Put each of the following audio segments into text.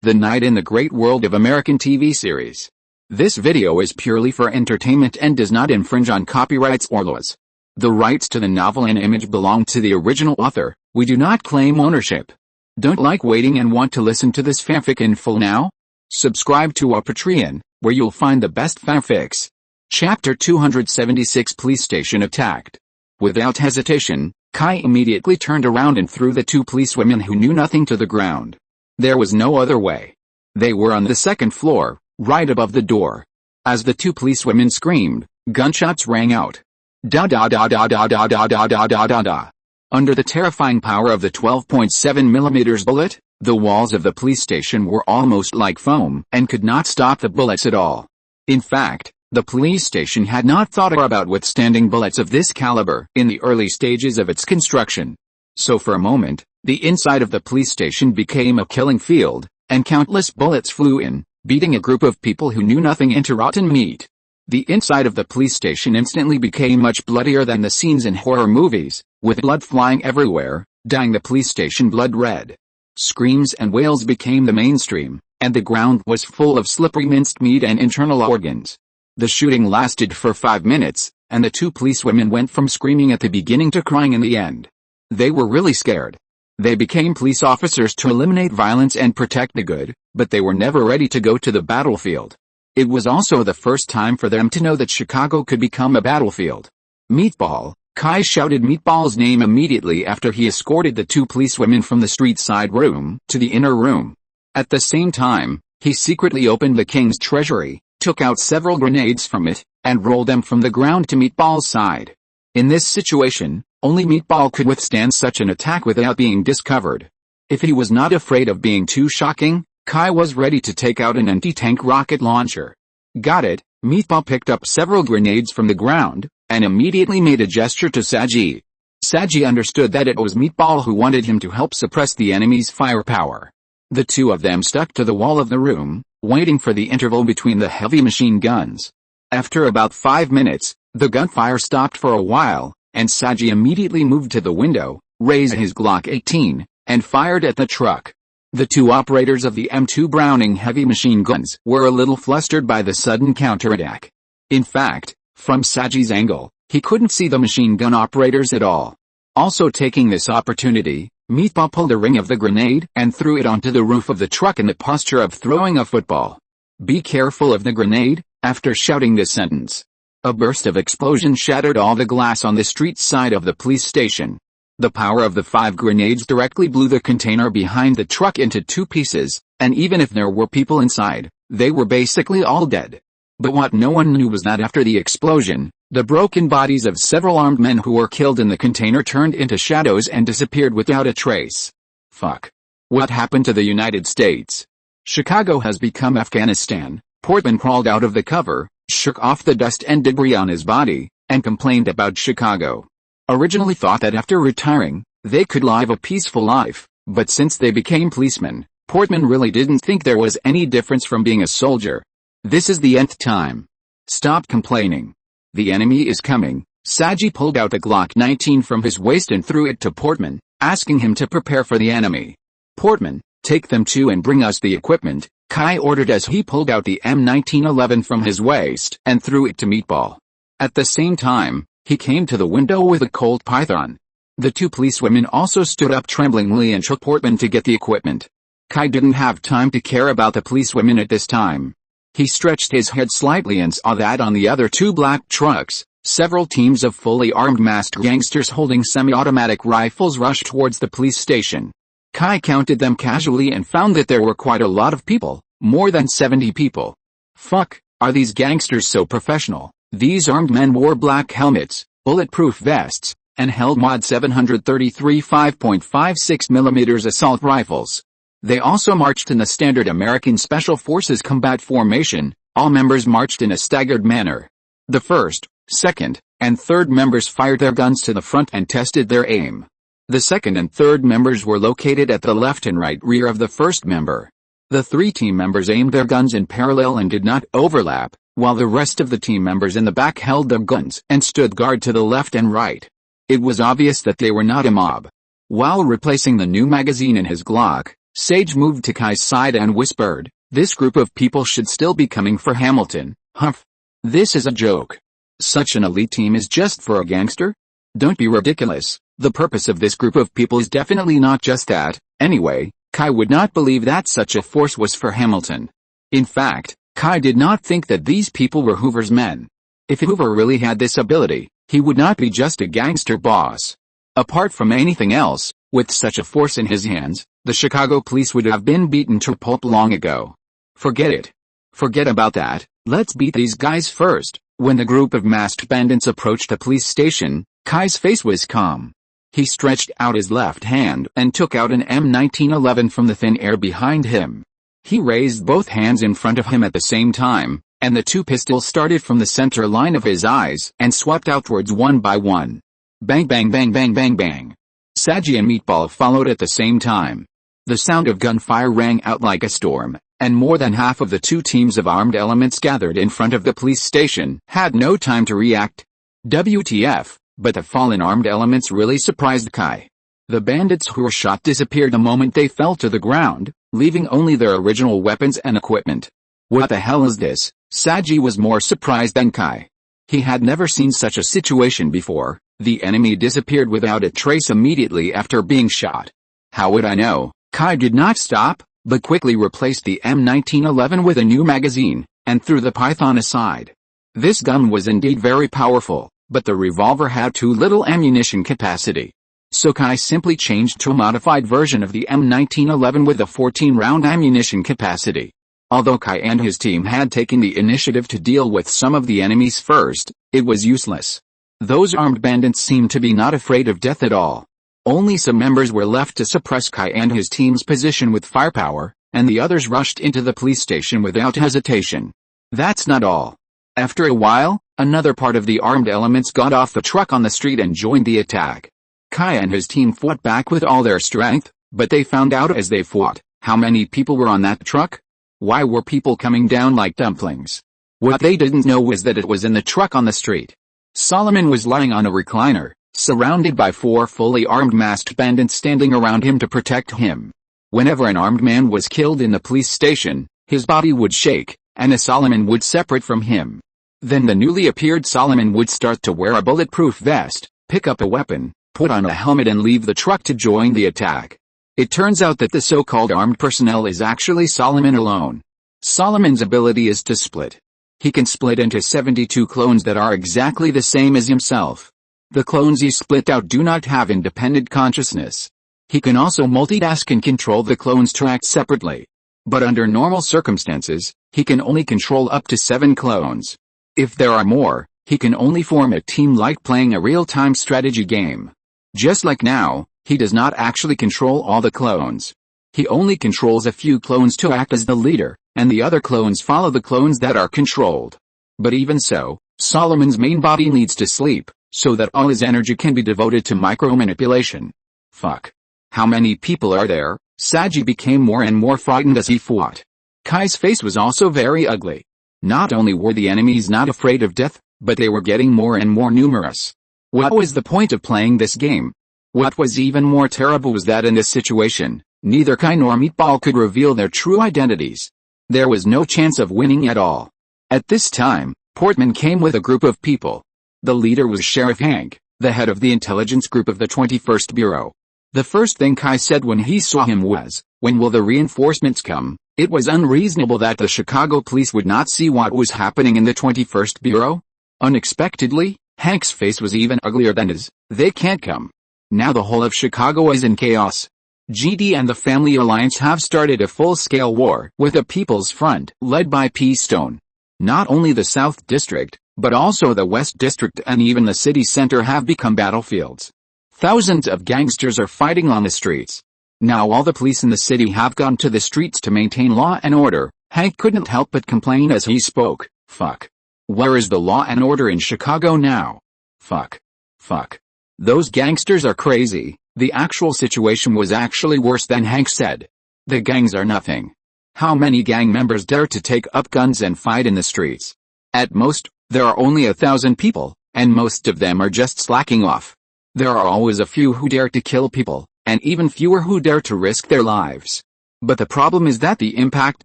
The Night in the Great World of American TV Series. This video is purely for entertainment and does not infringe on copyrights or laws. The rights to the novel and image belong to the original author. We do not claim ownership. Don't like waiting and want to listen to this fanfic in full now? Subscribe to our Patreon, where you'll find the best fanfics. Chapter 276 Police Station Attacked. Without hesitation, Kai immediately turned around and threw the two policewomen who knew nothing to the ground. There was no other way. They were on the second floor, right above the door. As the two policewomen screamed, gunshots rang out. Da da da da da da da da da da da da. Under the terrifying power of the 12.7mm bullet, the walls of the police station were almost like foam and could not stop the bullets at all. In fact, the police station had not thought about withstanding bullets of this caliber in the early stages of its construction. So for a moment, the inside of the police station became a killing field, and countless bullets flew in, beating a group of people who knew nothing into rotten meat. The inside of the police station instantly became much bloodier than the scenes in horror movies, with blood flying everywhere, dyeing the police station blood red. Screams and wails became the mainstream, and the ground was full of slippery minced meat and internal organs. The shooting lasted for 5 minutes, and the two policewomen went from screaming at the beginning to crying in the end. They were really scared. They became police officers to eliminate violence and protect the good, but they were never ready to go to the battlefield. It was also the first time for them to know that Chicago could become a battlefield. Meatball. Kai shouted Meatball's name immediately after he escorted the two policewomen from the street side room to the inner room. At the same time, he secretly opened the king's treasury, took out several grenades from it, and rolled them from the ground to Meatball's side. In this situation, only Meatball could withstand such an attack without being discovered. If he was not afraid of being too shocking, Kai was ready to take out an anti-tank rocket launcher. Got it, Meatball picked up several grenades from the ground, and immediately made a gesture to Saji. Saji understood that it was Meatball who wanted him to help suppress the enemy's firepower. The two of them stuck to the wall of the room, waiting for the interval between the heavy machine guns. After about 5 minutes, the gunfire stopped for a while, and Saji immediately moved to the window, raised his Glock 18, and fired at the truck. The two operators of the M2 Browning heavy machine guns were a little flustered by the sudden counterattack. In fact, from Saji's angle, he couldn't see the machine gun operators at all. Also taking this opportunity, Meatball pulled a ring of the grenade and threw it onto the roof of the truck in the posture of throwing a football. Be careful of the grenade. After shouting this sentence, a burst of explosion shattered all the glass on the street side of the police station. The power of the 5 grenades directly blew the container behind the truck into 2 pieces, and even if there were people inside, they were basically all dead. But what no one knew was that after the explosion, the broken bodies of several armed men who were killed in the container turned into shadows and disappeared without a trace. Fuck. What happened to the United States? Chicago has become Afghanistan. Portman crawled out of the cover, shook off the dust and debris on his body, and complained about Chicago. Originally thought that after retiring, they could live a peaceful life, but since they became policemen, Portman really didn't think there was any difference from being a soldier. This is the nth time. Stop complaining. The enemy is coming. Saji pulled out a Glock 19 from his waist and threw it to Portman, asking him to prepare for the enemy. Portman, take them too and bring us the equipment, Kai ordered as he pulled out the M1911 from his waist and threw it to Meatball. At the same time, he came to the window with a Colt Python. The two policewomen also stood up tremblingly and shook Portman to get the equipment. Kai didn't have time to care about the policewomen at this time. He stretched his head slightly and saw that on the other 2 black trucks, several teams of fully armed masked gangsters holding semi-automatic rifles rushed towards the police station. Kai counted them casually and found that there were quite a lot of people, more than 70 people. Fuck, are these gangsters so professional? These armed men wore black helmets, bulletproof vests, and held Mod 733 5.56mm assault rifles. They also marched in the standard American Special Forces combat formation. All members marched in a staggered manner. The first, second, and third members fired their guns to the front and tested their aim. The second and third members were located at the left and right rear of the first member. The 3 team members aimed their guns in parallel and did not overlap, while the rest of the team members in the back held their guns and stood guard to the left and right. It was obvious that they were not a mob. While replacing the new magazine in his Glock, Sage moved to Kai's side and whispered, "This group of people should still be coming for Hamilton, humph. This is a joke. Such an elite team is just for a gangster? Don't be ridiculous. The purpose of this group of people is definitely not just that." Anyway, Kai would not believe that such a force was for Hamilton. In fact, Kai did not think that these people were Hoover's men. If Hoover really had this ability, he would not be just a gangster boss. Apart from anything else, with such a force in his hands, the Chicago police would have been beaten to pulp long ago. Forget it. Forget about that, let's beat these guys first. When the group of masked bandits approached the police station, Kai's face was calm. He stretched out his left hand and took out an M1911 from the thin air behind him. He raised both hands in front of him at the same time, and the two pistols started from the center line of his eyes and swept outwards one by one. Bang bang bang bang bang bang. Saji and Meatball followed at the same time. The sound of gunfire rang out like a storm, and more than half of the two teams of armed elements gathered in front of the police station had no time to react. WTF, but the fallen armed elements really surprised Kai. The bandits who were shot disappeared the moment they fell to the ground, leaving only their original weapons and equipment. What the hell is this? Saji was more surprised than Kai. He had never seen such a situation before. The enemy disappeared without a trace immediately after being shot. How would I know? Kai did not stop, but quickly replaced the M1911 with a new magazine, and threw the Python aside. This gun was indeed very powerful, but the revolver had too little ammunition capacity. So Kai simply changed to a modified version of the M1911 with a 14-round ammunition capacity. Although Kai and his team had taken the initiative to deal with some of the enemies first, it was useless. Those armed bandits seemed to be not afraid of death at all. Only some members were left to suppress Kai and his team's position with firepower, and the others rushed into the police station without hesitation. That's not all. After a while, another part of the armed elements got off the truck on the street and joined the attack. Kai and his team fought back with all their strength, but they found out as they fought, how many people were on that truck? Why were people coming down like dumplings? What they didn't know was that it was in the truck on the street. Solomon was lying on a recliner, surrounded by 4 fully armed masked bandits standing around him to protect him. Whenever an armed man was killed in the police station, his body would shake, and a Solomon would separate from him. Then the newly appeared Solomon would start to wear a bulletproof vest, pick up a weapon, put on a helmet and leave the truck to join the attack. It turns out that the so-called armed personnel is actually Solomon alone. Solomon's ability is to split. He can split into 72 clones that are exactly the same as himself. The clones he split out do not have independent consciousness. He can also multitask and control the clones to act separately. But under normal circumstances, he can only control up to 7 clones. If there are more, he can only form a team like playing a real-time strategy game. Just like now, he does not actually control all the clones. He only controls a few clones to act as the leader, and the other clones follow the clones that are controlled. But even so, Solomon's main body needs to sleep, so that all his energy can be devoted to micro-manipulation. Fuck. How many people are there? Saji became more and more frightened as he fought. Kai's face was also very ugly. Not only were the enemies not afraid of death, but they were getting more and more numerous. What was the point of playing this game? What was even more terrible was that in this situation, neither Kai nor Meatball could reveal their true identities. There was no chance of winning at all. At this time, Portman came with a group of people. The leader was Sheriff Hank, the head of the intelligence group of the 21st Bureau. The first thing Kai said when he saw him was, "When will the reinforcements come?" It was unreasonable that the Chicago police would not see what was happening in the 21st Bureau. Unexpectedly, Hank's face was even uglier than his. "They can't come. Now the whole of Chicago is in chaos. GD and the Family Alliance have started a full-scale war with the People's Front, led by P. Stone. Not only the South District, but also the West District and even the city center have become battlefields. Thousands of gangsters are fighting on the streets. Now all the police in the city have gone to the streets to maintain law and order." Hank couldn't help but complain as he spoke. "Fuck. Where is the law and order in Chicago now? Fuck. Fuck. Those gangsters are crazy." The actual situation was actually worse than Hank said. The gangs are nothing. How many gang members dare to take up guns and fight in the streets? At most, there are only 1,000 people, and most of them are just slacking off. There are always a few who dare to kill people, and even fewer who dare to risk their lives. But the problem is that the impact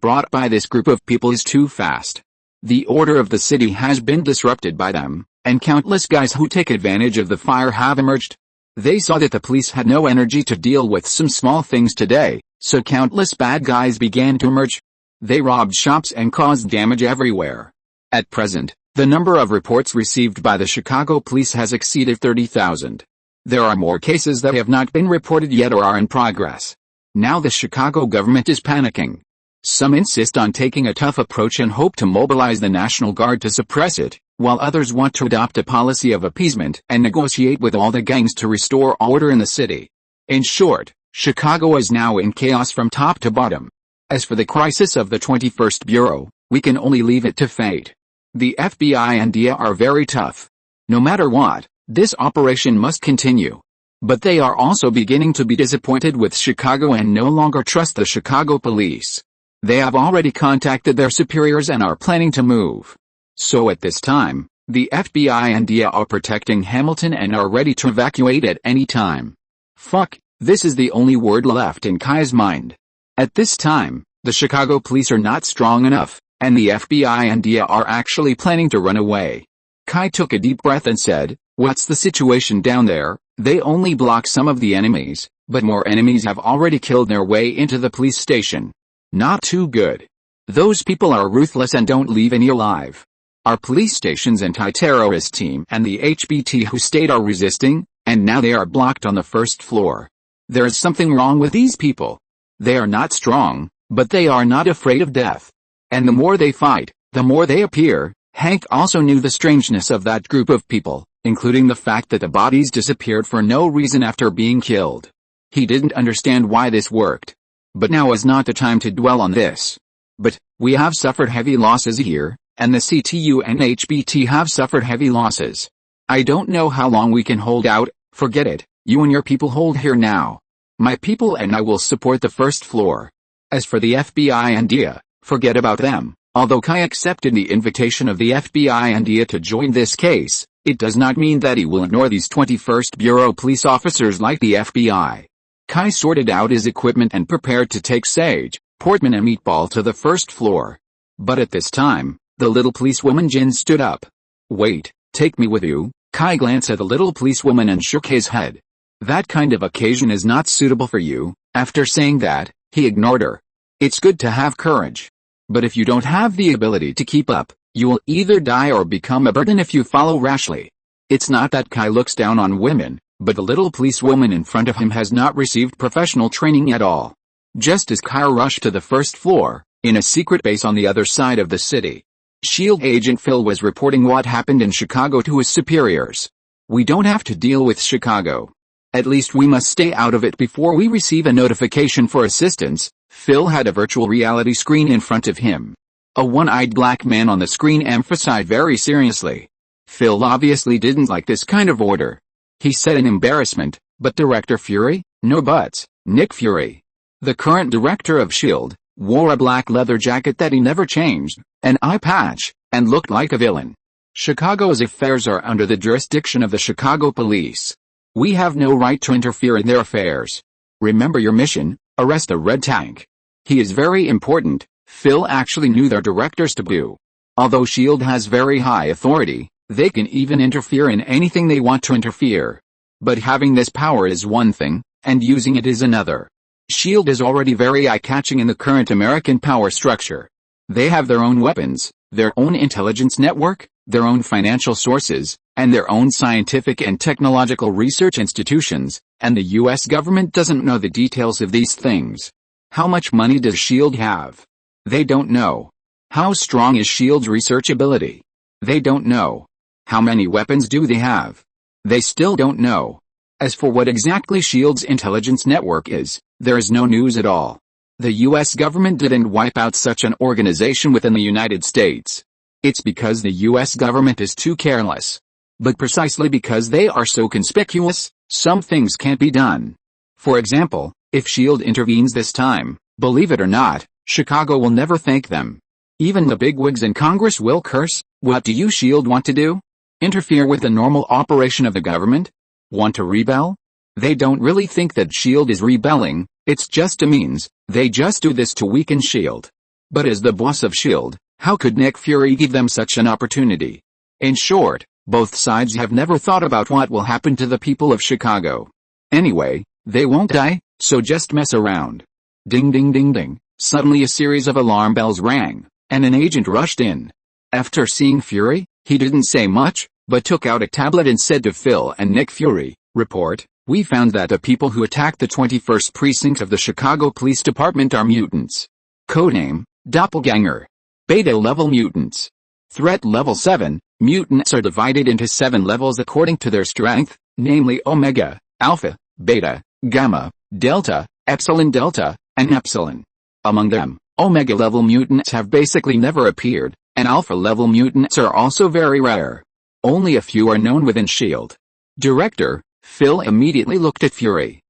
brought by this group of people is too fast. The order of the city has been disrupted by them, and countless guys who take advantage of the fire have emerged. They saw that the police had no energy to deal with some small things today, so countless bad guys began to emerge. They robbed shops and caused damage everywhere. At present, the number of reports received by the Chicago police has exceeded 30,000. There are more cases that have not been reported yet or are in progress. Now the Chicago government is panicking. Some insist on taking a tough approach and hope to mobilize the National Guard to suppress it, while others want to adopt a policy of appeasement and negotiate with all the gangs to restore order in the city. In short, Chicago is now in chaos from top to bottom. As for the crisis of the 21st Bureau, we can only leave it to fate. The FBI and DEA are very tough. No matter what, this operation must continue. But they are also beginning to be disappointed with Chicago and no longer trust the Chicago police. They have already contacted their superiors and are planning to move. So at this time, the FBI and DEA are protecting Hamilton and are ready to evacuate at any time. Fuck, this is the only word left in Kai's mind. At this time, the Chicago police are not strong enough, and the FBI and DEA are actually planning to run away. Kai took a deep breath and said, "What's the situation down there?" They only block some of the enemies, but more enemies have already killed their way into the police station. Not too good. Those people are ruthless and don't leave any alive. Our police station's anti-terrorist team and the HBT who stayed are resisting, and now they are blocked on the first floor. There is something wrong with these people. They are not strong, but they are not afraid of death. And the more they fight, the more they appear. Hank also knew the strangeness of that group of people, including the fact that the bodies disappeared for no reason after being killed. He didn't understand why this worked. But now is not the time to dwell on this. But, we have suffered heavy losses here, and the CTU and HBT have suffered heavy losses. I don't know how long we can hold out. Forget it, you and your people hold here now. My people and I will support the first floor. As for the FBI and DEA, forget about them. Although Kai accepted the invitation of the FBI and DEA to join this case, it does not mean that he will ignore these 21st Bureau police officers like the FBI. Kai sorted out his equipment and prepared to take Sage, Portman and Meatball to the first floor. But at this time, the little policewoman Jin stood up. "Wait, take me with you." Kai glanced at the little policewoman and shook his head. "That kind of occasion is not suitable for you." After saying that, he ignored her. "It's good to have courage. But if you don't have the ability to keep up, you will either die or become a burden if you follow rashly." It's not that Kai looks down on women, but the little policewoman in front of him has not received professional training at all. Just as Kai rushed to the first floor, in a secret base on the other side of the city, SHIELD agent Phil was reporting what happened in Chicago to his superiors. "We don't have to deal with Chicago. At least we must stay out of it before we receive a notification for assistance." Phil had a virtual reality screen in front of him. A one-eyed black man on the screen emphasized very seriously. Phil obviously didn't like this kind of order. He said in embarrassment, "But Director Fury?" "No buts, Nick Fury." The current director of SHIELD wore a black leather jacket that he never changed, an eye patch, and looked like a villain. "Chicago's affairs are under the jurisdiction of the Chicago police. We have no right to interfere in their affairs. Remember your mission, arrest the red tank. He is very important." Phil actually knew their director's taboo. Although SHIELD has very high authority, they can even interfere in anything they want to interfere. But having this power is one thing, and using it is another. SHIELD is already very eye-catching in the current American power structure. They have their own weapons, their own intelligence network, their own financial sources, and their own scientific and technological research institutions, and the US government doesn't know the details of these things. How much money does SHIELD have? They don't know. How strong is SHIELD's research ability? They don't know. How many weapons do they have? They still don't know. As for what exactly SHIELD's intelligence network is, there is no news at all. The US government didn't wipe out such an organization within the United States. It's because the US government is too careless. But precisely because they are so conspicuous, some things can't be done. For example, if SHIELD intervenes this time, believe it or not, Chicago will never thank them. Even the bigwigs in Congress will curse. What do you SHIELD want to do? Interfere with the normal operation of the government? Want to rebel? They don't really think that S.H.I.E.L.D. is rebelling, it's just a means, they just do this to weaken S.H.I.E.L.D. But as the boss of S.H.I.E.L.D., how could Nick Fury give them such an opportunity? In short, both sides have never thought about what will happen to the people of Chicago. Anyway, they won't die, so just mess around. Ding ding ding ding, suddenly a series of alarm bells rang, and an agent rushed in. After seeing Fury, he didn't say much, but took out a tablet and said to Phil and Nick Fury, "Report, we found that the people who attacked the 21st precinct of the Chicago Police Department are mutants. Codename, Doppelganger. Beta level mutants. Threat level 7, mutants are divided into 7 levels according to their strength, namely Omega, Alpha, Beta, Gamma, Delta, Epsilon Delta, and Epsilon. Among them, Omega level mutants have basically never appeared, and Alpha level mutants are also very rare. Only a few are known within S.H.I.E.L.D. Director, Phil immediately looked at Fury.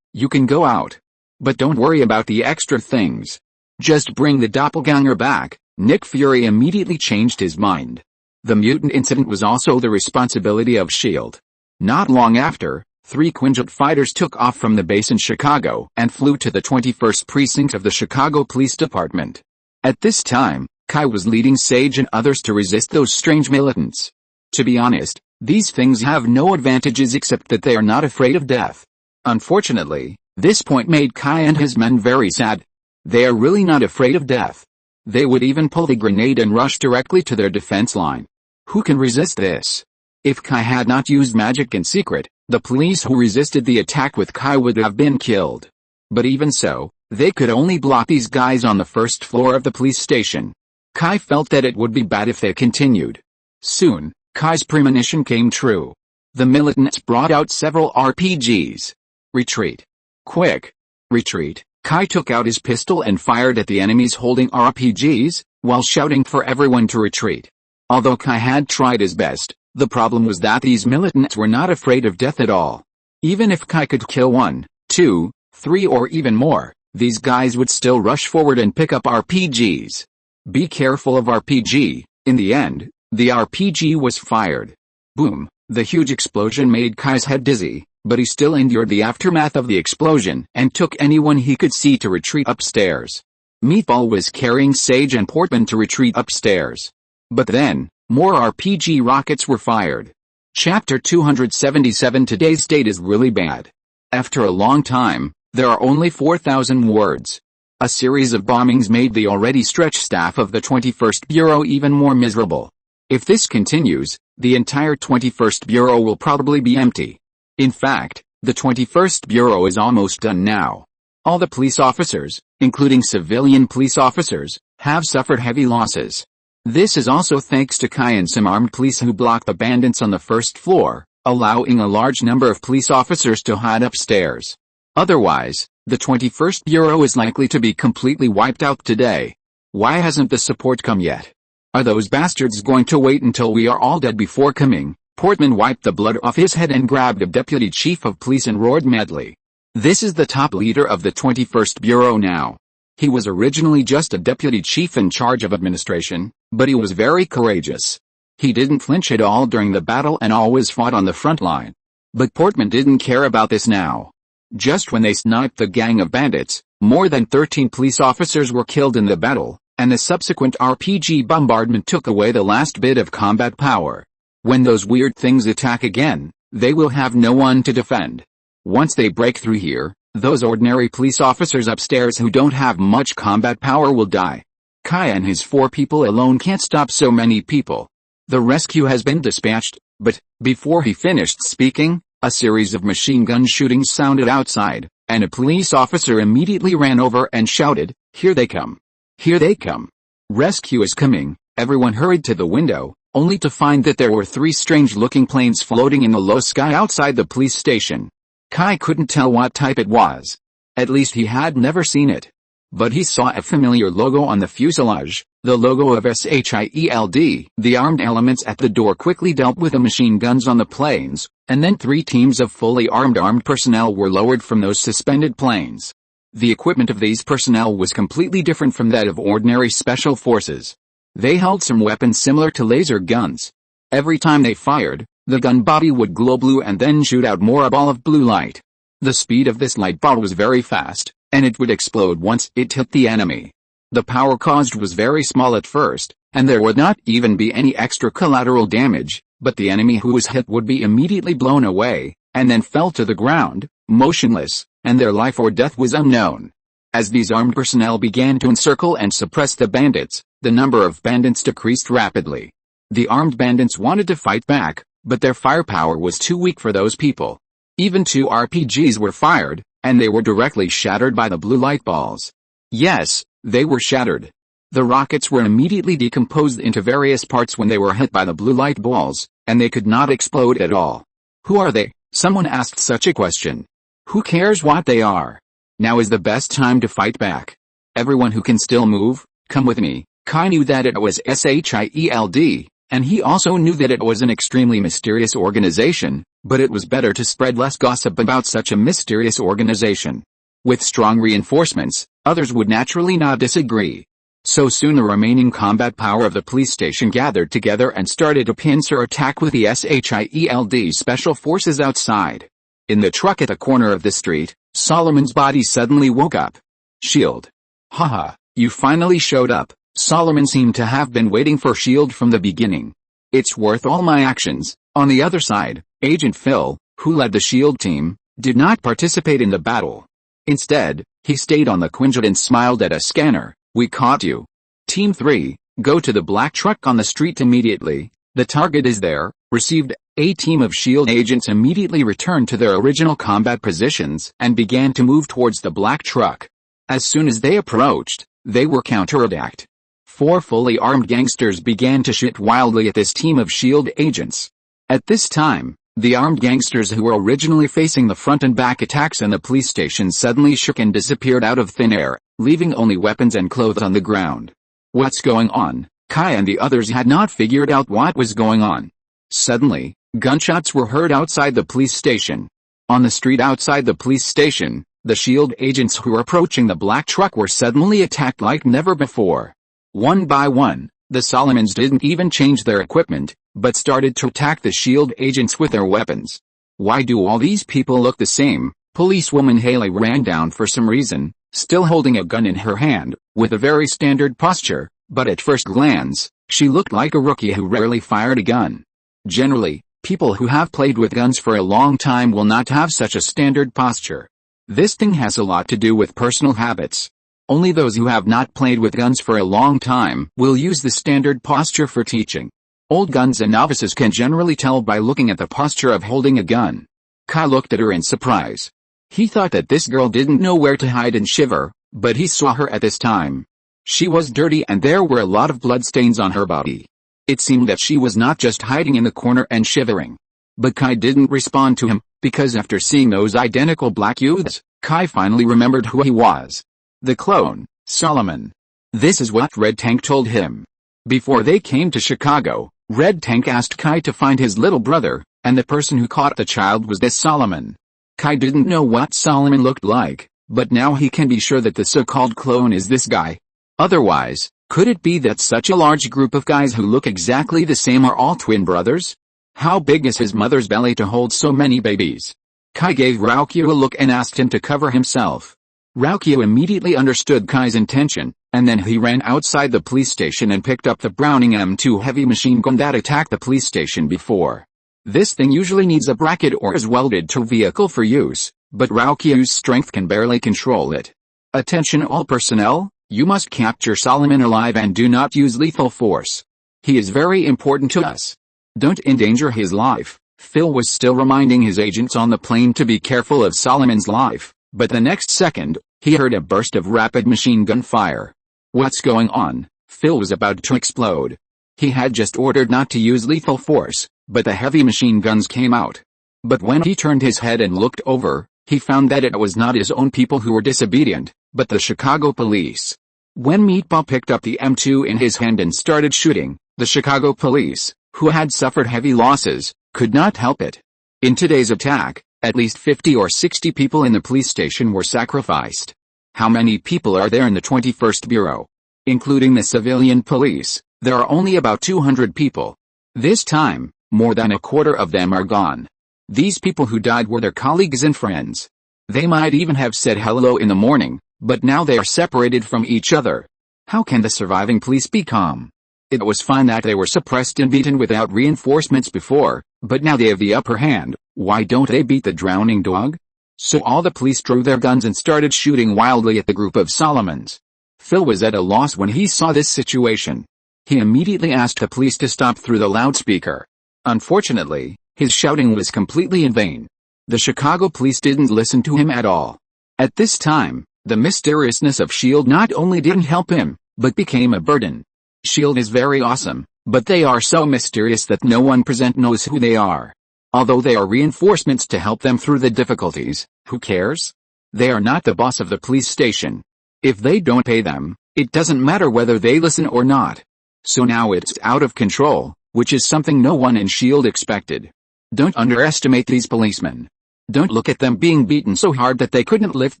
You can go out. But don't worry about the extra things. Just bring the doppelganger back." Nick Fury immediately changed his mind. The mutant incident was also the responsibility of S.H.I.E.L.D. Not long after, 3 Quinjet fighters took off from the base in Chicago and flew to the 21st precinct of the Chicago Police Department. At this time, Kai was leading Sage and others to resist those strange militants. To be honest, these things have no advantages except that they are not afraid of death. Unfortunately, this point made Kai and his men very sad. They are really not afraid of death. They would even pull the grenade and rush directly to their defense line. Who can resist this? If Kai had not used magic in secret, the police who resisted the attack with Kai would have been killed. But even so, they could only block these guys on the first floor of the police station. Kai felt that it would be bad if they continued. Soon, Kai's premonition came true. The militants brought out several RPGs. Retreat. Quick. Retreat. Kai took out his pistol and fired at the enemies holding RPGs, while shouting for everyone to retreat. Although Kai had tried his best, the problem was that these militants were not afraid of death at all. Even if Kai could kill 1, 2, 3 or even more, these guys would still rush forward and pick up RPGs. Be careful of RPG. In the end, the RPG was fired. Boom! The huge explosion made Kai's head dizzy, but he still endured the aftermath of the explosion and took anyone he could see to retreat upstairs. Meatball was carrying Sage and Portman to retreat upstairs. But then, more RPG rockets were fired. Chapter 277. Today's date is really bad. After a long time, there are only 4,000 words. A series of bombings made the already stretched staff of the 21st Bureau even more miserable. If this continues, the entire 21st Bureau will probably be empty. In fact, the 21st Bureau is almost done now. All the police officers, including civilian police officers, have suffered heavy losses. This is also thanks to Kai and some armed police who blocked the bandits on the first floor, allowing a large number of police officers to hide upstairs. Otherwise, the 21st Bureau is likely to be completely wiped out today. Why hasn't the support come yet? Are those bastards going to wait until we are all dead before coming? Portman wiped the blood off his head and grabbed a deputy chief of police and roared madly. This is the top leader of the 21st Bureau now. He was originally just a deputy chief in charge of administration, but he was very courageous. He didn't flinch at all during the battle and always fought on the front line. But Portman didn't care about this now. Just when they sniped the gang of bandits, more than 13 police officers were killed in the battle, and the subsequent RPG bombardment took away the last bit of combat power. When those weird things attack again, they will have no one to defend. Once they break through here, those ordinary police officers upstairs who don't have much combat power will die. Kai and his 4 people alone can't stop so many people. The rescue has been dispatched, but, before he finished speaking, a series of machine gun shootings sounded outside, and a police officer immediately ran over and shouted, "Here they come! Here they come! Rescue is coming!" Everyone hurried to the window, only to find that there were 3 strange-looking planes floating in the low sky outside the police station. Kai couldn't tell what type it was. At least he had never seen it. But he saw a familiar logo on the fuselage, the logo of SHIELD. The armed elements at the door quickly dealt with the machine guns on the planes, and then 3 teams of fully armed personnel were lowered from those suspended planes. The equipment of these personnel was completely different from that of ordinary special forces. They held some weapons similar to laser guns. Every time they fired, The gun body would glow blue and then shoot out more a ball of blue light. The speed of this light ball was very fast, and it would explode once it hit the enemy. The power caused was very small at first, and there would not even be any extra collateral damage, but the enemy who was hit would be immediately blown away, and then fell to the ground, motionless, and their life or death was unknown. As these armed personnel began to encircle and suppress the bandits, the number of bandits decreased rapidly. The armed bandits wanted to fight back, but their firepower was too weak for those people. Even 2 RPGs were fired, and they were directly shattered by the blue light balls. Yes, they were shattered. The rockets were immediately decomposed into various parts when they were hit by the blue light balls, and they could not explode at all. Who are they? Someone asked such a question. Who cares what they are? Now is the best time to fight back. Everyone who can still move, come with me. Kai knew that it was SHIELD, and he also knew that it was an extremely mysterious organization, but it was better to spread less gossip about such a mysterious organization. With strong reinforcements, others would naturally not disagree. So soon the remaining combat power of the police station gathered together and started a pincer attack with the SHIELD special forces outside. In the truck at the corner of the street, Solomon's body suddenly woke up. Shield. Haha, you finally showed up. Solomon seemed to have been waiting for Shield from the beginning. It's worth all my actions. On the other side, Agent Phil, who led the Shield team, did not participate in the battle. Instead, he stayed on the Quinjet and smiled at a scanner. We caught you. Team 3, go to the black truck on the street immediately. The target is there. Received. A team of Shield agents immediately returned to their original combat positions and began to move towards the black truck. As soon as they approached, they were counterattacked. 4 fully armed gangsters began to shoot wildly at this team of Shield agents. At this time, the armed gangsters who were originally facing the front and back attacks in the police station suddenly shook and disappeared out of thin air, leaving only weapons and clothes on the ground. What's going on? Kai and the others had not figured out what was going on. Suddenly, gunshots were heard outside the police station. On the street outside the police station, the Shield agents who were approaching the black truck were suddenly attacked like never before. One by one, the Solomons didn't even change their equipment, but started to attack the Shield agents with their weapons. Why do all these people look the same? Policewoman Haley ran down for some reason, still holding a gun in her hand, with a very standard posture, but at first glance, she looked like a rookie who rarely fired a gun. Generally, people who have played with guns for a long time will not have such a standard posture. This thing has a lot to do with personal habits. Only those who have not played with guns for a long time will use the standard posture for teaching. Old guns and novices can generally tell by looking at the posture of holding a gun. Kai looked at her in surprise. He thought that this girl didn't know where to hide and shiver, but he saw her at this time. She was dirty and there were a lot of bloodstains on her body. It seemed that she was not just hiding in the corner and shivering. But Kai didn't respond to him, because after seeing those identical black youths, Kai finally remembered who he was. The clone, Solomon. This is what Red Tank told him. Before they came to Chicago, Red Tank asked Kai to find his little brother, and the person who caught the child was this Solomon. Kai didn't know what Solomon looked like, but now he can be sure that the so-called clone is this guy. Otherwise, could it be that such a large group of guys who look exactly the same are all twin brothers? How big is his mother's belly to hold so many babies? Kai gave Raukyu a look and asked him to cover himself. Raukyu immediately understood Kai's intention, and then he ran outside the police station and picked up the Browning M2 heavy machine gun that attacked the police station before. This thing usually needs a bracket or is welded to a vehicle for use, but Raukyu's strength can barely control it. Attention all personnel, you must capture Solomon alive and do not use lethal force. He is very important to us. Don't endanger his life. Phil was still reminding his agents on the plane to be careful of Solomon's life, but the next second, he heard a burst of rapid machine gun fire. What's going on? Phil was about to explode. He had just ordered not to use lethal force, but the heavy machine guns came out. But when he turned his head and looked over, he found that it was not his own people who were disobedient, but the Chicago police. When Meatball picked up the M2 in his hand and started shooting, the Chicago police, who had suffered heavy losses, could not help it. In today's attack, at least 50 or 60 people in the police station were sacrificed. How many people are there in the 21st Bureau? Including the civilian police, there are only about 200 people. This time, More than a quarter of them are gone. These people who died were their colleagues and friends. They might even have said hello in the morning, but now they are separated from each other. How can the surviving police be calm? It was fine that they were suppressed and beaten without reinforcements before, but now they have the upper hand. Why don't they beat the drowning dog? So all the police drew their guns and started shooting wildly at the group of Solomons. Phil was at a loss when he saw this situation. He immediately asked the police to stop through the loudspeaker. Unfortunately, his shouting was completely in vain. The Chicago police didn't listen to him at all. At this time, the mysteriousness of S.H.I.E.L.D. not only didn't help him, but became a burden. S.H.I.E.L.D. is very awesome, but they are so mysterious that no one present knows who they are. Although they are reinforcements to help them through the difficulties, who cares? They are not the boss of the police station. If they don't pay them, it doesn't matter whether they listen or not. So now it's out of control, which is something no one in S.H.I.E.L.D. expected. Don't underestimate these policemen. Don't look at them being beaten so hard that they couldn't lift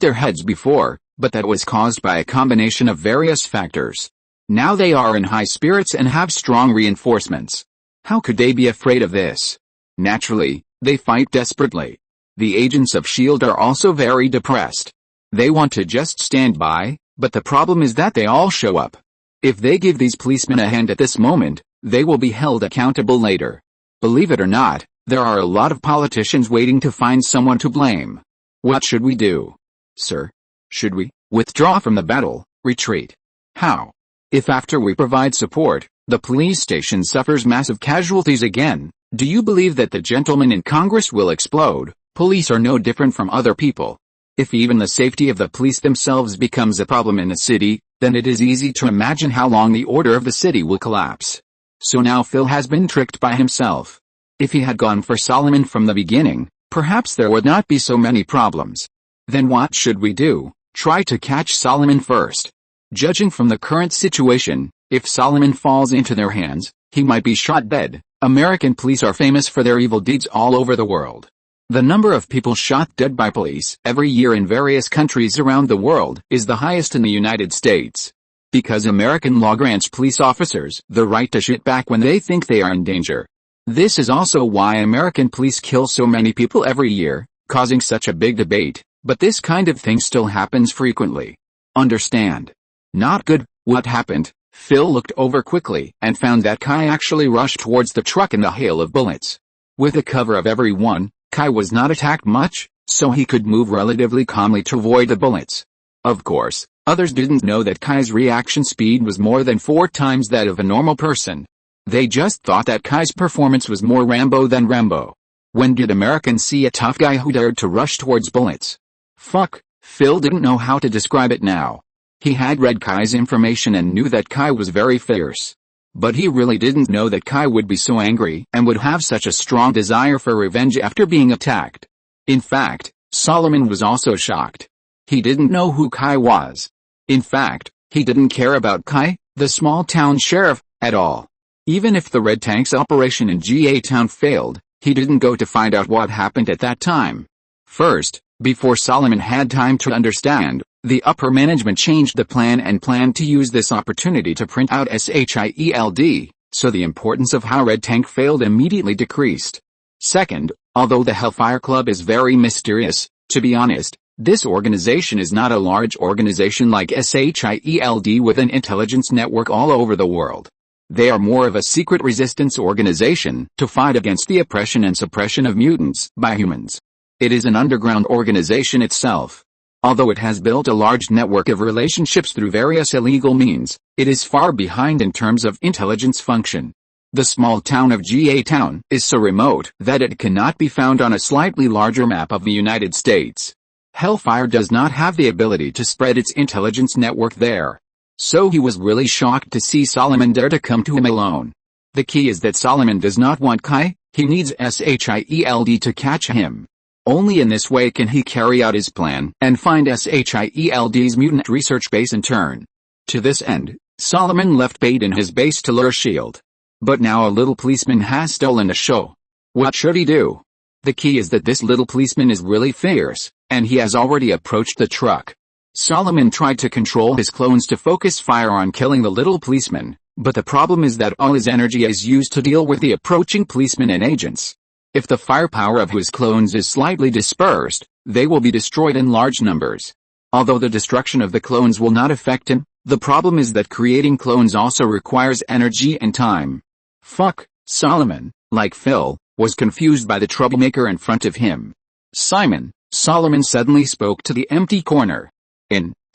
their heads before, but that was caused by a combination of various factors. Now they are in high spirits and have strong reinforcements. How could they be afraid of this? Naturally, they fight desperately. The agents of S.H.I.E.L.D. are also very depressed. They want to just stand by, but the problem is that they all show up. If they give these policemen a hand at this moment, they will be held accountable later. Believe it or not, there are a lot of politicians waiting to find someone to blame. What should we do? Sir? Should we withdraw from the battle, retreat? How? If after we provide support, the police station suffers massive casualties again, do you believe that the gentlemen in Congress will explode? Police are no different from other people. If even the safety of the police themselves becomes a problem in a city, then it is easy to imagine how long the order of the city will collapse. So now Phil has been tricked by himself. If he had gone for Solomon from the beginning, perhaps there would not be so many problems. Then what should we do? Try to catch Solomon first. Judging from the current situation, if Solomon falls into their hands, he might be shot dead. American police are famous for their evil deeds all over the world. The number of people shot dead by police every year in various countries around the world is the highest in the United States. Because American law grants police officers the right to shoot back when they think they are in danger. This is also why American police kill so many people every year, causing such a big debate, but this kind of thing still happens frequently. Understand? Not good. What happened? Phil looked over quickly and found that Kai actually rushed towards the truck in the hail of bullets. With the cover of everyone, Kai was not attacked much, so he could move relatively calmly to avoid the bullets. Of course, others didn't know that Kai's reaction speed was more than 4 times that of a normal person. They just thought that Kai's performance was more Rambo than Rambo. When did Americans see a tough guy who dared to rush towards bullets? Fuck, Phil didn't know how to describe it now. He had read Kai's information and knew that Kai was very fierce. But he really didn't know that Kai would be so angry and would have such a strong desire for revenge after being attacked. In fact, Solomon was also shocked. He didn't know who Kai was. In fact, he didn't care about Kai, the small town sheriff, at all. Even if the Red Tank's operation in GA Town failed, he didn't go to find out what happened at that time. First, before Solomon had time to understand, the upper management changed the plan and planned to use this opportunity to print out SHIELD, so the importance of how Red Tank failed immediately decreased. Second, although the Hellfire Club is very mysterious, to be honest, this organization is not a large organization like SHIELD with an intelligence network all over the world. They are more of a secret resistance organization to fight against the oppression and suppression of mutants by humans. It is an underground organization itself. Although it has built a large network of relationships through various illegal means, it is far behind in terms of intelligence function. The small town of GA Town is so remote that it cannot be found on a slightly larger map of the United States. Hellfire does not have the ability to spread its intelligence network there. So he was really shocked to see Solomon dare to come to him alone. The key is that Solomon does not want Kai, he needs SHIELD to catch him. Only in this way can he carry out his plan and find SHIELD's mutant research base in turn. To this end, Solomon left bait in his base to lure S.H.I.E.L.D. But now a little policeman has stolen the show. What should he do? The key is that this little policeman is really fierce, and he has already approached the truck. Solomon tried to control his clones to focus fire on killing the little policeman, But the problem is that all his energy is used to deal with the approaching policemen and agents. If the firepower of his clones is slightly dispersed, they will be destroyed in large numbers. Although the destruction of the clones will not affect him, the problem is that creating clones also requires energy and time. Fuck, Solomon, like Phil, was confused by the troublemaker in front of him. Simon, Solomon suddenly spoke to the empty corner.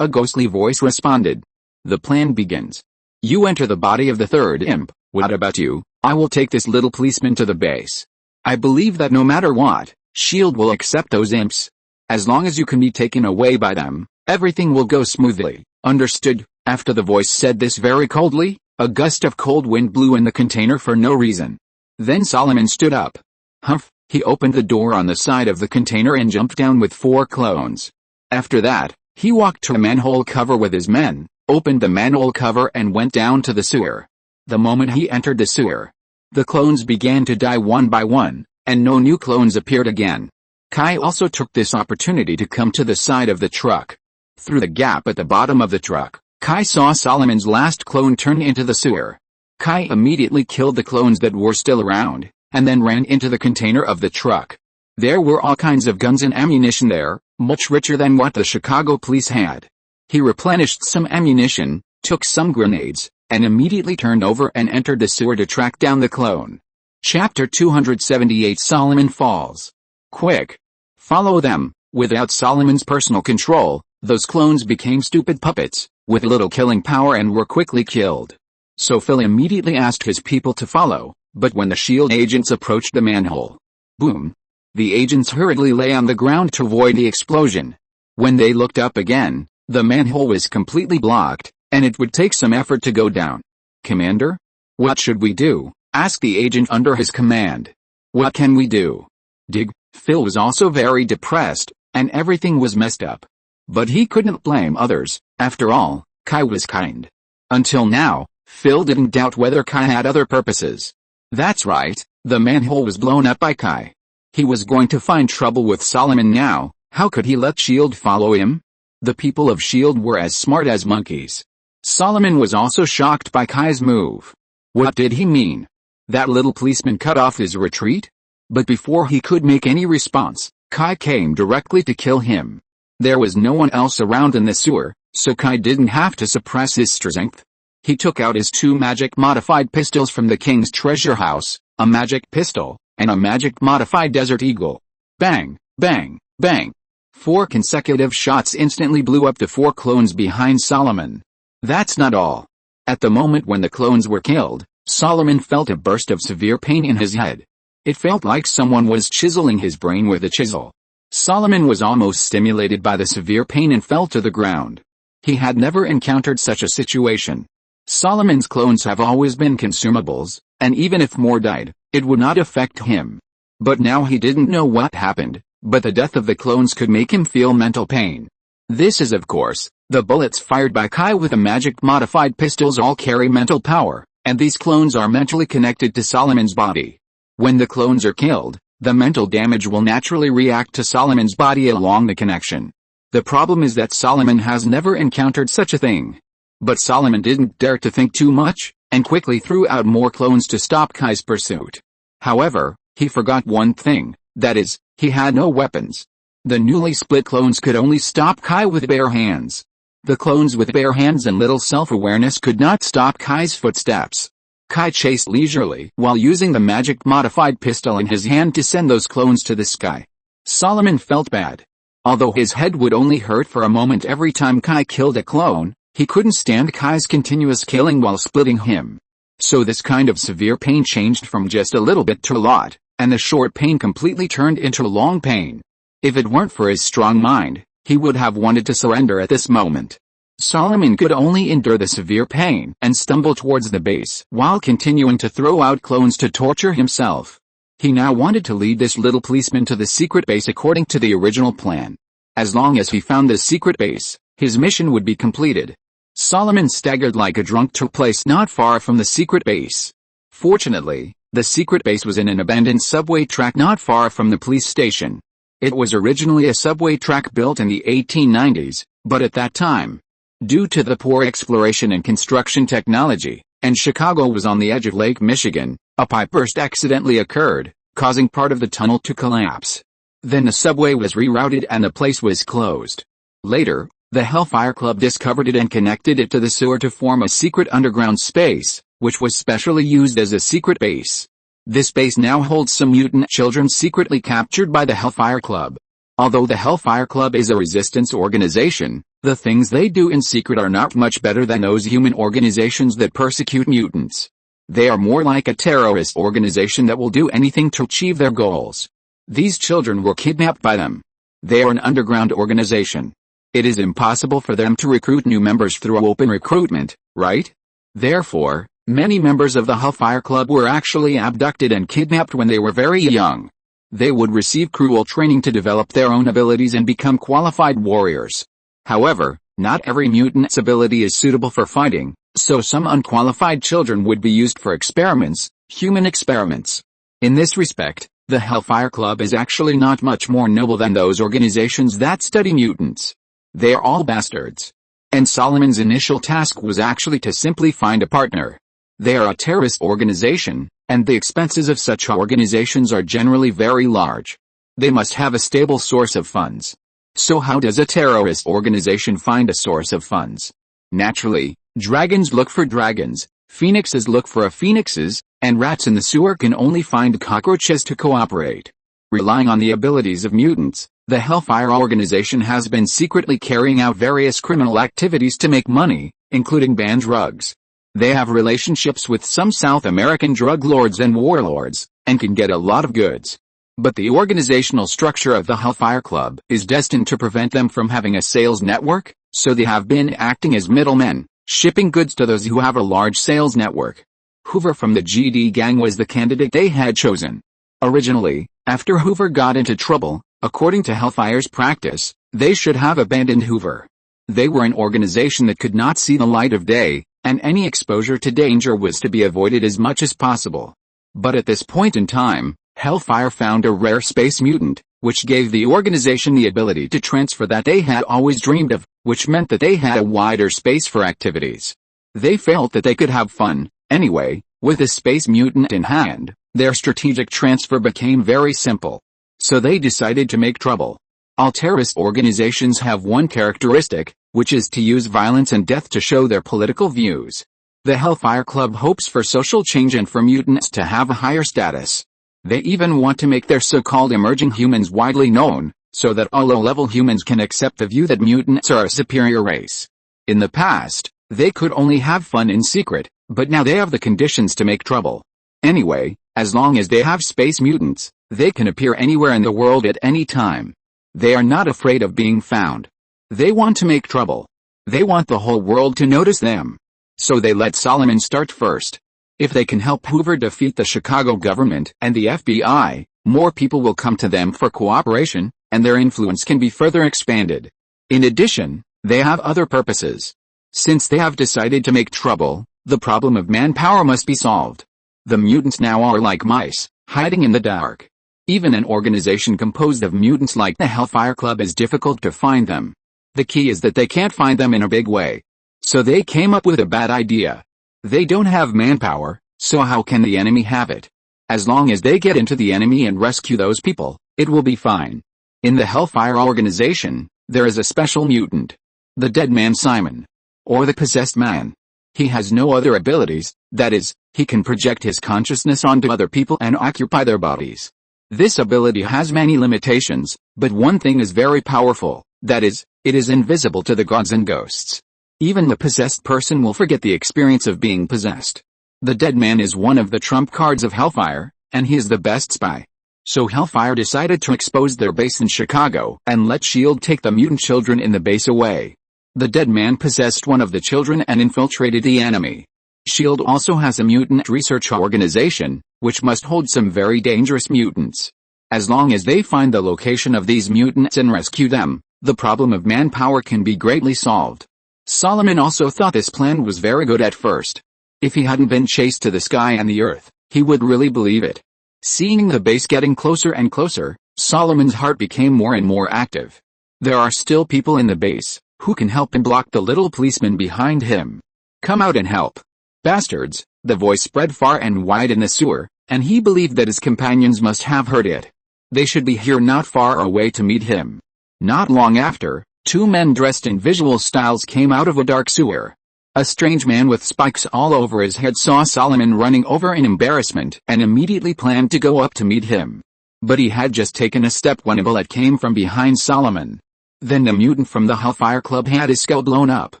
A ghostly voice responded. The plan begins. You enter the body of the third imp. What about you? I will take this little policeman to the base. I believe that no matter what, S.H.I.E.L.D. will accept those imps. As long as you can be taken away by them, everything will go smoothly. Understood? After the voice said this very coldly, a gust of cold wind blew in the container for no reason. Then Solomon stood up. Humph, he opened the door on the side of the container and jumped down with 4 clones. After that, he walked to a manhole cover with his men, opened the manhole cover and went down to the sewer. The moment he entered the sewer, the clones began to die one by one, and no new clones appeared again. Kai also took this opportunity to come to the side of the truck. Through the gap at the bottom of the truck, Kai saw Solomon's last clone turn into the sewer. Kai immediately killed the clones that were still around, and then ran into the container of the truck. There were all kinds of guns and ammunition there, much richer than what the Chicago police had. He replenished some ammunition, took some grenades, and immediately turned over and entered the sewer to track down the clone. Chapter 278 Solomon Falls. Quick! Follow them. Without Solomon's personal control, those clones became stupid puppets, with little killing power and were quickly killed. So Phil immediately asked his people to follow, but when the S.H.I.E.L.D. agents approached the manhole, boom! The agents hurriedly lay on the ground to avoid the explosion. When they looked up again, the manhole was completely blocked, and it would take some effort to go down. Commander? What should we do? Asked the agent under his command. What can we do? Dig. Phil was also very depressed, and everything was messed up. But he couldn't blame others. After all, Kai was kind. Until now, Phil didn't doubt whether Kai had other purposes. That's right, the manhole was blown up by Kai. He was going to find trouble with Solomon now. How could he let S.H.I.E.L.D. follow him? The people of S.H.I.E.L.D. were as smart as monkeys. Solomon was also shocked by Kai's move. What did he mean? That little policeman cut off his retreat? But before he could make any response, Kai came directly to kill him. There was no one else around in the sewer, so Kai didn't have to suppress his strength. He took out his 2 magic-modified pistols from the king's treasure house, a magic pistol, and a magic-modified Desert Eagle. Bang, bang, bang. 4 consecutive shots instantly blew up the 4 clones behind Solomon. That's not all. At the moment when the clones were killed, Solomon felt a burst of severe pain in his head. It felt like someone was chiseling his brain with a chisel. Solomon was almost stimulated by the severe pain and fell to the ground. He had never encountered such a situation. Solomon's clones have always been consumables, and even if more died, it would not affect him. But now he didn't know what happened, but the death of the clones could make him feel mental pain. This is of course, the bullets fired by Kai with the magic-modified pistols all carry mental power, and these clones are mentally connected to Solomon's body. When the clones are killed, the mental damage will naturally react to Solomon's body along the connection. The problem is that Solomon has never encountered such a thing. But Solomon didn't dare to think too much, and quickly threw out more clones to stop Kai's pursuit. However, he forgot one thing, that is, he had no weapons. The newly split clones could only stop Kai with bare hands. The clones with bare hands and little self-awareness could not stop Kai's footsteps. Kai chased leisurely while using the magic-modified pistol in his hand to send those clones to the sky. Solomon felt bad. Although his head would only hurt for a moment every time Kai killed a clone, he couldn't stand Kai's continuous killing while splitting him. So this kind of severe pain changed from just a little bit to a lot, and the short pain completely turned into long pain. If it weren't for his strong mind, he would have wanted to surrender at this moment. Solomon could only endure the severe pain and stumble towards the base while continuing to throw out clones to torture himself. He now wanted to lead this little policeman to the secret base according to the original plan. As long as he found the secret base, his mission would be completed. Solomon staggered like a drunk to a place not far from the secret base. Fortunately, the secret base was in an abandoned subway track not far from the police station. It was originally a subway track built in the 1890s, but at that time, due to the poor exploration and construction technology, and Chicago was on the edge of Lake Michigan, a pipe burst accidentally occurred, causing part of the tunnel to collapse. Then the subway was rerouted and the place was closed. Later, the Hellfire Club discovered it and connected it to the sewer to form a secret underground space, which was specially used as a secret base. This base now holds some mutant children secretly captured by the Hellfire Club. Although the Hellfire Club is a resistance organization, the things they do in secret are not much better than those human organizations that persecute mutants. They are more like a terrorist organization that will do anything to achieve their goals. These children were kidnapped by them. They are an underground organization. It is impossible for them to recruit new members through open recruitment, right? Therefore, many members of the Hellfire Club were actually abducted and kidnapped when they were very young. They would receive cruel training to develop their own abilities and become qualified warriors. However, not every mutant's ability is suitable for fighting, so some unqualified children would be used for experiments, human experiments. In this respect, the Hellfire Club is actually not much more noble than those organizations that study mutants. They are all bastards. And Solomon's initial task was actually to simply find a partner. They are a terrorist organization, and the expenses of such organizations are generally very large. They must have a stable source of funds. So how does a terrorist organization find a source of funds? Naturally, dragons look for dragons, phoenixes look for phoenixes, and rats in the sewer can only find cockroaches to cooperate. Relying on the abilities of mutants, the Hellfire organization has been secretly carrying out various criminal activities to make money, including ban drugs. They have relationships with some South American drug lords and warlords, and can get a lot of goods. But the organizational structure of the Hellfire Club is destined to prevent them from having a sales network, so they have been acting as middlemen, shipping goods to those who have a large sales network. Hoover from the GD gang was the candidate they had chosen. Originally, after Hoover got into trouble, according to Hellfire's practice, they should have abandoned Hoover. They were an organization that could not see the light of day, and any exposure to danger was to be avoided as much as possible. But at this point in time, Hellfire found a rare space mutant, which gave the organization the ability to transfer that they had always dreamed of, which meant that they had a wider space for activities. They felt that they could have fun, anyway. With a space mutant in hand, their strategic transfer became very simple. So they decided to make trouble. All terrorist organizations have one characteristic, which is to use violence and death to show their political views. The Hellfire Club hopes for social change and for mutants to have a higher status. They even want to make their so-called emerging humans widely known, so that all low-level humans can accept the view that mutants are a superior race. In the past, they could only have fun in secret, but now they have the conditions to make trouble. Anyway, as long as they have space mutants, they can appear anywhere in the world at any time. They are not afraid of being found. They want to make trouble. They want the whole world to notice them. So they let Solomon start first. If they can help Hoover defeat the Chicago government and the FBI, more people will come to them for cooperation, and their influence can be further expanded. In addition, they have other purposes. Since they have decided to make trouble, the problem of manpower must be solved. The mutants now are like mice, hiding in the dark. Even an organization composed of mutants like the Hellfire Club is difficult to find them. The key is that they can't find them in a big way. So they came up with a bad idea. They don't have manpower, so how can the enemy have it? As long as they get into the enemy and rescue those people, it will be fine. In the Hellfire organization, there is a special mutant. The Dead Man Simon. Or the Possessed Man. He has no other abilities, that is, he can project his consciousness onto other people and occupy their bodies. This ability has many limitations, but one thing is very powerful, that is, it is invisible to the gods and ghosts. Even the possessed person will forget the experience of being possessed. The Dead Man is one of the trump cards of Hellfire, and he is the best spy. So Hellfire decided to expose their base in Chicago and let S.H.I.E.L.D. take the mutant children in the base away. The Dead Man possessed one of the children and infiltrated the enemy. S.H.I.E.L.D. also has a mutant research organization, which must hold some very dangerous mutants. As long as they find the location of these mutants and rescue them, the problem of manpower can be greatly solved. Solomon also thought this plan was very good at first. If he hadn't been chased to the sky and the earth, he would really believe it. Seeing the base getting closer and closer, Solomon's heart became more and more active. There are still people in the base, who can help him block the little policeman behind him. Come out and help. Bastards, the voice spread far and wide in the sewer, and he believed that his companions must have heard it. They should be here not far away to meet him. Not long after, two men dressed in visual styles came out of a dark sewer. A strange man with spikes all over his head saw Solomon running over in embarrassment and immediately planned to go up to meet him. But he had just taken a step when a bullet came from behind Solomon. Then the mutant from the Hellfire Club had his skull blown up.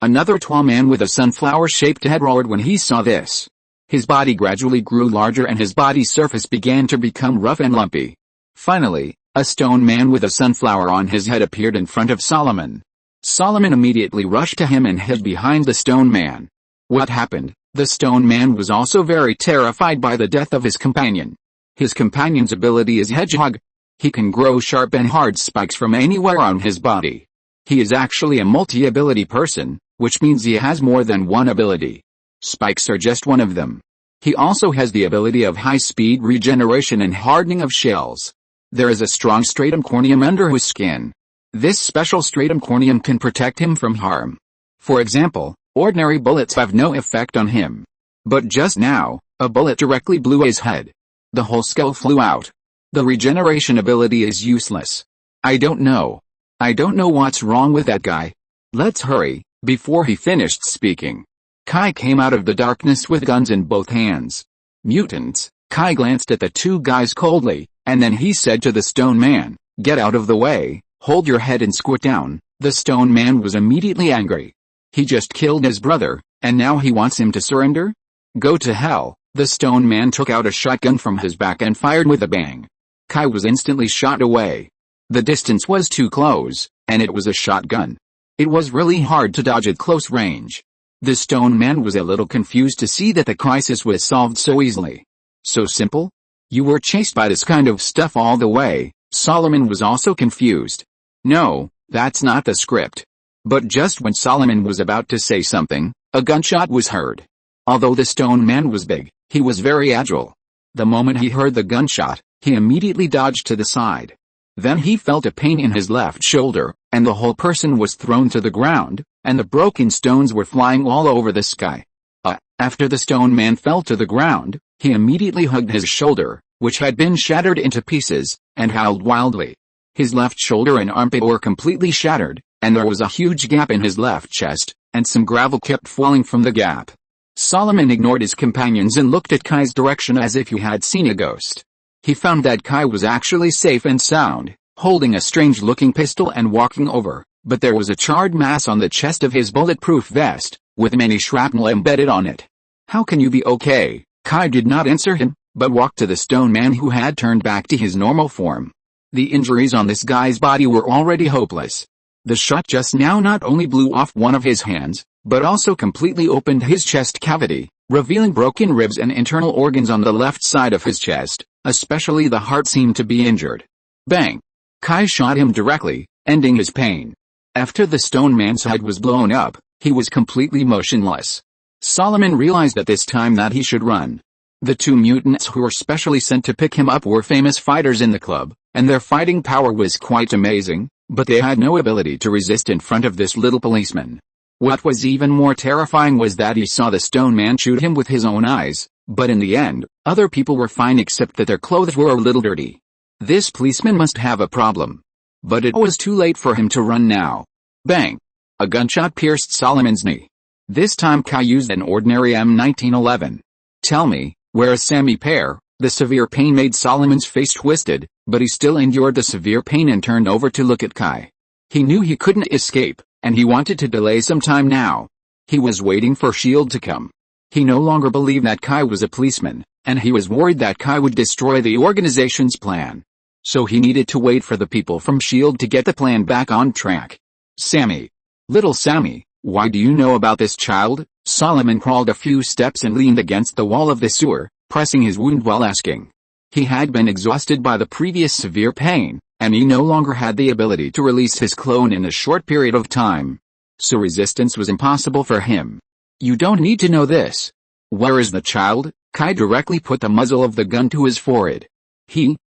Another tall man with a sunflower-shaped head roared when he saw this. His body gradually grew larger and his body surface began to become rough and lumpy. Finally, a stone man with a sunflower on his head appeared in front of Solomon. Solomon immediately rushed to him and hid behind the stone man. What happened? The stone man was also very terrified by the death of his companion. His companion's ability is Hedgehog. He can grow sharp and hard spikes from anywhere on his body. He is actually a multi-ability person, which means he has more than one ability. Spikes are just one of them. He also has the ability of high-speed regeneration and hardening of shells. There is a strong stratum corneum under his skin. This special stratum corneum can protect him from harm. For example, ordinary bullets have no effect on him. But just now, a bullet directly blew his head. The whole skull flew out. The regeneration ability is useless. I don't know what's wrong with that guy. Let's hurry. Before he finished speaking, Kai came out of the darkness with guns in both hands. Mutants. Kai glanced at the two guys coldly, and then he said to the stone man, "Get out of the way. Hold your head and squat down." The stone man was immediately angry. He just killed his brother, and now he wants him to surrender? Go to hell. The stone man took out a shotgun from his back and fired with a bang. Kai was instantly shot away. The distance was too close, and it was a shotgun. It was really hard to dodge at close range. The stone man was a little confused to see that the crisis was solved so easily. So simple? You were chased by this kind of stuff all the way. Solomon was also confused. No, that's not the script. But just when Solomon was about to say something, a gunshot was heard. Although the stone man was big, he was very agile. The moment he heard the gunshot, he immediately dodged to the side. Then he felt a pain in his left shoulder, and the whole person was thrown to the ground, and the broken stones were flying all over the sky. After the stone man fell to the ground, he immediately hugged his shoulder, which had been shattered into pieces, and howled wildly. His left shoulder and armpit were completely shattered, and there was a huge gap in his left chest, and some gravel kept falling from the gap. Solomon ignored his companions and looked at Kai's direction as if he had seen a ghost. He found that Kai was actually safe and sound, holding a strange-looking pistol and walking over, but there was a charred mass on the chest of his bulletproof vest, with many shrapnel embedded on it. "How can you be okay?" Kai did not answer him, but walked to the stone man who had turned back to his normal form. The injuries on this guy's body were already hopeless. The shot just now not only blew off one of his hands, but also completely opened his chest cavity, revealing broken ribs and internal organs on the left side of his chest, especially the heart seemed to be injured. Bang! Kai shot him directly, ending his pain. After the stone man's head was blown up, he was completely motionless. Solomon realized at this time that he should run. The two mutants who were specially sent to pick him up were famous fighters in the club, and their fighting power was quite amazing, but they had no ability to resist in front of this little policeman. What was even more terrifying was that he saw the stone man shoot him with his own eyes, but in the end, other people were fine except that their clothes were a little dirty. This policeman must have a problem. But it was too late for him to run now. Bang! A gunshot pierced Solomon's knee. This time Kai used an ordinary M1911. "Tell me, where is Sammy Pear?" The severe pain made Solomon's face twisted, but he still endured the severe pain and turned over to look at Kai. He knew he couldn't escape, and he wanted to delay some time now. He was waiting for S.H.I.E.L.D. to come. He no longer believed that Kai was a policeman, and he was worried that Kai would destroy the organization's plan. So he needed to wait for the people from S.H.I.E.L.D. to get the plan back on track. "Sammy. Little Sammy, why do you know about this child?" Solomon crawled a few steps and leaned against the wall of the sewer, pressing his wound while asking. He had been exhausted by the previous severe pain, and he no longer had the ability to release his clone in a short period of time. So resistance was impossible for him. "You don't need to know this. Where is the child?" Kai directly put the muzzle of the gun to his forehead.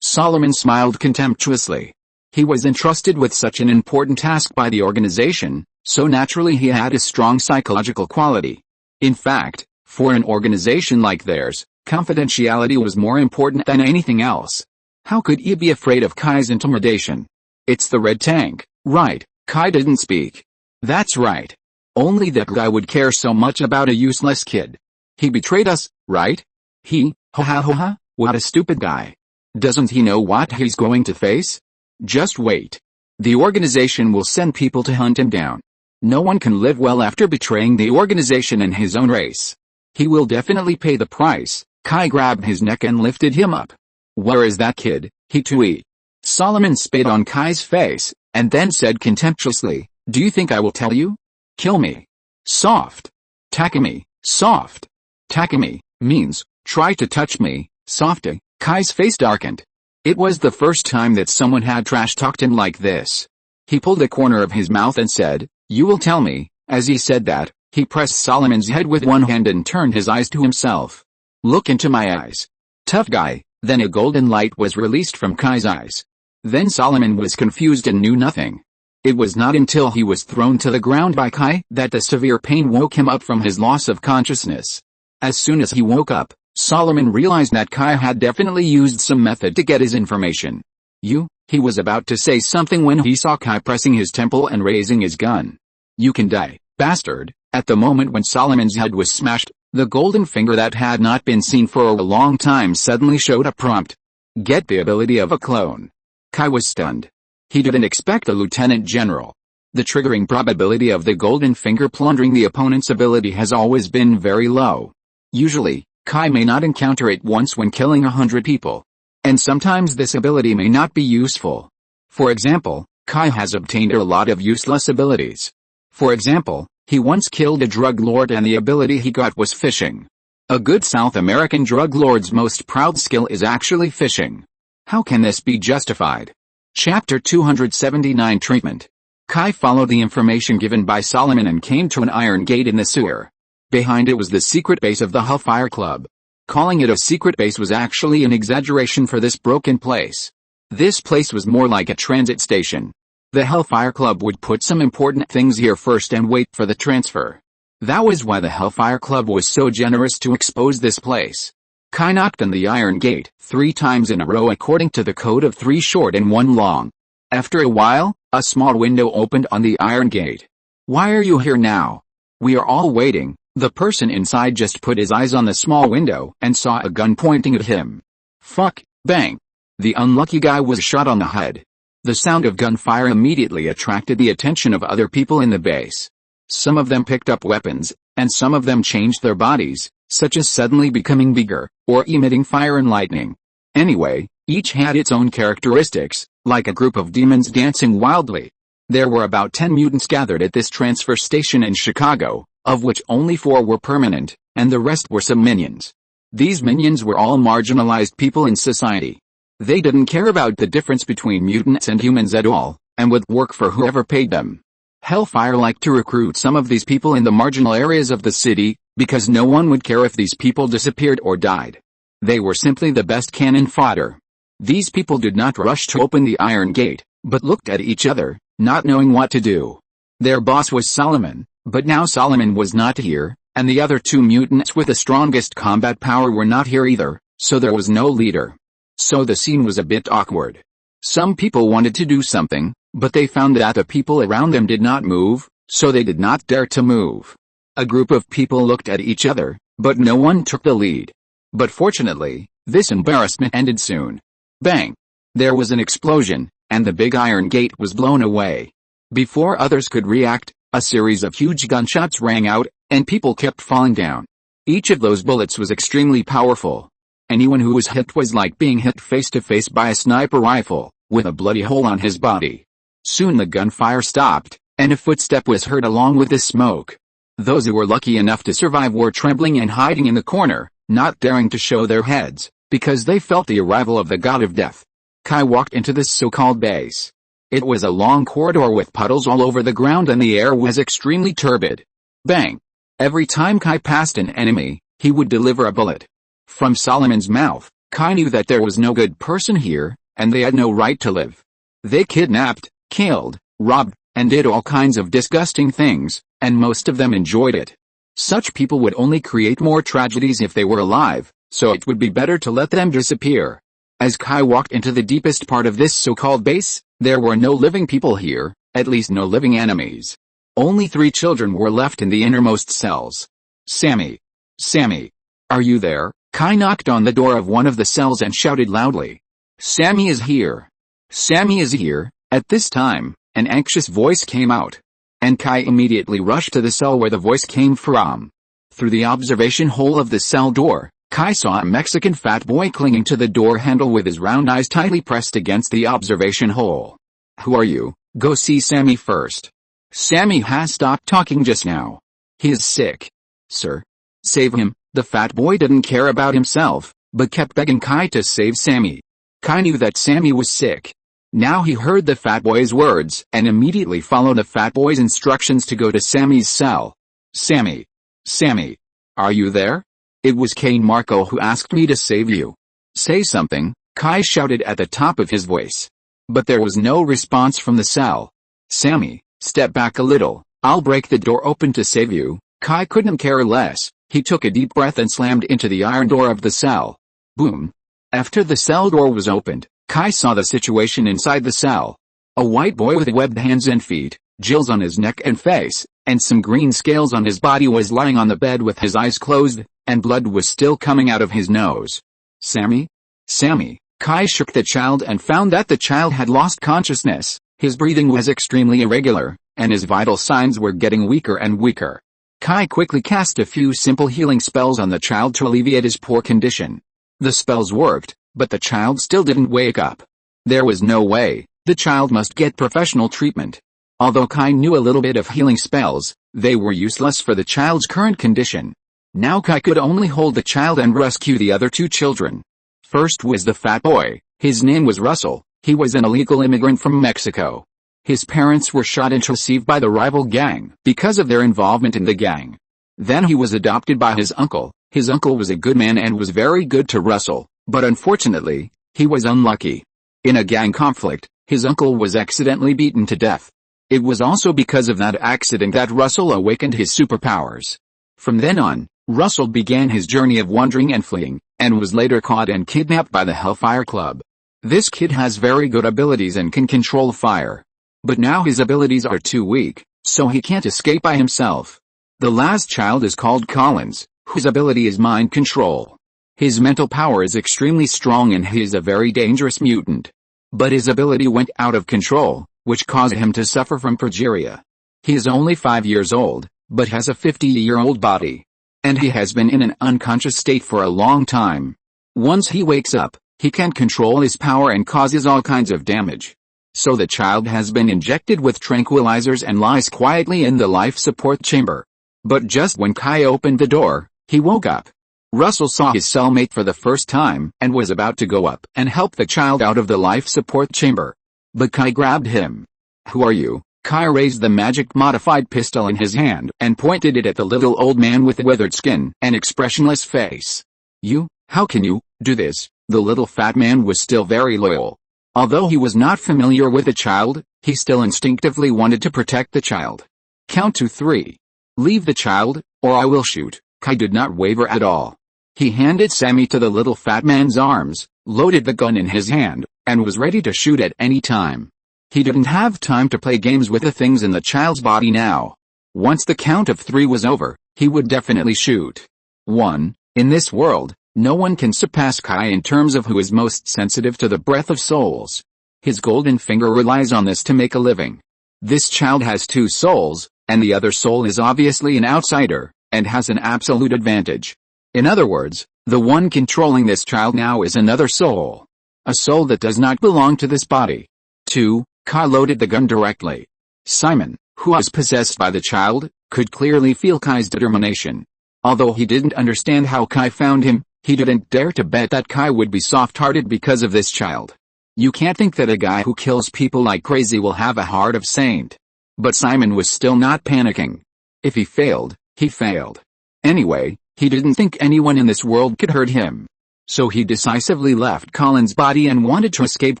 Solomon smiled contemptuously. He was entrusted with such an important task by the organization, so naturally he had a strong psychological quality. In fact, For an organization like theirs, confidentiality was more important than anything else. How could he be afraid of Kai's intimidation? It's the red tank, right? Kai didn't speak. That's right. Only that guy would care so much about a useless kid. He betrayed us, right? Ha ha ha ha, what a stupid guy. Doesn't he know what he's going to face? Just wait. The organization will send people to hunt him down. No one can live well after betraying the organization and his own race. He will definitely pay the price. Kai grabbed his neck and lifted him up. Where is that kid? He tweeted. Solomon spit on Kai's face, and then said contemptuously, do you think I will tell you? Kill me. Soft. Takami. Soft. Takami means, try to touch me, softy. Kai's face darkened. It was the first time that someone had trash-talked him like this. He pulled a corner of his mouth and said, you will tell me. As he said that, he pressed Solomon's head with one hand and turned his eyes to himself. Look into my eyes. Tough guy. Then a golden light was released from Kai's eyes. Then Solomon was confused and knew nothing. It was not until he was thrown to the ground by Kai that the severe pain woke him up from his loss of consciousness. As soon as he woke up, Solomon realized that Kai had definitely used some method to get his information. He was about to say something when he saw Kai pressing his temple and raising his gun. You can die, bastard. At the moment when Solomon's head was smashed, the golden finger that had not been seen for a long time suddenly showed a prompt. Get the ability of a clone. Kai was stunned. He didn't expect a lieutenant general. The triggering probability of the golden finger plundering the opponent's ability has always been very low. Usually, Kai may not encounter it once when killing 100 people. And sometimes this ability may not be useful. For example, Kai has obtained a lot of useless abilities. For example, he once killed a drug lord and the ability he got was fishing. A good South American drug lord's most proud skill is actually fishing. How can this be justified? Chapter 279 Treatment. Kai followed the information given by Solomon and came to an iron gate in the sewer. Behind it was the secret base of the Hellfire Club. Calling it a secret base was actually an exaggeration for this broken place. This place was more like a transit station. The Hellfire Club would put some important things here first and wait for the transfer. That was why the Hellfire Club was so generous to expose this place. Kai knocked on the iron gate 3 times in a row according to the code of 3 short and 1 long. After a while, a small window opened on the iron gate. Why are you here now? We are all waiting. The person inside just put his eyes on the small window and saw a gun pointing at him. Fuck, bang. The unlucky guy was shot on the head. The sound of gunfire immediately attracted the attention of other people in the base. Some of them picked up weapons, and some of them changed their bodies, such as suddenly becoming bigger, or emitting fire and lightning. Anyway, each had its own characteristics, like a group of demons dancing wildly. There were about 10 mutants gathered at this transfer station in Chicago, of which only 4 were permanent, and the rest were some minions. These minions were all marginalized people in society. They didn't care about the difference between mutants and humans at all, and would work for whoever paid them. Hellfire liked to recruit some of these people in the marginal areas of the city, because no one would care if these people disappeared or died. They were simply the best cannon fodder. These people did not rush to open the iron gate, but looked at each other, not knowing what to do. Their boss was Solomon, but now Solomon was not here, and the other 2 mutants with the strongest combat power were not here either, so there was no leader. So the scene was a bit awkward. Some people wanted to do something, but they found that the people around them did not move, so they did not dare to move. A group of people looked at each other, but no one took the lead. But fortunately, this embarrassment ended soon. Bang! There was an explosion, and the big iron gate was blown away. Before others could react, a series of huge gunshots rang out, and people kept falling down. Each of those bullets was extremely powerful. Anyone who was hit was like being hit face to face by a sniper rifle, with a bloody hole on his body. Soon the gunfire stopped, and a footstep was heard along with the smoke. Those who were lucky enough to survive were trembling and hiding in the corner, not daring to show their heads, because they felt the arrival of the god of death. Kai walked into this so-called base. It was a long corridor with puddles all over the ground and the air was extremely turbid. Bang! Every time Kai passed an enemy, he would deliver a bullet. From Solomon's mouth, Kai knew that there was no good person here, and they had no right to live. They kidnapped, killed, robbed, and did all kinds of disgusting things, and most of them enjoyed it. Such people would only create more tragedies if they were alive, so it would be better to let them disappear. As Kai walked into the deepest part of this so-called base, there were no living people here, at least no living enemies. Only 3 children were left in the innermost cells. Sammy. Sammy. Are you there? Kai knocked on the door of one of the cells and shouted loudly. Sammy is here. Sammy is here. At this time, an anxious voice came out. And Kai immediately rushed to the cell where the voice came from. Through the observation hole of the cell door, Kai saw a Mexican fat boy clinging to the door handle with his round eyes tightly pressed against the observation hole. Who are you? Go see Sammy first. Sammy has stopped talking just now. He is sick. Sir. Save him. The fat boy didn't care about himself, but kept begging Kai to save Sammy. Kai knew that Sammy was sick. Now he heard the fat boy's words and immediately followed the fat boy's instructions to go to Sammy's cell. Sammy. Sammy. Are you there? It was Cain Marco who asked me to save you. Say something, Kai shouted at the top of his voice. But there was no response from the cell. Sammy, step back a little, I'll break the door open to save you. Kai couldn't care less. He took a deep breath and slammed into the iron door of the cell. Boom. After the cell door was opened, Kai saw the situation inside the cell. A white boy with webbed hands and feet, gills on his neck and face, and some green scales on his body was lying on the bed with his eyes closed, and blood was still coming out of his nose. Sammy? Sammy. Kai shook the child and found that the child had lost consciousness. His breathing was extremely irregular, and his vital signs were getting weaker and weaker. Kai quickly cast a few simple healing spells on the child to alleviate his poor condition. The spells worked, but the child still didn't wake up. There was no way. The child must get professional treatment. Although Kai knew a little bit of healing spells, they were useless for the child's current condition. Now Kai could only hold the child and rescue the other 2 children. First was the fat boy. His name was Russell. He was an illegal immigrant from Mexico. His parents were shot and received by the rival gang because of their involvement in the gang. Then he was adopted by his uncle. His uncle was a good man and was very good to Russell, but unfortunately, he was unlucky. In a gang conflict, his uncle was accidentally beaten to death. It was also because of that accident that Russell awakened his superpowers. From then on, Russell began his journey of wandering and fleeing, and was later caught and kidnapped by the Hellfire Club. This kid has very good abilities and can control fire. But now his abilities are too weak, so he can't escape by himself. The last child is called Collins, whose ability is mind control. His mental power is extremely strong and he is a very dangerous mutant. But his ability went out of control, which caused him to suffer from progeria. He is only 5 years old, but has a 50-year-old body. And he has been in an unconscious state for a long time. Once he wakes up, he can't control his power and causes all kinds of damage. So the child has been injected with tranquilizers and lies quietly in the life support chamber. But just when Kai opened the door, he woke up. Russell saw his cellmate for the first time and was about to go up and help the child out of the life support chamber. But Kai grabbed him. Who are you? Kai raised the magic-modified pistol in his hand and pointed it at the little old man with withered skin and expressionless face. You? How can you do this? The little fat man was still very loyal. Although he was not familiar with the child, he still instinctively wanted to protect the child. Count to 3. Leave the child, or I will shoot. Kai did not waver at all. He handed Sammy to the little fat man's arms, loaded the gun in his hand, and was ready to shoot at any time. He didn't have time to play games with the things in the child's body now. Once the count of 3 was over, he would definitely shoot. 1. In this world, no one can surpass Kai in terms of who is most sensitive to the breath of souls. His golden finger relies on this to make a living. This child has 2 souls, and the other soul is obviously an outsider, and has an absolute advantage. In other words, the one controlling this child now is another soul. A soul that does not belong to this body. 2. Kai loaded the gun directly. Simon, who was possessed by the child, could clearly feel Kai's determination. Although he didn't understand how Kai found him, he didn't dare to bet that Kai would be soft-hearted because of this child. You can't think that a guy who kills people like crazy will have a heart of saint. But Simon was still not panicking. If he failed, he failed. Anyway, he didn't think anyone in this world could hurt him. So he decisively left Colin's body and wanted to escape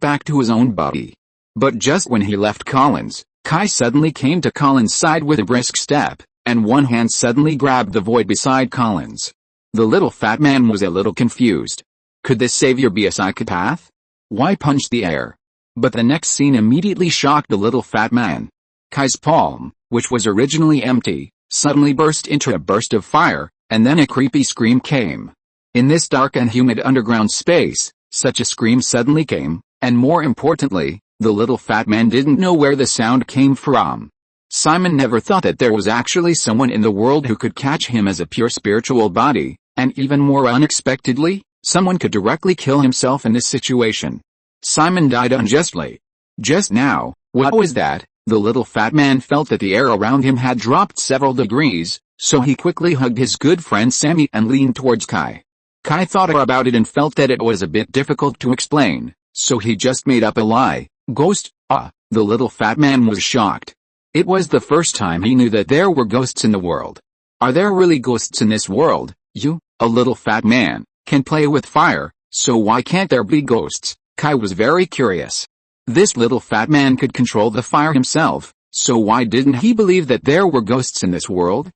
back to his own body. But just when he left Colin's, Kai suddenly came to Colin's side with a brisk step, and one hand suddenly grabbed the void beside Collins. The little fat man was a little confused. Could this savior be a psychopath? Why punch the air? But the next scene immediately shocked the little fat man. Kai's palm, which was originally empty, suddenly burst into a burst of fire, and then a creepy scream came. In this dark and humid underground space, such a scream suddenly came, and more importantly, the little fat man didn't know where the sound came from. Simon never thought that there was actually someone in the world who could catch him as a pure spiritual body, and even more unexpectedly, someone could directly kill himself in this situation. Simon died unjustly. Just now, what was that? The little fat man felt that the air around him had dropped several degrees, so he quickly hugged his good friend Sammy and leaned towards Kai. Kai thought about it and felt that it was a bit difficult to explain, so he just made up a lie. Ghost? The little fat man was shocked. It was the first time he knew that there were ghosts in the world. Are there really ghosts in this world? You, a little fat man, can play with fire, so why can't there be ghosts? Kai was very curious. This little fat man could control the fire himself, so why didn't he believe that there were ghosts in this world?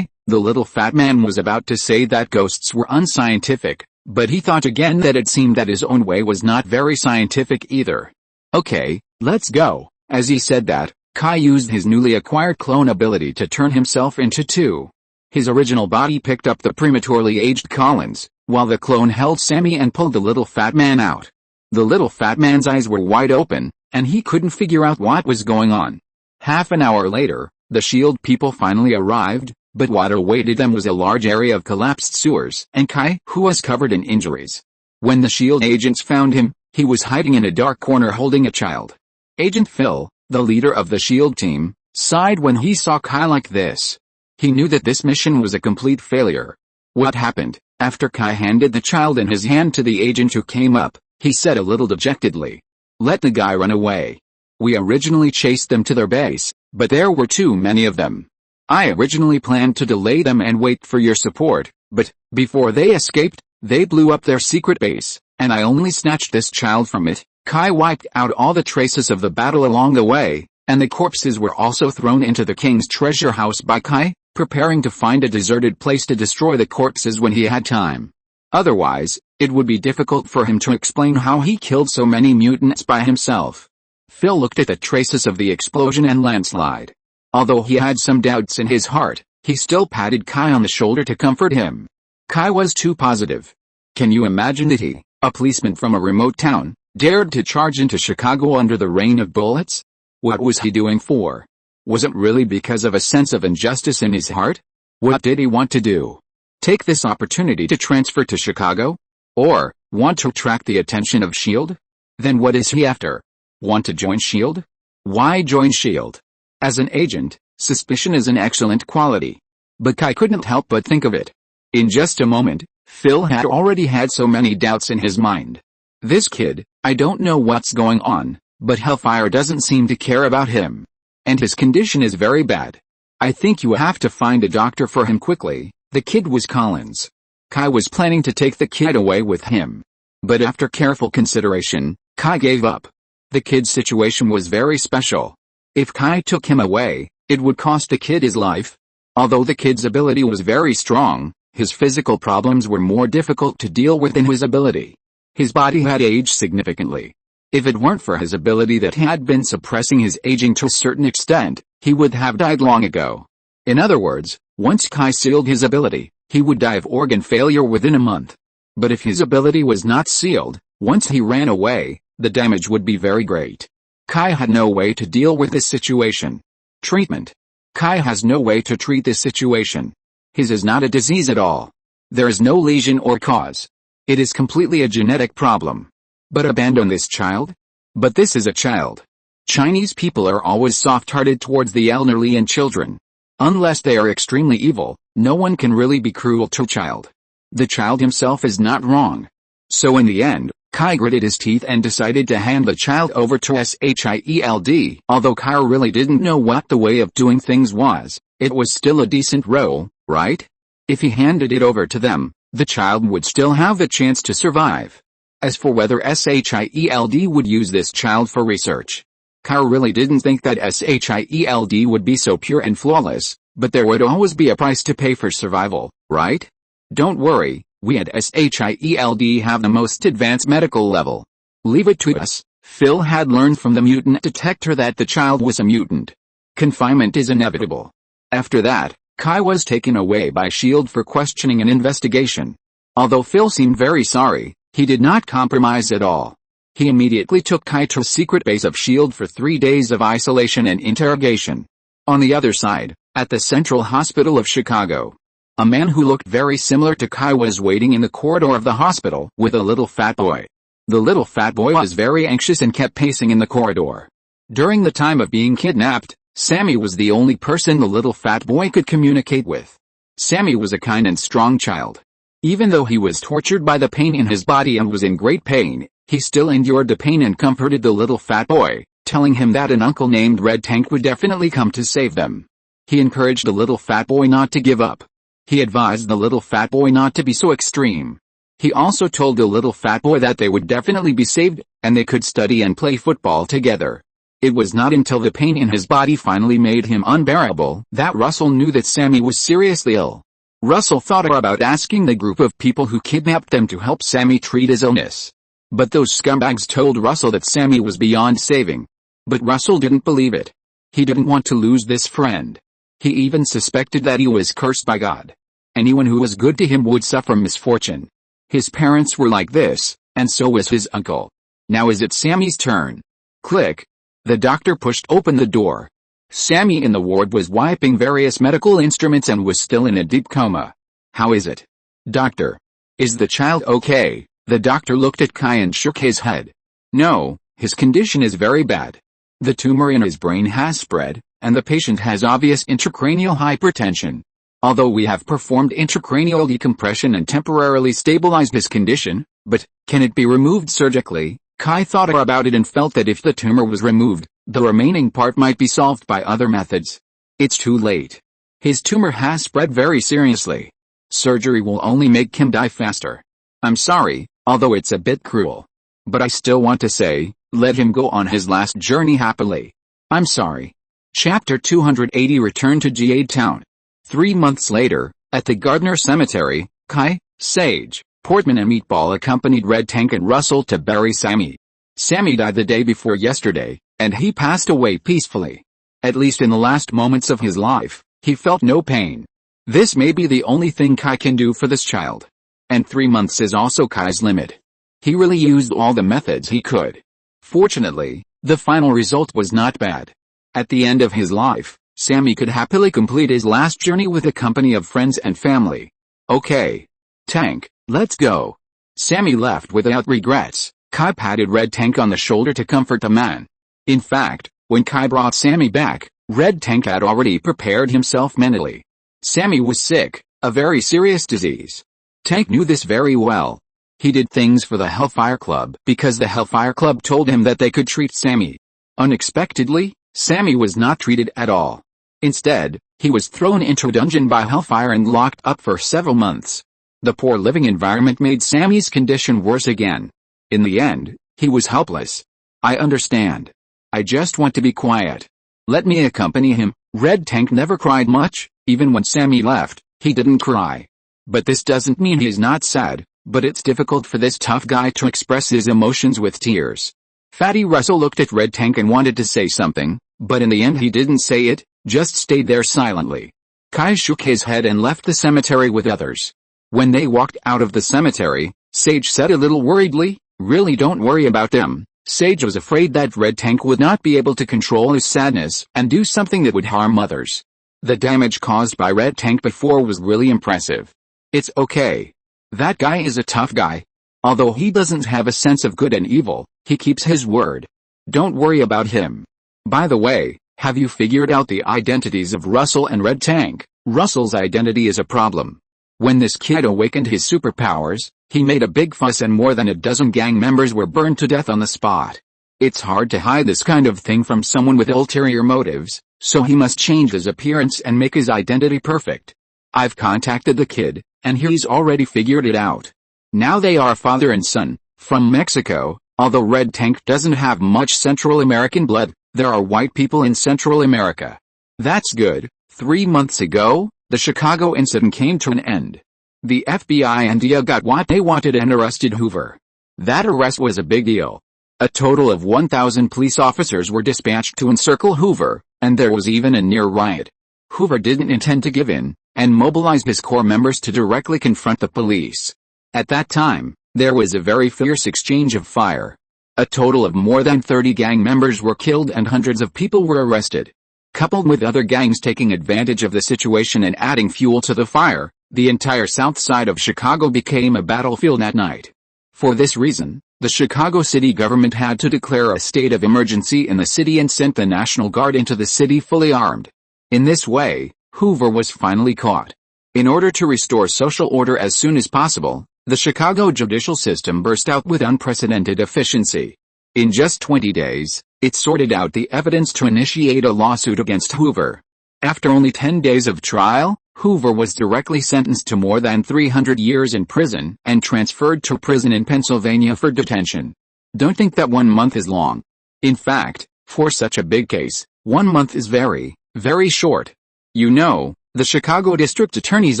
The little fat man was about to say that ghosts were unscientific, but he thought again that it seemed that his own way was not very scientific either. Okay, let's go. As he said that, Kai used his newly acquired clone ability to turn himself into two. His original body picked up the prematurely aged Collins, while the clone held Sammy and pulled the little fat man out. The little fat man's eyes were wide open, and he couldn't figure out what was going on. Half an hour later, the SHIELD people finally arrived, but what awaited them was a large area of collapsed sewers and Kai, who was covered in injuries. When the SHIELD agents found him, he was hiding in a dark corner holding a child. Agent Phil, the leader of the SHIELD team, sighed when he saw Kai like this. He knew that this mission was a complete failure. What happened? After Kai handed the child in his hand to the agent who came up, he said a little dejectedly. Let the guy run away. We originally chased them to their base, but there were too many of them. I originally planned to delay them and wait for your support, but, before they escaped, they blew up their secret base, and I only snatched this child from it. Kai wiped out all the traces of the battle along the way, and the corpses were also thrown into the king's treasure house by Kai, preparing to find a deserted place to destroy the corpses when he had time. Otherwise, it would be difficult for him to explain how he killed so many mutants by himself. Phil looked at the traces of the explosion and landslide. Although he had some doubts in his heart, he still patted Kai on the shoulder to comfort him. Kai was too positive. Can you imagine that he, a policeman from a remote town, dared to charge into Chicago under the rain of bullets? What was he doing for? Was it really because of a sense of injustice in his heart? What did he want to do? Take this opportunity to transfer to Chicago? Or, want to attract the attention of SHIELD? Then what is he after? Want to join SHIELD? Why join SHIELD? As an agent, suspicion is an excellent quality. But Kai couldn't help but think of it. In just a moment, Phil had already had so many doubts in his mind. This kid, I don't know what's going on, but Hellfire doesn't seem to care about him. And his condition is very bad. I think you have to find a doctor for him quickly. The kid was Collins. Kai was planning to take the kid away with him. But after careful consideration, Kai gave up. The kid's situation was very special. If Kai took him away, it would cost the kid his life. Although the kid's ability was very strong, his physical problems were more difficult to deal with than his ability. His body had aged significantly. If it weren't for his ability that had been suppressing his aging to a certain extent, he would have died long ago. In other words, once Kai sealed his ability, he would die of organ failure within a month. But if his ability was not sealed, once he ran away, the damage would be very great. Kai had no way to deal with this situation. Treatment. Kai has no way to treat this situation. His is not a disease at all. There is no lesion or cause. It is completely a genetic problem. But abandon this child? But this is a child. Chinese people are always soft-hearted towards the elderly and children. Unless they are extremely evil, no one can really be cruel to a child. The child himself is not wrong. So in the end, Kai gritted his teeth and decided to hand the child over to SHIELD. Although Kai really didn't know what the way of doing things was, it was still a decent role, right? If he handed it over to them, the child would still have a chance to survive. As for whether SHIELD would use this child for research, Kai really didn't think that SHIELD would be so pure and flawless, But there would always be a price to pay for survival, right? Don't worry, we at SHIELD have the most advanced medical level. Leave it to us. Phil had learned from the mutant detector that the child was a mutant. Confinement is inevitable. After that, Kai was taken away by SHIELD for questioning and investigation. Although Phil seemed very sorry, he did not compromise at all. He immediately took Kai to a secret base of SHIELD for 3 days of isolation and interrogation. On the other side, at the Central Hospital of Chicago, a man who looked very similar to Kai was waiting in the corridor of the hospital with a little fat boy. The little fat boy was very anxious and kept pacing in the corridor. During the time of being kidnapped, Sammy was the only person the little fat boy could communicate with. Sammy was a kind and strong child. Even though he was tortured by the pain in his body and was in great pain, he still endured the pain and comforted the little fat boy, telling him that an uncle named Red Tank would definitely come to save them. He encouraged the little fat boy not to give up. He advised the little fat boy not to be so extreme. He also told the little fat boy that they would definitely be saved, and they could study and play football together. It was not until the pain in his body finally made him unbearable that Russell knew that Sammy was seriously ill. Russell thought about asking the group of people who kidnapped them to help Sammy treat his illness. But those scumbags told Russell that Sammy was beyond saving. But Russell didn't believe it. He didn't want to lose this friend. He even suspected that he was cursed by God. Anyone who was good to him would suffer misfortune. His parents were like this, and so was his uncle. Now is it Sammy's turn? Click. The doctor pushed open the door. Sammy in the ward was wiping various medical instruments and was still in a deep coma. How is it? Doctor. Is the child okay? The doctor looked at Kai and shook his head. No, his condition is very bad. The tumor in his brain has spread, and the patient has obvious intracranial hypertension. Although we have performed intracranial decompression and temporarily stabilized his condition, but, can it be removed surgically? Kai thought about it and felt that if the tumor was removed, the remaining part might be solved by other methods. It's too late. His tumor has spread very seriously. Surgery will only make him die faster. I'm sorry, although it's a bit cruel. But I still want to say, let him go on his last journey happily. I'm sorry. Chapter 280 Return to Jade Town. 3 months later, at the Gardner Cemetery, Kai, Sage, Portman and Meatball accompanied Red Tank and Russell to bury Sammy. Sammy died the day before yesterday, and he passed away peacefully. At least in the last moments of his life, he felt no pain. This may be the only thing Kai can do for this child. And 3 months is also Kai's limit. He really used all the methods he could. Fortunately, the final result was not bad. At the end of his life, Sammy could happily complete his last journey with a company of friends and family. Okay. Tank, let's go. Sammy left without regrets. Kai patted Red Tank on the shoulder to comfort the man. In fact, when Kai brought Sammy back, Red Tank had already prepared himself mentally. Sammy was sick, a very serious disease. Tank knew this very well. He did things for the Hellfire Club because the Hellfire Club told him that they could treat Sammy. Unexpectedly, Sammy was not treated at all. Instead, he was thrown into a dungeon by Hellfire and locked up for several months. The poor living environment made Sammy's condition worse again. In the end, he was helpless. I understand. I just want to be quiet. Let me accompany him. Red Tank never cried much, even when Sammy left, he didn't cry. But this doesn't mean he's not sad, but it's difficult for this tough guy to express his emotions with tears. Fatty Russell looked at Red Tank and wanted to say something, but in the end he didn't say it, just stayed there silently. Kai shook his head and left the cemetery with others. When they walked out of the cemetery, Sage said a little worriedly, "Really don't worry about them." Sage was afraid that Red Tank would not be able to control his sadness and do something that would harm others. The damage caused by Red Tank before was really impressive. It's okay. That guy is a tough guy. Although he doesn't have a sense of good and evil, he keeps his word. Don't worry about him. By the way, have you figured out the identities of Russell and Red Tank? Russell's identity is a problem. When this kid awakened his superpowers, he made a big fuss and more than a dozen gang members were burned to death on the spot. It's hard to hide this kind of thing from someone with ulterior motives, so he must change his appearance and make his identity perfect. I've contacted the kid, and he's already figured it out. Now they are father and son, from Mexico. Although Red Tank doesn't have much Central American blood, there are white people in Central America. That's good. 3 months ago, the Chicago incident came to an end. The FBI and DEA got what they wanted and arrested Hoover. That arrest was a big deal. A total of 1,000 police officers were dispatched to encircle Hoover, and there was even a near riot. Hoover didn't intend to give in, and mobilized his core members to directly confront the police. At that time, there was a very fierce exchange of fire. A total of more than 30 gang members were killed and hundreds of people were arrested. Coupled with other gangs taking advantage of the situation and adding fuel to the fire, the entire south side of Chicago became a battlefield at night. For this reason, the Chicago city government had to declare a state of emergency in the city and sent the National Guard into the city fully armed. In this way, Hoover was finally caught. In order to restore social order as soon as possible, the Chicago judicial system burst out with unprecedented efficiency. In just 20 days, it sorted out the evidence to initiate a lawsuit against Hoover. After only 10 days of trial, Hoover was directly sentenced to more than 300 years in prison and transferred to prison in Pennsylvania for detention. Don't think that 1 month is long. In fact, for such a big case, 1 month is very, very short. You know, the Chicago District Attorney's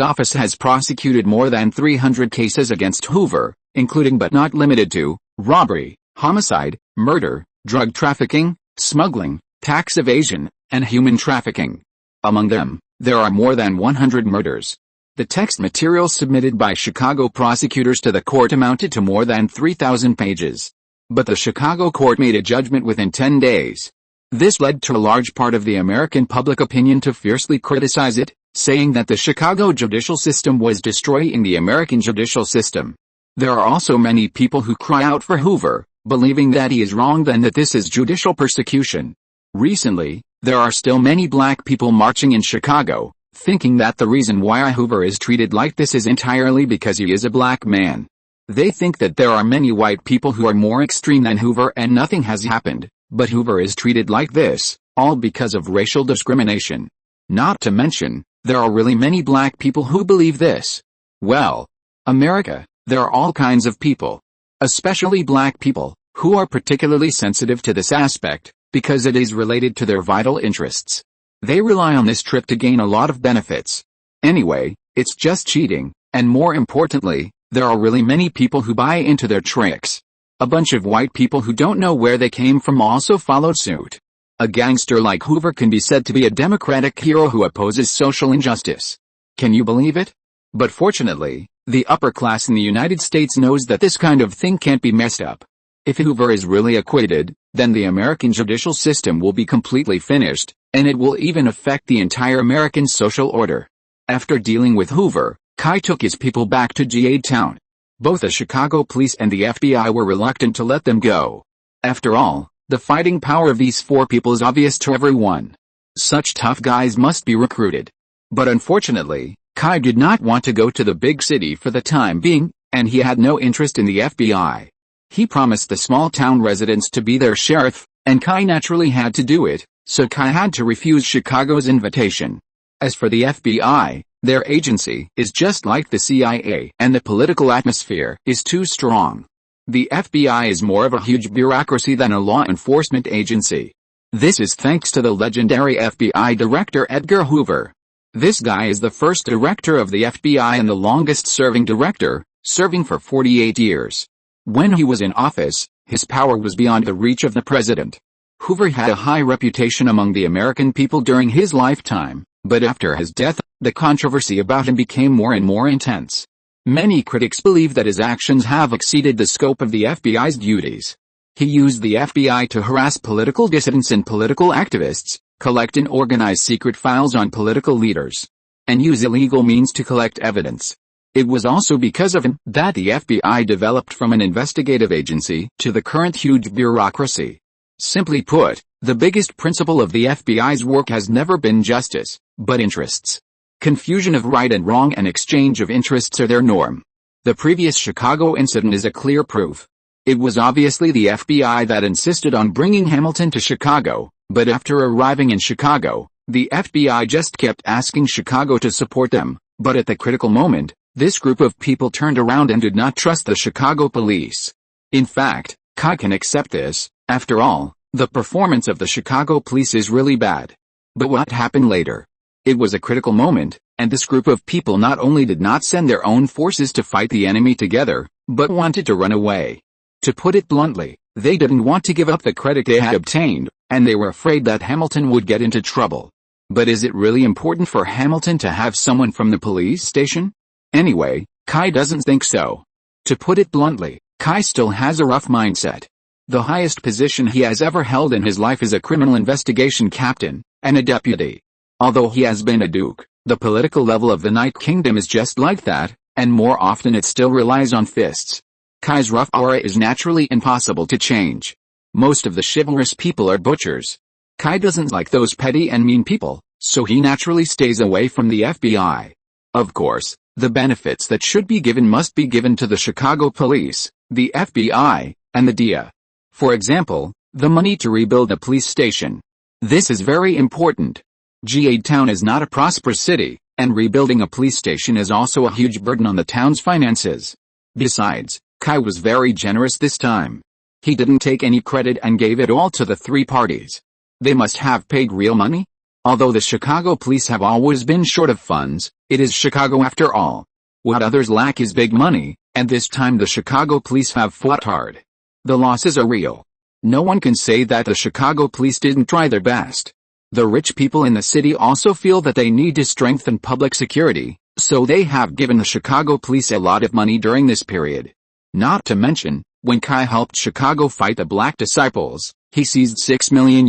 Office has prosecuted more than 300 cases against Hoover, including but not limited to robbery, homicide, murder, drug trafficking, smuggling, tax evasion, and human trafficking. Among them, there are more than 100 murders. The text material submitted by Chicago prosecutors to the court amounted to more than 3,000 pages. But the Chicago court made a judgment within 10 days. This led to a large part of the American public opinion to fiercely criticize it, saying that the Chicago judicial system was destroying the American judicial system. There are also many people who cry out for Hoover, believing that he is wrong and that this is judicial persecution. Recently, there are still many black people marching in Chicago, thinking that the reason why Hoover is treated like this is entirely because he is a black man. They think that there are many white people who are more extreme than Hoover and nothing has happened, but Hoover is treated like this, all because of racial discrimination. Not to mention, there are really many black people who believe this. Well, America, there are all kinds of people, especially black people, who are particularly sensitive to this aspect, because it is related to their vital interests. They rely on this trip to gain a lot of benefits. Anyway, it's just cheating, and more importantly, there are really many people who buy into their tricks. A bunch of white people who don't know where they came from also followed suit. A gangster like Hoover can be said to be a democratic hero who opposes social injustice. Can you believe it? But fortunately, the upper class in the United States knows that this kind of thing can't be messed up. If Hoover is really acquitted, then the American judicial system will be completely finished, and it will even affect the entire American social order. After dealing with Hoover, Kai took his people back to G.A. Town. Both the Chicago police and the FBI were reluctant to let them go. After all, the fighting power of these four people is obvious to everyone. Such tough guys must be recruited. But unfortunately, Kai did not want to go to the big city for the time being, and he had no interest in the FBI. He promised the small town residents to be their sheriff, and Kai naturally had to do it, so Kai had to refuse Chicago's invitation. As for the FBI, their agency is just like the CIA, and the political atmosphere is too strong. The FBI is more of a huge bureaucracy than a law enforcement agency. This is thanks to the legendary FBI Director Edgar Hoover. This guy is the first director of the FBI and the longest-serving director, serving for 48 years. When he was in office, his power was beyond the reach of the president. Hoover had a high reputation among the American people during his lifetime, but after his death, the controversy about him became more and more intense. Many critics believe that his actions have exceeded the scope of the FBI's duties. He used the FBI to harass political dissidents and political activists, collect and organize secret files on political leaders, and use illegal means to collect evidence. It was also because of him that the FBI developed from an investigative agency to the current huge bureaucracy. Simply put, the biggest principle of the FBI's work has never been justice, but interests. Confusion of right and wrong and exchange of interests are their norm. The previous Chicago incident is a clear proof. It was obviously the FBI that insisted on bringing Hamilton to Chicago, but after arriving in Chicago, the FBI just kept asking Chicago to support them, but at the critical moment, this group of people turned around and did not trust the Chicago police. In fact, Kai can accept this. After all, the performance of the Chicago police is really bad. But what happened later? It was a critical moment, and this group of people not only did not send their own forces to fight the enemy together, but wanted to run away. To put it bluntly, they didn't want to give up the credit they had obtained, and they were afraid that Hamilton would get into trouble. But is it really important for Hamilton to have someone from the police station? Anyway, Kai doesn't think so. To put it bluntly, Kai still has a rough mindset. The highest position he has ever held in his life is a criminal investigation captain, and a deputy. Although he has been a duke, the political level of the Night Kingdom is just like that, and more often it still relies on fists. Kai's rough aura is naturally impossible to change. Most of the chivalrous people are butchers. Kai doesn't like those petty and mean people, so he naturally stays away from the FBI. Of course, the benefits that should be given must be given to the Chicago police, the FBI, and the DEA. For example, the money to rebuild a police station. This is very important. GA Town is not a prosperous city, and rebuilding a police station is also a huge burden on the town's finances. Besides, Kai was very generous this time. He didn't take any credit and gave it all to the three parties. They must have paid real money? Although the Chicago police have always been short of funds, it is Chicago after all. What others lack is big money, and this time the Chicago police have fought hard. The losses are real. No one can say that the Chicago police didn't try their best. The rich people in the city also feel that they need to strengthen public security, so they have given the Chicago police a lot of money during this period. Not to mention, when Kai helped Chicago fight the Black Disciples, he seized $6 million.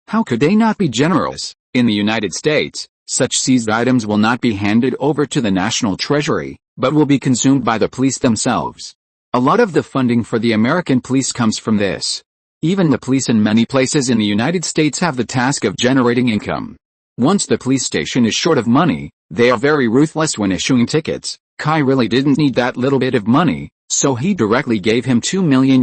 How could they not be generous? In the United States, such seized items will not be handed over to the National Treasury, but will be consumed by the police themselves. A lot of the funding for the American police comes from this. Even the police in many places in the United States have the task of generating income. Once the police station is short of money, they are very ruthless when issuing tickets. Kai really didn't need that little bit of money, so he directly gave him $2 million,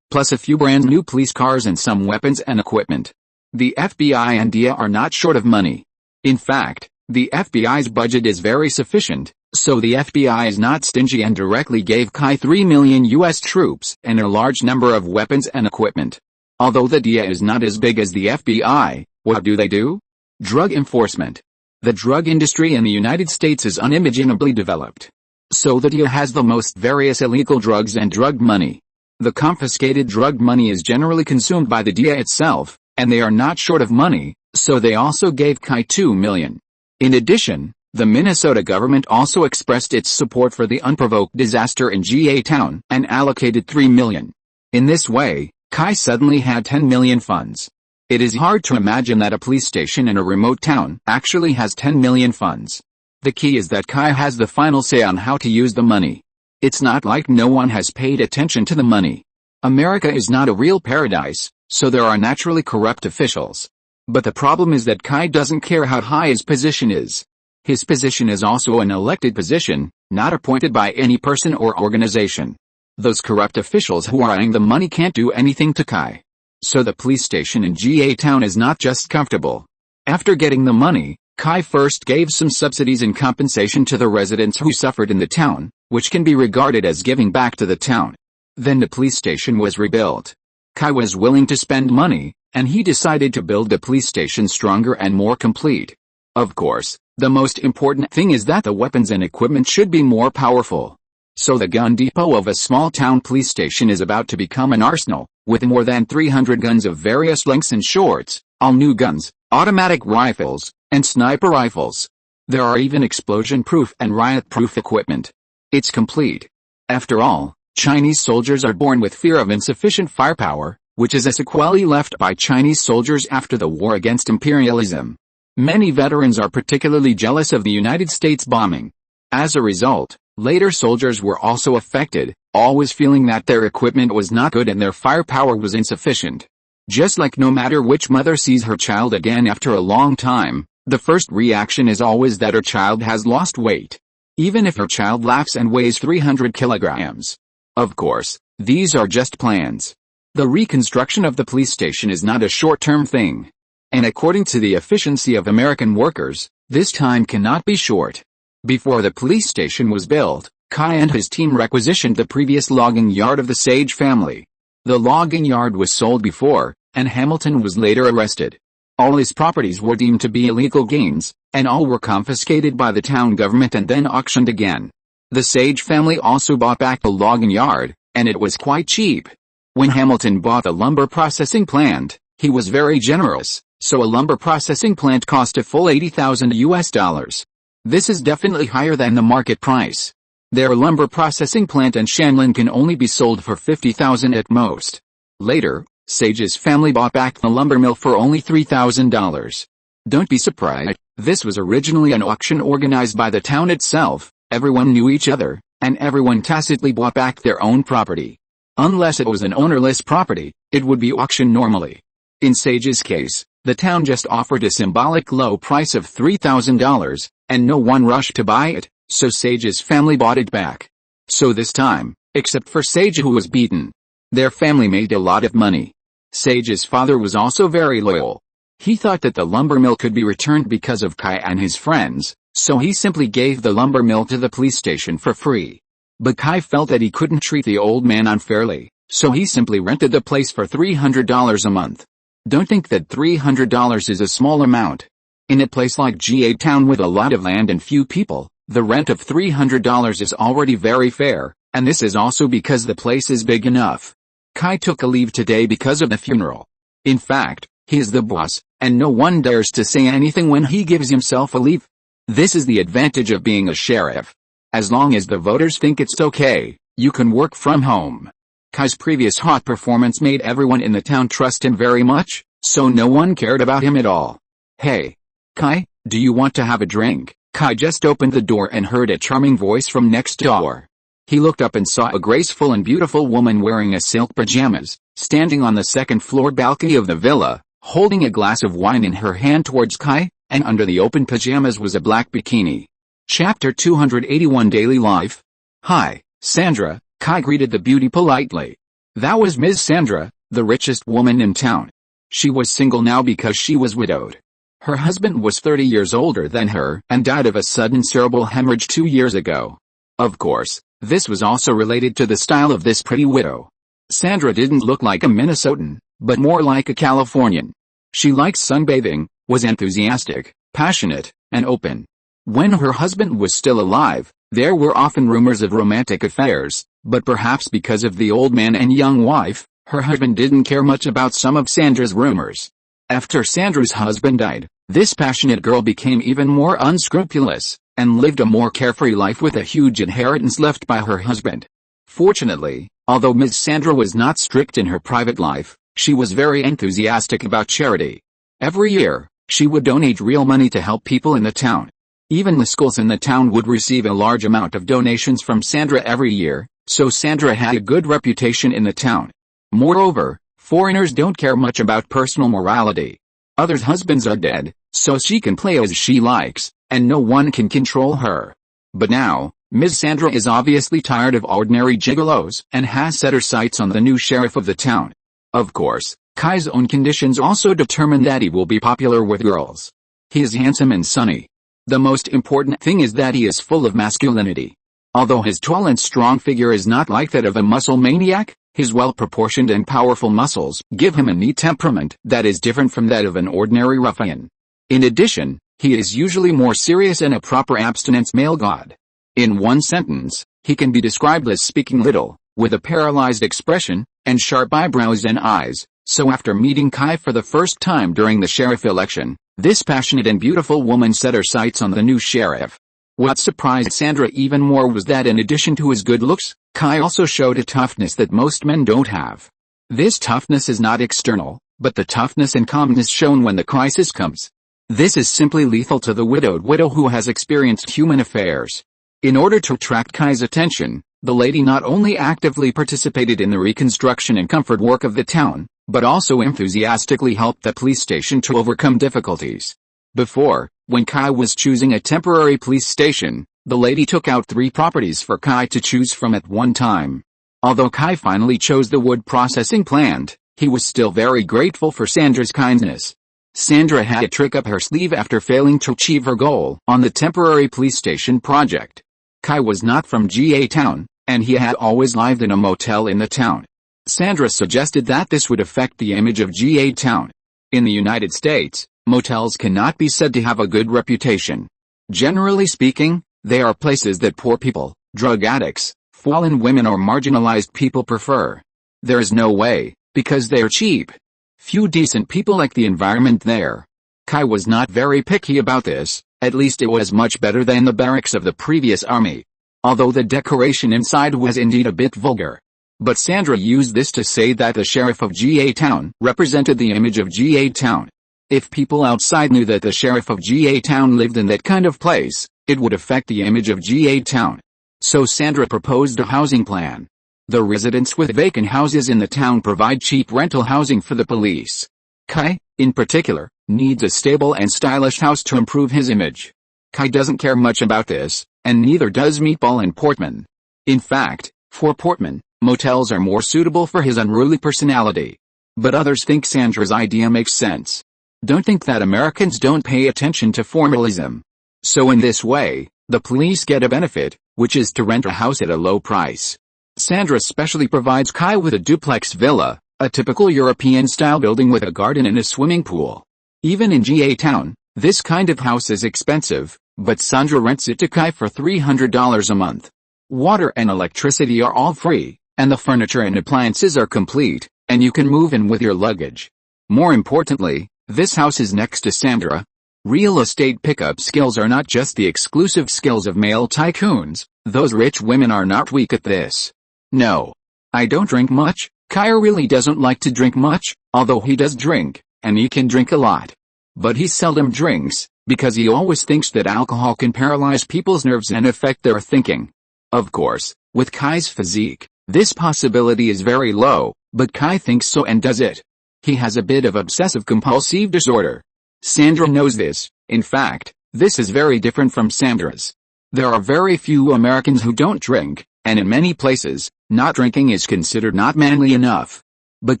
plus a few brand new police cars and some weapons and equipment. The FBI and DEA are not short of money. In fact, the FBI's budget is very sufficient, so the FBI is not stingy and directly gave Kai 3 million US troops and a large number of weapons and equipment. Although the DEA is not as big as the FBI, what do? Drug enforcement. The drug industry in the United States is unimaginably developed. So the DEA has the most various illegal drugs and drug money. The confiscated drug money is generally consumed by the DEA itself, and they are not short of money, so they also gave Kai $2 million. In addition, the Minnesota government also expressed its support for the unprovoked disaster in GA Town and allocated $3 million. In this way, Kai suddenly had $10 million funds. It is hard to imagine that a police station in a remote town actually has $10 million funds. The key is that Kai has the final say on how to use the money. It's not like no one has paid attention to the money. America is not a real paradise, so there are naturally corrupt officials. But the problem is that Kai doesn't care how high his position is. His position is also an elected position, not appointed by any person or organization. Those corrupt officials who are eyeing the money can't do anything to Kai. So the police station in GA Town is not just comfortable. After getting the money, Kai first gave some subsidies and compensation to the residents who suffered in the town, which can be regarded as giving back to the town. Then the police station was rebuilt. Kai was willing to spend money, and he decided to build the police station stronger and more complete. Of course, the most important thing is that the weapons and equipment should be more powerful. So the gun depot of a small town police station is about to become an arsenal, with more than 300 guns of various lengths and shorts, all new guns, automatic rifles, and sniper rifles. There are even explosion-proof and riot-proof equipment. It's complete. After all, Chinese soldiers are born with fear of insufficient firepower, which is a sequelae left by Chinese soldiers after the war against imperialism. Many veterans are particularly jealous of the United States bombing. As a result, later soldiers were also affected, always feeling that their equipment was not good and their firepower was insufficient. Just like no matter which mother sees her child again after a long time, the first reaction is always that her child has lost weight. Even if her child laughs and weighs 300 kilograms. Of course, these are just plans. The reconstruction of the police station is not a short-term thing. And according to the efficiency of American workers, this time cannot be short. Before the police station was built, Kai and his team requisitioned the previous logging yard of the Sage family. The logging yard was sold before, and Hamilton was later arrested. All his properties were deemed to be illegal gains, and all were confiscated by the town government and then auctioned again. The Sage family also bought back the logging yard, and it was quite cheap. When Hamilton bought the lumber processing plant, he was very generous, so a lumber processing plant cost a full $80,000. This is definitely higher than the market price. Their lumber processing plant in Shanlin can only be sold for $50,000 at most. Later, Sage's family bought back the lumber mill for only $3,000. Don't be surprised, this was originally an auction organized by the town itself. Everyone knew each other, and everyone tacitly bought back their own property. Unless it was an ownerless property, it would be auctioned normally. In Sage's case, the town just offered a symbolic low price of $3,000, and no one rushed to buy it, so Sage's family bought it back. So this time, except for Sage who was beaten, their family made a lot of money. Sage's father was also very loyal. He thought that the lumber mill could be returned because of Kai and his friends, so he simply gave the lumber mill to the police station for free. But Kai felt that he couldn't treat the old man unfairly, so he simply rented the place for $300 a month. Don't think that $300 is a small amount. In a place like GA Town with a lot of land and few people, the rent of $300 is already very fair, and this is also because the place is big enough. Kai took a leave today because of the funeral. In fact, he is the boss, and no one dares to say anything when he gives himself a leave. This is the advantage of being a sheriff. As long as the voters think it's okay, you can work from home. Kai's previous hot performance made everyone in the town trust him very much, so no one cared about him at all. Hey, Kai, do you want to have a drink? Kai just opened the door and heard a charming voice from next door. He looked up and saw a graceful and beautiful woman wearing a silk pajamas, standing on the second-floor balcony of the villa, holding a glass of wine in her hand towards Kai, and under the open pajamas was a black bikini. Chapter 281 Daily Life. Hi, Sandra, Kai greeted the beauty politely. That was Ms. Sandra, the richest woman in town. She was single now because she was widowed. Her husband was 30 years older than her and died of a sudden cerebral hemorrhage 2 years ago. Of course, this was also related to the style of this pretty widow. Sandra didn't look like a Minnesotan, but more like a Californian. She liked sunbathing, was enthusiastic, passionate, and open. When her husband was still alive, there were often rumors of romantic affairs, but perhaps because of the old man and young wife, her husband didn't care much about some of Sandra's rumors. After Sandra's husband died, this passionate girl became even more unscrupulous, and lived a more carefree life with a huge inheritance left by her husband. Fortunately, although Ms. Sandra was not strict in her private life, she was very enthusiastic about charity. Every year, she would donate real money to help people in the town. Even the schools in the town would receive a large amount of donations from Sandra every year, so Sandra had a good reputation in the town. Moreover, foreigners don't care much about personal morality. Others' husbands are dead, so she can play as she likes, and no one can control her. But now, Ms. Sandra is obviously tired of ordinary gigolos and has set her sights on the new sheriff of the town. Of course, Kai's own conditions also determine that he will be popular with girls. He is handsome and sunny. The most important thing is that he is full of masculinity. Although his tall and strong figure is not like that of a muscle maniac, his well-proportioned and powerful muscles give him a neat temperament that is different from that of an ordinary ruffian. In addition, he is usually more serious and a proper abstinence male god. In one sentence, he can be described as speaking little, with a paralyzed expression, and sharp eyebrows and eyes. So after meeting Kai for the first time during the sheriff election, this passionate and beautiful woman set her sights on the new sheriff. What surprised Sandra even more was that in addition to his good looks, Kai also showed a toughness that most men don't have. This toughness is not external, but the toughness and calmness shown when the crisis comes. This is simply lethal to the widowed widow who has experienced human affairs. In order to attract Kai's attention, the lady not only actively participated in the reconstruction and comfort work of the town, but also enthusiastically helped the police station to overcome difficulties. Before, when Kai was choosing a temporary police station, the lady took out 3 properties for Kai to choose from at one time. Although Kai finally chose the wood processing plant, he was still very grateful for Sandra's kindness. Sandra had a trick up her sleeve after failing to achieve her goal on the temporary police station project. Kai was not from GA Town, and he had always lived in a motel in the town. Sandra suggested that this would affect the image of GA Town. In the United States, motels cannot be said to have a good reputation. Generally speaking, they are places that poor people, drug addicts, fallen women or marginalized people prefer. There is no way, because they are cheap. Few decent people like the environment there. Kai was not very picky about this, at least it was much better than the barracks of the previous army. Although the decoration inside was indeed a bit vulgar. But Sandra used this to say that the sheriff of GA Town represented the image of GA Town. If people outside knew that the sheriff of GA Town lived in that kind of place, it would affect the image of GA Town. So Sandra proposed a housing plan. The residents with vacant houses in the town provide cheap rental housing for the police. Kai, in particular, needs a stable and stylish house to improve his image. Kai doesn't care much about this, and neither does Meatball and Portman. In fact, for Portman, motels are more suitable for his unruly personality. But others think Sandra's idea makes sense. Don't think that Americans don't pay attention to formalism. So in this way, the police get a benefit, which is to rent a house at a low price. Sandra specially provides Kai with a duplex villa, a typical European-style building with a garden and a swimming pool. Even in GA Town, this kind of house is expensive, but Sandra rents it to Kai for $300 a month. Water and electricity are all free, and the furniture and appliances are complete, and you can move in with your luggage. More importantly, this house is next to Sandra. Real estate pickup skills are not just the exclusive skills of male tycoons, those rich women are not weak at this. No. I don't drink much. Kai really doesn't like to drink much, although he does drink, and he can drink a lot. But he seldom drinks, because he always thinks that alcohol can paralyze people's nerves and affect their thinking. Of course, with Kai's physique, this possibility is very low, but Kai thinks so and does it. He has a bit of obsessive-compulsive disorder. Sandra knows this. In fact, this is very different from Sandra's. There are very few Americans who don't drink, and in many places, not drinking is considered not manly enough. But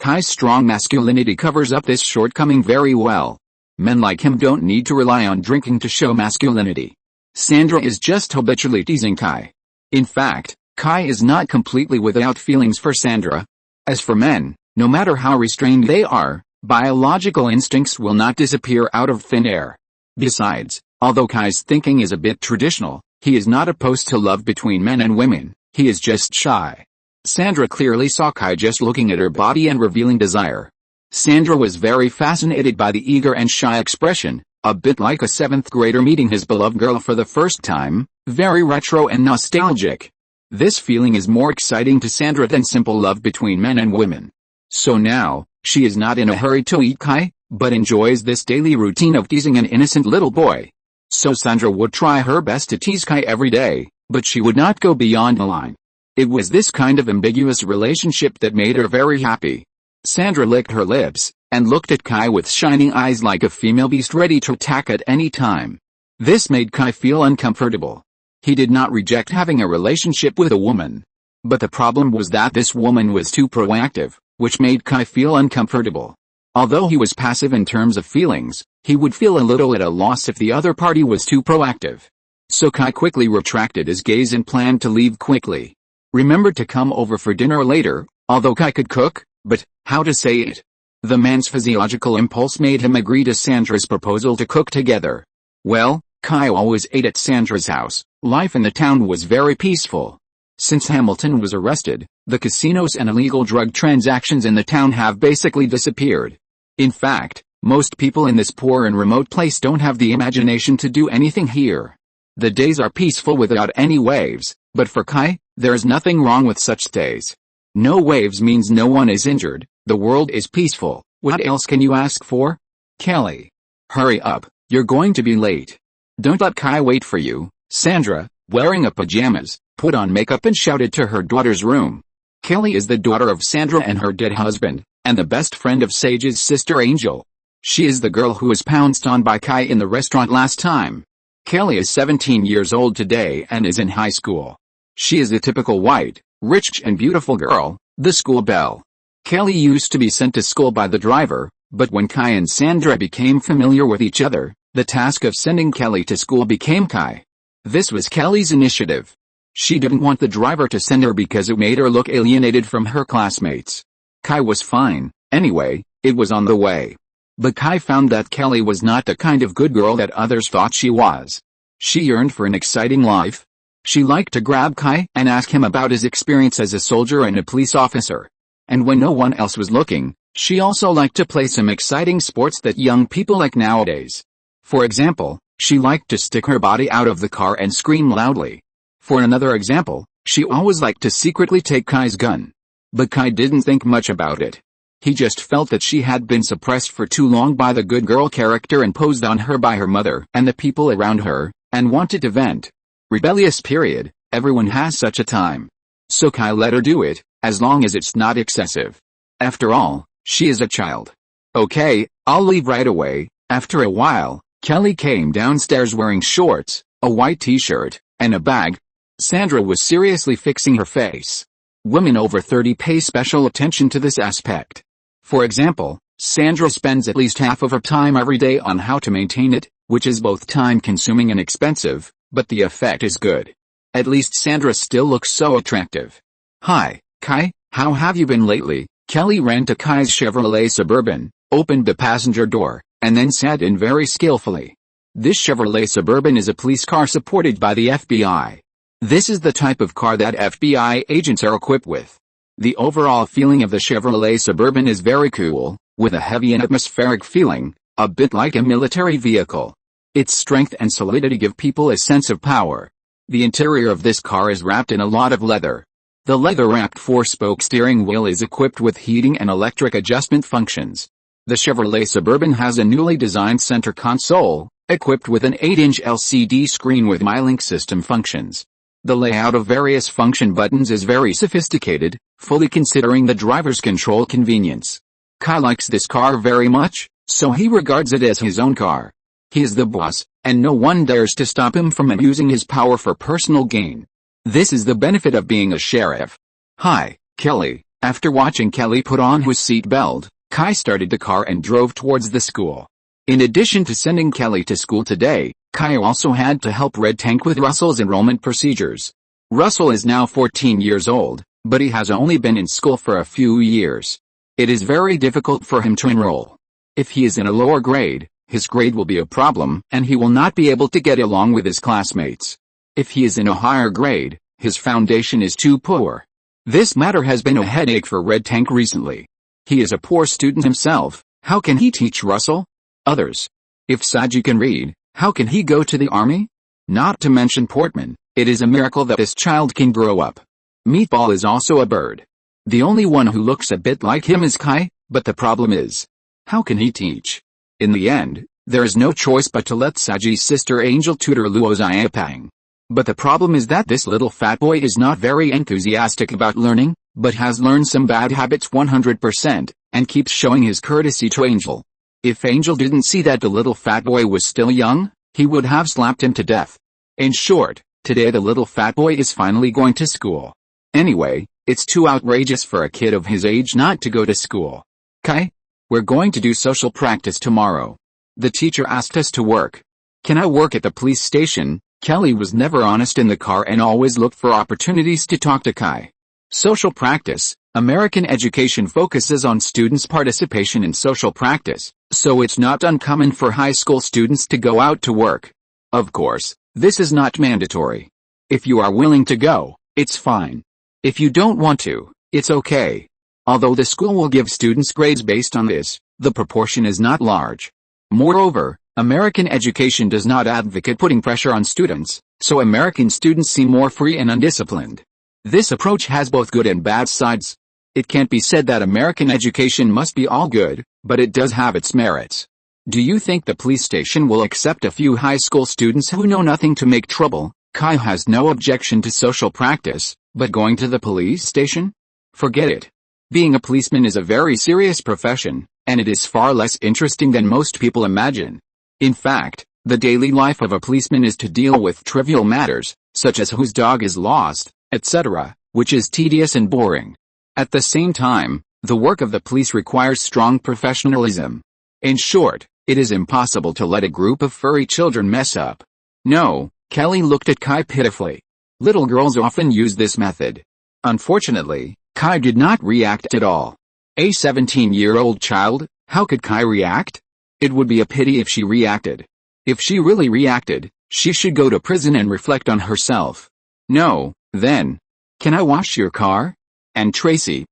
Kai's strong masculinity covers up this shortcoming very well. Men like him don't need to rely on drinking to show masculinity. Sandra is just habitually teasing Kai. In fact, Kai is not completely without feelings for Sandra. As for men, no matter how restrained they are, biological instincts will not disappear out of thin air. Besides, although Kai's thinking is a bit traditional, he is not opposed to love between men and women, he is just shy. Sandra clearly saw Kai just looking at her body and revealing desire. Sandra was very fascinated by the eager and shy expression, a bit like a seventh grader meeting his beloved girl for the first time, very retro and nostalgic. This feeling is more exciting to Sandra than simple love between men and women. So now, she is not in a hurry to eat Kai, but enjoys this daily routine of teasing an innocent little boy. So Sandra would try her best to tease Kai every day, but she would not go beyond the line. It was this kind of ambiguous relationship that made her very happy. Sandra licked her lips, and looked at Kai with shining eyes like a female beast ready to attack at any time. This made Kai feel uncomfortable. He did not reject having a relationship with a woman. But the problem was that this woman was too proactive, which made Kai feel uncomfortable. Although he was passive in terms of feelings, he would feel a little at a loss if the other party was too proactive. So Kai quickly retracted his gaze and planned to leave quickly. Remembered to come over for dinner later, although Kai could cook, but how to say it? The man's physiological impulse made him agree to Sandra's proposal to cook together. Well, Kai always ate at Sandra's house. Life in the town was very peaceful. Since Hamilton was arrested, the casinos and illegal drug transactions in the town have basically disappeared. In fact, most people in this poor and remote place don't have the imagination to do anything here. The days are peaceful without any waves, but for Kai, there is nothing wrong with such days. No waves means no one is injured, the world is peaceful. What else can you ask for? Kelly. Hurry up, you're going to be late. Don't let Kai wait for you. Sandra, wearing a pajamas, put on makeup and shouted to her daughter's room. Kelly is the daughter of Sandra and her dead husband, and the best friend of Sage's sister Angel. She is the girl who was pounced on by Kai in the restaurant last time. Kelly is 17 years old today and is in high school. She is a typical white, rich and beautiful girl, the school belle. Kelly used to be sent to school by the driver, but when Kai and Sandra became familiar with each other, the task of sending Kelly to school became Kai. This was Kelly's initiative. She didn't want the driver to send her because it made her look alienated from her classmates. Kai was fine, anyway, it was on the way. But Kai found that Kelly was not the kind of good girl that others thought she was. She yearned for an exciting life. She liked to grab Kai and ask him about his experience as a soldier and a police officer. And when no one else was looking, she also liked to play some exciting sports that young people like nowadays. For example, she liked to stick her body out of the car and scream loudly. For another example, she always liked to secretly take Kai's gun. But Kai didn't think much about it. He just felt that she had been suppressed for too long by the good girl character imposed on her by her mother and the people around her, and wanted to vent. Rebellious period, everyone has such a time. So Kai let her do it, as long as it's not excessive. After all, she is a child. Okay, I'll leave right away. After a while, Kelly came downstairs wearing shorts, a white t-shirt, and a bag. Sandra was seriously fixing her face. Women over 30 pay special attention to this aspect. For example, Sandra spends at least half of her time every day on how to maintain it, which is both time-consuming and expensive, but the effect is good. At least Sandra still looks so attractive. Hi, Kai, how have you been lately? Kelly ran to Kai's Chevrolet Suburban, opened the passenger door, and then sat in very skillfully. This Chevrolet Suburban is a police car supported by the FBI. This is the type of car that FBI agents are equipped with. The overall feeling of the Chevrolet Suburban is very cool, with a heavy and atmospheric feeling, a bit like a military vehicle. Its strength and solidity give people a sense of power. The interior of this car is wrapped in a lot of leather. The leather-wrapped 4-spoke steering wheel is equipped with heating and electric adjustment functions. The Chevrolet Suburban has a newly designed center console, equipped with an 8-inch LCD screen with MyLink system functions. The layout of various function buttons is very sophisticated, fully considering the driver's control convenience. Kai likes this car very much, so he regards it as his own car. He is the boss, and no one dares to stop him from using his power for personal gain. This is the benefit of being a sheriff. Hi, Kelly. After watching Kelly put on his seatbelt, Kai started the car and drove towards the school. In addition to sending Kelly to school today, Kai also had to help Red Tank with Russell's enrollment procedures. Russell is now 14 years old, but he has only been in school for a few years. It is very difficult for him to enroll. If he is in a lower grade, his grade will be a problem, and he will not be able to get along with his classmates. If he is in a higher grade, his foundation is too poor. This matter has been a headache for Red Tank recently. He is a poor student himself. How can he teach Russell? Others. If Saji can read, how can he go to the army? Not to mention Portman, it is a miracle that this child can grow up. Meatball is also a bird. The only one who looks a bit like him is Kai, but the problem is, how can he teach? In the end, there is no choice but to let Saji's sister Angel tutor Luo Xiaopang. But the problem is that this little fat boy is not very enthusiastic about learning, but has learned some bad habits 100%, and keeps showing his courtesy to Angel. If Angel didn't see that the little fat boy was still young, he would have slapped him to death. In short, today the little fat boy is finally going to school. Anyway, it's too outrageous for a kid of his age not to go to school. Kai? We're going to do social practice tomorrow. The teacher asked us to work. Can I work at the police station? Kelly was never honest in the car and always looked for opportunities to talk to Kai. Social practice. American education focuses on students' participation in social practice, so it's not uncommon for high school students to go out to work. Of course, this is not mandatory. If you are willing to go, it's fine. If you don't want to, it's okay. Although the school will give students grades based on this, the proportion is not large. Moreover, American education does not advocate putting pressure on students, so American students seem more free and undisciplined. This approach has both good and bad sides. It can't be said that American education must be all good, but it does have its merits. Do you think the police station will accept a few high school students who know nothing to make trouble? Kai has no objection to social practice, but going to the police station? Forget it. Being a policeman is a very serious profession, and it is far less interesting than most people imagine. In fact, the daily life of a policeman is to deal with trivial matters, such as whose dog is lost, etc., which is tedious and boring. At the same time, the work of the police requires strong professionalism. In short, it is impossible to let a group of furry children mess up. No, Kelly looked at Kai pitifully. Little girls often use this method. Unfortunately, Kai did not react at all. A 17-year-old child, how could Kai react? It would be a pity if she reacted. If she really reacted, she should go to prison and reflect on herself. No, then. Can I wash your car? And Tracy?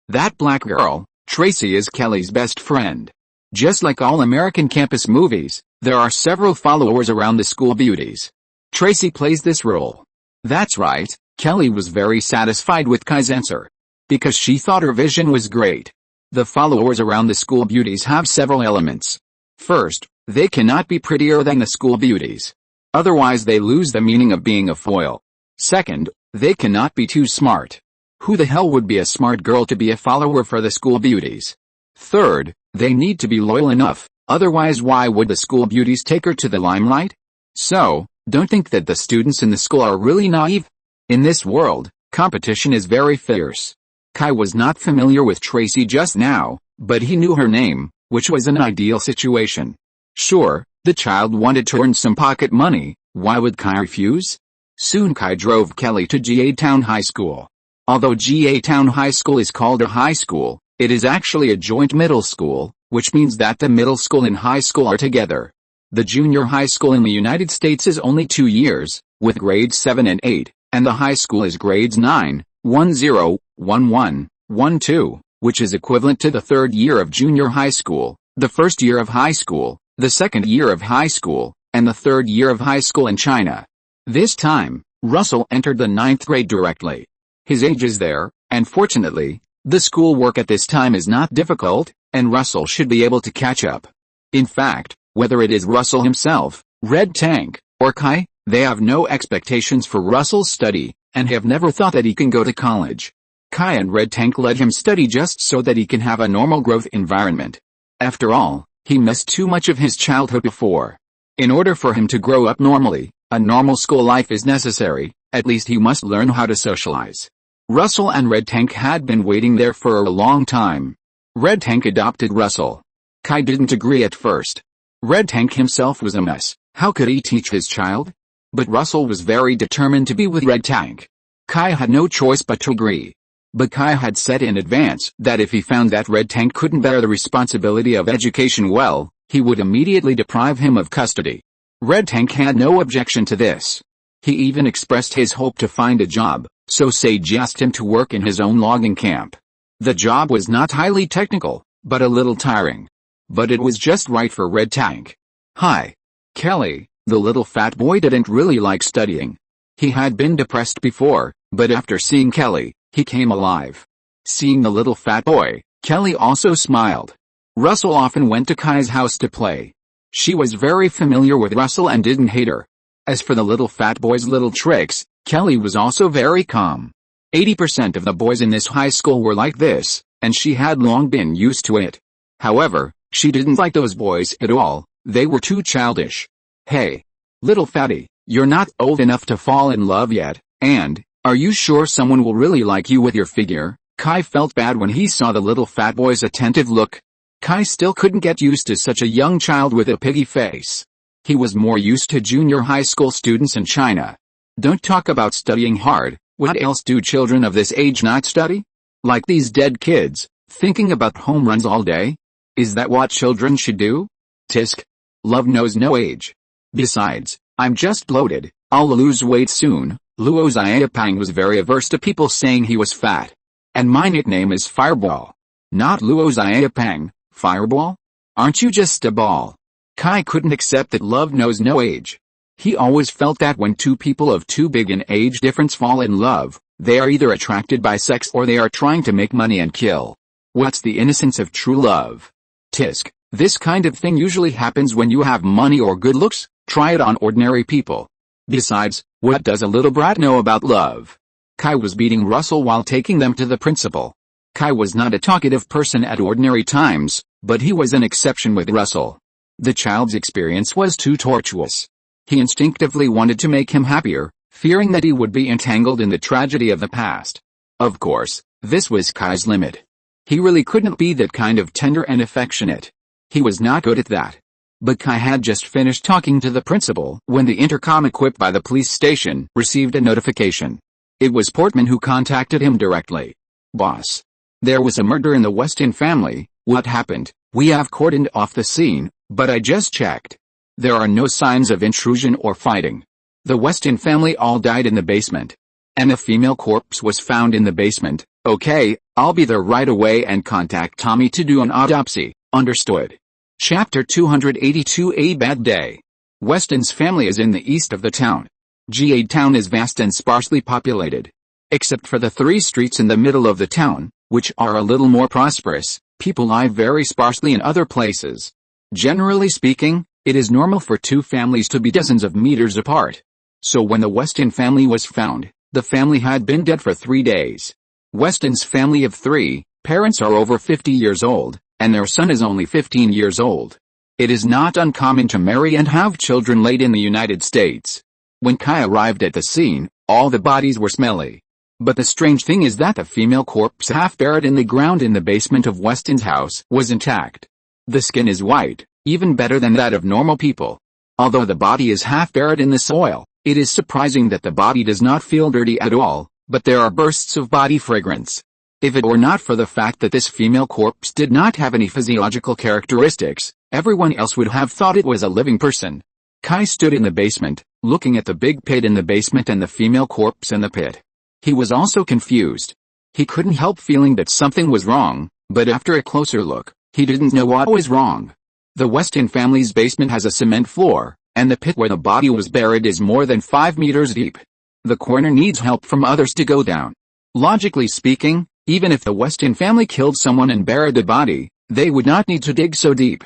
That black girl, Tracy is Kelly's best friend. Just like all American campus movies, there are several followers around the school beauties. Tracy plays this role. That's right, Kelly was very satisfied with Kai's answer. Because she thought her vision was great. The followers around the school beauties have several elements. First, they cannot be prettier than the school beauties. Otherwise they lose the meaning of being a foil. Second, they cannot be too smart. Who the hell would be a smart girl to be a follower for the school beauties? Third, they need to be loyal enough, otherwise why would the school beauties take her to the limelight? So, don't think that the students in the school are really naive. In this world, competition is very fierce. Kai was not familiar with Tracy just now, but he knew her name, which was an ideal situation. Sure, the child wanted to earn some pocket money, why would Kai refuse? Soon Kai drove Kelly to GA Town High School. Although GA Town High School is called a high school, it is actually a joint middle school, which means that the middle school and high school are together. The junior high school in the United States is only 2 years, with grades 7 and 8, and the high school is grades 9, 10, 11, 12, which is equivalent to the third year of junior high school, the first year of high school, the second year of high school, and the third year of high school in China. This time, Russell entered the 9th grade directly. His age is there, and fortunately, the school work at this time is not difficult, and Russell should be able to catch up. In fact, whether it is Russell himself, Red Tank, or Kai, they have no expectations for Russell's study, and have never thought that he can go to college. Kai and Red Tank let him study just so that he can have a normal growth environment. After all, he missed too much of his childhood before. In order for him to grow up normally, a normal school life is necessary, at least he must learn how to socialize. Russell and Red Tank had been waiting there for a long time. Red Tank adopted Russell. Kai didn't agree at first. Red Tank himself was a mess, how could he teach his child? But Russell was very determined to be with Red Tank. Kai had no choice but to agree. But Kai had said in advance that if he found that Red Tank couldn't bear the responsibility of education well, he would immediately deprive him of custody. Red Tank had no objection to this. He even expressed his hope to find a job, so Sage asked him to work in his own logging camp. The job was not highly technical, but a little tiring. But it was just right for Red Tank. Hi. Kelly, the little fat boy didn't really like studying. He had been depressed before, but after seeing Kelly, he came alive. Seeing the little fat boy, Kelly also smiled. Russell often went to Kai's house to play. She was very familiar with Russell and didn't hate her. As for the little fat boy's little tricks, Kelly was also very calm. 80% of the boys in this high school were like this, and she had long been used to it. However, she didn't like those boys at all, they were too childish. Hey. Little fatty, you're not old enough to fall in love yet, and, are you sure someone will really like you with your figure? Kai felt bad when he saw the little fat boy's attentive look. Kai still couldn't get used to such a young child with a piggy face. He was more used to junior high school students in China. Don't talk about studying hard, what else do children of this age not study? Like these dead kids, thinking about home runs all day? Is that what children should do? Tisk. Love knows no age. Besides, I'm just bloated, I'll lose weight soon. Luo Xiaopang was very averse to people saying he was fat. And my nickname is Fireball. Not Luo Xiaopang, Fireball? Aren't you just a ball? Kai couldn't accept that love knows no age. He always felt that when two people of too big an age difference fall in love, they are either attracted by sex or they are trying to make money and kill. What's the innocence of true love? Tisk, this kind of thing usually happens when you have money or good looks, try it on ordinary people. Besides, what does a little brat know about love? Kai was beating Russell while taking them to the principal. Kai was not a talkative person at ordinary times, but he was an exception with Russell. The child's experience was too tortuous. He instinctively wanted to make him happier, fearing that he would be entangled in the tragedy of the past. Of course, this was Kai's limit. He really couldn't be that kind of tender and affectionate. He was not good at that. But Kai had just finished talking to the principal when the intercom equipped by the police station received a notification. It was Portman who contacted him directly. Boss. There was a murder in the Weston family, What happened? We have cordoned off the scene, but I just checked. There are no signs of intrusion or fighting. The Weston family all died in the basement. And a female corpse was found in the basement. Okay, I'll be there right away and contact Tommy to do an autopsy. Understood. Chapter 282. A bad day. Weston's family is in the east of the town. GA town is vast and sparsely populated. Except for the 3 streets in the middle of the town, which are a little more prosperous, people live very sparsely in other places. Generally speaking, it is normal for 2 families to be dozens of meters apart. So when the Weston family was found, the family had been dead for 3 days. Weston's family of 3, parents are over 50 years old, and their son is only 15 years old. It is not uncommon to marry and have children late in the United States. When Kai arrived at the scene, all the bodies were smelly. But the strange thing is that the female corpse half buried in the ground in the basement of Weston's house was intact. The skin is white, even better than that of normal people. Although the body is half buried in the soil, it is surprising that the body does not feel dirty at all, but there are bursts of body fragrance. If it were not for the fact that this female corpse did not have any physiological characteristics, everyone else would have thought it was a living person. Kai stood in the basement, looking at the big pit in the basement and the female corpse in the pit. He was also confused. He couldn't help feeling that something was wrong, but after a closer look, he didn't know what was wrong. The Weston family's basement has a cement floor, and the pit where the body was buried is more than 5 meters deep. The coroner needs help from others to go down. Logically speaking, even if the Weston family killed someone and buried the body, they would not need to dig so deep.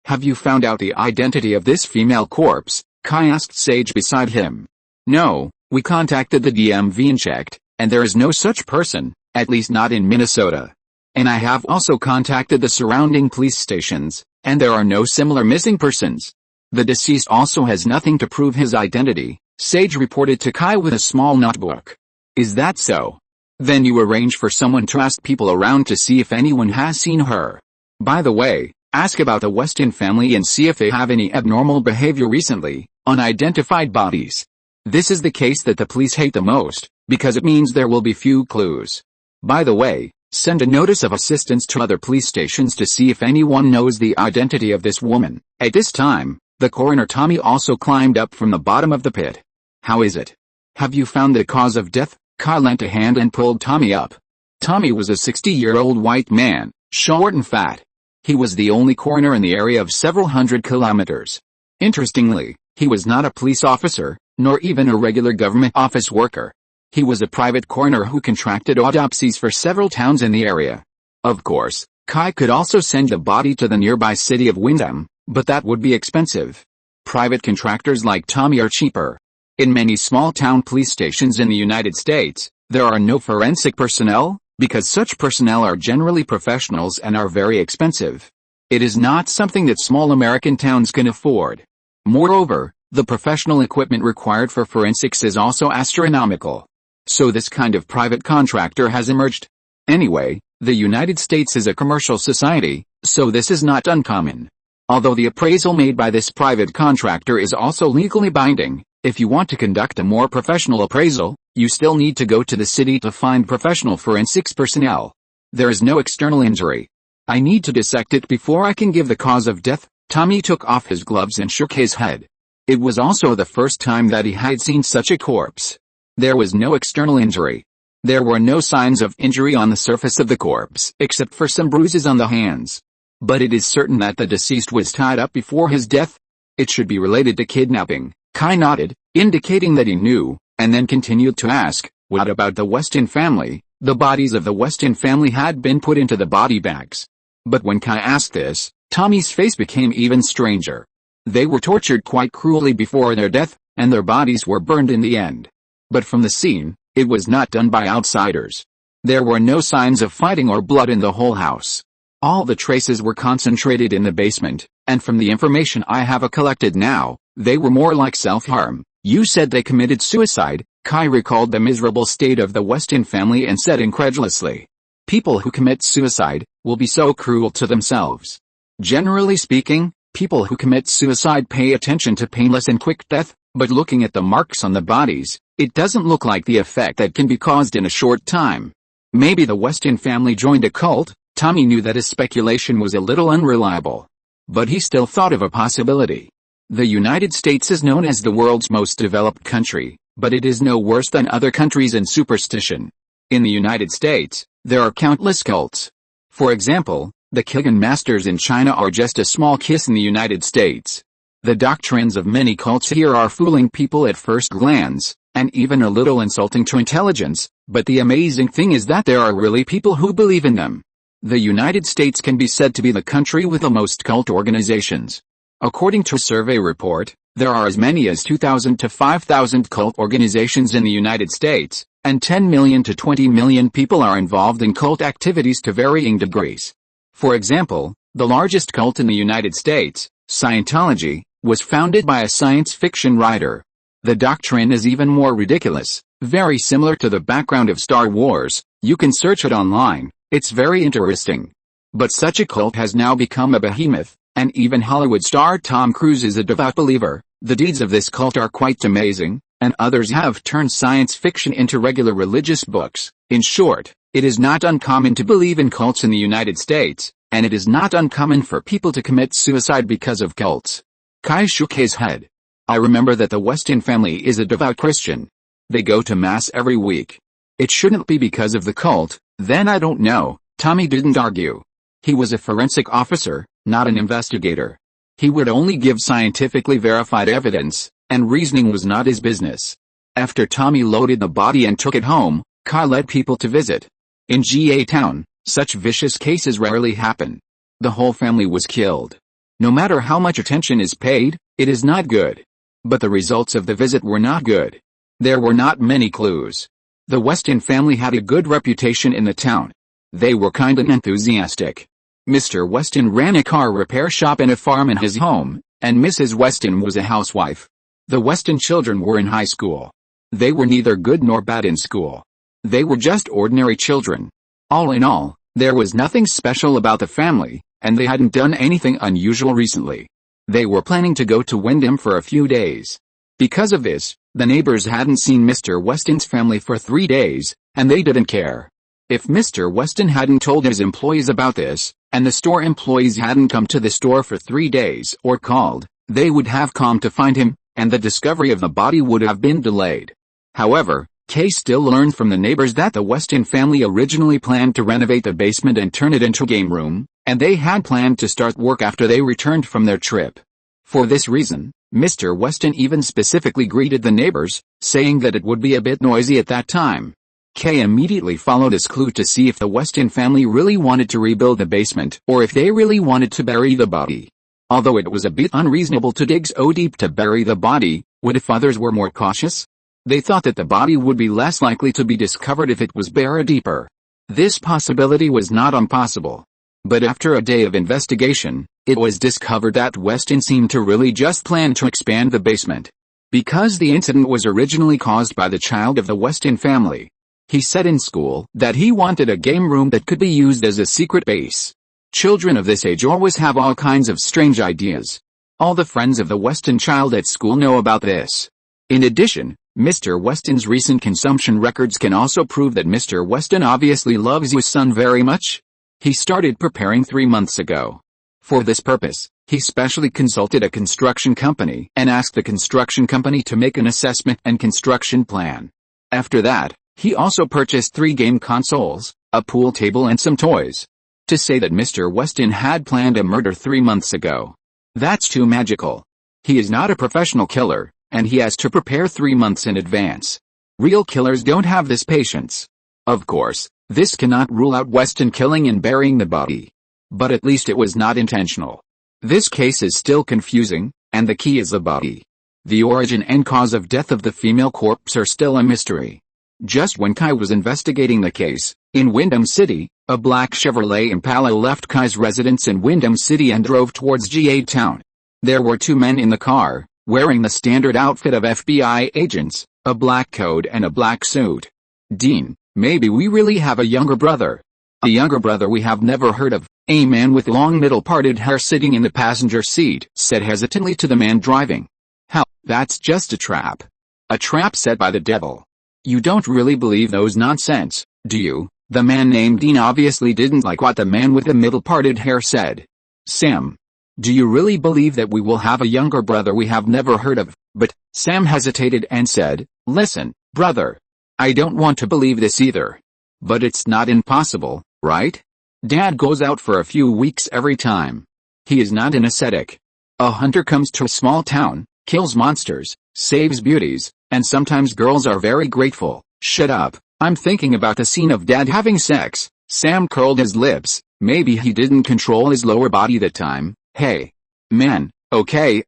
Have you found out the identity of this female corpse? Kai asked Sage beside him. No, we contacted the DMV and checked, and there is no such person, at least not in Minnesota. And I have also contacted the surrounding police stations, and there are no similar missing persons. The deceased also has nothing to prove his identity, Sage reported to Kai with a small notebook. Is that so? Then you arrange for someone to ask people around to see if anyone has seen her. By the way, ask about the Weston family and see if they have any abnormal behavior recently. Unidentified bodies. This is the case that the police hate the most, because it means there will be few clues. By the way, send a notice of assistance to other police stations to see if anyone knows the identity of this woman. At this time, the coroner Tommy also climbed up from the bottom of the pit. How is it? Have you found the cause of death? Kai lent a hand and pulled Tommy up. Tommy was a 60-year-old white man, short and fat. He was the only coroner in the area of several hundred kilometers. Interestingly, he was not a police officer, nor even a regular government office worker. He was a private coroner who contracted autopsies for several towns in the area. Of course, Kai could also send the body to the nearby city of Windham, but that would be expensive. Private contractors like Tommy are cheaper. In many small-town police stations in the United States, there are no forensic personnel, because such personnel are generally professionals and are very expensive. It is not something that small American towns can afford. Moreover, the professional equipment required for forensics is also astronomical. So this kind of private contractor has emerged. Anyway, the United States is a commercial society, so this is not uncommon. Although the appraisal made by this private contractor is also legally binding, if you want to conduct a more professional appraisal, you still need to go to the city to find professional forensics personnel. There is no external injury. I need to dissect it before I can give the cause of death. Tommy took off his gloves and shook his head. It was also the first time that he had seen such a corpse. There was no external injury. There were no signs of injury on the surface of the corpse, except for some bruises on the hands. But it is certain that the deceased was tied up before his death. It should be related to kidnapping. Kai nodded, indicating that he knew, and then continued to ask, what about the Weston family? The bodies of the Weston family had been put into the body bags. But when Kai asked this, Tommy's face became even stranger. They were tortured quite cruelly before their death, and their bodies were burned in the end. But from the scene, it was not done by outsiders. There were no signs of fighting or blood in the whole house. All the traces were concentrated in the basement, and from the information I have collected now, they were more like self-harm. You said they committed suicide. Kai recalled the miserable state of the Weston family and said incredulously. People who commit suicide will be so cruel to themselves. Generally speaking, people who commit suicide pay attention to painless and quick death, but looking at the marks on the bodies, it doesn't look like the effect that can be caused in a short time. Maybe the Weston family joined a cult. Tommy knew that his speculation was a little unreliable. But he still thought of a possibility. The United States is known as the world's most developed country, but it is no worse than other countries in superstition. In the United States, there are countless cults. For example, the Kiggan Masters in China are just a small kiss in the United States. The doctrines of many cults here are fooling people at first glance, and even a little insulting to intelligence, but the amazing thing is that there are really people who believe in them. The United States can be said to be the country with the most cult organizations. According to a survey report, there are as many as 2,000 to 5,000 cult organizations in the United States, and 10 million to 20 million people are involved in cult activities to varying degrees. For example, the largest cult in the United States, Scientology, was founded by a science fiction writer. The doctrine is even more ridiculous, very similar to the background of Star Wars. You can search it online, it's very interesting. But such a cult has now become a behemoth, and even Hollywood star Tom Cruise is a devout believer. The deeds of this cult are quite amazing, and others have turned science fiction into regular religious books. In short, it is not uncommon to believe in cults in the United States, and it is not uncommon for people to commit suicide because of cults. Kai shook his head. I remember that the Weston family is a devout Christian. They go to Mass every week. It shouldn't be because of the cult, then I don't know. Tommy didn't argue. He was a forensic officer, not an investigator. He would only give scientifically verified evidence, and reasoning was not his business. After Tommy loaded the body and took it home, Kai led people to visit. In GA Town, such vicious cases rarely happen. The whole family was killed. No matter how much attention is paid, it is not good. But the results of the visit were not good. There were not many clues. The Weston family had a good reputation in the town. They were kind and enthusiastic. Mr. Weston ran a car repair shop and a farm in his home, and Mrs. Weston was a housewife. The Weston children were in high school. They were neither good nor bad in school. They were just ordinary children. All in all, there was nothing special about the family, and they hadn't done anything unusual recently. They were planning to go to Wyndham for a few days. Because of this, the neighbors hadn't seen Mr. Weston's family for 3 days, and they didn't care. If Mr. Weston hadn't told his employees about this, and the store employees hadn't come to the store for 3 days or called, they would have come to find him, and the discovery of the body would have been delayed. However, Kay still learned from the neighbors that the Weston family originally planned to renovate the basement and turn it into a game room, and they had planned to start work after they returned from their trip. For this reason, Mr. Weston even specifically greeted the neighbors, saying that it would be a bit noisy at that time. Kay immediately followed his clue to see if the Weston family really wanted to rebuild the basement or if they really wanted to bury the body. Although it was a bit unreasonable to dig so deep to bury the body, what if others were more cautious? They thought that the body would be less likely to be discovered if it was buried deeper. This possibility was not impossible. But after a day of investigation, it was discovered that Weston seemed to really just plan to expand the basement. Because the incident was originally caused by the child of the Weston family. He said in school that he wanted a game room that could be used as a secret base. Children of this age always have all kinds of strange ideas. All the friends of the Weston child at school know about this. In addition, Mr. Weston's recent consumption records can also prove that Mr. Weston obviously loves his son very much. He started preparing 3 months ago. For this purpose, he specially consulted a construction company and asked the construction company to make an assessment and construction plan. After that, he also purchased 3 game consoles, a pool table and some toys. To say that Mr. Weston had planned a murder 3 months ago. That's too magical. He is not a professional killer, and he has to prepare 3 months in advance. Real killers don't have this patience. Of course, this cannot rule out Weston killing and burying the body. But at least it was not intentional. This case is still confusing, and the key is the body. The origin and cause of death of the female corpse are still a mystery. Just when Kai was investigating the case, in Wyndham City, a black Chevrolet Impala left Kai's residence in Wyndham City and drove towards GA Town. There were 2 men in the car, wearing the standard outfit of FBI agents, a black coat and a black suit. Dean, maybe we really have a younger brother. A younger brother we have never heard of. A man with long middle parted hair sitting in the passenger seat said hesitantly to the man driving. Hell, that's just a trap. A trap set by the devil. You don't really believe those nonsense, do you? The man named Dean obviously didn't like what the man with the middle-parted hair said. Sam, do you really believe that we will have a younger brother we have never heard of? But Sam hesitated and said, listen, brother. I don't want to believe this either. But it's not impossible, right? Dad goes out for a few weeks every time. He is not an ascetic. A hunter comes to a small town, kills monsters, saves beauties, and sometimes girls are very grateful. Shut up, I'm thinking about the scene of Dad having sex. Sam curled his lips. Maybe he didn't control his lower body that time. Hey. Man, okay.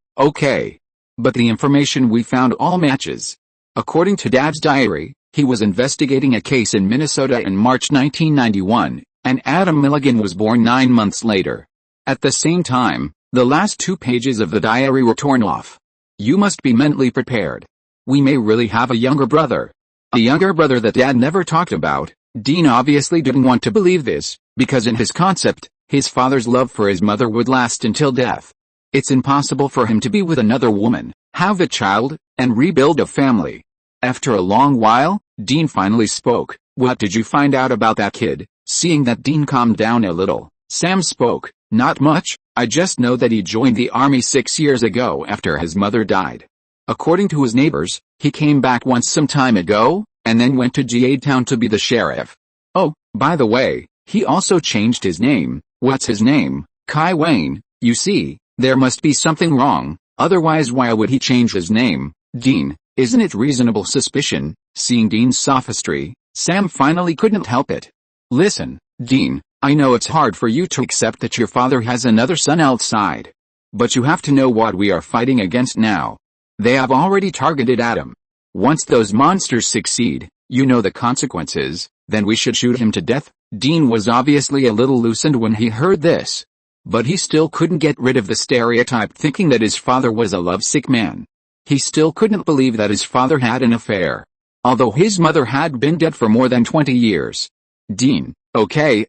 But the information we found all matches. According to Dad's diary, he was investigating a case in Minnesota in March 1991, and Adam Milligan was born 9 months later. At the same time, the last 2 pages of the diary were torn off. You must be mentally prepared. We may really have a younger brother. A younger brother that Dad never talked about. Dean obviously didn't want to believe this, because in his concept, his father's love for his mother would last until death. It's impossible for him to be with another woman, have a child, and rebuild a family. After a long while, Dean finally spoke. What did you find out about that kid? Seeing that Dean calmed down a little, Sam spoke. Not much, I just know that he joined the army 6 years ago after his mother died. According to his neighbors, he came back once some time ago, and then went to GA Town to be the sheriff. Oh, by the way, he also changed his name. What's his name? Kai Wayne. You see, there must be something wrong, otherwise why would he change his name? Dean, isn't it reasonable suspicion? Seeing Dean's sophistry, Sam finally couldn't help it. Listen, Dean, I know it's hard for you to accept that your father has another son outside. But you have to know what we are fighting against now. They have already targeted Adam. Once those monsters succeed, you know the consequences, then we should shoot him to death. Dean was obviously a little loosened when he heard this. But he still couldn't get rid of the stereotype thinking that his father was a lovesick man. He still couldn't believe that his father had an affair. Although his mother had been dead for more than 20 years. Dean, okay,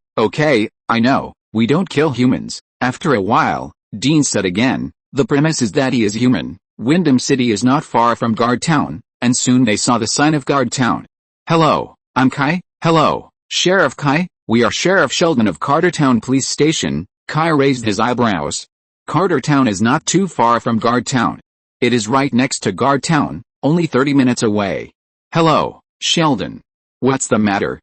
I know, we don't kill humans. After a while, Dean said again, the premise is that he is human. Windham City is not far from Guardtown, and soon they saw the sign of Guardtown. Hello, I'm Kai. Hello, Sheriff Kai. We are Sheriff Sheldon of Cartertown Police Station. Kai raised his eyebrows. Cartertown is not too far from Guardtown. It is right next to Guardtown, only 30 minutes away. Hello, Sheldon. What's the matter?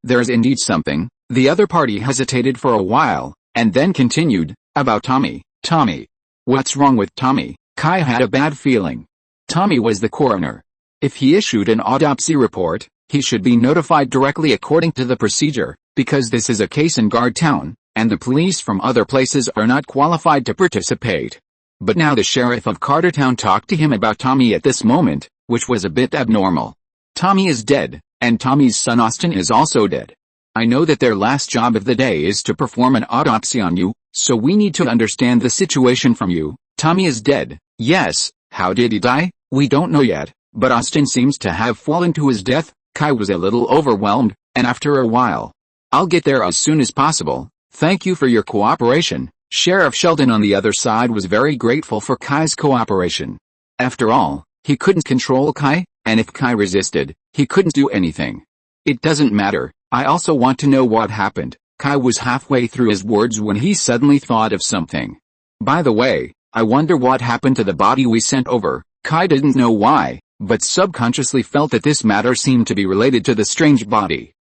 There's indeed something. The other party hesitated for a while, and then continued, about Tommy. Tommy. What's wrong with Tommy? Kai had a bad feeling. Tommy was the coroner. If he issued an autopsy report, he should be notified directly according to the procedure, because this is a case in Guardtown, and the police from other places are not qualified to participate. But now the sheriff of Cartertown talked to him about Tommy at this moment, which was a bit abnormal. Tommy is dead, and Tommy's son Austin is also dead. I know that their last job of the day is to perform an autopsy on you, so we need to understand the situation from you. Tommy is dead, yes. How did he die? We don't know yet, but Austin seems to have fallen to his death. Kai was a little overwhelmed, and after a while, I'll get there as soon as possible. Thank you for your cooperation. Sheriff Sheldon on the other side was very grateful for Kai's cooperation. After all, he couldn't control Kai, and if Kai resisted, he couldn't do anything. It doesn't matter. I also want to know what happened. Kai was halfway through his words when he suddenly thought of something. By the way, I wonder what happened to the body we sent over. Kai didn't know why, but subconsciously felt that this matter seemed to be related to the strange body.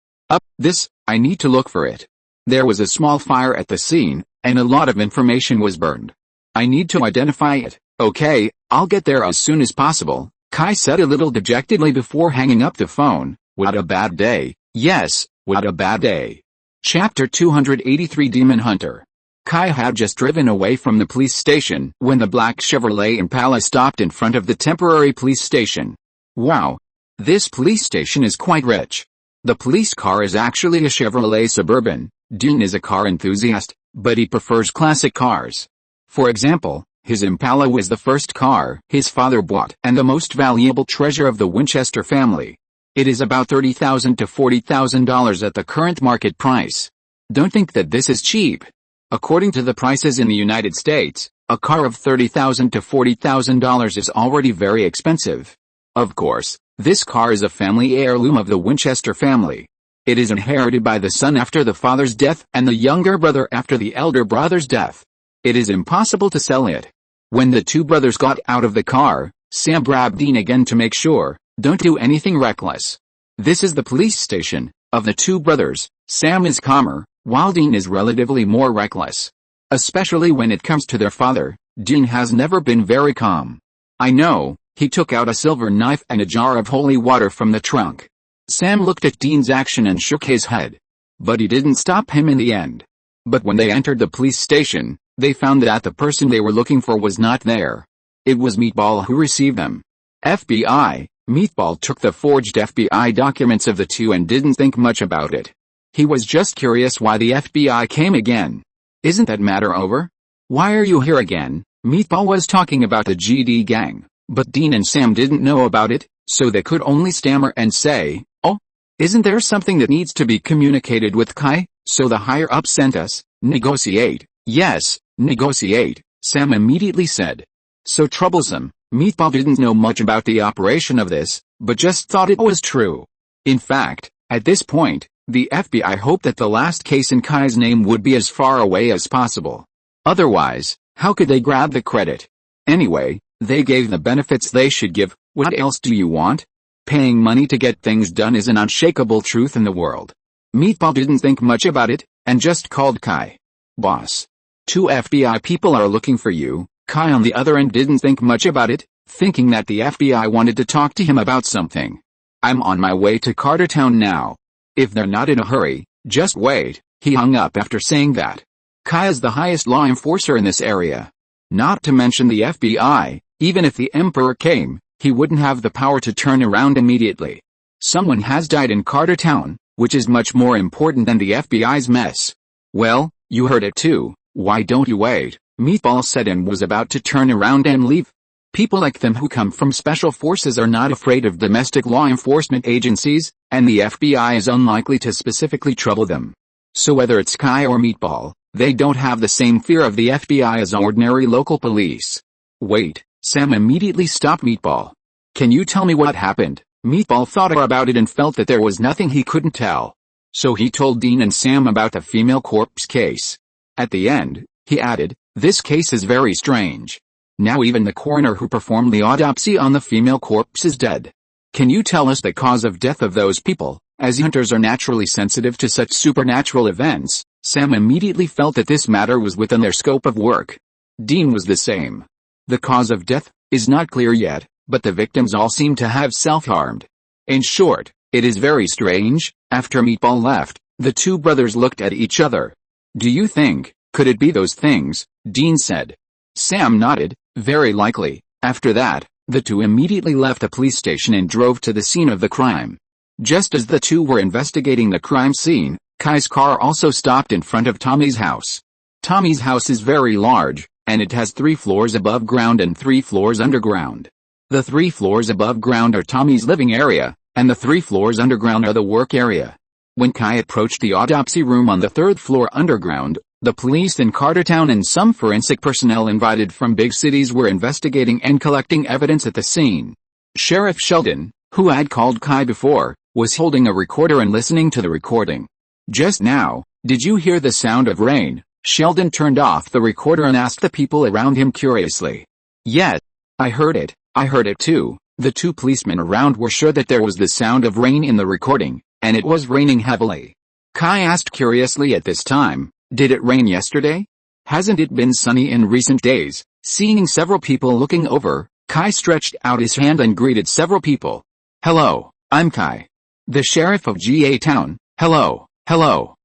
I need to look for it. There was a small fire at the scene, and a lot of information was burned. I need to identify it. Okay, I'll get there as soon as possible, Kai said a little dejectedly before hanging up the phone. What a bad day. Yes, what a bad day. Chapter 283 Demon Hunter. Kai had just driven away from the police station when the black Chevrolet Impala stopped in front of the temporary police station. Wow. This police station is quite rich. The police car is actually a Chevrolet Suburban. Dean is a car enthusiast, but he prefers classic cars. For example, his Impala was the first car his father bought and the most valuable treasure of the Winchester family. It is about $30,000 to $40,000 at the current market price. Don't think that this is cheap. According to the prices in the United States, a car of $30,000 to $40,000 is already very expensive. Of course, this car is a family heirloom of the Winchester family. It is inherited by the son after the father's death and the younger brother after the elder brother's death. It is impossible to sell it. When the two brothers got out of the car, Sam grabbed Dean again to make sure, "Don't do anything reckless." This is the police station. Of the two brothers, Sam is calmer, while Dean is relatively more reckless. Especially when it comes to their father, Dean has never been very calm. "I know." He took out a silver knife and a jar of holy water from the trunk. Sam looked at Dean's action and shook his head. But he didn't stop him in the end. But when they entered the police station, they found that the person they were looking for was not there. It was Meatball who received them. FBI. Meatball took the forged FBI documents of the two and didn't think much about it. He was just curious why the FBI came again. "Isn't that matter over? Why are you here again?" Meatball was talking about the GD gang, but Dean and Sam didn't know about it, so they could only stammer and say, "Oh, isn't there something that needs to be communicated with Kai, so the higher-up sent us?" "Negotiate." "Yes, negotiate," Sam immediately said. "So troublesome." Meatball didn't know much about the operation of this, but just thought it was true. In fact, at this point, the FBI hoped that the last case in Kai's name would be as far away as possible. Otherwise, how could they grab the credit? Anyway, they gave the benefits they should give. What else do you want? Paying money to get things done is an unshakable truth in the world. Meatball didn't think much about it, and just called Kai. "Boss. 2 FBI people are looking for you." Kai on the other end didn't think much about it, thinking that the FBI wanted to talk to him about something. "I'm on my way to Cartertown now. If they're not in a hurry, just wait." He hung up after saying that. Kai is the highest law enforcer in this area. Not to mention the FBI, even if the Emperor came, he wouldn't have the power to turn around immediately. Someone has died in Cartertown, which is much more important than the FBI's mess. "Well, you heard it too. Why don't you wait?" Meatball said and was about to turn around and leave. People like them who come from special forces are not afraid of domestic law enforcement agencies, and the FBI is unlikely to specifically trouble them. So whether it's Kai or Meatball, they don't have the same fear of the FBI as ordinary local police. "Wait," Sam immediately stopped Meatball. "Can you tell me what happened?" Meatball thought about it and felt that there was nothing he couldn't tell. So he told Dean and Sam about the female corpse case. At the end, he added, "This case is very strange. Now even the coroner who performed the autopsy on the female corpse is dead. Can you tell us the cause of death of those people?" As hunters are naturally sensitive to such supernatural events, Sam immediately felt that this matter was within their scope of work. Dean was the same. The cause of death is not clear yet, but the victims all seem to have self-harmed. In short, it is very strange. After Meatball left, the two brothers looked at each other. "Do you think, could it be those things?" Dean said. Sam nodded, "Very likely." After that, the two immediately left the police station and drove to the scene of the crime. Just as the two were investigating the crime scene, Kai's car also stopped in front of Tommy's house. Tommy's house is very large, and it has 3 floors above ground and 3 floors underground. The 3 floors above ground are Tommy's living area, and the 3 floors underground are the work area. When Kai approached the autopsy room on the 3rd floor underground, the police in Cartertown and some forensic personnel invited from big cities were investigating and collecting evidence at the scene. Sheriff Sheldon, who had called Kai before, was holding a recorder and listening to the recording. "Just now, did you hear the sound of rain?" Sheldon turned off the recorder and asked the people around him curiously. "Yes, I heard it too." The 2 policemen around were sure that there was the sound of rain in the recording, and it was raining heavily. Kai asked curiously at this time, "Did it rain yesterday? Hasn't it been sunny in recent days?" Seeing several people looking over, Kai stretched out his hand and greeted several people. "Hello, I'm Kai, the sheriff of GA Town." "Hello."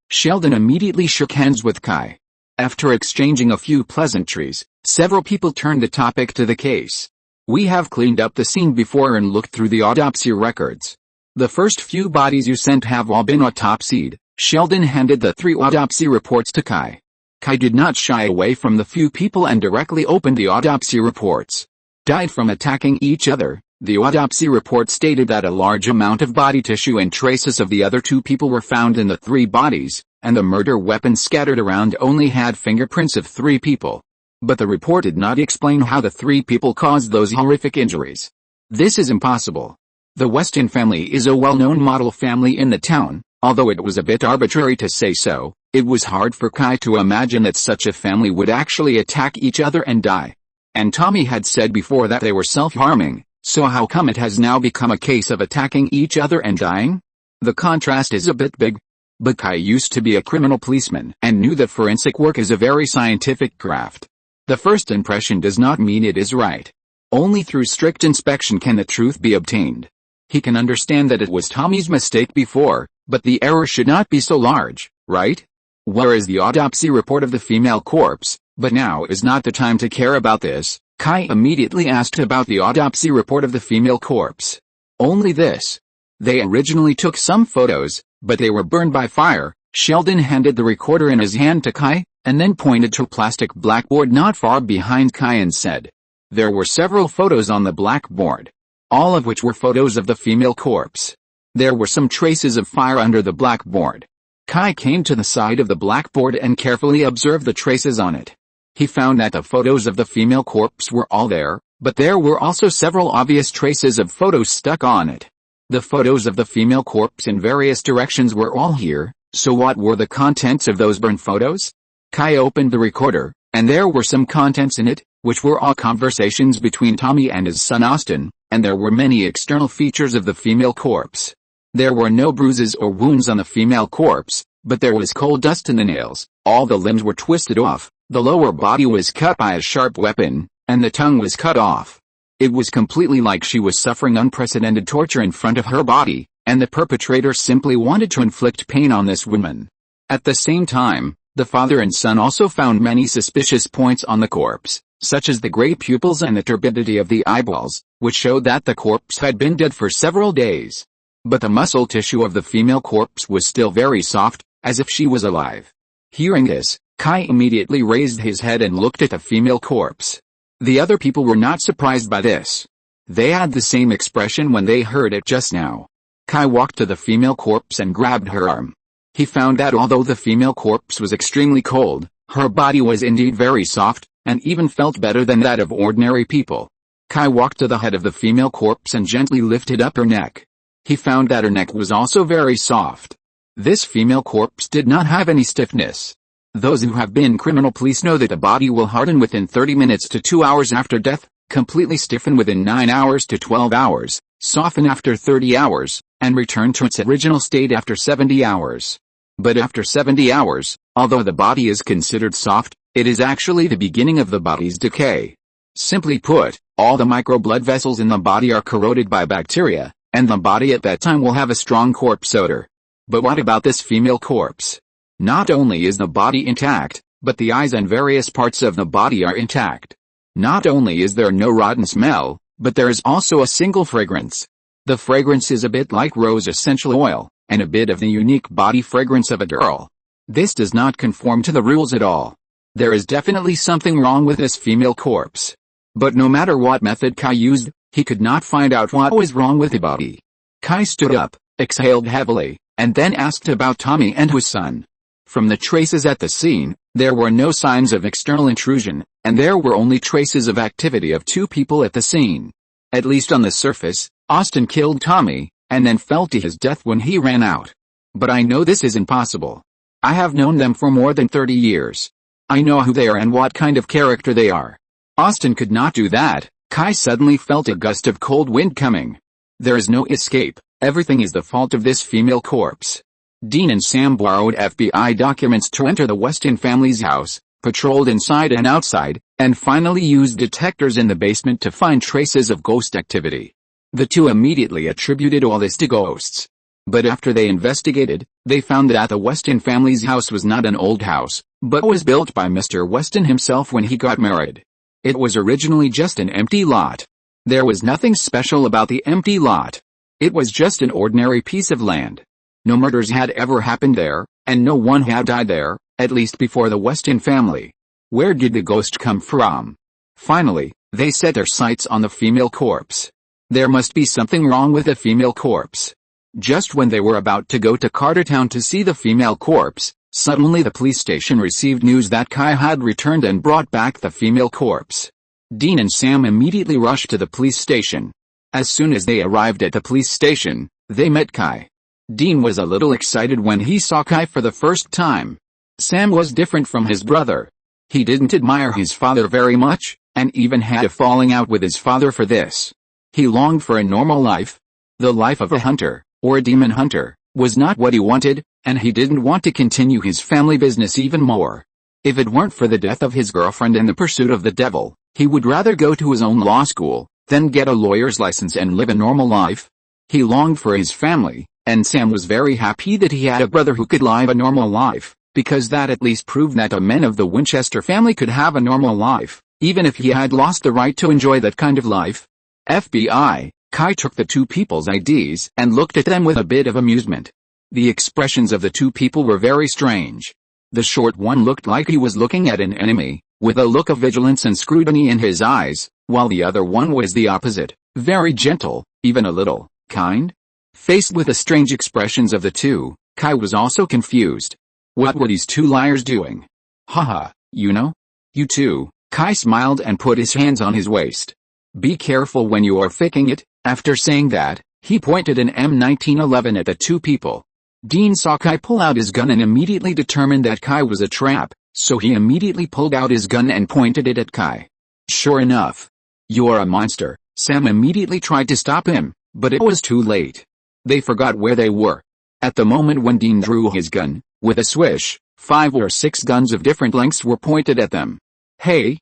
Sheldon immediately shook hands with Kai. After exchanging a few pleasantries, several people turned the topic to the case. "We have cleaned up the scene before and looked through the autopsy records. The first few bodies you sent have all been autopsied." Sheldon handed the 3 autopsy reports to Kai. Kai did not shy away from the few people and directly opened the autopsy reports. "Died from attacking each other." The autopsy report stated that a large amount of body tissue and traces of the other 2 people were found in the 3 bodies, and the murder weapon scattered around only had fingerprints of 3 people. But the report did not explain how the 3 people caused those horrific injuries. This is impossible. The Weston family is a well-known model family in the town, Although it was a bit arbitrary to say so, it was hard for Kai to imagine that such a family would actually attack each other and die. And Tommy had said before that they were self-harming, so how come it has now become a case of attacking each other and dying? The contrast is a bit big. But Kai used to be a criminal policeman and knew that forensic work is a very scientific craft. The first impression does not mean it is right. Only through strict inspection can the truth be obtained. He can understand that it was Tommy's mistake before, but the error should not be so large, right? Where is the autopsy report of the female corpse? But now is not the time to care about this. Kai immediately asked about the autopsy report of the female corpse. Only this. They originally took some photos, but they were burned by fire. Sheldon handed the recorder in his hand to Kai, and then pointed to a plastic blackboard not far behind Kai and said, there were several photos on the blackboard, all of which were photos of the female corpse. There were some traces of fire under the blackboard. Kai came to the side of the blackboard and carefully observed the traces on it. He found that the photos of the female corpse were all there, but there were also several obvious traces of photos stuck on it. The photos of the female corpse in various directions were all here, so what were the contents of those burned photos? Kai opened the recorder, and there were some contents in it, which were all conversations between Tommy and his son Austin, and there were many external features of the female corpse. There were no bruises or wounds on the female corpse, but there was coal dust in the nails, all the limbs were twisted off, the lower body was cut by a sharp weapon, and the tongue was cut off. It was completely like she was suffering unprecedented torture in front of her body, and the perpetrator simply wanted to inflict pain on this woman. At the same time, the father and son also found many suspicious points on the corpse, such as the gray pupils and the turbidity of the eyeballs, which showed that the corpse had been dead for several days. But the muscle tissue of the female corpse was still very soft, as if she was alive. Hearing this, Kai immediately raised his head and looked at the female corpse. The other people were not surprised by this. They had the same expression when they heard it just now. Kai walked to the female corpse and grabbed her arm. He found that although the female corpse was extremely cold, her body was indeed very soft, and even felt better than that of ordinary people. Kai walked to the head of the female corpse and gently lifted up her neck. He found that her neck was also very soft. This female corpse did not have any stiffness. Those who have been criminal police know that the body will harden within 30 minutes to 2 hours after death, completely stiffen within 9 hours to 12 hours, soften after 30 hours, and return to its original state after 70 hours. But after 70 hours, although the body is considered soft, it is actually the beginning of the body's decay. Simply put, all the micro-blood vessels in the body are corroded by bacteria, and the body at that time will have a strong corpse odor. But what about this female corpse? Not only is the body intact, but the eyes and various parts of the body are intact. Not only is there no rotten smell, but there is also a single fragrance. The fragrance is a bit like rose essential oil, and a bit of the unique body fragrance of a girl. This does not conform to the rules at all. There is definitely something wrong with this female corpse. But no matter what method Kai used, he could not find out what was wrong with the body. Kai stood up, exhaled heavily, and then asked about Tommy and his son. From the traces at the scene, there were no signs of external intrusion, and there were only traces of activity of two people at the scene. At least on the surface, Austin killed Tommy, and then fell to his death when he ran out. But I know this is impossible. I have known them for more than 30 years. I know who they are and what kind of character they are. Austin could not do that. Kai suddenly felt a gust of cold wind coming. There is no escape. Everything is the fault of this female corpse. Dean and Sam borrowed FBI documents to enter the Weston family's house, patrolled inside and outside, and finally used detectors in the basement to find traces of ghost activity. The two immediately attributed all this to ghosts. But after they investigated, they found that the Weston family's house was not an old house, but was built by Mr. Weston himself when he got married. It was originally just an empty lot. There was nothing special about the empty lot. It was just an ordinary piece of land. No murders had ever happened there, and no one had died there, at least before the Weston family. Where did the ghost come from? Finally, they set their sights on the female corpse. There must be something wrong with the female corpse. Just when they were about to go to Cartertown to see the female corpse, suddenly the police station received news that Kai had returned and brought back the female corpse. Dean and Sam immediately rushed to the police station. As soon as they arrived at the police station, they met Kai. Dean was a little excited when he saw Kai for the first time. Sam was different from his brother. He didn't admire his father very much, and even had a falling out with his father for this. He longed for a normal life. The life of a hunter, or a demon hunter, was not what he wanted, and he didn't want to continue his family business even more. If it weren't for the death of his girlfriend and the pursuit of the devil, he would rather go to his own law school, than get a lawyer's license and live a normal life. He longed for his family, and Sam was very happy that he had a brother who could live a normal life, because that at least proved that a man of the Winchester family could have a normal life, even if he had lost the right to enjoy that kind of life. FBI, Kai took the two people's IDs and looked at them with a bit of amusement. The expressions of the two people were very strange. The short one looked like he was looking at an enemy, with a look of vigilance and scrutiny in his eyes, while the other one was the opposite, very gentle, even a little kind. Faced with the strange expressions of the two, Kai was also confused. What were these two liars doing? Haha, you know? You too. Kai smiled and put his hands on his waist. Be careful when you are faking it. After saying that, he pointed an M1911 at the two people. Dean saw Kai pull out his gun and immediately determined that Kai was a trap, so he immediately pulled out his gun and pointed it at Kai. Sure enough. You're a monster. Sam immediately tried to stop him, but it was too late. They forgot where they were. At the moment when Dean drew his gun, with a swish, 5 or 6 guns of different lengths were pointed at them. Hey.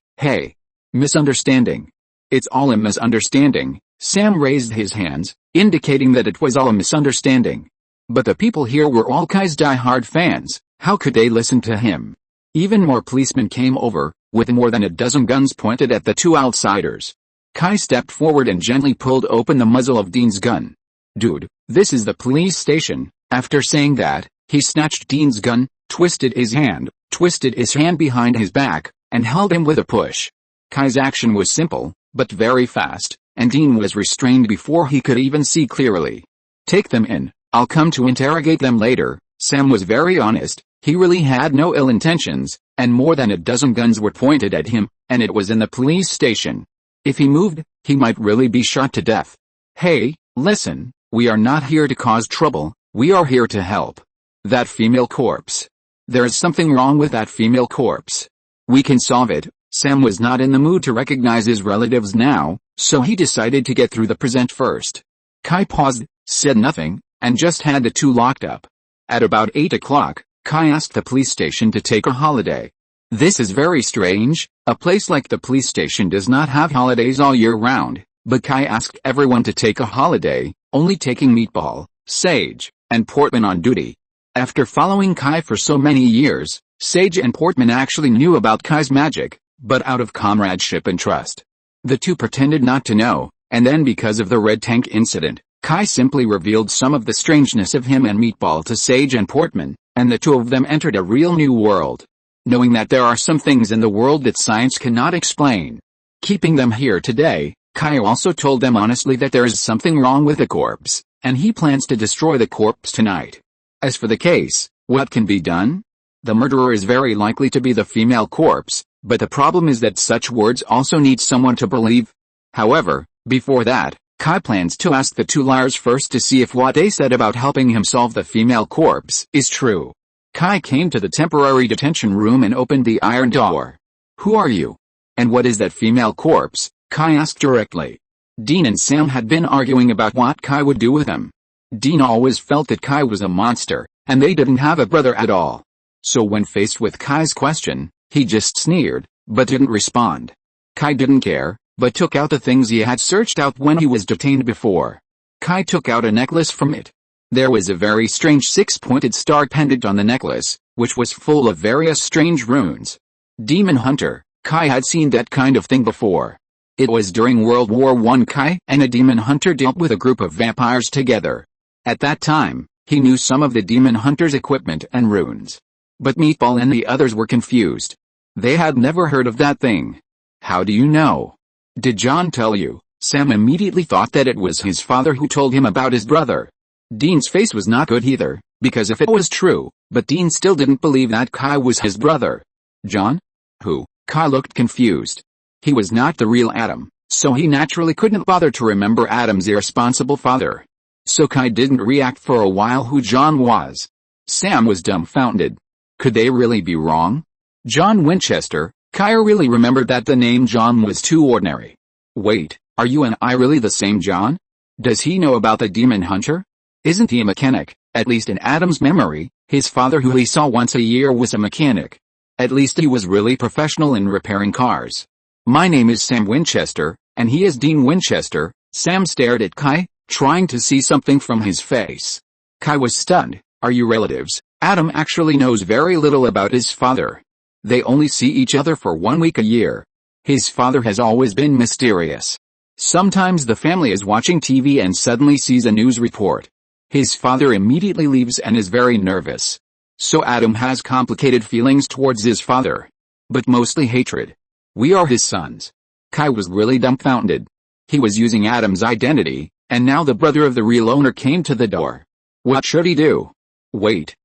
Misunderstanding. It's all a misunderstanding. Sam raised his hands, indicating that it was all a misunderstanding. But the people here were all Kai's die-hard fans. How could they listen to him? Even more policemen came over, with more than a dozen guns pointed at the two outsiders. Kai stepped forward and gently pulled open the muzzle of Dean's gun. Dude, this is the police station. After saying that, he snatched Dean's gun, twisted his hand behind his back, and held him with a push. Kai's action was simple, but very fast, and Dean was restrained before he could even see clearly. Take them in, I'll come to interrogate them later. Sam was very honest, he really had no ill intentions, and more than a dozen guns were pointed at him, and it was in the police station. If he moved, he might really be shot to death. Hey, listen, we are not here to cause trouble, we are here to help. That female corpse. There is something wrong with that female corpse. We can solve it. Sam was not in the mood to recognize his relatives now, so he decided to get through the present first. Kai paused, said nothing, and just had the two locked up. At about 8 o'clock, Kai asked the police station to take a holiday. This is very strange, a place like the police station does not have holidays all year round, but Kai asked everyone to take a holiday, only taking Meatball, Sage, and Portman on duty. After following Kai for so many years, Sage and Portman actually knew about Kai's magic, but out of comradeship and trust. The two pretended not to know, and then because of the red tank incident, Kai simply revealed some of the strangeness of him and Meatball to Sage and Portman, and the two of them entered a real new world. Knowing that there are some things in the world that science cannot explain. Keeping them here today, Kai also told them honestly that there is something wrong with the corpse, and he plans to destroy the corpse tonight. As for the case, what can be done? The murderer is very likely to be the female corpse, but the problem is that such words also need someone to believe. However, before that, Kai plans to ask the two liars first to see if what they said about helping him solve the female corpse is true. Kai came to the temporary detention room and opened the iron door. Who are you? And what is that female corpse? Kai asked directly. Dean and Sam had been arguing about what Kai would do with them. Dean always felt that Kai was a monster, and they didn't have a brother at all. So when faced with Kai's question, he just sneered, but didn't respond. Kai didn't care, but took out the things he had searched out when he was detained before. Kai took out a necklace from it. There was a very strange 6-pointed star pendant on the necklace, which was full of various strange runes. Demon Hunter, Kai had seen that kind of thing before. It was during World War I. Kai and a demon hunter dealt with a group of vampires together. At that time, he knew some of the demon hunter's equipment and runes. But Meatball and the others were confused. They had never heard of that thing. How do you know? Did John tell you? Sam immediately thought that it was his father who told him about his brother. Dean's face was not good either, because if it was true, but Dean still didn't believe that Kai was his brother. John? Who? Kai looked confused. He was not the real Adam, so he naturally couldn't bother to remember Adam's irresponsible father. So Kai didn't react for a while who John was. Sam was dumbfounded. Could they really be wrong? John Winchester. Kai really remembered that the name John was too ordinary. Wait, are you and I really the same John? Does he know about the demon hunter? Isn't he a mechanic? At least in Adam's memory, his father who he saw once a year was a mechanic. At least he was really professional in repairing cars. My name is Sam Winchester, and he is Dean Winchester. Sam stared at Kai, trying to see something from his face. Kai was stunned. Are you relatives? Adam actually knows very little about his father. They only see each other for 1 week a year. His father has always been mysterious. Sometimes the family is watching TV and suddenly sees a news report. His father immediately leaves and is very nervous. So Adam has complicated feelings towards his father. But mostly hatred. We are his sons. Kai was really dumbfounded. He was using Adam's identity, and now the brother of the real owner came to the door. What should he do? Wait,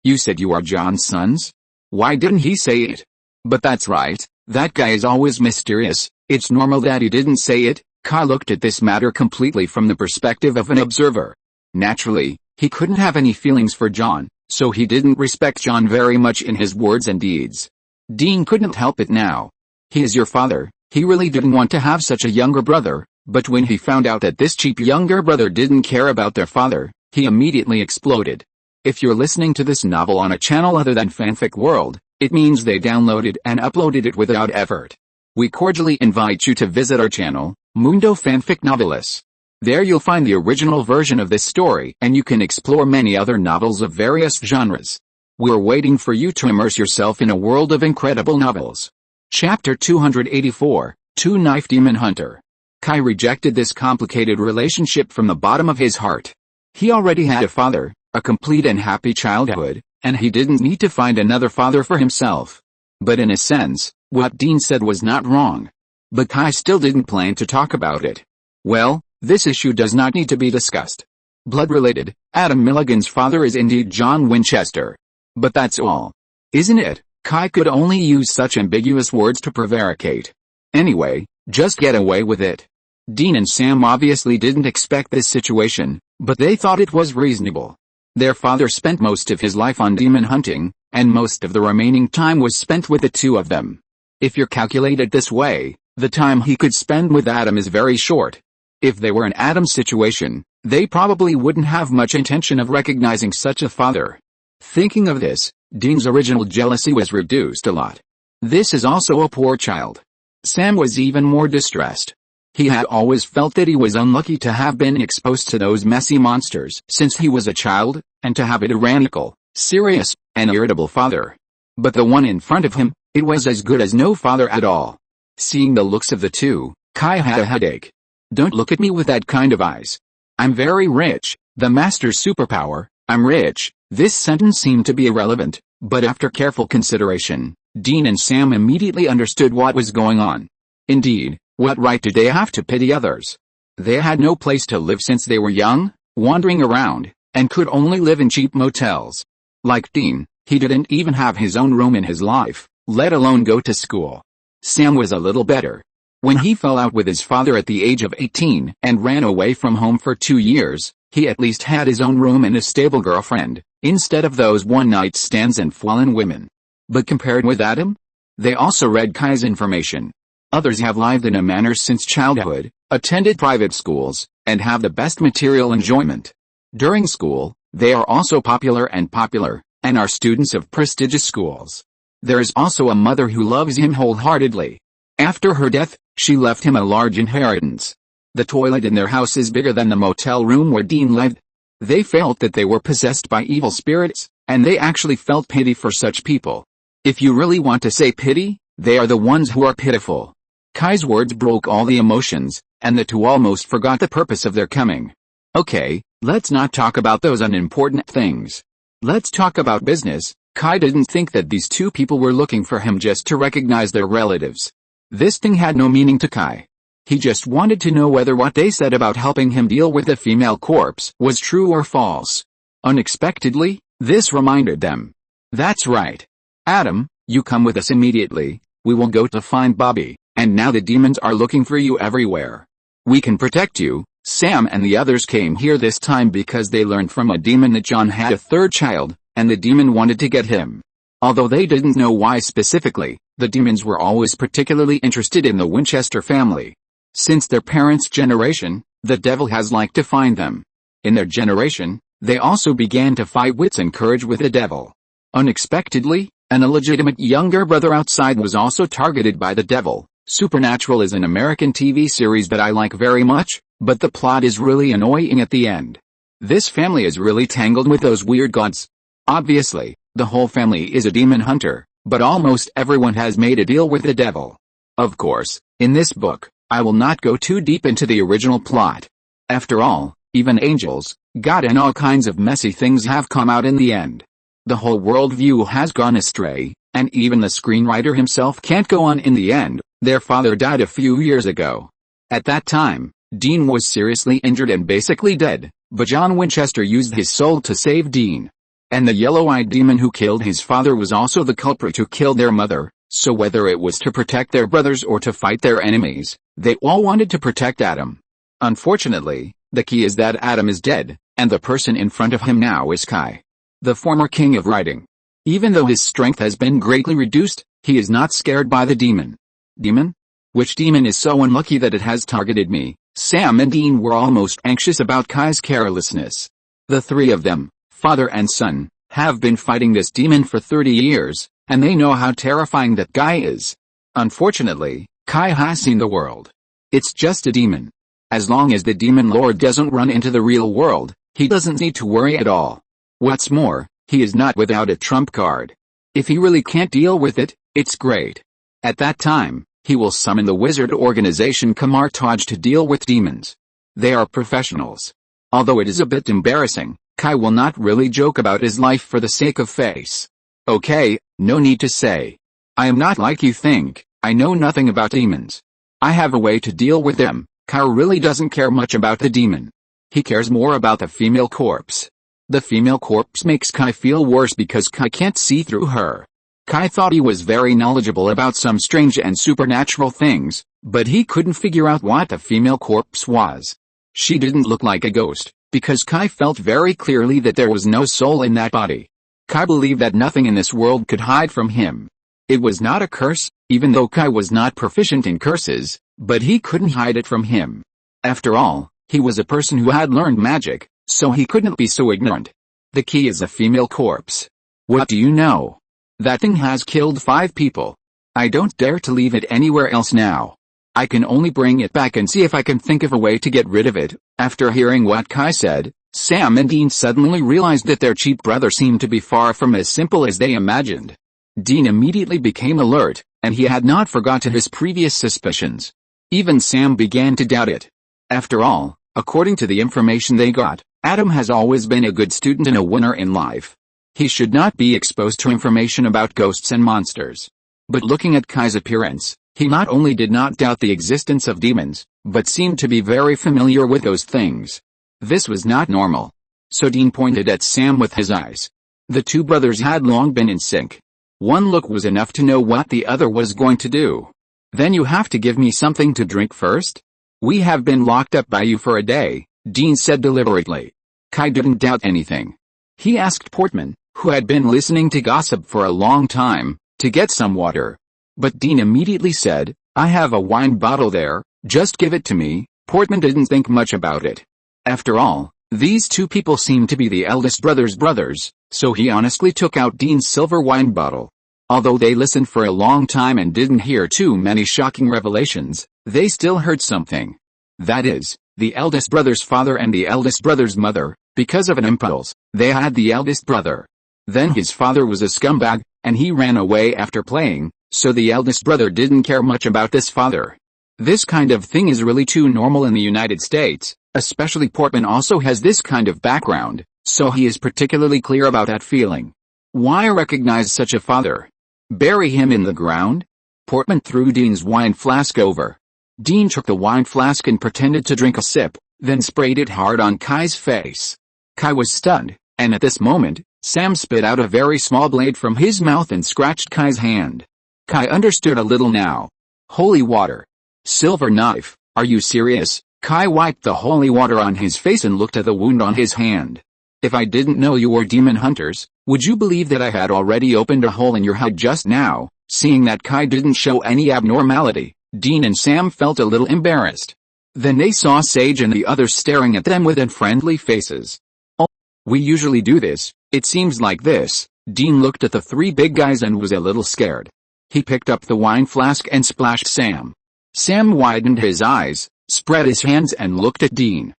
you said you are John's sons? Why didn't he say it? But that's right, that guy is always mysterious. It's normal that he didn't say it. Kai looked at this matter completely from the perspective of an observer. Naturally, he couldn't have any feelings for John, so he didn't respect John very much in his words and deeds. Dean couldn't help it now. He is your father. He really didn't want to have such a younger brother, but when he found out that this cheap younger brother didn't care about their father, he immediately exploded. If you're listening to this novel on a channel other than Fanfic World, it means they downloaded and uploaded it without effort. We cordially invite you to visit our channel, Mundo Fanfic Novelis. There you'll find the original version of this story and you can explore many other novels of various genres. We're waiting for you to immerse yourself in a world of incredible novels. Chapter 284, Two-Knife Demon Hunter. Kai rejected this complicated relationship from the bottom of his heart. He already had a father, a complete and happy childhood, and he didn't need to find another father for himself. But in a sense, what Dean said was not wrong. But Kai still didn't plan to talk about it. Well, this issue does not need to be discussed. Blood-related, Adam Milligan's father is indeed John Winchester. But that's all. Isn't it? Kai could only use such ambiguous words to prevaricate. Anyway, just get away with it. Dean and Sam obviously didn't expect this situation, but they thought it was reasonable. Their father spent most of his life on demon hunting, and most of the remaining time was spent with the two of them. If you calculate it this way, the time he could spend with Adam is very short. If they were in Adam's situation, they probably wouldn't have much intention of recognizing such a father. Thinking of this, Dean's original jealousy was reduced a lot. This is also a poor child. Sam was even more distressed. He had always felt that he was unlucky to have been exposed to those messy monsters since he was a child, and to have a tyrannical, serious, and irritable father. But the one in front of him, it was as good as no father at all. Seeing the looks of the two, Kai had a headache. Don't look at me with that kind of eyes. I'm very rich, the master's superpower, I'm rich. This sentence seemed to be irrelevant, but after careful consideration, Dean and Sam immediately understood what was going on. Indeed, what right did they have to pity others? They had no place to live since they were young, wandering around, and could only live in cheap motels. Like Dean, he didn't even have his own room in his life, let alone go to school. Sam was a little better. When he fell out with his father at the age of 18 and ran away from home for 2 years, he at least had his own room and a stable girlfriend, instead of those one-night stands and fallen women. But compared with Adam? They also read Kai's information. Others have lived in a manor since childhood, attended private schools, and have the best material enjoyment. During school, they are also popular, and are students of prestigious schools. There is also a mother who loves him wholeheartedly. After her death, she left him a large inheritance. The toilet in their house is bigger than the motel room where Dean lived. They felt that they were possessed by evil spirits, and they actually felt pity for such people. If you really want to say pity, they are the ones who are pitiful. Kai's words broke all the emotions, and the two almost forgot the purpose of their coming. Okay, let's not talk about those unimportant things. Let's talk about business. Kai didn't think that these two people were looking for him just to recognize their relatives. This thing had no meaning to Kai. He just wanted to know whether what they said about helping him deal with the female corpse was true or false. Unexpectedly, this reminded them. That's right. Adam, you come with us immediately. We will go to find Bobby, and now the demons are looking for you everywhere. We can protect you, Sam and the others came here this time because they learned from a demon that John had a third child, and the demon wanted to get him. Although they didn't know why specifically, the demons were always particularly interested in the Winchester family. Since their parents' generation, the devil has liked to find them. In their generation, they also began to fight wits and courage with the devil. Unexpectedly, an illegitimate younger brother outside was also targeted by the devil. Supernatural is an American TV series that I like very much, but the plot is really annoying at the end. This family is really tangled with those weird gods. Obviously, the whole family is a demon hunter, but almost everyone has made a deal with the devil. Of course, in this book, I will not go too deep into the original plot. After all, even angels, God and all kinds of messy things have come out in the end. The whole worldview has gone astray, and even the screenwriter himself can't go on in the end. Their father died a few years ago. At that time, Dean was seriously injured and basically dead, but John Winchester used his soul to save Dean. And the yellow-eyed demon who killed his father was also the culprit who killed their mother, so whether it was to protect their brothers or to fight their enemies, they all wanted to protect Adam. Unfortunately, the key is that Adam is dead, and the person in front of him now is Kai, the former king of writing. Even though his strength has been greatly reduced, he is not scared by the demon. Demon? Which demon is so unlucky that it has targeted me? Sam and Dean were almost anxious about Kai's carelessness. The three of them, father and son, have been fighting this demon for 30 years, and they know how terrifying that guy is. Unfortunately, Kai has seen the world. It's just a demon. As long as the demon lord doesn't run into the real world, he doesn't need to worry at all. What's more, he is not without a trump card. If he really can't deal with it, it's great. At that time, he will summon the wizard organization Camelot to deal with demons. They are professionals. Although it is a bit embarrassing, Kai will not really joke about his life for the sake of face. Okay, no need to say. I am not like you think, I know nothing about demons. I have a way to deal with them. Kai really doesn't care much about the demon. He cares more about the female corpse. The female corpse makes Kai feel worse because Kai can't see through her. Kai thought he was very knowledgeable about some strange and supernatural things, but he couldn't figure out what the female corpse was. She didn't look like a ghost, because Kai felt very clearly that there was no soul in that body. Kai believed that nothing in this world could hide from him. It was not a curse, even though Kai was not proficient in curses, but he couldn't hide it from him. After all, he was a person who had learned magic, so he couldn't be so ignorant. The key is a female corpse. What do you know? That thing has killed 5 people. I don't dare to leave it anywhere else now. I can only bring it back and see if I can think of a way to get rid of it. After hearing what Kai said, Sam and Dean suddenly realized that their cheap brother seemed to be far from as simple as they imagined. Dean immediately became alert, and he had not forgotten his previous suspicions. Even Sam began to doubt it. After all, according to the information they got, Adam has always been a good student and a winner in life. He should not be exposed to information about ghosts and monsters. But looking at Kai's appearance, he not only did not doubt the existence of demons, but seemed to be very familiar with those things. This was not normal. So Dean pointed at Sam with his eyes. The two brothers had long been in sync. One look was enough to know what the other was going to do. Then you have to give me something to drink first? We have been locked up by you for a day, Dean said deliberately. Kai didn't doubt anything. He asked Portman, who had been listening to gossip for a long time, to get some water. But Dean immediately said, I have a wine bottle there, just give it to me. Portman didn't think much about it. After all, these two people seemed to be the eldest brother's brothers, so he honestly took out Dean's silver wine bottle. Although they listened for a long time and didn't hear too many shocking revelations, they still heard something. That is, the eldest brother's father and the eldest brother's mother, because of an impulse, they had the eldest brother. Then his father was a scumbag, and he ran away after playing, so the eldest brother didn't care much about this father. This kind of thing is really too normal in the United States, especially Portman also has this kind of background, so he is particularly clear about that feeling. Why recognize such a father? Bury him in the ground? Portman threw Dean's wine flask over. Dean took the wine flask and pretended to drink a sip, then sprayed it hard on Kai's face. Kai was stunned, and at this moment, Sam spit out a very small blade from his mouth and scratched Kai's hand. Kai understood a little now. Holy water. Silver knife, are you serious? Kai wiped the holy water on his face and looked at the wound on his hand. If I didn't know you were demon hunters, would you believe that I had already opened a hole in your hide just now? Seeing that Kai didn't show any abnormality, Dean and Sam felt a little embarrassed. Then they saw Sage and the others staring at them with unfriendly faces. Oh, we usually do this, it seems like this. Dean looked at the three big guys and was a little scared. He picked up the wine flask and splashed Sam. Sam widened his eyes, spread his hands and looked at Dean.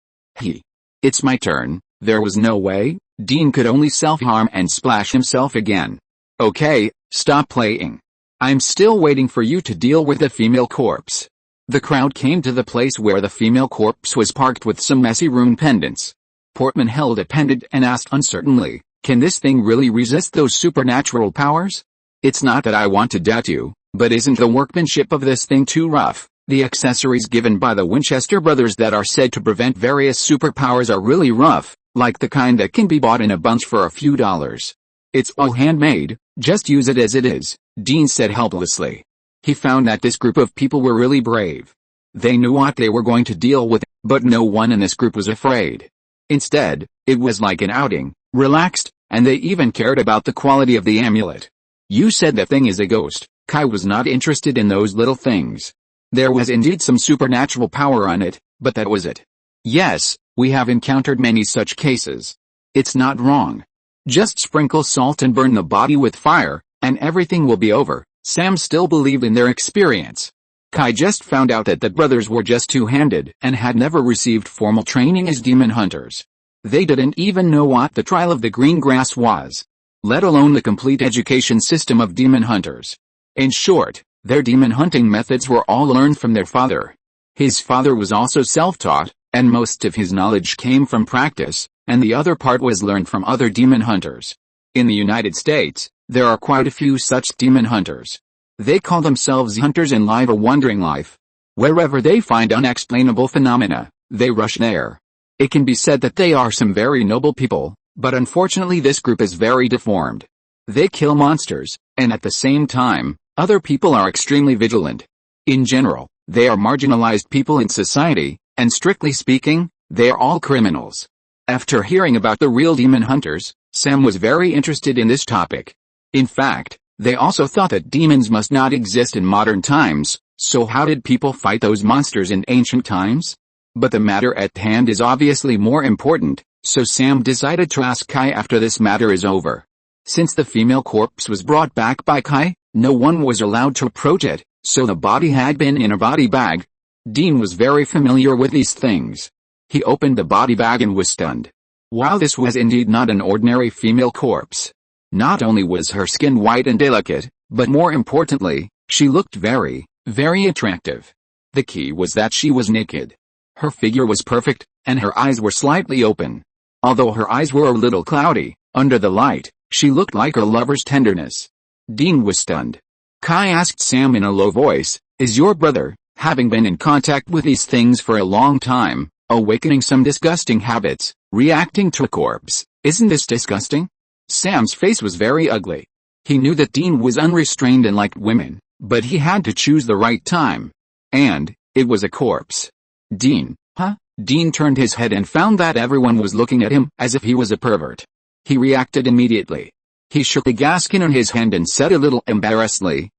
It's my turn. There was no way. Dean could only self-harm and splash himself again. Okay, stop playing. I'm still waiting for you to deal with the female corpse. The crowd came to the place where the female corpse was parked with some messy rune pendants. Portman held a pendant and asked uncertainly, can this thing really resist those supernatural powers? It's not that I want to doubt you, but isn't the workmanship of this thing too rough? The accessories given by the Winchester brothers that are said to prevent various superpowers are really rough, like the kind that can be bought in a bunch for a few dollars. It's all handmade, just use it as it is, Dean said helplessly. He found that this group of people were really brave. They knew what they were going to deal with, but no one in this group was afraid. Instead, it was like an outing, relaxed, and they even cared about the quality of the amulet. You said the thing is a ghost. Kai was not interested in those little things. There was indeed some supernatural power on it, but that was it. Yes, we have encountered many such cases. It's not wrong. Just sprinkle salt and burn the body with fire, and everything will be over. Sam still believed in their experience. Kai just found out that the brothers were just two-handed and had never received formal training as demon hunters. They didn't even know what the trial of the green grass was, let alone the complete education system of demon hunters. In short, their demon hunting methods were all learned from their father. His father was also self-taught, and most of his knowledge came from practice, and the other part was learned from other demon hunters. In the United States, there are quite a few such demon hunters. They call themselves hunters and live a wandering life. Wherever they find unexplainable phenomena, they rush there. It can be said that they are some very noble people, but unfortunately this group is very deformed. They kill monsters, and at the same time, other people are extremely vigilant. In general, they are marginalized people in society, and strictly speaking, they are all criminals. After hearing about the real demon hunters, Sam was very interested in this topic. In fact, they also thought that demons must not exist in modern times, so how did people fight those monsters in ancient times? But the matter at hand is obviously more important, so Sam decided to ask Kai after this matter is over. Since the female corpse was brought back by Kai, no one was allowed to approach it, so the body had been in a body bag. Dean was very familiar with these things. He opened the body bag and was stunned. While this was indeed not an ordinary female corpse, not only was her skin white and delicate, but more importantly, she looked very, very attractive. The key was that she was naked. Her figure was perfect, and her eyes were slightly open. Although her eyes were a little cloudy, under the light, she looked like her lover's tenderness. Dean was stunned. Kai asked Sam in a low voice, is your brother, having been in contact with these things for a long time, awakening some disgusting habits, reacting to a corpse? Isn't this disgusting? Sam's face was very ugly. He knew that Dean was unrestrained and liked women, but he had to choose the right time. And, it was a corpse. Dean, huh? Dean turned his head and found that everyone was looking at him as if he was a pervert. He reacted immediately. He shook a gaskin in his hand and said a little embarrassedly,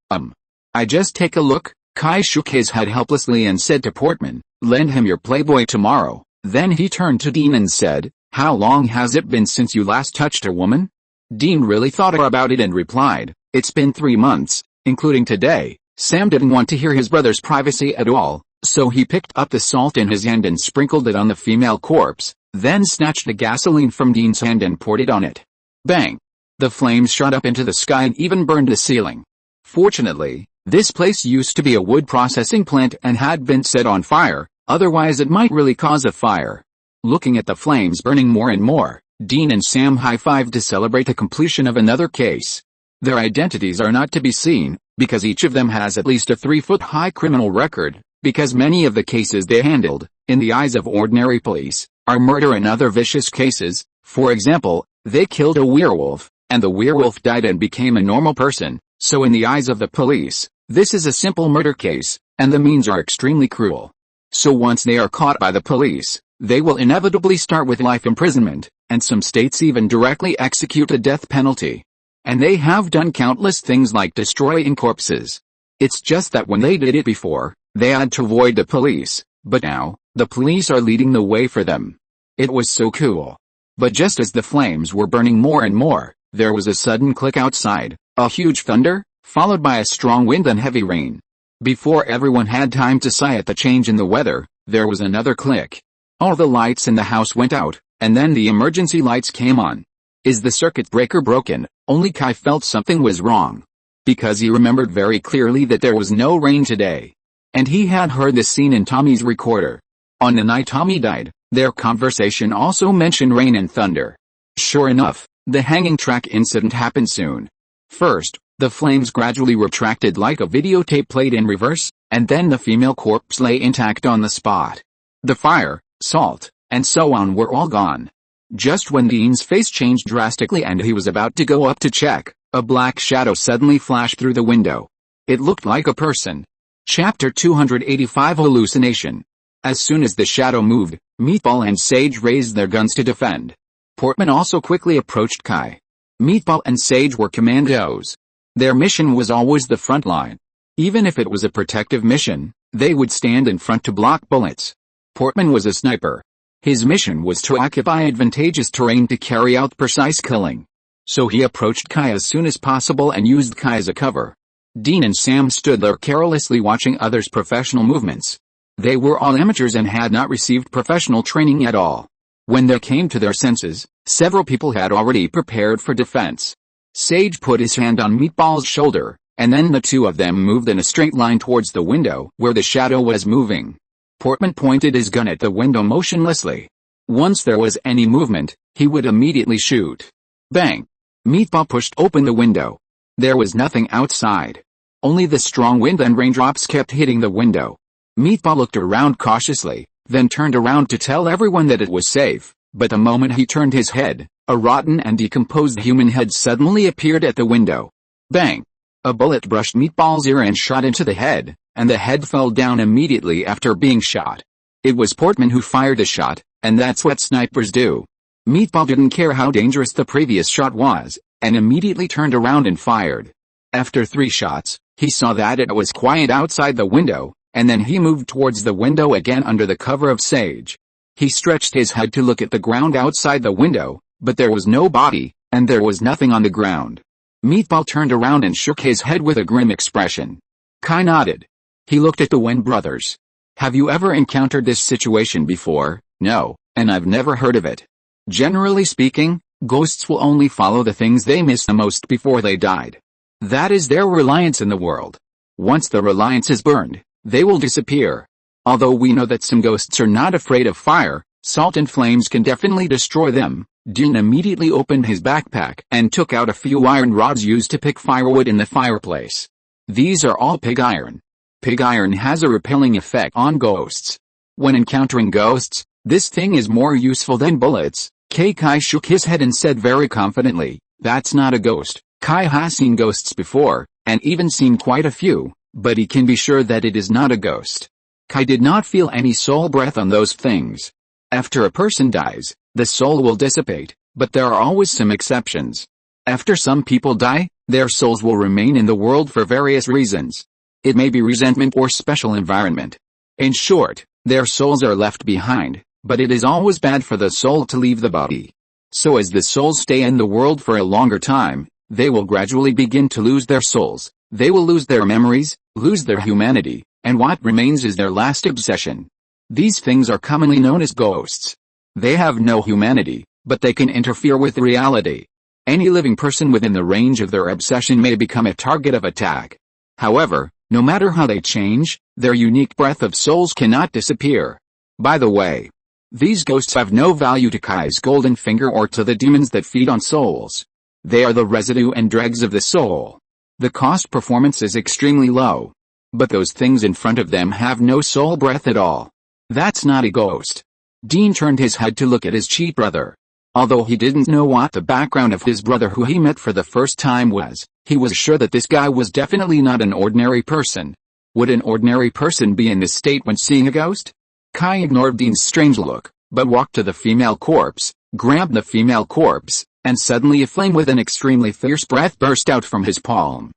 I just take a look. Kai shook his head helplessly and said to Portman, lend him your Playboy tomorrow. Then he turned to Dean and said, how long has it been since you last touched a woman? Dean really thought about it and replied, it's been 3 months, including today. Sam didn't want to hear his brother's privacy at all, so he picked up the salt in his hand and sprinkled it on the female corpse, then snatched the gasoline from Dean's hand and poured it on it. Bang! The flames shot up into the sky and even burned the ceiling. Fortunately, this place used to be a wood processing plant and had been set on fire, otherwise it might really cause a fire. Looking at the flames burning more and more, Dean and Sam high-fived to celebrate the completion of another case. Their identities are not to be seen, because each of them has at least a 3-foot-high criminal record, because many of the cases they handled, in the eyes of ordinary police, are murder and other vicious cases. For example, they killed a werewolf, and the werewolf died and became a normal person, so in the eyes of the police, this is a simple murder case, and the means are extremely cruel. So once they are caught by the police, they will inevitably start with life imprisonment, and some states even directly execute a death penalty. And they have done countless things like destroying corpses. It's just that when they did it before, they had to avoid the police, but now, the police are leading the way for them. It was so cool. But just as the flames were burning more and more, there was a sudden click outside, a huge thunder, followed by a strong wind and heavy rain. Before everyone had time to sigh at the change in the weather, there was another click. All the lights in the house went out, and then the emergency lights came on. Is the circuit breaker broken? Only Kai felt something was wrong. Because he remembered very clearly that there was no rain today. And he had heard this scene in Tommy's recorder. On the night Tommy died, their conversation also mentioned rain and thunder. Sure enough, the hanging track incident happened soon. First, the flames gradually retracted like a videotape played in reverse, and then the female corpse lay intact on the spot. The fire, salt, and so on were all gone. Just when Dean's face changed drastically and he was about to go up to check, a black shadow suddenly flashed through the window. It looked like a person. Chapter 285 Hallucination. As soon as the shadow moved, Meatball and Sage raised their guns to defend. Portman also quickly approached Kai. Meatball and Sage were commandos. Their mission was always the front line. Even if it was a protective mission, they would stand in front to block bullets. Portman was a sniper. His mission was to occupy advantageous terrain to carry out precise killing. So he approached Kai as soon as possible and used Kai as a cover. Dean and Sam stood there carelessly watching others' professional movements. They were all amateurs and had not received professional training at all. When they came to their senses, several people had already prepared for defense. Sage put his hand on Meatball's shoulder, and then the two of them moved in a straight line towards the window where the shadow was moving. Portman pointed his gun at the window motionlessly. Once there was any movement, he would immediately shoot. Bang! Meatball pushed open the window. There was nothing outside. Only the strong wind and raindrops kept hitting the window. Meatball looked around cautiously, then turned around to tell everyone that it was safe, but the moment he turned his head, a rotten and decomposed human head suddenly appeared at the window. Bang! A bullet brushed Meatball's ear and shot into the head, and the head fell down immediately after being shot. It was Portman who fired the shot, and that's what snipers do. Meatball didn't care how dangerous the previous shot was, and immediately turned around and fired. After 3 shots, he saw that it was quiet outside the window, and then he moved towards the window again under the cover of Sage. He stretched his head to look at the ground outside the window, but there was no body, and there was nothing on the ground. Meatball turned around and shook his head with a grim expression. Kai nodded. He looked at the Wen brothers. Have you ever encountered this situation before? No, and I've never heard of it. Generally speaking, ghosts will only follow the things they miss the most before they died. That is their reliance in the world. Once the reliance is burned, they will disappear. Although we know that some ghosts are not afraid of fire, salt and flames can definitely destroy them. Dean immediately opened his backpack and took out a few iron rods used to pick firewood in the fireplace. These are all pig iron. Pig iron has a repelling effect on ghosts. When encountering ghosts, this thing is more useful than bullets. Kai shook his head and said very confidently, "That's not a ghost." Kai has seen ghosts before, and even seen quite a few, but he can be sure that it is not a ghost. Kai did not feel any soul breath on those things. After a person dies, the soul will dissipate, but there are always some exceptions. After some people die, their souls will remain in the world for various reasons. It may be resentment or special environment. In short, their souls are left behind, but it is always bad for the soul to leave the body. So as the souls stay in the world for a longer time, they will gradually begin to lose their souls. They will lose their memories, lose their humanity, and what remains is their last obsession. These things are commonly known as ghosts. They have no humanity, but they can interfere with reality. Any living person within the range of their obsession may become a target of attack. However, no matter how they change, their unique breath of souls cannot disappear. By the way, these ghosts have no value to Kai's golden finger or to the demons that feed on souls. They are the residue and dregs of the soul. The cost performance is extremely low. But those things in front of them have no soul breath at all. That's not a ghost. Dean turned his head to look at his cheat brother. Although he didn't know what the background of his brother who he met for the first time was, he was sure that this guy was definitely not an ordinary person. Would an ordinary person be in this state when seeing a ghost? Kai ignored Dean's strange look, but walked to the female corpse, grabbed the female corpse, and suddenly a flame with an extremely fierce breath burst out from his palm.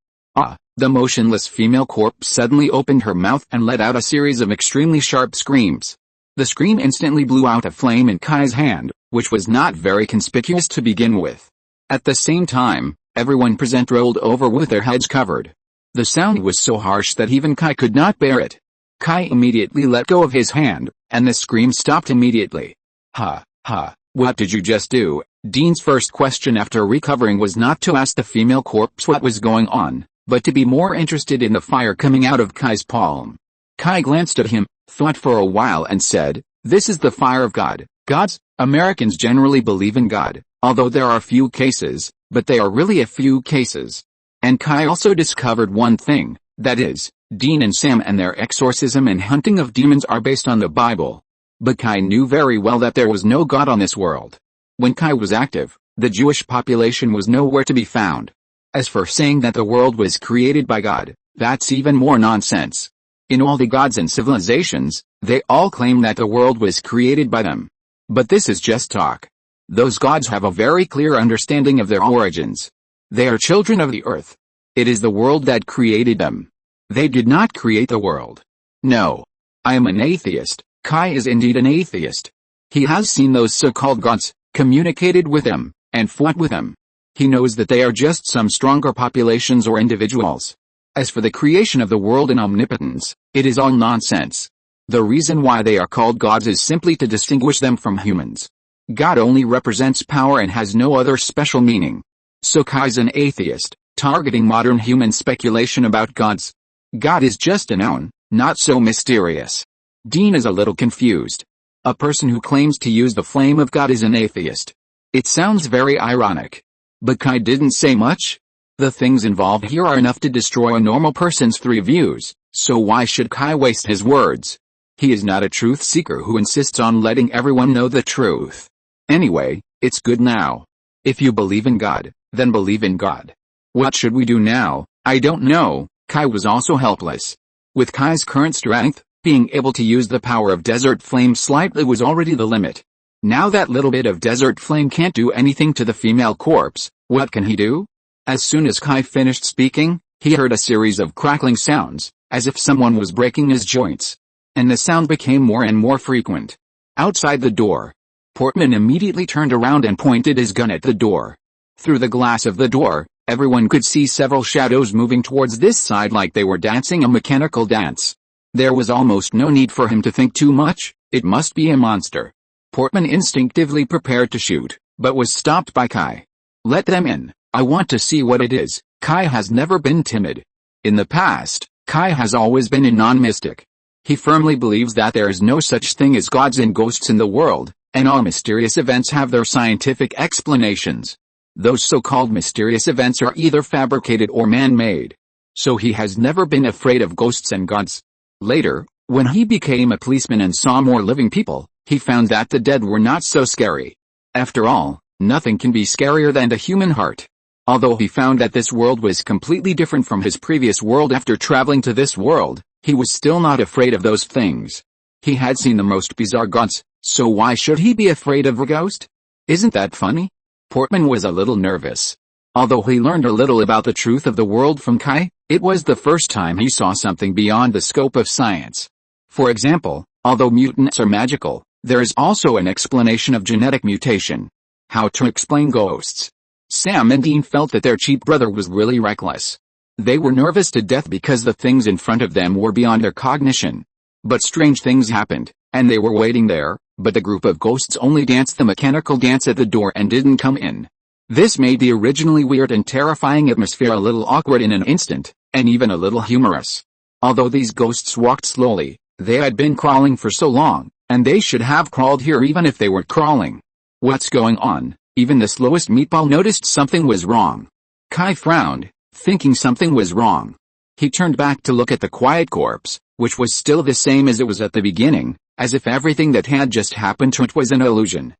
The motionless female corpse suddenly opened her mouth and let out a series of extremely sharp screams. The scream instantly blew out a flame in Kai's hand, which was not very conspicuous to begin with. At the same time, everyone present rolled over with their heads covered. The sound was so harsh that even Kai could not bear it. Kai immediately let go of his hand, and the scream stopped immediately. What did you just do? Dean's first question after recovering was not to ask the female corpse what was going on, but to be more interested in the fire coming out of Kai's palm. Kai glanced at him, thought for a while and said, "This is the fire of God." Gods? Americans generally believe in God, although there are few cases, but they are really a few cases. And Kai also discovered one thing, that is, Dean and Sam and their exorcism and hunting of demons are based on the Bible. But Kai knew very well that there was no God on this world. When Kai was active, the Jewish population was nowhere to be found. As for saying that the world was created by God, that's even more nonsense. In all the gods and civilizations, they all claim that the world was created by them. But this is just talk. Those gods have a very clear understanding of their origins. They are children of the earth. It is the world that created them. They did not create the world. No. I am an atheist. Kai is indeed an atheist. He has seen those so-called gods, communicated with them, and fought with them. He knows that they are just some stronger populations or individuals. As for the creation of the world and omnipotence, it is all nonsense. The reason why they are called gods is simply to distinguish them from humans. God only represents power and has no other special meaning. So Kai's an atheist, targeting modern human speculation about gods. God is just a noun, not so mysterious. Dean is a little confused. A person who claims to use the flame of God is an atheist. It sounds very ironic. But Kai didn't say much. The things involved here are enough to destroy a normal person's 3 views, so why should Kai waste his words? He is not a truth seeker who insists on letting everyone know the truth. Anyway, it's good now. If you believe in God, then believe in God. What should we do now? I don't know. Kai was also helpless. With Kai's current strength, being able to use the power of desert flame slightly was already the limit. Now that little bit of desert flame can't do anything to the female corpse, what can he do? As soon as Kai finished speaking, he heard a series of crackling sounds, as if someone was breaking his joints. And the sound became more and more frequent. Outside the door, Portman immediately turned around and pointed his gun at the door. Through the glass of the door, everyone could see several shadows moving towards this side like they were dancing a mechanical dance. There was almost no need for him to think too much. It must be a monster. Portman instinctively prepared to shoot, but was stopped by Kai. "Let them in. I want to see what it is." Kai has never been timid. In the past, Kai has always been a non-mystic. He firmly believes that there is no such thing as gods and ghosts in the world, and all mysterious events have their scientific explanations. Those so-called mysterious events are either fabricated or man-made. So he has never been afraid of ghosts and gods. Later, when he became a policeman and saw more living people, he found that the dead were not so scary. After all, nothing can be scarier than the human heart. Although he found that this world was completely different from his previous world after traveling to this world, he was still not afraid of those things. He had seen the most bizarre gods, so why should he be afraid of a ghost? Isn't that funny? Portman was a little nervous. Although he learned a little about the truth of the world from Kai, it was the first time he saw something beyond the scope of science. For example, although mutants are magical, there is also an explanation of genetic mutation. How to explain ghosts? Sam and Dean felt that their cheap brother was really reckless. They were nervous to death because the things in front of them were beyond their cognition. But strange things happened, and they were waiting there, but the group of ghosts only danced the mechanical dance at the door and didn't come in. This made the originally weird and terrifying atmosphere a little awkward in an instant, and even a little humorous. Although these ghosts walked slowly, they had been crawling for so long, and they should have crawled here even if they were crawling. What's going on? Even the slowest meatball noticed something was wrong. Kai frowned, thinking something was wrong. He turned back to look at the quiet corpse, which was still the same as it was at the beginning, as if everything that had just happened to it was an illusion.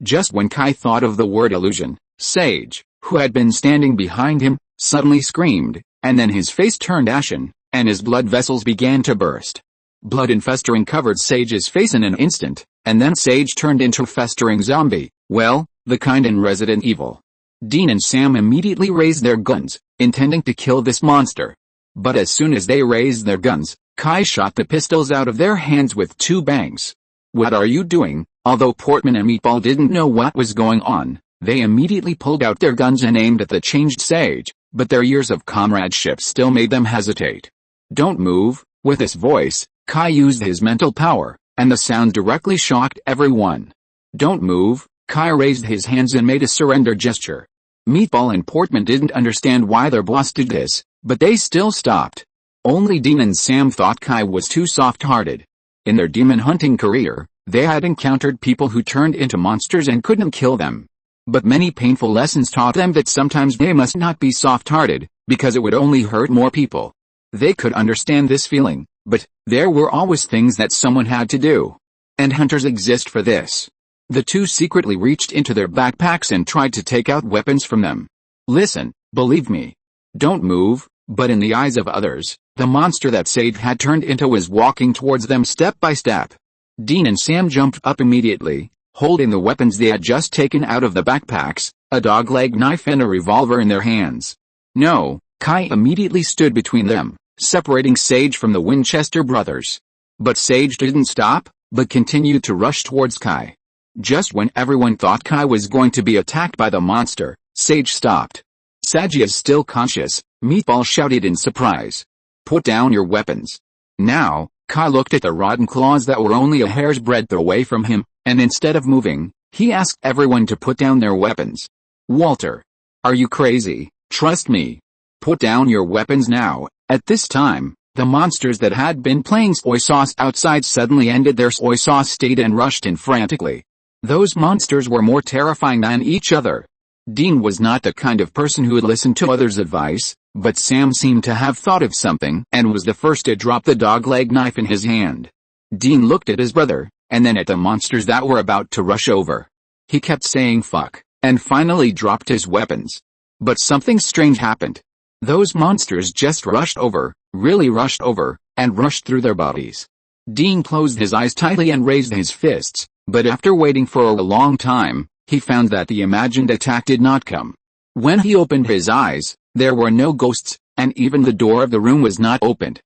Just when Kai thought of the word illusion, Sage, who had been standing behind him, suddenly screamed, and then his face turned ashen, and his blood vessels began to burst. Blood and festering covered Sage's face in an instant, and then Sage turned into a festering zombie, well, the kind in Resident Evil. Dean and Sam immediately raised their guns, intending to kill this monster. But as soon as they raised their guns, Kai shot the pistols out of their hands with 2 bangs. "What are you doing?" Although Portman and Meatball didn't know what was going on, they immediately pulled out their guns and aimed at the changed Sage, but their years of comradeship still made them hesitate. "Don't move." With his voice, Kai used his mental power, and the sound directly shocked everyone. "Don't move." Kai raised his hands and made a surrender gesture. Meatball and Portman didn't understand why their boss did this, but they still stopped. Only Dean and Sam thought Kai was too soft-hearted. In their demon hunting career, they had encountered people who turned into monsters and couldn't kill them. But many painful lessons taught them that sometimes they must not be soft-hearted, because it would only hurt more people. They could understand this feeling, but there were always things that someone had to do. And hunters exist for this. The two secretly reached into their backpacks and tried to take out weapons from them. "Listen, believe me. Don't move." But in the eyes of others, the monster that Sage had turned into was walking towards them step by step. Dean and Sam jumped up immediately, holding the weapons they had just taken out of the backpacks, a dog-leg knife and a revolver in their hands. "No." Kai immediately stood between them, separating Sage from the Winchester brothers. But Sage didn't stop, but continued to rush towards Kai. Just when everyone thought Kai was going to be attacked by the monster, Sage stopped. "Sage is still conscious," Meatball shouted in surprise. "Put down your weapons." Now, Kai looked at the rotten claws that were only a hair's breadth away from him, and instead of moving, he asked everyone to put down their weapons. "Walter, are you crazy? Trust me. Put down your weapons now." At this time, the monsters that had been playing soy sauce outside suddenly ended their soy sauce state and rushed in frantically. Those monsters were more terrifying than each other. Dean was not the kind of person who would listen to others' advice, but Sam seemed to have thought of something and was the first to drop the dog-leg knife in his hand. Dean looked at his brother, and then at the monsters that were about to rush over. He kept saying fuck, and finally dropped his weapons. But something strange happened. Those monsters just rushed over, really rushed over, and rushed through their bodies. Dean closed his eyes tightly and raised his fists, but after waiting for a long time, he found that the imagined attack did not come. When he opened his eyes, there were no ghosts, and even the door of the room was not opened.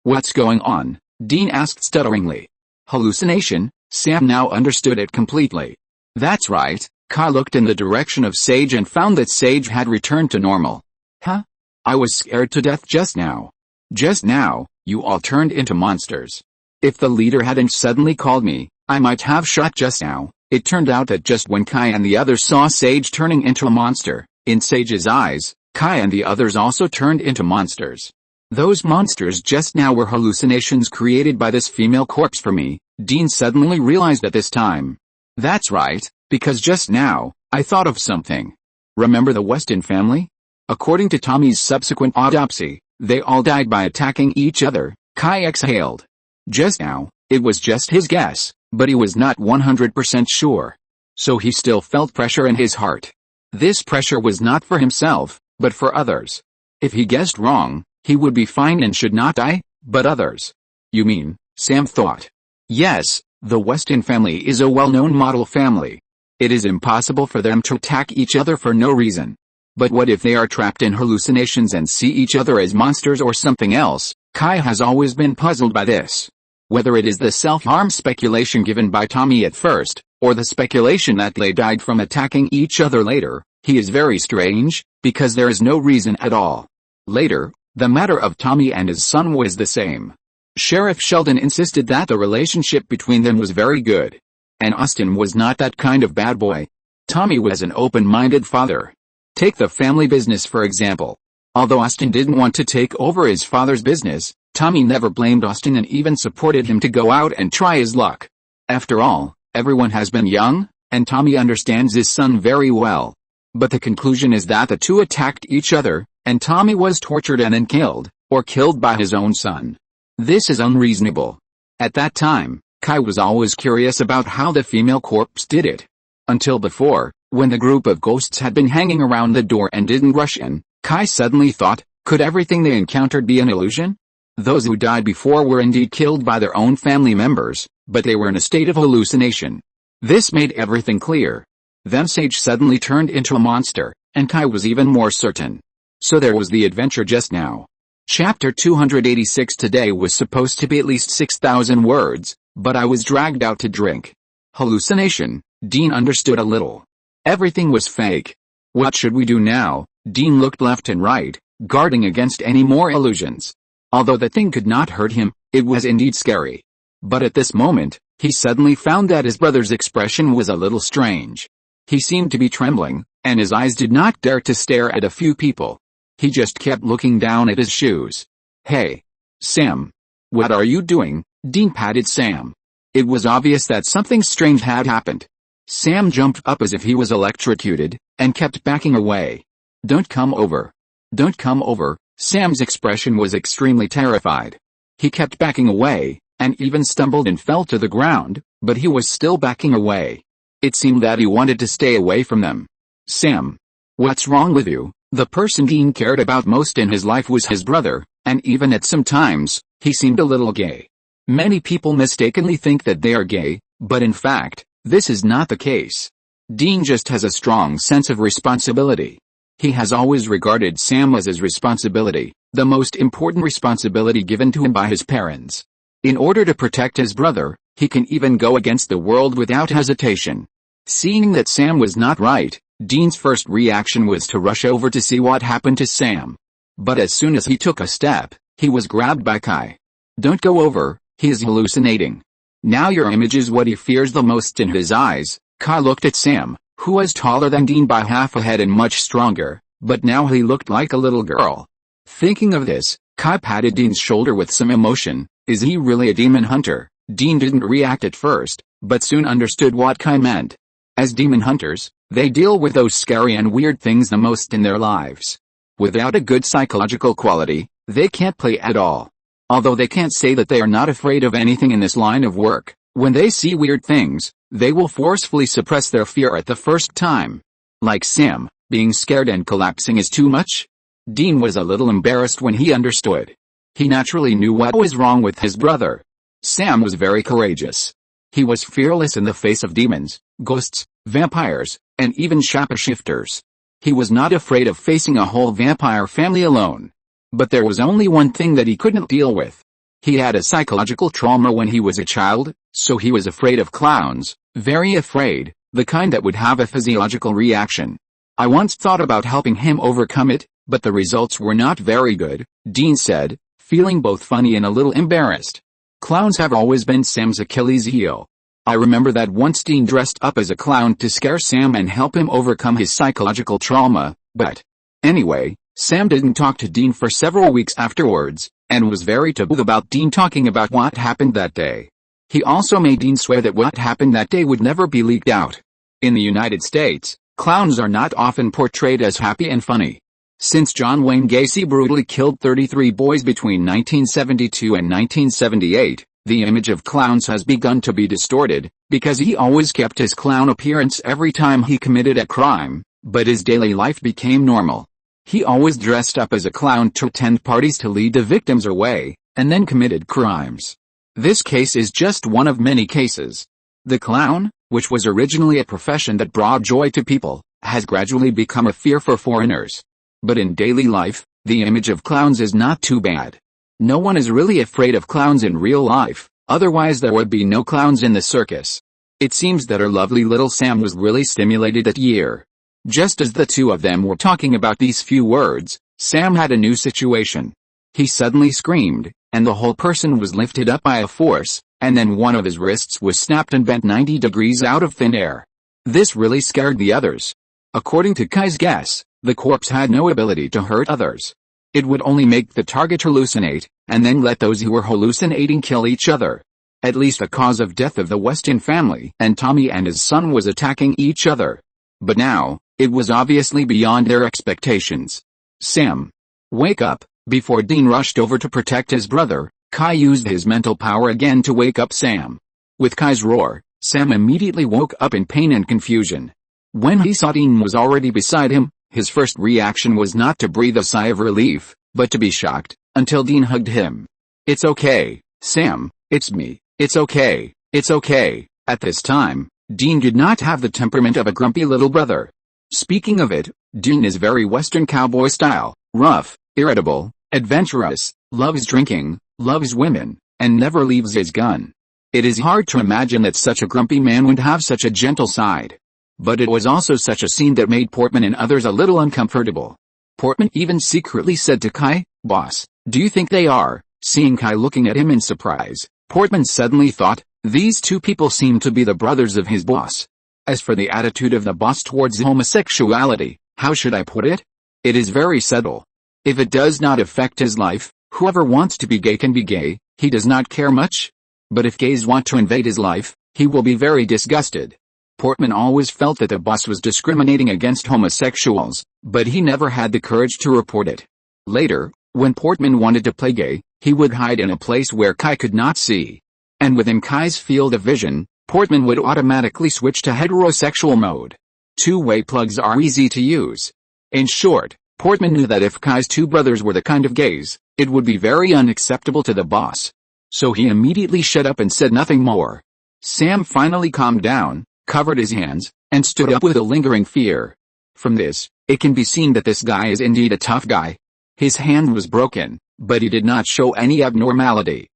What's going on?" Dean asked stutteringly. "Hallucination?" Sam now understood it completely. "That's right." Kai looked in the direction of Sage and found that Sage had returned to normal. "Huh? I was scared to death just now. Just now, you all turned into monsters. If the leader hadn't suddenly called me, I might have shot just now." It turned out that just when Kai and the others saw Sage turning into a monster, in Sage's eyes, Kai and the others also turned into monsters. "Those monsters just now were hallucinations created by this female corpse for me," Dean suddenly realized at this time. "That's right, because just now, I thought of something. Remember the Weston family? According to Tommy's subsequent autopsy, they all died by attacking each other." Kai exhaled. Just now, it was just his guess, but he was not 100% sure. So he still felt pressure in his heart. This pressure was not for himself, but for others. If he guessed wrong, he would be fine and should not die, but others. "You mean," Sam thought. "Yes, the Weston family is a well-known model family. It is impossible for them to attack each other for no reason. But what if they are trapped in hallucinations and see each other as monsters or something else?" Kai has always been puzzled by this. Whether it is the self-harm speculation given by Tommy at first, or the speculation that they died from attacking each other later, he is very strange, because there is no reason at all. Later, the matter of Tommy and his son was the same. Sheriff Sheldon insisted that the relationship between them was very good. And Austin was not that kind of bad boy. Tommy was an open-minded father. Take the family business for example. Although Austin didn't want to take over his father's business, Tommy never blamed Austin and even supported him to go out and try his luck. After all, everyone has been young, and Tommy understands his son very well. But the conclusion is that the two attacked each other, and Tommy was tortured and then killed, or killed by his own son. This is unreasonable. At that time, Kai was always curious about how the female corpse did it. Until before, when the group of ghosts had been hanging around the door and didn't rush in, Kai suddenly thought, could everything they encountered be an illusion? Those who died before were indeed killed by their own family members, but they were in a state of hallucination. This made everything clear. Then Sage suddenly turned into a monster, and Kai was even more certain. So there was the adventure just now. Chapter 286 today was supposed to be at least 6,000 words, but I was dragged out to drink. Hallucination, Dean understood a little. Everything was fake. What should we do now? Dean looked left and right, guarding against any more illusions. Although the thing could not hurt him, it was indeed scary. But at this moment, he suddenly found that his brother's expression was a little strange. He seemed to be trembling, and his eyes did not dare to stare at a few people. He just kept looking down at his shoes. Hey, Sam. What are you doing? Dean patted Sam. It was obvious that something strange had happened. Sam jumped up as if he was electrocuted, and kept backing away. Don't come over. Don't come over. Sam's expression was extremely terrified. He kept backing away, and even stumbled and fell to the ground, but he was still backing away. It seemed that he wanted to stay away from them. Sam. What's wrong with you? The person Dean cared about most in his life was his brother, and even at some times, he seemed a little gay. Many people mistakenly think that they are gay, but in fact, this is not the case. Dean just has a strong sense of responsibility. He has always regarded Sam as his responsibility, the most important responsibility given to him by his parents. In order to protect his brother, he can even go against the world without hesitation. Seeing that Sam was not right, Dean's first reaction was to rush over to see what happened to Sam. But as soon as he took a step, he was grabbed by Kai. Don't go over, he is hallucinating. Now your image is what he fears the most in his eyes. Kai looked at Sam, who was taller than Dean by half a head and much stronger, but now he looked like a little girl. Thinking of this, Kai patted Dean's shoulder with some emotion. Is he really a demon hunter? Dean didn't react at first, but soon understood what Kai meant. As demon hunters, they deal with those scary and weird things the most in their lives. Without a good psychological quality, they can't play at all. Although they can't say that they are not afraid of anything in this line of work, when they see weird things, they will forcefully suppress their fear at the first time. Like Sam, being scared and collapsing is too much? Dean was a little embarrassed when he understood. He naturally knew what was wrong with his brother. Sam was very courageous. He was fearless in the face of demons, ghosts, vampires, and even shapeshifters. He was not afraid of facing a whole vampire family alone. But there was only one thing that he couldn't deal with. He had a psychological trauma when he was a child, so he was afraid of clowns, very afraid, the kind that would have a physiological reaction. I once thought about helping him overcome it, but the results were not very good, Dean said, feeling both funny and a little embarrassed. Clowns have always been Sam's Achilles heel. I remember that once Dean dressed up as a clown to scare Sam and help him overcome his psychological trauma, but anyway, Sam didn't talk to Dean for several weeks afterwards, and was very taboo about Dean talking about what happened that day. He also made Dean swear that what happened that day would never be leaked out. In the United States, clowns are not often portrayed as happy and funny. Since John Wayne Gacy brutally killed 33 boys between 1972 and 1978, the image of clowns has begun to be distorted, because he always kept his clown appearance every time he committed a crime, but his daily life became normal. He always dressed up as a clown to attend parties to lead the victims away, and then committed crimes. This case is just one of many cases. The clown, which was originally a profession that brought joy to people, has gradually become a fear for foreigners. But in daily life, the image of clowns is not too bad. No one is really afraid of clowns in real life, otherwise there would be no clowns in the circus. It seems that our lovely little Sam was really stimulated that year. Just as the two of them were talking about these few words, Sam had a new situation. He suddenly screamed, and the whole person was lifted up by a force, and then one of his wrists was snapped and bent 90 degrees out of thin air. This really scared the others. According to Kai's guess, the corpse had no ability to hurt others. It would only make the target hallucinate, and then let those who were hallucinating kill each other. At least the cause of death of the Weston family and Tommy and his son was attacking each other. But now, it was obviously beyond their expectations. Sam, wake up. Before Dean rushed over to protect his brother, Kai used his mental power again to wake up Sam. With Kai's roar, Sam immediately woke up in pain and confusion. When he saw Dean was already beside him, his first reaction was not to breathe a sigh of relief, but to be shocked, until Dean hugged him. It's okay, Sam, it's me, it's okay, it's okay. At this time, Dean did not have the temperament of a grumpy little brother. Speaking of it, Dean is very Western cowboy style, rough, irritable, adventurous, loves drinking, loves women, and never leaves his gun. It is hard to imagine that such a grumpy man would have such a gentle side. But it was also such a scene that made Portman and others a little uncomfortable. Portman even secretly said to Kai, "Boss, do you think they are?" Seeing Kai looking at him in surprise, Portman suddenly thought, these two people seem to be the brothers of his boss. As for the attitude of the boss towards homosexuality, how should I put it? It is very subtle. If it does not affect his life, whoever wants to be gay can be gay, he does not care much. But if gays want to invade his life, he will be very disgusted. Portman always felt that the boss was discriminating against homosexuals, but he never had the courage to report it. Later, when Portman wanted to play gay, he would hide in a place where Kai could not see. And within Kai's field of vision, Portman would automatically switch to heterosexual mode. Two-way plugs are easy to use. In short, Portman knew that if Kai's two brothers were the kind of gays, it would be very unacceptable to the boss. So he immediately shut up and said nothing more. Sam finally calmed down, covered his hands, and stood up with a lingering fear. From this, it can be seen that this guy is indeed a tough guy. His hand was broken, but he did not show any abnormality.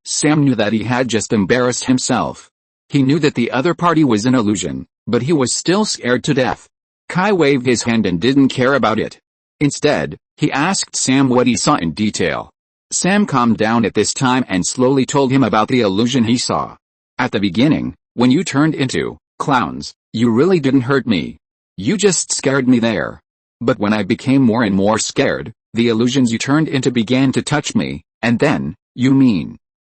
Sam knew that he had just embarrassed himself. He knew that the other party was an illusion, but he was still scared to death. Kai waved his hand and didn't care about it. Instead, he asked Sam what he saw in detail. Sam calmed down at this time and slowly told him about the illusion he saw. At the beginning, when you turned into clowns, you really didn't hurt me. You just scared me there. But when I became more and more scared, the illusions you turned into began to touch me, and then,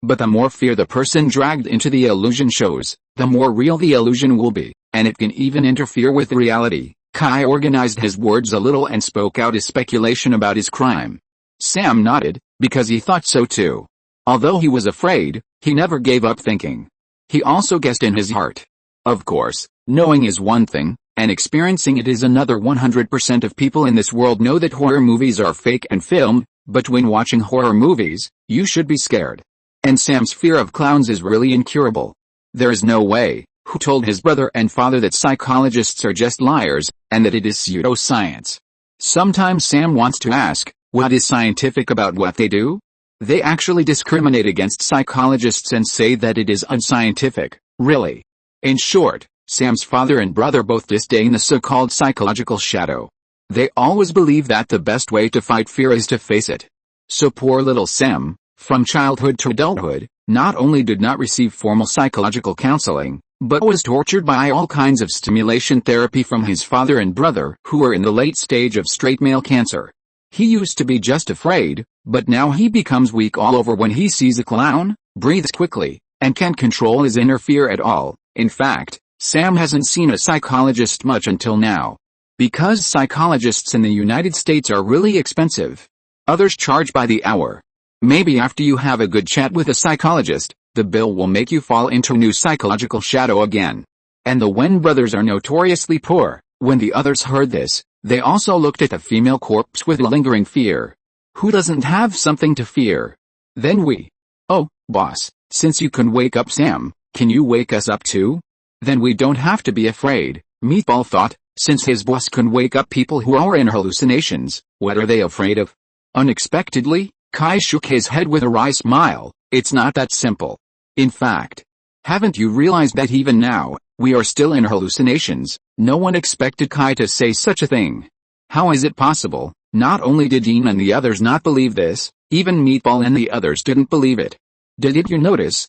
But the more fear the person dragged into the illusion shows, the more real the illusion will be, and it can even interfere with reality. Kai organized his words a little and spoke out his speculation about his crime. Sam nodded, because he thought so too. Although he was afraid, he never gave up thinking. He also guessed in his heart. Of course, knowing is one thing, and experiencing it is another. 100% of people in this world know that horror movies are fake and filmed, but when watching horror movies, you should be scared. And Sam's fear of clowns is really incurable. There is no way. Who told his brother and father that psychologists are just liars, and that it is pseudoscience? Sometimes Sam wants to ask, what is scientific about what they do? They actually discriminate against psychologists and say that it is unscientific, really. In short, Sam's father and brother both disdain the so-called psychological shadow. They always believe that the best way to fight fear is to face it. So poor little Sam, from childhood to adulthood, not only did not receive formal psychological counseling, but was tortured by all kinds of stimulation therapy from his father and brother, who were in the late stage of straight male cancer. He used to be just afraid, but now he becomes weak all over when he sees a clown, breathes quickly, and can't control his inner fear at all. In fact, Sam hasn't seen a psychologist much until now. Because psychologists in the United States are really expensive. Others charge by the hour. Maybe after you have a good chat with a psychologist, the bill will make you fall into a new psychological shadow again. And the Wen brothers are notoriously poor. When the others heard this, they also looked at the female corpse with lingering fear. Who doesn't have something to fear? Then Oh, boss, since you can wake up Sam, can you wake us up too? Then we don't have to be afraid, Meatball thought, since his boss can wake up people who are in hallucinations, what are they afraid of? Unexpectedly, Kai shook his head with a wry smile. It's not that simple. In fact, haven't you realized that even now, we are still in hallucinations? No one expected Kai to say such a thing. How is it possible? Not only did Dean and the others not believe this, even Meatball and the others didn't believe it. Did you notice,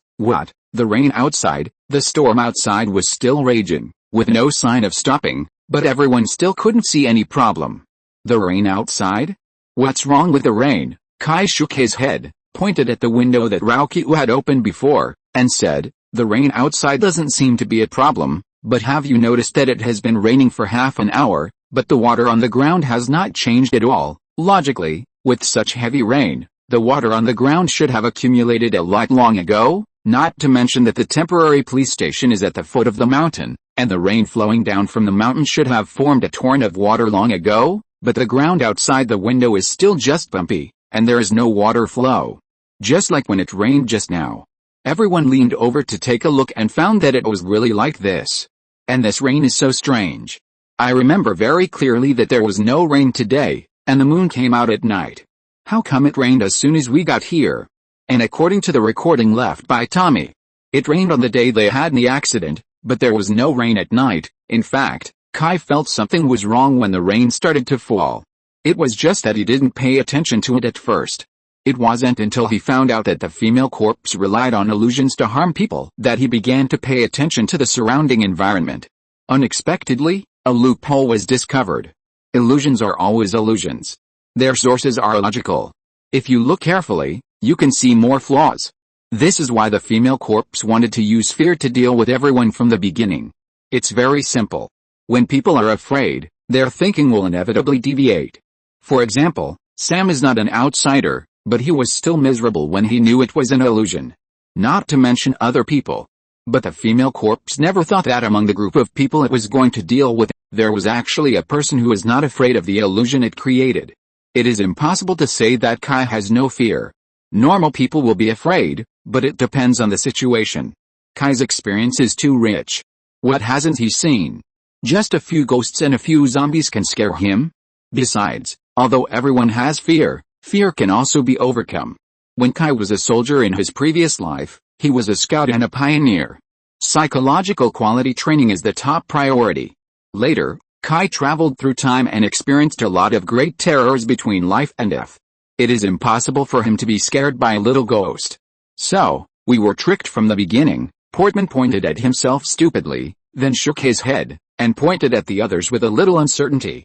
the rain outside? The storm outside was still raging, with no sign of stopping, but everyone still couldn't see any problem. The rain outside? What's wrong with the rain? Kai shook his head, pointed at the window that Raukiu had opened before, and said, the rain outside doesn't seem to be a problem, but have you noticed that it has been raining for half an hour, but the water on the ground has not changed at all? Logically, with such heavy rain, the water on the ground should have accumulated a lot long ago, not to mention that the temporary police station is at the foot of the mountain, and the rain flowing down from the mountain should have formed a torrent of water long ago, but the ground outside the window is still just bumpy, and there is no water flow. Just like when it rained just now. Everyone leaned over to take a look and found that it was really like this. And this rain is so strange. I remember very clearly that there was no rain today, and the moon came out at night. How come it rained as soon as we got here? And according to the recording left by Tommy, it rained on the day they had the accident, but there was no rain at night. In fact, Kai felt something was wrong when the rain started to fall. It was just that he didn't pay attention to it at first. It wasn't until he found out that the female corpse relied on illusions to harm people that he began to pay attention to the surrounding environment. Unexpectedly, a loophole was discovered. Illusions are always illusions. Their sources are illogical. If you look carefully, you can see more flaws. This is why the female corpse wanted to use fear to deal with everyone from the beginning. It's very simple. When people are afraid, their thinking will inevitably deviate. For example, Sam is not an outsider, but he was still miserable when he knew it was an illusion. Not to mention other people. But the female corpse never thought that among the group of people it was going to deal with, there was actually a person who was not afraid of the illusion it created. It is impossible to say that Kai has no fear. Normal people will be afraid, but it depends on the situation. Kai's experience is too rich. What hasn't he seen? Just a few ghosts and a few zombies can scare him? Besides, although everyone has fear, fear can also be overcome. When Kai was a soldier in his previous life, he was a scout and a pioneer. Psychological quality training is the top priority. Later, Kai traveled through time and experienced a lot of great terrors between life and death. It is impossible for him to be scared by a little ghost. So, we were tricked from the beginning. Portman pointed at himself stupidly, then shook his head, and pointed at the others with a little uncertainty.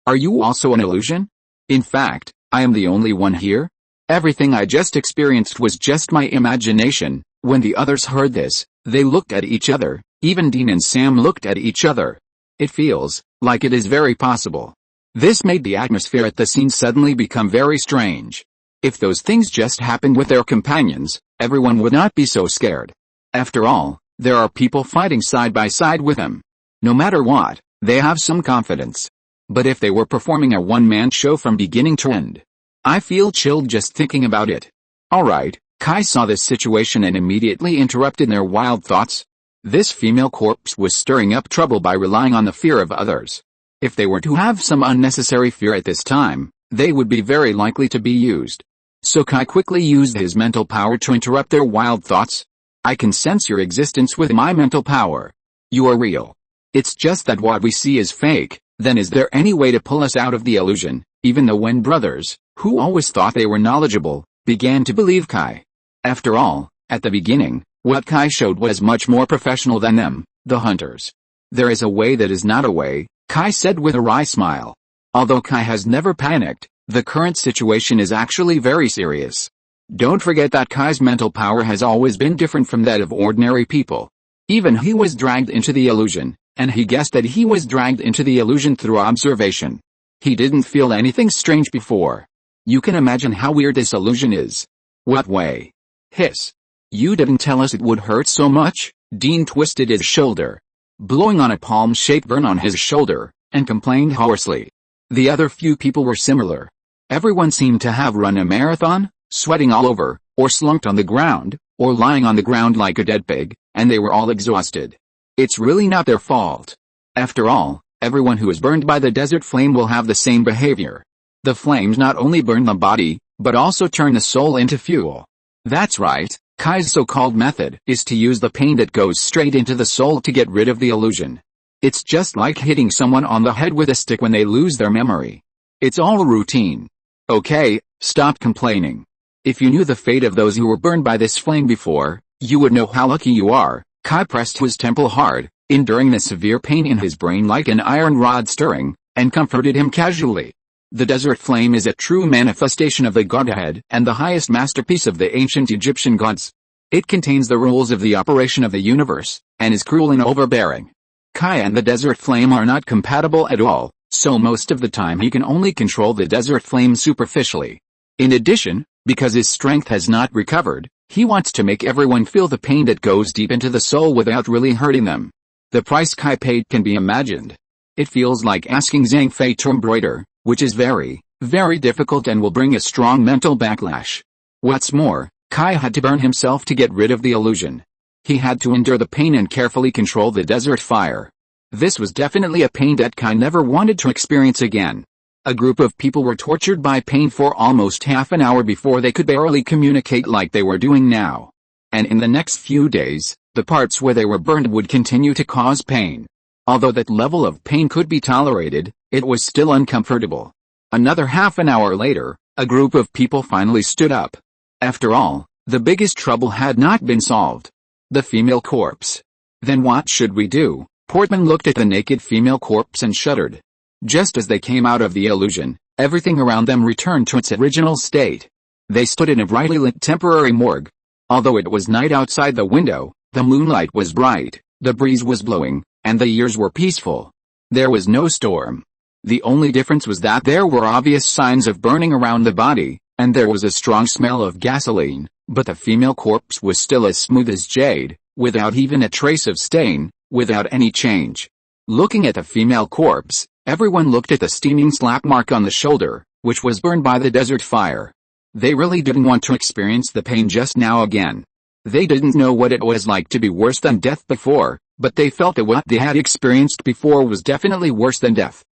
Are you also an illusion? In fact, I am the only one here? Everything I just experienced was just my imagination. When the others heard this, they looked at each other. Even Dean and Sam looked at each other. It feels like it is very possible. This made the atmosphere at the scene suddenly become very strange. If those things just happened with their companions, everyone would not be so scared. After all, there are people fighting side by side with them. No matter what, they have some confidence. But if they were performing a one-man show from beginning to end, I feel chilled just thinking about it. Alright, Kai saw this situation and immediately interrupted their wild thoughts. This female corpse was stirring up trouble by relying on the fear of others. If they were to have some unnecessary fear at this time, they would be very likely to be used. So Kai quickly used his mental power to interrupt their wild thoughts. I can sense your existence with my mental power. You are real. It's just that what we see is fake. Then is there any way to pull us out of the illusion? Even the Wen brothers, who always thought they were knowledgeable, began to believe Kai. After all, at the beginning, what Kai showed was much more professional than them, the hunters. There is a way that is not a way, Kai said with a wry smile. Although Kai has never panicked, the current situation is actually very serious. Don't forget that Kai's mental power has always been different from that of ordinary people. Even he was dragged into the illusion, and he guessed that he was dragged into the illusion through observation. He didn't feel anything strange before. You can imagine how weird this illusion is. What way? Hiss. You didn't tell us it would hurt so much? Dean twisted his shoulder, blowing on a palm-shaped burn on his shoulder, and complained hoarsely. The other few people were similar. Everyone seemed to have run a marathon, sweating all over, or slumped on the ground, or lying on the ground like a dead pig, and they were all exhausted. It's really not their fault. After all, everyone who is burned by the desert flame will have the same behavior. The flames not only burn the body, but also turn the soul into fuel. That's right, Kai's so-called method is to use the pain that goes straight into the soul to get rid of the illusion. It's just like hitting someone on the head with a stick when they lose their memory. It's all routine. Okay, stop complaining. If you knew the fate of those who were burned by this flame before, you would know how lucky you are. Kai pressed his temple hard, enduring the severe pain in his brain like an iron rod stirring, and comforted him casually. The desert flame is a true manifestation of the Godhead and the highest masterpiece of the ancient Egyptian gods. It contains the rules of the operation of the universe, and is cruel and overbearing. Kai and the desert flame are not compatible at all, so most of the time he can only control the desert flame superficially. In addition, because his strength has not recovered, he wants to make everyone feel the pain that goes deep into the soul without really hurting them. The price Kai paid can be imagined. It feels like asking Zhang Fei to embroider, which is very, very difficult and will bring a strong mental backlash. What's more, Kai had to burn himself to get rid of the illusion. He had to endure the pain and carefully control the desert fire. This was definitely a pain that Kai never wanted to experience again. A group of people were tortured by pain for almost half an hour before they could barely communicate like they were doing now. And in the next few days, the parts where they were burned would continue to cause pain. Although that level of pain could be tolerated, it was still uncomfortable. Another half an hour later, a group of people finally stood up. After all, the biggest trouble had not been solved. The female corpse. Then what should we do? Portman looked at the naked female corpse and shuddered. Just as they came out of the illusion, everything around them returned to its original state. They stood in a brightly lit temporary morgue. Although it was night outside the window, the moonlight was bright, the breeze was blowing, and the years were peaceful. There was no storm. The only difference was that there were obvious signs of burning around the body, and there was a strong smell of gasoline, but the female corpse was still as smooth as jade, without even a trace of stain, without any change. Looking at the female corpse, everyone looked at the steaming slap mark on the shoulder, which was burned by the desert fire. They really didn't want to experience the pain just now again. They didn't know what it was like to be worse than death before, but they felt that what they had experienced before was definitely worse than death.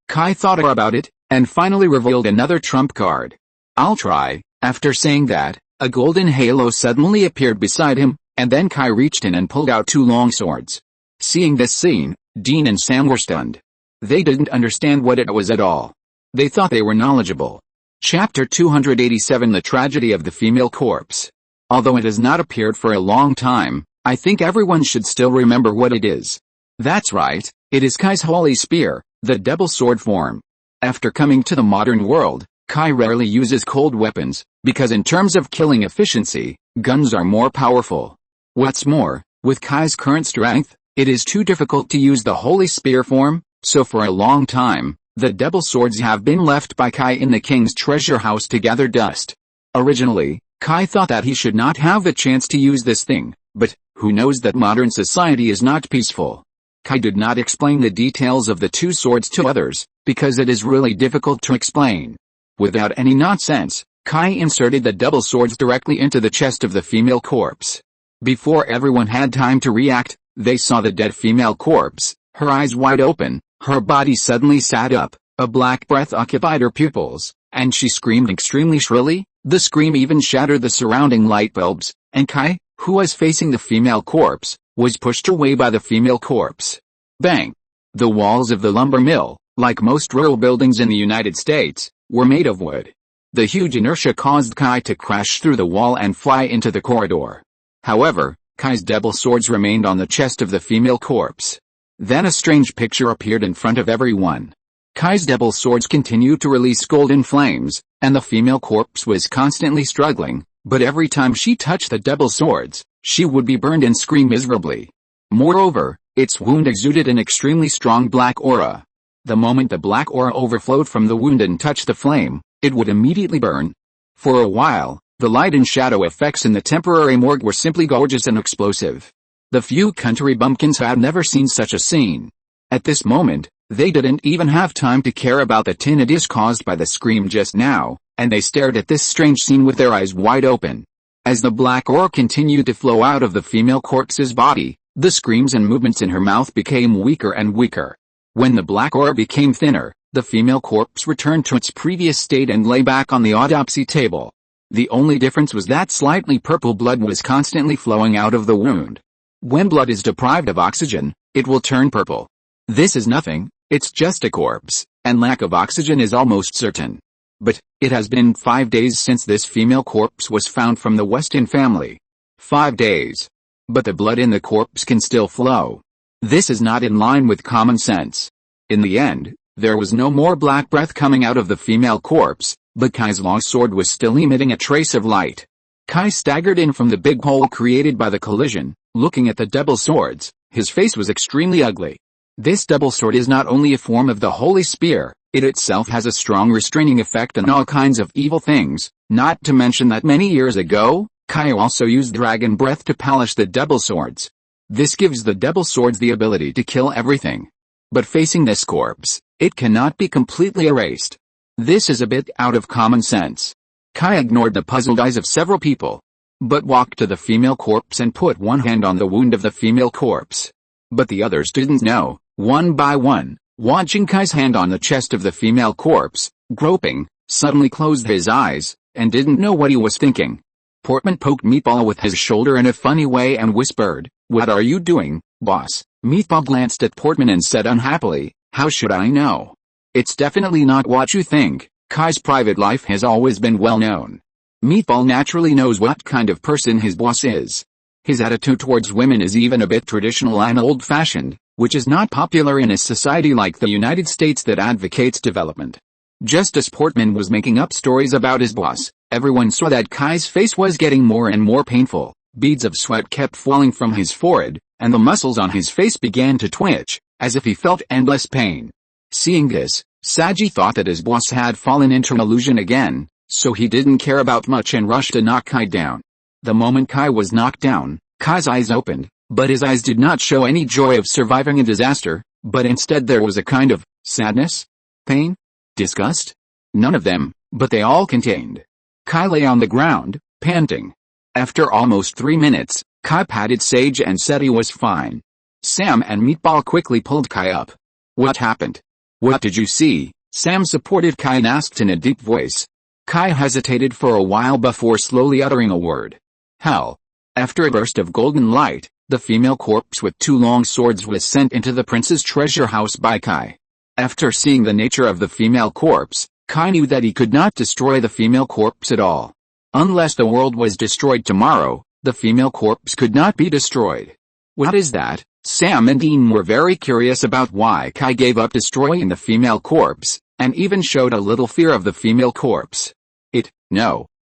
Kai thought about it, and finally revealed another trump card. I'll try. After saying that, a golden halo suddenly appeared beside him, and then Kai reached in and pulled out two long swords. Seeing this scene, Dean and Sam were stunned. They didn't understand what it was at all. They thought they were knowledgeable. Chapter 287 The Tragedy of the Female Corpse. Although it has not appeared for a long time, I think everyone should still remember what it is. That's right, it is Kai's holy spear, the double sword form. After coming to the modern world, Kai rarely uses cold weapons, because in terms of killing efficiency, guns are more powerful. What's more, with Kai's current strength, it is too difficult to use the holy spear form, so for a long time, the double swords have been left by Kai in the king's treasure house to gather dust. Originally, Kai thought that he should not have the chance to use this thing, but who knows that modern society is not peaceful. Kai did not explain the details of the two swords to others, because it is really difficult to explain. Without any nonsense, Kai inserted the double swords directly into the chest of the female corpse. Before everyone had time to react, they saw the dead female corpse, her eyes wide open, her body suddenly sat up, a black breath occupied her pupils, and she screamed extremely shrilly. The scream even shattered the surrounding light bulbs, and Kai, who was facing the female corpse, was pushed away by the female corpse. Bang! The walls of the lumber mill, like most rural buildings in the United States, were made of wood. The huge inertia caused Kai to crash through the wall and fly into the corridor. However, Kai's double swords remained on the chest of the female corpse. Then a strange picture appeared in front of everyone. Kai's double swords continued to release golden flames, and the female corpse was constantly struggling, but every time she touched the double swords, she would be burned and scream miserably. Moreover, its wound exuded an extremely strong black aura. The moment the black aura overflowed from the wound and touched the flame, it would immediately burn. For a while, the light and shadow effects in the temporary morgue were simply gorgeous and explosive. The few country bumpkins had never seen such a scene. At this moment, they didn't even have time to care about the tinnitus caused by the scream just now, and they stared at this strange scene with their eyes wide open. As the black aura continued to flow out of the female corpse's body, the screams and movements in her mouth became weaker and weaker. When the black aura became thinner, the female corpse returned to its previous state and lay back on the autopsy table. The only difference was that slightly purple blood was constantly flowing out of the wound. When blood is deprived of oxygen, it will turn purple. This is nothing, it's just a corpse, and lack of oxygen is almost certain. But, it has been 5 days since this female corpse was found from the Weston family. 5 days. But the blood in the corpse can still flow. This is not in line with common sense. In the end, there was no more black breath coming out of the female corpse, but Kai's long sword was still emitting a trace of light. Kai staggered in from the big hole created by the collision, looking at the double swords. His face was extremely ugly. This double sword is not only a form of the holy spear, it itself has a strong restraining effect on all kinds of evil things, not to mention that many years ago, Kai also used dragon breath to polish the double swords. This gives the double swords the ability to kill everything. But facing this corpse, it cannot be completely erased. This is a bit out of common sense. Kai ignored the puzzled eyes of several people, but walked to the female corpse and put one hand on the wound of the female corpse. But the others didn't know, one by one, watching Kai's hand on the chest of the female corpse, groping, suddenly closed his eyes, and didn't know what he was thinking. Portman poked Meatball with his shoulder in a funny way and whispered, "What are you doing, boss?" Meatball glanced at Portman and said unhappily, "How should I know? It's definitely not what you think. Kai's private life has always been well known." Meatball naturally knows what kind of person his boss is. His attitude towards women is even a bit traditional and old-fashioned, which is not popular in a society like the United States that advocates development. Just as Portman was making up stories about his boss, everyone saw that Kai's face was getting more and more painful. Beads of sweat kept falling from his forehead, and the muscles on his face began to twitch, as if he felt endless pain. Seeing this, Saji thought that his boss had fallen into an illusion again, so he didn't care about much and rushed to knock Kai down. The moment Kai was knocked down, Kai's eyes opened, but his eyes did not show any joy of surviving a disaster, but instead there was a kind of sadness, pain, disgust. None of them, but they all contained. Kai lay on the ground, panting. After almost 3 minutes, Kai patted Sage and said he was fine. Sam and Meatball quickly pulled Kai up. "What happened? What did you see?" Sam supported Kai and asked in a deep voice. Kai hesitated for a while before slowly uttering a word. "Hell." After a burst of golden light, the female corpse with 2 long swords was sent into the prince's treasure house by Kai. After seeing the nature of the female corpse, Kai knew that he could not destroy the female corpse at all. Unless the world was destroyed tomorrow, the female corpse could not be destroyed. "What is that?" Sam and Dean were very curious about why Kai gave up destroying the female corpse, and even showed a little fear of the female corpse.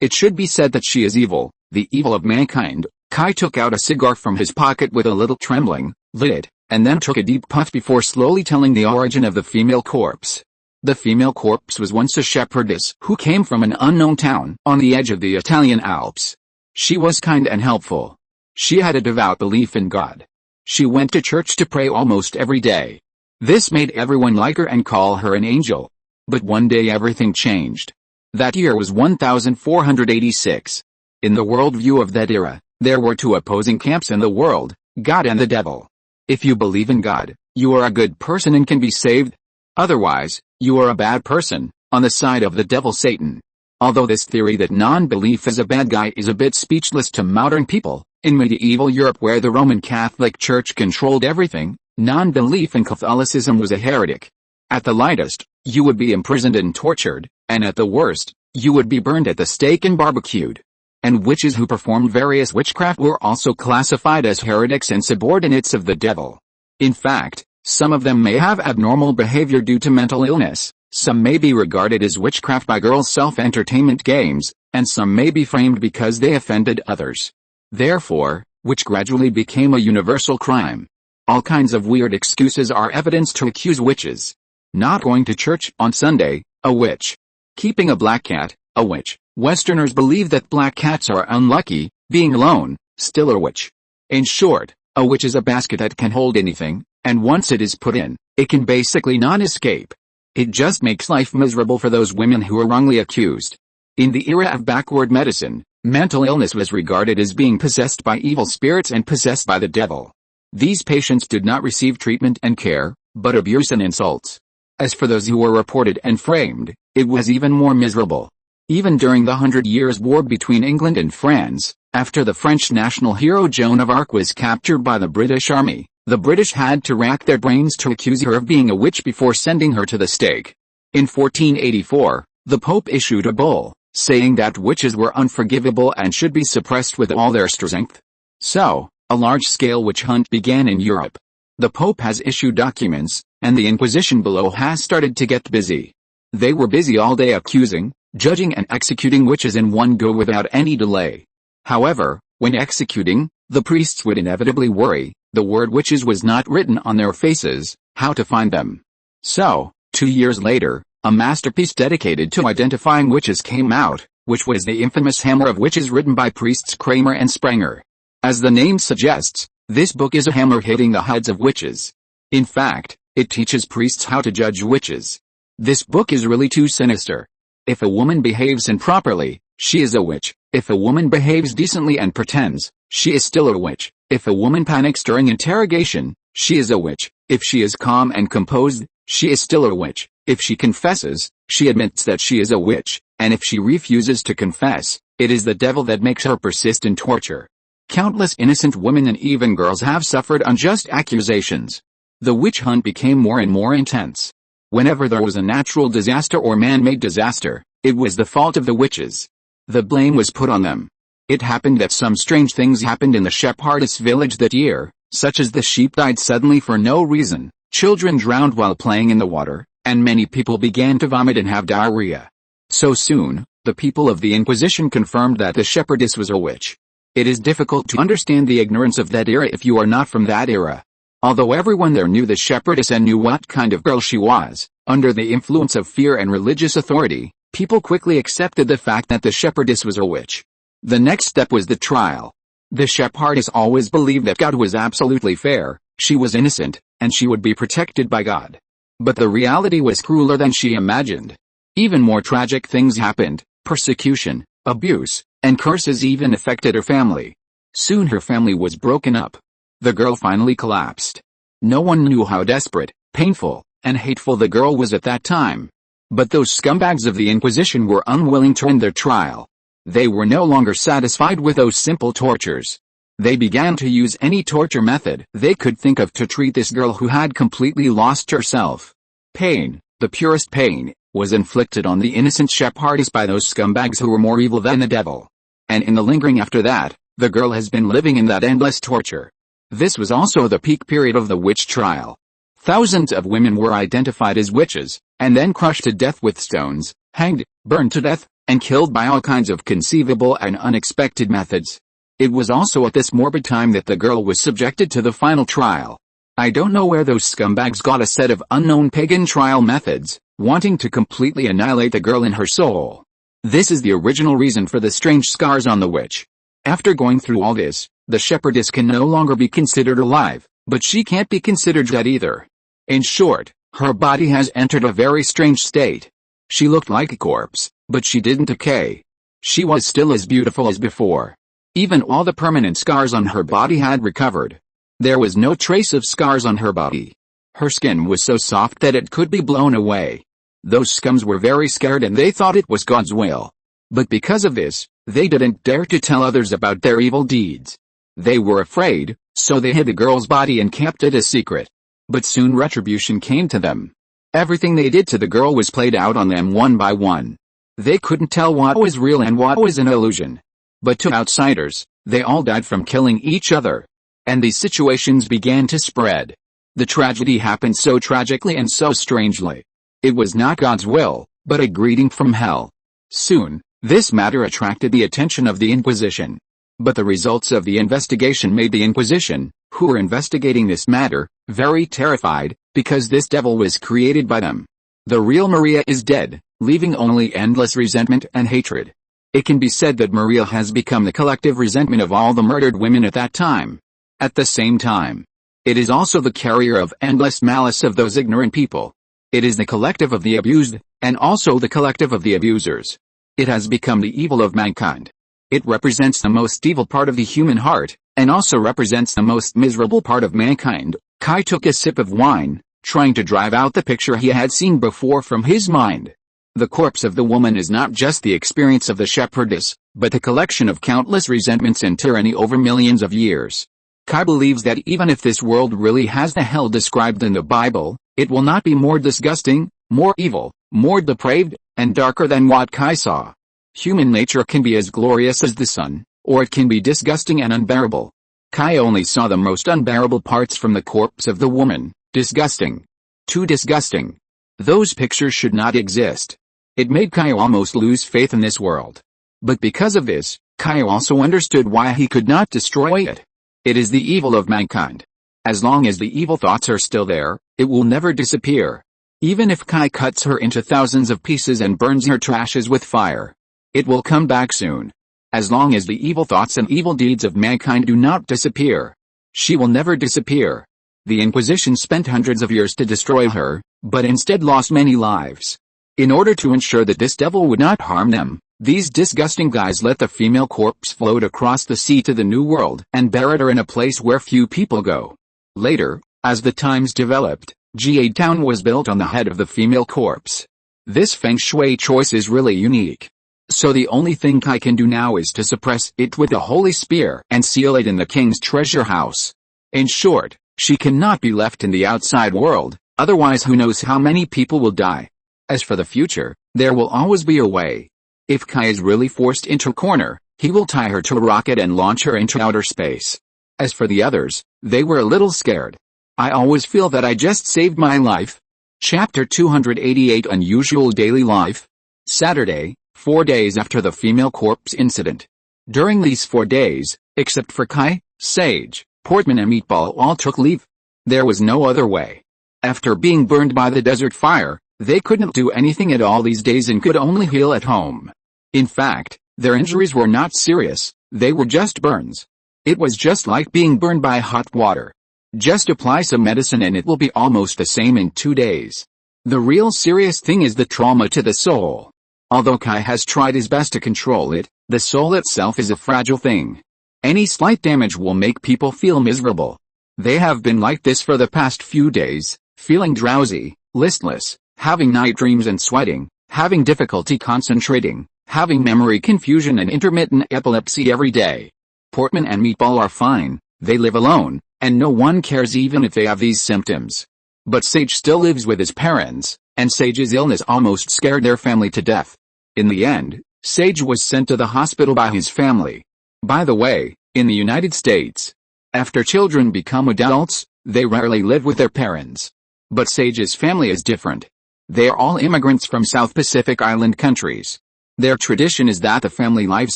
It should be said that she is evil, the evil of mankind. Kai took out a cigar from his pocket with a little trembling, lit it, and then took a deep puff before slowly telling the origin of the female corpse. The female corpse was once a shepherdess who came from an unknown town on the edge of the Italian Alps. She was kind and helpful. She had a devout belief in God. She went to church to pray almost every day. This made everyone like her and call her an angel. But one day everything changed. That year was 1486. In the worldview of that era, there were 2 opposing camps in the world, God and the devil. If you believe in God, you are a good person and can be saved. Otherwise, you are a bad person, on the side of the devil Satan. Although this theory that non-belief is a bad guy is a bit speechless to modern people, in medieval Europe where the Roman Catholic Church controlled everything, non-belief in Catholicism was a heretic. At the lightest, you would be imprisoned and tortured, and at the worst, you would be burned at the stake and barbecued. And witches who performed various witchcraft were also classified as heretics and subordinates of the devil. In fact, some of them may have abnormal behavior due to mental illness, some may be regarded as witchcraft by girls' self-entertainment games, and some may be framed because they offended others. Therefore, witch gradually became a universal crime. All kinds of weird excuses are evidence to accuse witches. Not going to church on Sunday, a witch. Keeping a black cat, a witch. Westerners believe that black cats are unlucky, being alone, still a witch. In short, a witch is a basket that can hold anything, and once it is put in, it can basically not escape. It just makes life miserable for those women who are wrongly accused. In the era of backward medicine, mental illness was regarded as being possessed by evil spirits and possessed by the devil. These patients did not receive treatment and care, but abuse and insults. As for those who were reported and framed, it was even more miserable. Even during the 100 Years' War between England and France, after the French national hero Joan of Arc was captured by the British Army, the British had to rack their brains to accuse her of being a witch before sending her to the stake. In 1484, the Pope issued a bull, saying that witches were unforgivable and should be suppressed with all their strength. So, a large-scale witch hunt began in Europe. The Pope has issued documents, and the Inquisition below has started to get busy. They were busy all day accusing, judging and executing witches in one go without any delay. However, when executing, the priests would inevitably worry, the word witches was not written on their faces, how to find them. So, 2 years later, a masterpiece dedicated to identifying witches came out, which was the infamous Hammer of Witches written by priests Kramer and Sprenger. As the name suggests, this book is a hammer hitting the heads of witches. In fact, it teaches priests how to judge witches. This book is really too sinister. If a woman behaves improperly, she is a witch. If a woman behaves decently and pretends, she is still a witch. If a woman panics during interrogation, she is a witch. If she is calm and composed, she is still a witch. If she confesses, she admits that she is a witch, and if she refuses to confess, it is the devil that makes her persist in torture. Countless innocent women and even girls have suffered unjust accusations. The witch hunt became more and more intense. Whenever there was a natural disaster or man-made disaster, it was the fault of the witches. The blame was put on them. It happened that some strange things happened in the shepherdess village that year, such as the sheep died suddenly for no reason, children drowned while playing in the water, and many people began to vomit and have diarrhea. So soon, the people of the Inquisition confirmed that the shepherdess was a witch. It is difficult to understand the ignorance of that era if you are not from that era. Although everyone there knew the shepherdess and knew what kind of girl she was, under the influence of fear and religious authority, people quickly accepted the fact that the shepherdess was a witch. The next step was the trial. The shepherdess always believed that God was absolutely fair, she was innocent, and she would be protected by God. But the reality was crueler than she imagined. Even more tragic things happened. Persecution, abuse, and curses even affected her family. Soon her family was broken up. The girl finally collapsed. No one knew how desperate, painful, and hateful the girl was at that time. But those scumbags of the Inquisition were unwilling to end their trial. They were no longer satisfied with those simple tortures. They began to use any torture method they could think of to treat this girl who had completely lost herself. Pain, the purest pain, was inflicted on the innocent shepherdess by those scumbags who were more evil than the devil. And in the lingering after that, the girl has been living in that endless torture. This was also the peak period of the witch trial. Thousands of women were identified as witches, and then crushed to death with stones, hanged, burned to death, and killed by all kinds of conceivable and unexpected methods. It was also at this morbid time that the girl was subjected to the final trial. I don't know where those scumbags got a set of unknown pagan trial methods, wanting to completely annihilate the girl in her soul. This is the original reason for the strange scars on the witch. After going through all this, the shepherdess can no longer be considered alive, but she can't be considered dead either. In short, her body has entered a very strange state. She looked like a corpse, but she didn't decay. She was still as beautiful as before. Even all the permanent scars on her body had recovered. There was no trace of scars on her body. Her skin was so soft that it could be blown away. Those scums were very scared and they thought it was God's will. But because of this, they didn't dare to tell others about their evil deeds. They were afraid, so they hid the girl's body and kept it a secret. But soon retribution came to them. Everything they did to the girl was played out on them one by one. They couldn't tell what was real and what was an illusion. But to outsiders, they all died from killing each other. And these situations began to spread. The tragedy happened so tragically and so strangely. It was not God's will, but a greeting from hell. Soon, this matter attracted the attention of the Inquisition. But the results of the investigation made the Inquisition, who were investigating this matter, very terrified, because this devil was created by them. The real Maria is dead, leaving only endless resentment and hatred. It can be said that Maria has become the collective resentment of all the murdered women at that time. At the same time, it is also the carrier of endless malice of those ignorant people. It is the collective of the abused, and also the collective of the abusers. It has become the evil of mankind. It represents the most evil part of the human heart, and also represents the most miserable part of mankind. Kai took a sip of wine, trying to drive out the picture he had seen before from his mind. The corpse of the woman is not just the experience of the shepherdess, but the collection of countless resentments and tyranny over millions of years. Kai believes that even if this world really has the hell described in the Bible, it will not be more disgusting, more evil, more depraved, and darker than what Kai saw. Human nature can be as glorious as the sun, or it can be disgusting and unbearable. Kai only saw the most unbearable parts from the corpse of the woman. Disgusting. Too disgusting. Those pictures should not exist. It made Kai almost lose faith in this world. But because of this, Kai also understood why he could not destroy it. It is the evil of mankind. As long as the evil thoughts are still there, it will never disappear. Even if Kai cuts her into thousands of pieces and burns her to ashes with fire, it will come back soon. As long as the evil thoughts and evil deeds of mankind do not disappear, she will never disappear. The Inquisition spent hundreds of years to destroy her, but instead lost many lives. In order to ensure that this devil would not harm them, These disgusting guys let the female corpse float across the sea to the New World and buried her in a place where few people go. Later, as the times developed, Jade Town was built on the head of the female corpse. This feng shui choice is really unique. So the only thing Kai can do now is to suppress it with a holy spear and seal it in the king's treasure house. In short, she cannot be left in the outside world, otherwise who knows how many people will die. As for the future, there will always be a way. If Kai is really forced into a corner, he will tie her to a rocket and launch her into outer space. As for the others, they were a little scared. I always feel that I just saved my life. Chapter 288 Unusual Daily Life. Saturday, 4 days after the female corpse incident. During these 4 days, except for Kai, Sage, Portman and Meatball all took leave. There was no other way. After being burned by the desert fire, they couldn't do anything at all these days and could only heal at home. In fact, their injuries were not serious, they were just burns. It was just like being burned by hot water. Just apply some medicine and it will be almost the same in 2 days. The real serious thing is the trauma to the soul. Although Kai has tried his best to control it, the soul itself is a fragile thing. Any slight damage will make people feel miserable. They have been like this for the past few days, feeling drowsy, listless, having night dreams and sweating, having difficulty concentrating, having memory confusion and intermittent epilepsy every day. Portman and Meatball are fine, they live alone, and no one cares even if they have these symptoms. But Sage still lives with his parents, and Sage's illness almost scared their family to death. In the end, Sage was sent to the hospital by his family. By the way, in the United States, after children become adults, they rarely live with their parents. But Sage's family is different. They are all immigrants from South Pacific Island countries. Their tradition is that the family lives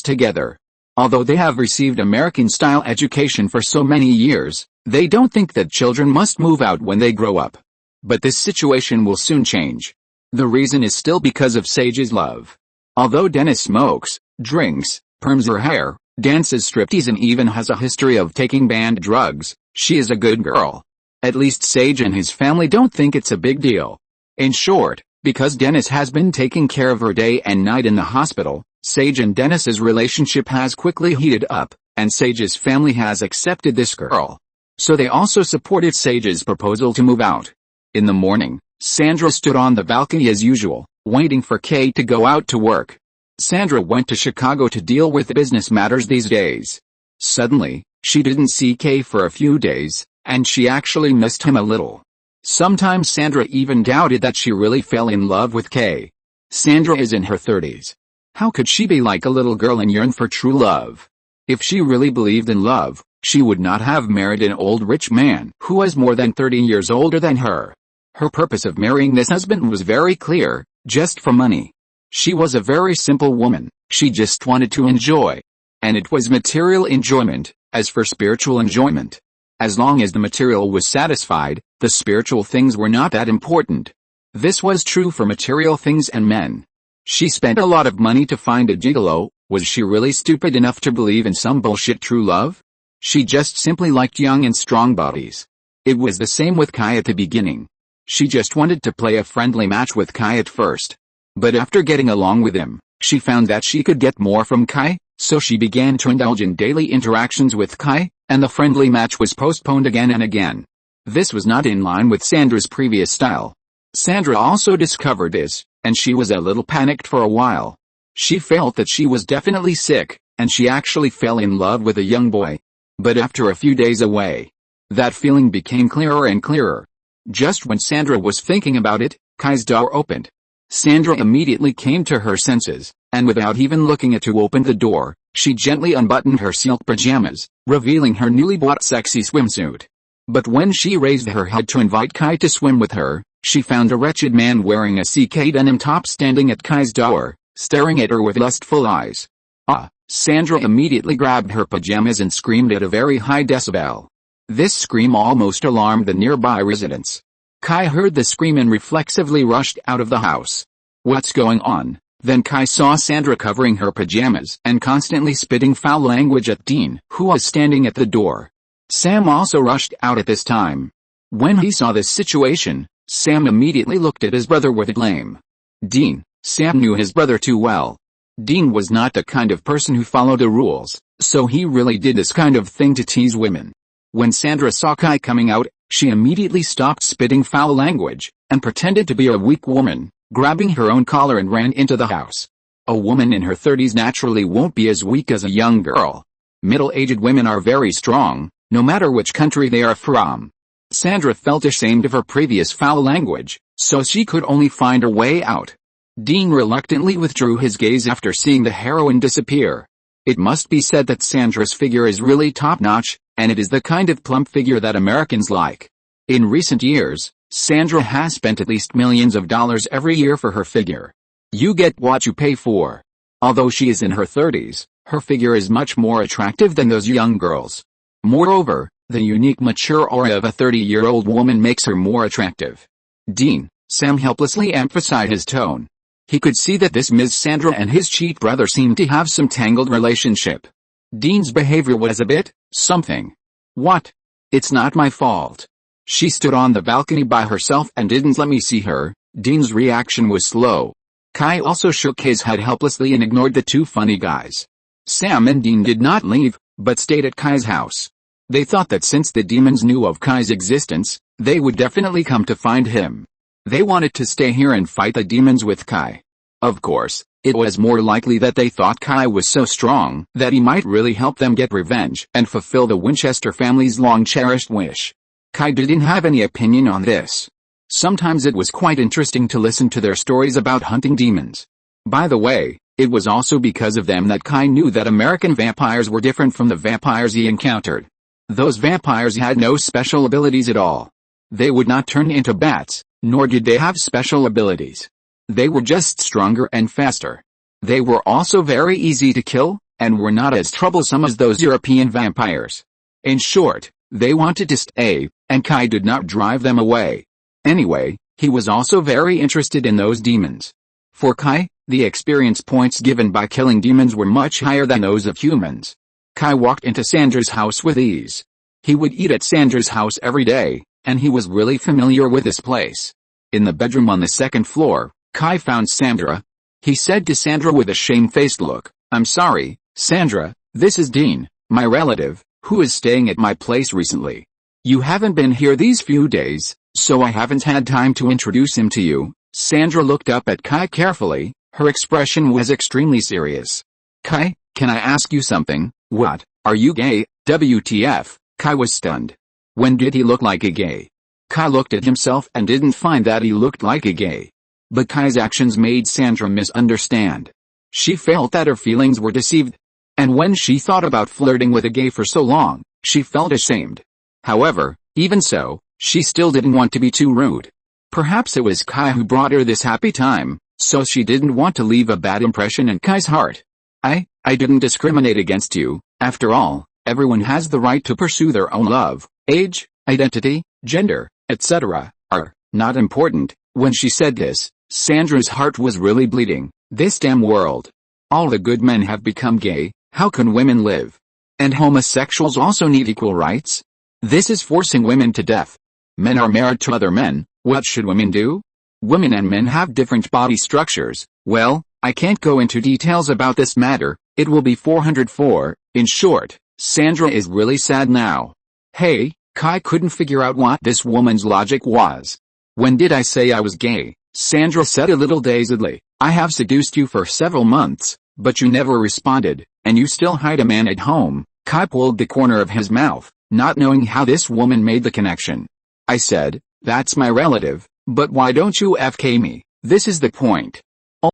together. Although they have received American-style education for so many years, they don't think that children must move out when they grow up. But this situation will soon change. The reason is still because of Sage's love. Although Dennis smokes, drinks, perms her hair, dances striptease and even has a history of taking banned drugs, she is a good girl. At least Sage and his family don't think it's a big deal. In short, because Dennis has been taking care of her day and night in the hospital, Sage and Dennis's relationship has quickly heated up, and Sage's family has accepted this girl. So they also supported Sage's proposal to move out. In the morning, Sandra stood on the balcony as usual, waiting for Kay to go out to work. Sandra went to Chicago to deal with business matters these days. Suddenly, she didn't see Kay for a few days, and she actually missed him a little. Sometimes Sandra even doubted that she really fell in love with Kay. Sandra is in her 30s. How could she be like a little girl and yearn for true love? If she really believed in love, she would not have married an old rich man who was more than 30 years older than her. Her purpose of marrying this husband was very clear, just for money. She was a very simple woman, she just wanted to enjoy. And it was material enjoyment. As for spiritual enjoyment, as long as the material was satisfied, the spiritual things were not that important. This was true for material things and men. She spent a lot of money to find a gigolo. Was she really stupid enough to believe in some bullshit true love? She just simply liked young and strong bodies. It was the same with Kai at the beginning. She just wanted to play a friendly match with Kai at first. But after getting along with him, she found that she could get more from Kai, so she began to indulge in daily interactions with Kai, and the friendly match was postponed again and again. This was not in line with Sandra's previous style. Sandra also discovered this, and she was a little panicked for a while. She felt that she was definitely sick, and she actually fell in love with a young boy. But after a few days away, that feeling became clearer and clearer. Just when Sandra was thinking about it, Kai's door opened. Sandra immediately came to her senses, and without even looking at who opened the door, she gently unbuttoned her silk pajamas, revealing her newly bought sexy swimsuit. But when she raised her head to invite Kai to swim with her, she found a wretched man wearing a CK denim top standing at Kai's door, staring at her with lustful eyes. Sandra immediately grabbed her pajamas and screamed at a very high decibel. This scream almost alarmed the nearby residents. Kai heard the scream and reflexively rushed out of the house. What's going on? Then Kai saw Sandra covering her pajamas and constantly spitting foul language at Dean, who was standing at the door. Sam also rushed out at this time. When he saw this situation, Sam immediately looked at his brother with blame. Dean, Sam knew his brother too well. Dean was not the kind of person who followed the rules, so he really did this kind of thing to tease women. When Sandra saw Kai coming out, she immediately stopped spitting foul language, and pretended to be a weak woman, grabbing her own collar and ran into the house. A woman in her 30s naturally won't be as weak as a young girl. Middle-aged women are very strong, no matter which country they are from. Sandra felt ashamed of her previous foul language, so she could only find her way out. Dean reluctantly withdrew his gaze after seeing the heroine disappear. It must be said that Sandra's figure is really top-notch, and it is the kind of plump figure that Americans like. In recent years, Sandra has spent at least millions of dollars every year for her figure. You get what you pay for. Although she is in her 30s, her figure is much more attractive than those young girls. Moreover, the unique mature aura of a 30-year-old woman makes her more attractive. Dean, Sam helplessly emphasized his tone. He could see that this Ms. Sandra and his cheat brother seemed to have some tangled relationship. Dean's behavior was a bit, something. What? It's not my fault. She stood on the balcony by herself and didn't let me see her. Dean's reaction was slow. Kai also shook his head helplessly and ignored the two funny guys. Sam and Dean did not leave, but stayed at Kai's house. They thought that since the demons knew of Kai's existence, they would definitely come to find him. They wanted to stay here and fight the demons with Kai. Of course, it was more likely that they thought Kai was so strong that he might really help them get revenge and fulfill the Winchester family's long-cherished wish. Kai didn't have any opinion on this. Sometimes it was quite interesting to listen to their stories about hunting demons. By the way, it was also because of them that Kai knew that American vampires were different from the vampires he encountered. Those vampires had no special abilities at all. They would not turn into bats, nor did they have special abilities. They were just stronger and faster. They were also very easy to kill, and were not as troublesome as those European vampires. In short, they wanted to stay, and Kai did not drive them away. Anyway, he was also very interested in those demons. For Kai, the experience points given by killing demons were much higher than those of humans. Kai walked into Sandra's house with ease. He would eat at Sandra's house every day, and he was really familiar with this place. In the bedroom on the second floor, Kai found Sandra. He said to Sandra with a shamefaced look, "I'm sorry, Sandra, this is Dean, my relative, who is staying at my place recently. You haven't been here these few days, so I haven't had time to introduce him to you." Sandra looked up at Kai carefully. Her expression was extremely serious. "Kai, can I ask you something? What, are you gay?" WTF, Kai was stunned. When did he look like a gay? Kai looked at himself and didn't find that he looked like a gay. But Kai's actions made Sandra misunderstand. She felt that her feelings were deceived. And when she thought about flirting with a gay for so long, she felt ashamed. However, even so, she still didn't want to be too rude. Perhaps it was Kai who brought her this happy time, so she didn't want to leave a bad impression in Kai's heart. I didn't discriminate against you. After all, everyone has the right to pursue their own love. Age, identity, gender, etc. are not important." When she said this, Sandra's heart was really bleeding. This damn world. All the good men have become gay. How can women live? And homosexuals also need equal rights? This is forcing women to death. Men are married to other men. What should women do? Women and men have different body structures. Well, I can't go into details about this matter. It will be 404. In short, Sandra is really sad now. Hey, Kai couldn't figure out what this woman's logic was. "When did I say I was gay?" Sandra said a little dazedly. "I have seduced you for several months, but you never responded, and you still hide a man at home." Kai pulled the corner of his mouth, not knowing how this woman made the connection. "I said, that's my relative, but why don't you FK me? This is the point." "Oh,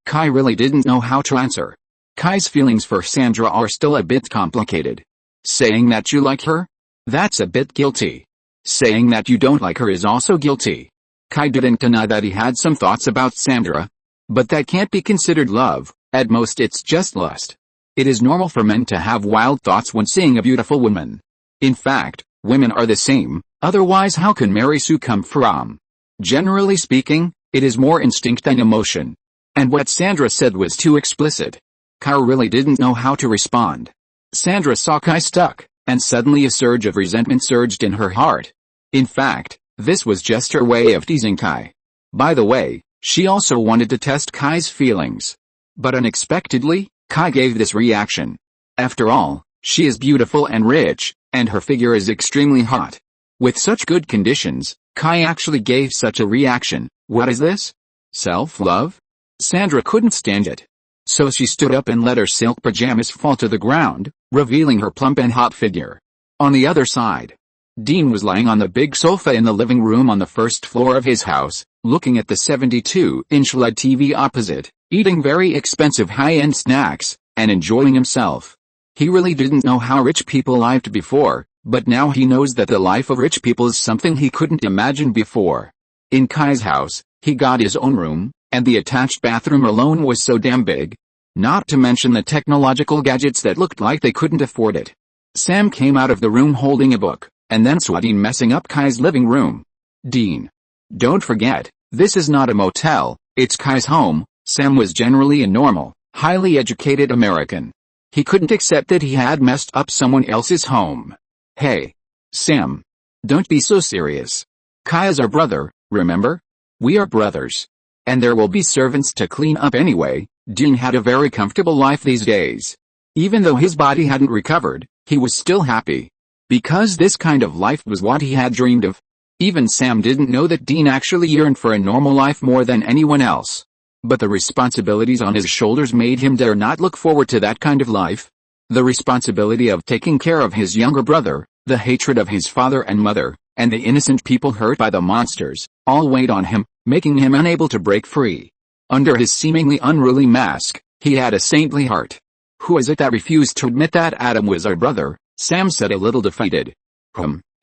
Kai really didn't know how to answer. Kai's feelings for Sandra are still a bit complicated. Saying that you like her? That's a bit guilty. Saying that you don't like her is also guilty. Kai didn't deny that he had some thoughts about Sandra. But that can't be considered love. At most it's just lust. It is normal for men to have wild thoughts when seeing a beautiful woman. In fact, women are the same, otherwise how can Mary Sue come from? Generally speaking, it is more instinct than emotion. And what Sandra said was too explicit. Kai really didn't know how to respond. Sandra saw Kai stuck, and suddenly a surge of resentment surged in her heart. In fact, this was just her way of teasing Kai. By the way, she also wanted to test Kai's feelings. But unexpectedly, Kai gave this reaction. After all, she is beautiful and rich, and her figure is extremely hot. With such good conditions, Kai actually gave such a reaction. What is this? Self-love? Sandra couldn't stand it. So she stood up and let her silk pajamas fall to the ground, revealing her plump and hot figure. On the other side, Dean was lying on the big sofa in the living room on the first floor of his house, looking at the 72-inch LED TV opposite, eating very expensive high-end snacks, and enjoying himself. He really didn't know how rich people lived before, but now he knows that the life of rich people is something he couldn't imagine before. In Kai's house, he got his own room, and the attached bathroom alone was so damn big. Not to mention the technological gadgets that looked like they couldn't afford it. Sam came out of the room holding a book, and then saw Dean messing up Kai's living room. Dean. Don't forget, this is not a motel, it's Kai's home. Sam was generally a normal, highly educated American. He couldn't accept that he had messed up someone else's home. Hey. Sam. Don't be so serious. Kai is our brother, remember? We are brothers. And there will be servants to clean up anyway. Dean had a very comfortable life these days. Even though his body hadn't recovered, he was still happy. Because this kind of life was what he had dreamed of. Even Sam didn't know that Dean actually yearned for a normal life more than anyone else. But the responsibilities on his shoulders made him dare not look forward to that kind of life. The responsibility of taking care of his younger brother, the hatred of his father and mother, and the innocent people hurt by the monsters, all weighed on him, making him unable to break free. Under his seemingly unruly mask, he had a saintly heart. Who is it that refused to admit that Adam was our brother? Sam said a little defeated.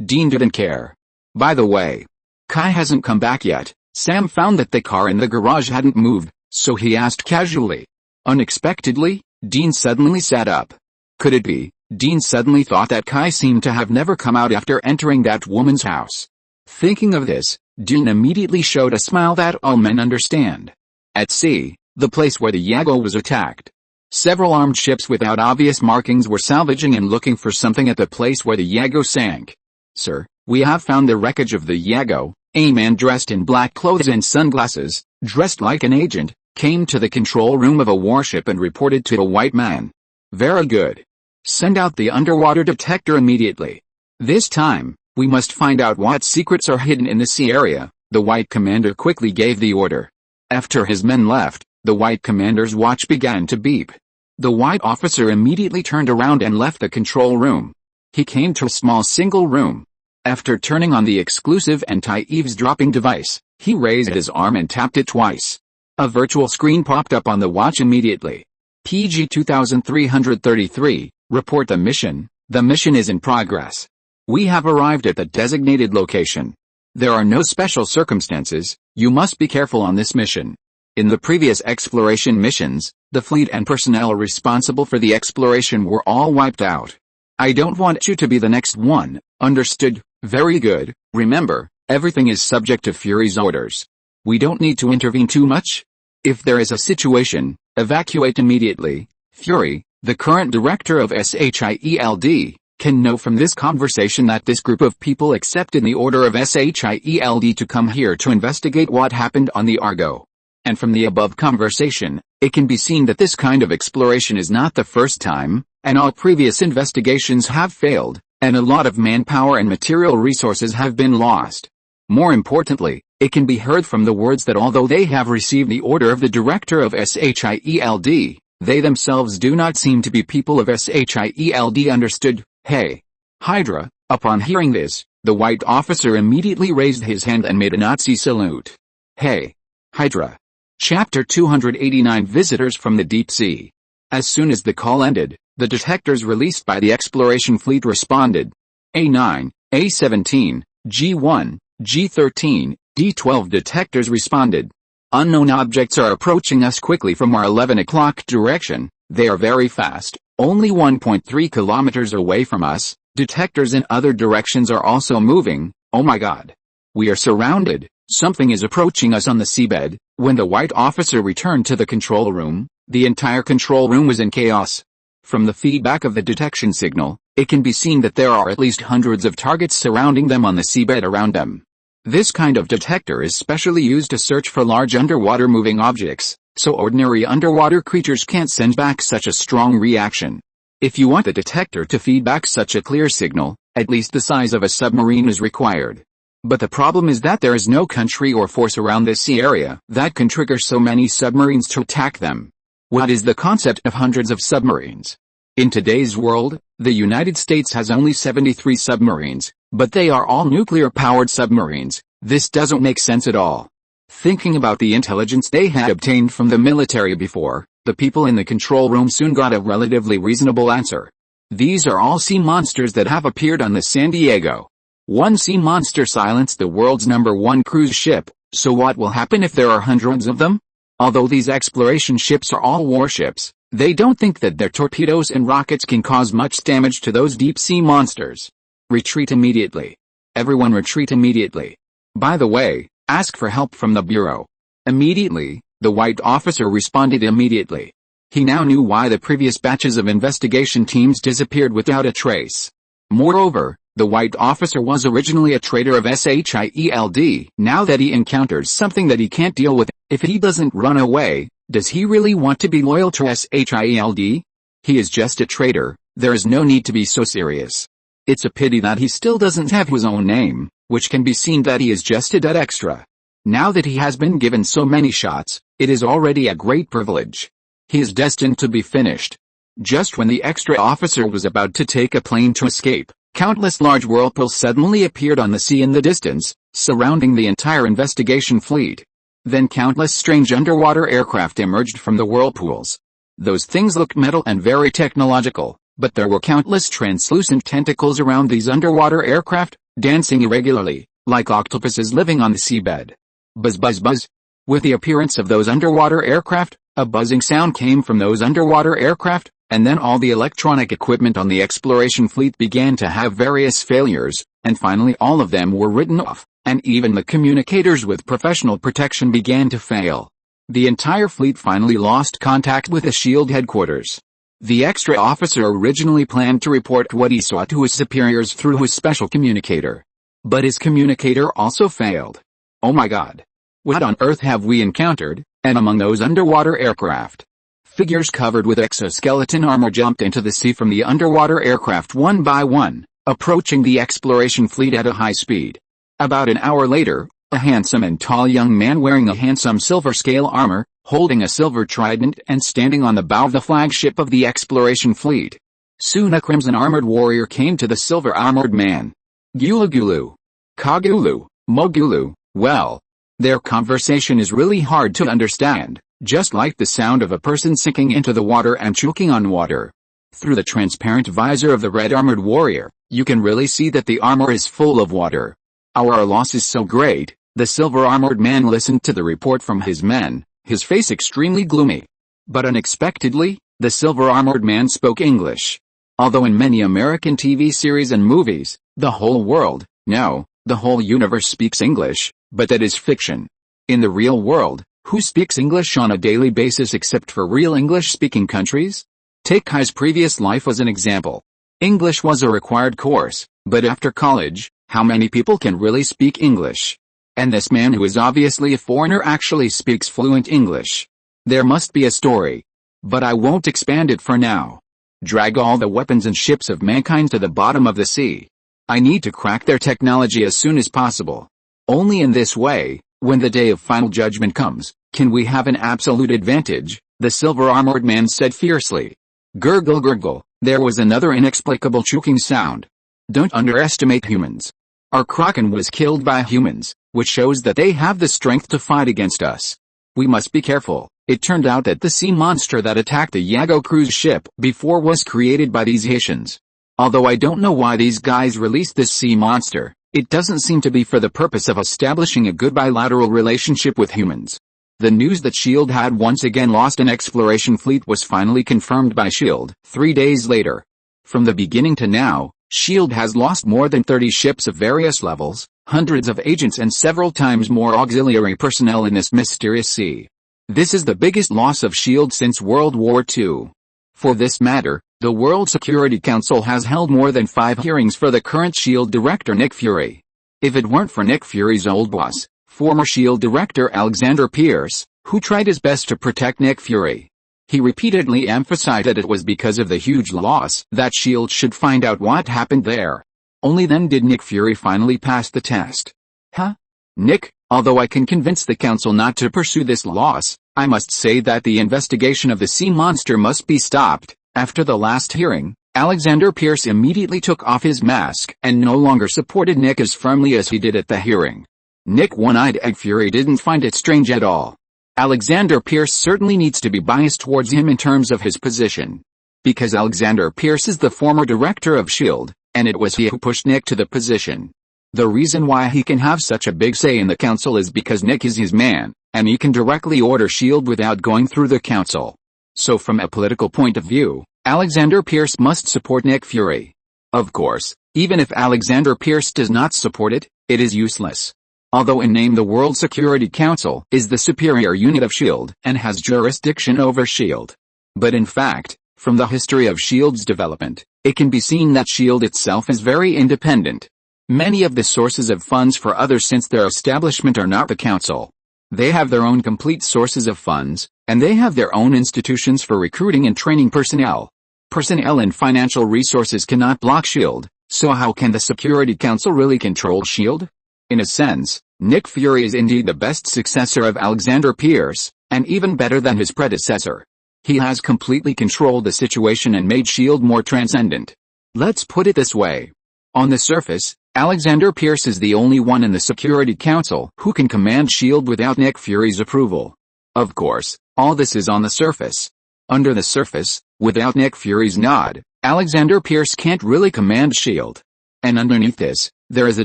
Dean didn't care. By the way, Kai hasn't come back yet. Sam found that the car in the garage hadn't moved, so he asked casually. Unexpectedly, Dean suddenly sat up. Could it be? Dean suddenly thought that Kai seemed to have never come out after entering that woman's house. Thinking of this, Dean immediately showed a smile that all men understand. At sea, the place where the Yago was attacked, several armed ships without obvious markings were salvaging and looking for something at the place where the Yago sank. Sir, we have found the wreckage of the Yago. A man dressed in black clothes and sunglasses, dressed like an agent, came to the control room of a warship and reported to a white man. Very good. Send out the underwater detector immediately. This time, we must find out what secrets are hidden in the sea area. The white commander quickly gave the order. After his men left, the white commander's watch began to beep. The white officer immediately turned around and left the control room. He came to a small single room. After turning on the exclusive anti-eavesdropping device, he raised his arm and tapped it twice. A virtual screen popped up on the watch immediately. PG 2333, report the mission. The mission is in progress. We have arrived at the designated location. There are no special circumstances. You must be careful on this mission. In the previous exploration missions, the fleet and personnel responsible for the exploration were all wiped out. I don't want you to be the next one, understood? Very good. Remember, everything is subject to Fury's orders. We don't need to intervene too much. If there is a situation, evacuate immediately. Fury, the current director of SHIELD, can know from this conversation that this group of people accepted the order of SHIELD to come here to investigate what happened on the Argo. And from the above conversation, it can be seen that this kind of exploration is not the first time, and all previous investigations have failed, and a lot of manpower and material resources have been lost. More importantly, it can be heard from the words that although they have received the order of the director of SHIELD, they themselves do not seem to be people of SHIELD, understood? Hey. Hydra. Upon hearing this, the white officer immediately raised his hand and made a Nazi salute. Hey. Hydra. Chapter 289, Visitors from the Deep Sea. As soon as the call ended, the detectors released by the exploration fleet responded. A9, A17, G1, G13, D12 detectors responded. Unknown objects are approaching us quickly from our 11 o'clock direction. They are very fast, only 1.3 kilometers away from us. Detectors in other directions are also moving. Oh my god. We are surrounded. Something is approaching us on the seabed. When the white officer returned to the control room, the entire control room was in chaos. From the feedback of the detection signal, it can be seen that there are at least hundreds of targets surrounding them on the seabed around them. This kind of detector is specially used to search for large underwater moving objects. so ordinary underwater creatures can't send back such a strong reaction. If you want the detector to feed back such a clear signal, at least the size of a submarine is required. But the problem is that there is no country or force around this sea area that can trigger so many submarines to attack them. What is the concept of hundreds of submarines? In today's world, the United States has only 73 submarines, but they are all nuclear-powered submarines. This doesn't make sense at all. Thinking about the intelligence they had obtained from the military before, the people in the control room soon got a relatively reasonable answer. These are all sea monsters that have appeared on the San Diego. One sea monster silenced the world's #1 cruise ship, so what will happen if there are hundreds of them? Although these exploration ships are all warships, they don't think that their torpedoes and rockets can cause much damage to those deep-sea monsters. Retreat immediately. Everyone retreat immediately. By the way, ask for help from the Bureau. Immediately, the white officer responded immediately. He now knew why the previous batches of investigation teams disappeared without a trace. Moreover, the white officer was originally a traitor of SHIELD. Now that he encounters something that he can't deal with, if he doesn't run away, does he really want to be loyal to SHIELD? He is just a traitor, there is no need to be so serious. It's a pity that he still doesn't have his own name, which can be seen that he is just a dead extra. Now that he has been given so many shots, it is already a great privilege. He is destined to be finished. Just when the extra officer was about to take a plane to escape, countless large whirlpools suddenly appeared on the sea in the distance, surrounding the entire investigation fleet. Then countless strange underwater aircraft emerged from the whirlpools. Those things looked metal and very technological, but there were countless translucent tentacles around these underwater aircraft, dancing irregularly, like octopuses living on the seabed. Buzz buzz buzz. With the appearance of those underwater aircraft, a buzzing sound came from those underwater aircraft, and then all the electronic equipment on the exploration fleet began to have various failures, and finally all of them were written off, and even the communicators with professional protection began to fail. The entire fleet finally lost contact with the SHIELD headquarters. The extra officer originally planned to report what he saw to his superiors through his special communicator. But his communicator also failed. Oh my god. What on earth have we encountered? And among those underwater aircraft, figures covered with exoskeleton armor jumped into the sea from the underwater aircraft one by one, approaching the exploration fleet at a high speed. About an hour later, a handsome and tall young man wearing a handsome silver scale armor, holding a silver trident and standing on the bow of the flagship of the exploration fleet. Soon a crimson armored warrior came to the silver armored man. Gulu Gulu. Kagulu, Mogulu, well. Their conversation is really hard to understand, just like the sound of a person sinking into the water and choking on water. Through the transparent visor of the red armored warrior, you can really see that the armor is full of water. Our loss is so great. The silver armored man listened to the report from his men, his face extremely gloomy. But unexpectedly, the silver armored man spoke English. Although in many American TV series and movies, the whole world, no, the whole universe speaks English, but that is fiction. In the real world, who speaks English on a daily basis except for real English-speaking countries? Take Kai's previous life as an example. English was a required course, but after college, how many people can really speak English? And this man who is obviously a foreigner actually speaks fluent English. There must be a story. But I won't expand it for now. Drag all the weapons and ships of mankind to the bottom of the sea. I need to crack their technology as soon as possible. Only in this way, when the day of final judgment comes, can we have an absolute advantage, the silver armored man said fiercely. Gurgle gurgle, there was another inexplicable choking sound. Don't underestimate humans. Our Kraken was killed by humans, which shows that they have the strength to fight against us. We must be careful. It turned out that the sea monster that attacked the Yago cruise ship before was created by these Haitians. Although I don't know why these guys released this sea monster, it doesn't seem to be for the purpose of establishing a good bilateral relationship with humans. The news that SHIELD had once again lost an exploration fleet was finally confirmed by SHIELD 3 days later. From the beginning to now, SHIELD has lost more than 30 ships of various levels, hundreds of agents and several times more auxiliary personnel in this mysterious sea. This is the biggest loss of SHIELD since World War II. For this matter, the World Security Council has held more than 5 hearings for the current SHIELD director Nick Fury. If it weren't for Nick Fury's old boss, former SHIELD director Alexander Pierce, who tried his best to protect Nick Fury. He repeatedly emphasized that it was because of the huge loss that S.H.I.E.L.D. should find out what happened there. Only then did Nick Fury finally pass the test. Huh? Nick, although I can convince the council not to pursue this loss, I must say that the investigation of the sea monster must be stopped. After the last hearing, Alexander Pierce immediately took off his mask and no longer supported Nick as firmly as he did at the hearing. Nick One-Eyed Egg Fury didn't find it strange at all. Alexander Pierce certainly needs to be biased towards him in terms of his position. Because Alexander Pierce is the former director of S.H.I.E.L.D., and it was he who pushed Nick to the position. The reason why he can have such a big say in the council is because Nick is his man, and he can directly order S.H.I.E.L.D. without going through the council. So from a political point of view, Alexander Pierce must support Nick Fury. Of course, even if Alexander Pierce does not support it, it is useless. Although in name the World Security Council is the superior unit of S.H.I.E.L.D. and has jurisdiction over S.H.I.E.L.D. But in fact, from the history of S.H.I.E.L.D.'s development, it can be seen that S.H.I.E.L.D. itself is very independent. Many of the sources of funds for others since their establishment are not the council. They have their own complete sources of funds, and they have their own institutions for recruiting and training personnel. Personnel and financial resources cannot block S.H.I.E.L.D., so how can the Security Council really control S.H.I.E.L.D.? In a sense, Nick Fury is indeed the best successor of Alexander Pierce, and even better than his predecessor. He has completely controlled the situation and made S.H.I.E.L.D. more transcendent. Let's put it this way. On the surface, Alexander Pierce is the only one in the Security Council who can command S.H.I.E.L.D. without Nick Fury's approval. Of course, all this is on the surface. Under the surface, without Nick Fury's nod, Alexander Pierce can't really command S.H.I.E.L.D. And underneath this, there is a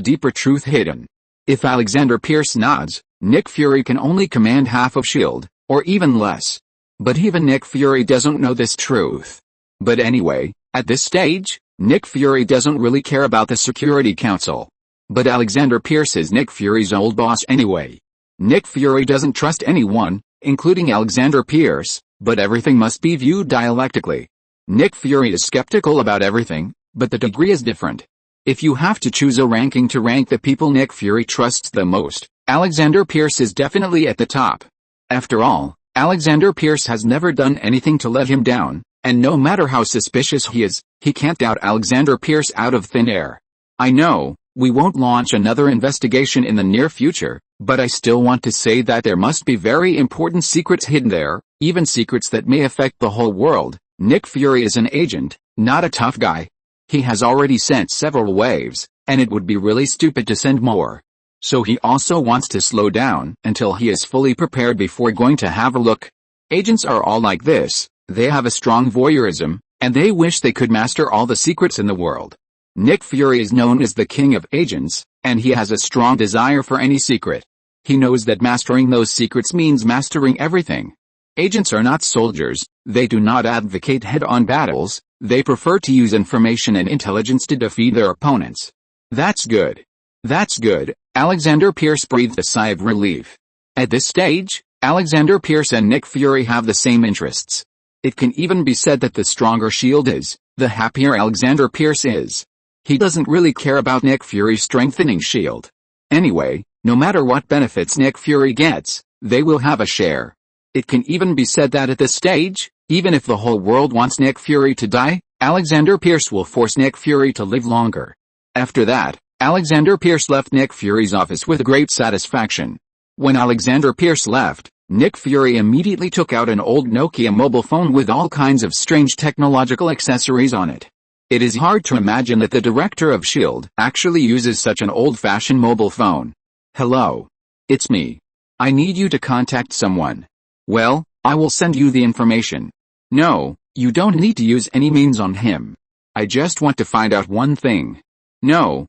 deeper truth hidden. If Alexander Pierce nods, Nick Fury can only command half of S.H.I.E.L.D., or even less. But even Nick Fury doesn't know this truth. But anyway, at this stage, Nick Fury doesn't really care about the Security Council. But Alexander Pierce is Nick Fury's old boss anyway. Nick Fury doesn't trust anyone, including Alexander Pierce, but everything must be viewed dialectically. Nick Fury is skeptical about everything, but the degree is different. If you have to choose a ranking to rank the people Nick Fury trusts the most, Alexander Pierce is definitely at the top. After all, Alexander Pierce has never done anything to let him down, and no matter how suspicious he is, he can't doubt Alexander Pierce out of thin air. I know, we won't launch another investigation in the near future, but I still want to say that there must be very important secrets hidden there, even secrets that may affect the whole world. Nick Fury is an agent, not a tough guy. He has already sent several waves, and it would be really stupid to send more. So he also wants to slow down until he is fully prepared before going to have a look. Agents are all like this, they have a strong voyeurism, and they wish they could master all the secrets in the world. Nick Fury is known as the king of agents, and he has a strong desire for any secret. He knows that mastering those secrets means mastering everything. Agents are not soldiers, they do not advocate head-on battles, they prefer to use information and intelligence to defeat their opponents. That's good. That's good, Alexander Pierce breathed a sigh of relief. At this stage, Alexander Pierce and Nick Fury have the same interests. It can even be said that the stronger S.H.I.E.L.D. is, the happier Alexander Pierce is. He doesn't really care about Nick Fury strengthening S.H.I.E.L.D. Anyway, no matter what benefits Nick Fury gets, they will have a share. It can even be said that at this stage, even if the whole world wants Nick Fury to die, Alexander Pierce will force Nick Fury to live longer. After that, Alexander Pierce left Nick Fury's office with great satisfaction. When Alexander Pierce left, Nick Fury immediately took out an old Nokia mobile phone with all kinds of strange technological accessories on it. It is hard to imagine that the director of S.H.I.E.L.D. actually uses such an old-fashioned mobile phone. Hello. It's me. I need you to contact someone. Well, I will send you the information. No, you don't need to use any means on him. I just want to find out one thing. No,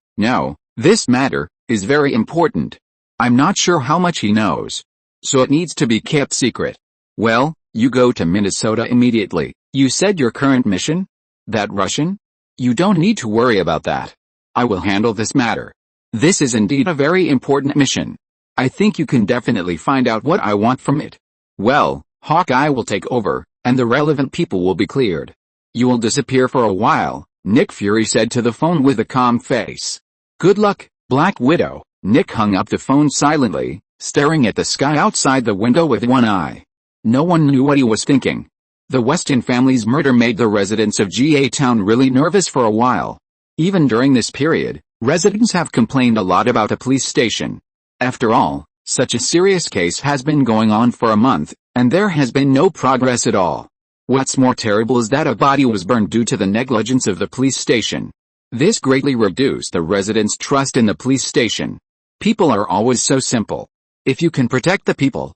this matter is very important. I'm not sure how much he knows. So it needs to be kept secret. Well, you go to Minnesota immediately. You said your current mission? That Russian? You don't need to worry about that. I will handle this matter. This is indeed a very important mission. I think you can definitely find out what I want from it. Well, Hawkeye will take over, and the relevant people will be cleared. You will disappear for a while, Nick Fury said to the phone with a calm face. Good luck, Black Widow. Nick hung up the phone silently, staring at the sky outside the window with one eye. No one knew what he was thinking. The Weston family's murder made the residents of GA Town really nervous for a while. Even during this period, residents have complained a lot about the police station. After all, such a serious case has been going on for a month, and there has been no progress at all. What's more terrible is that a body was burned due to the negligence of the police station. This greatly reduced the residents' trust in the police station. People are always so simple. If you can protect the people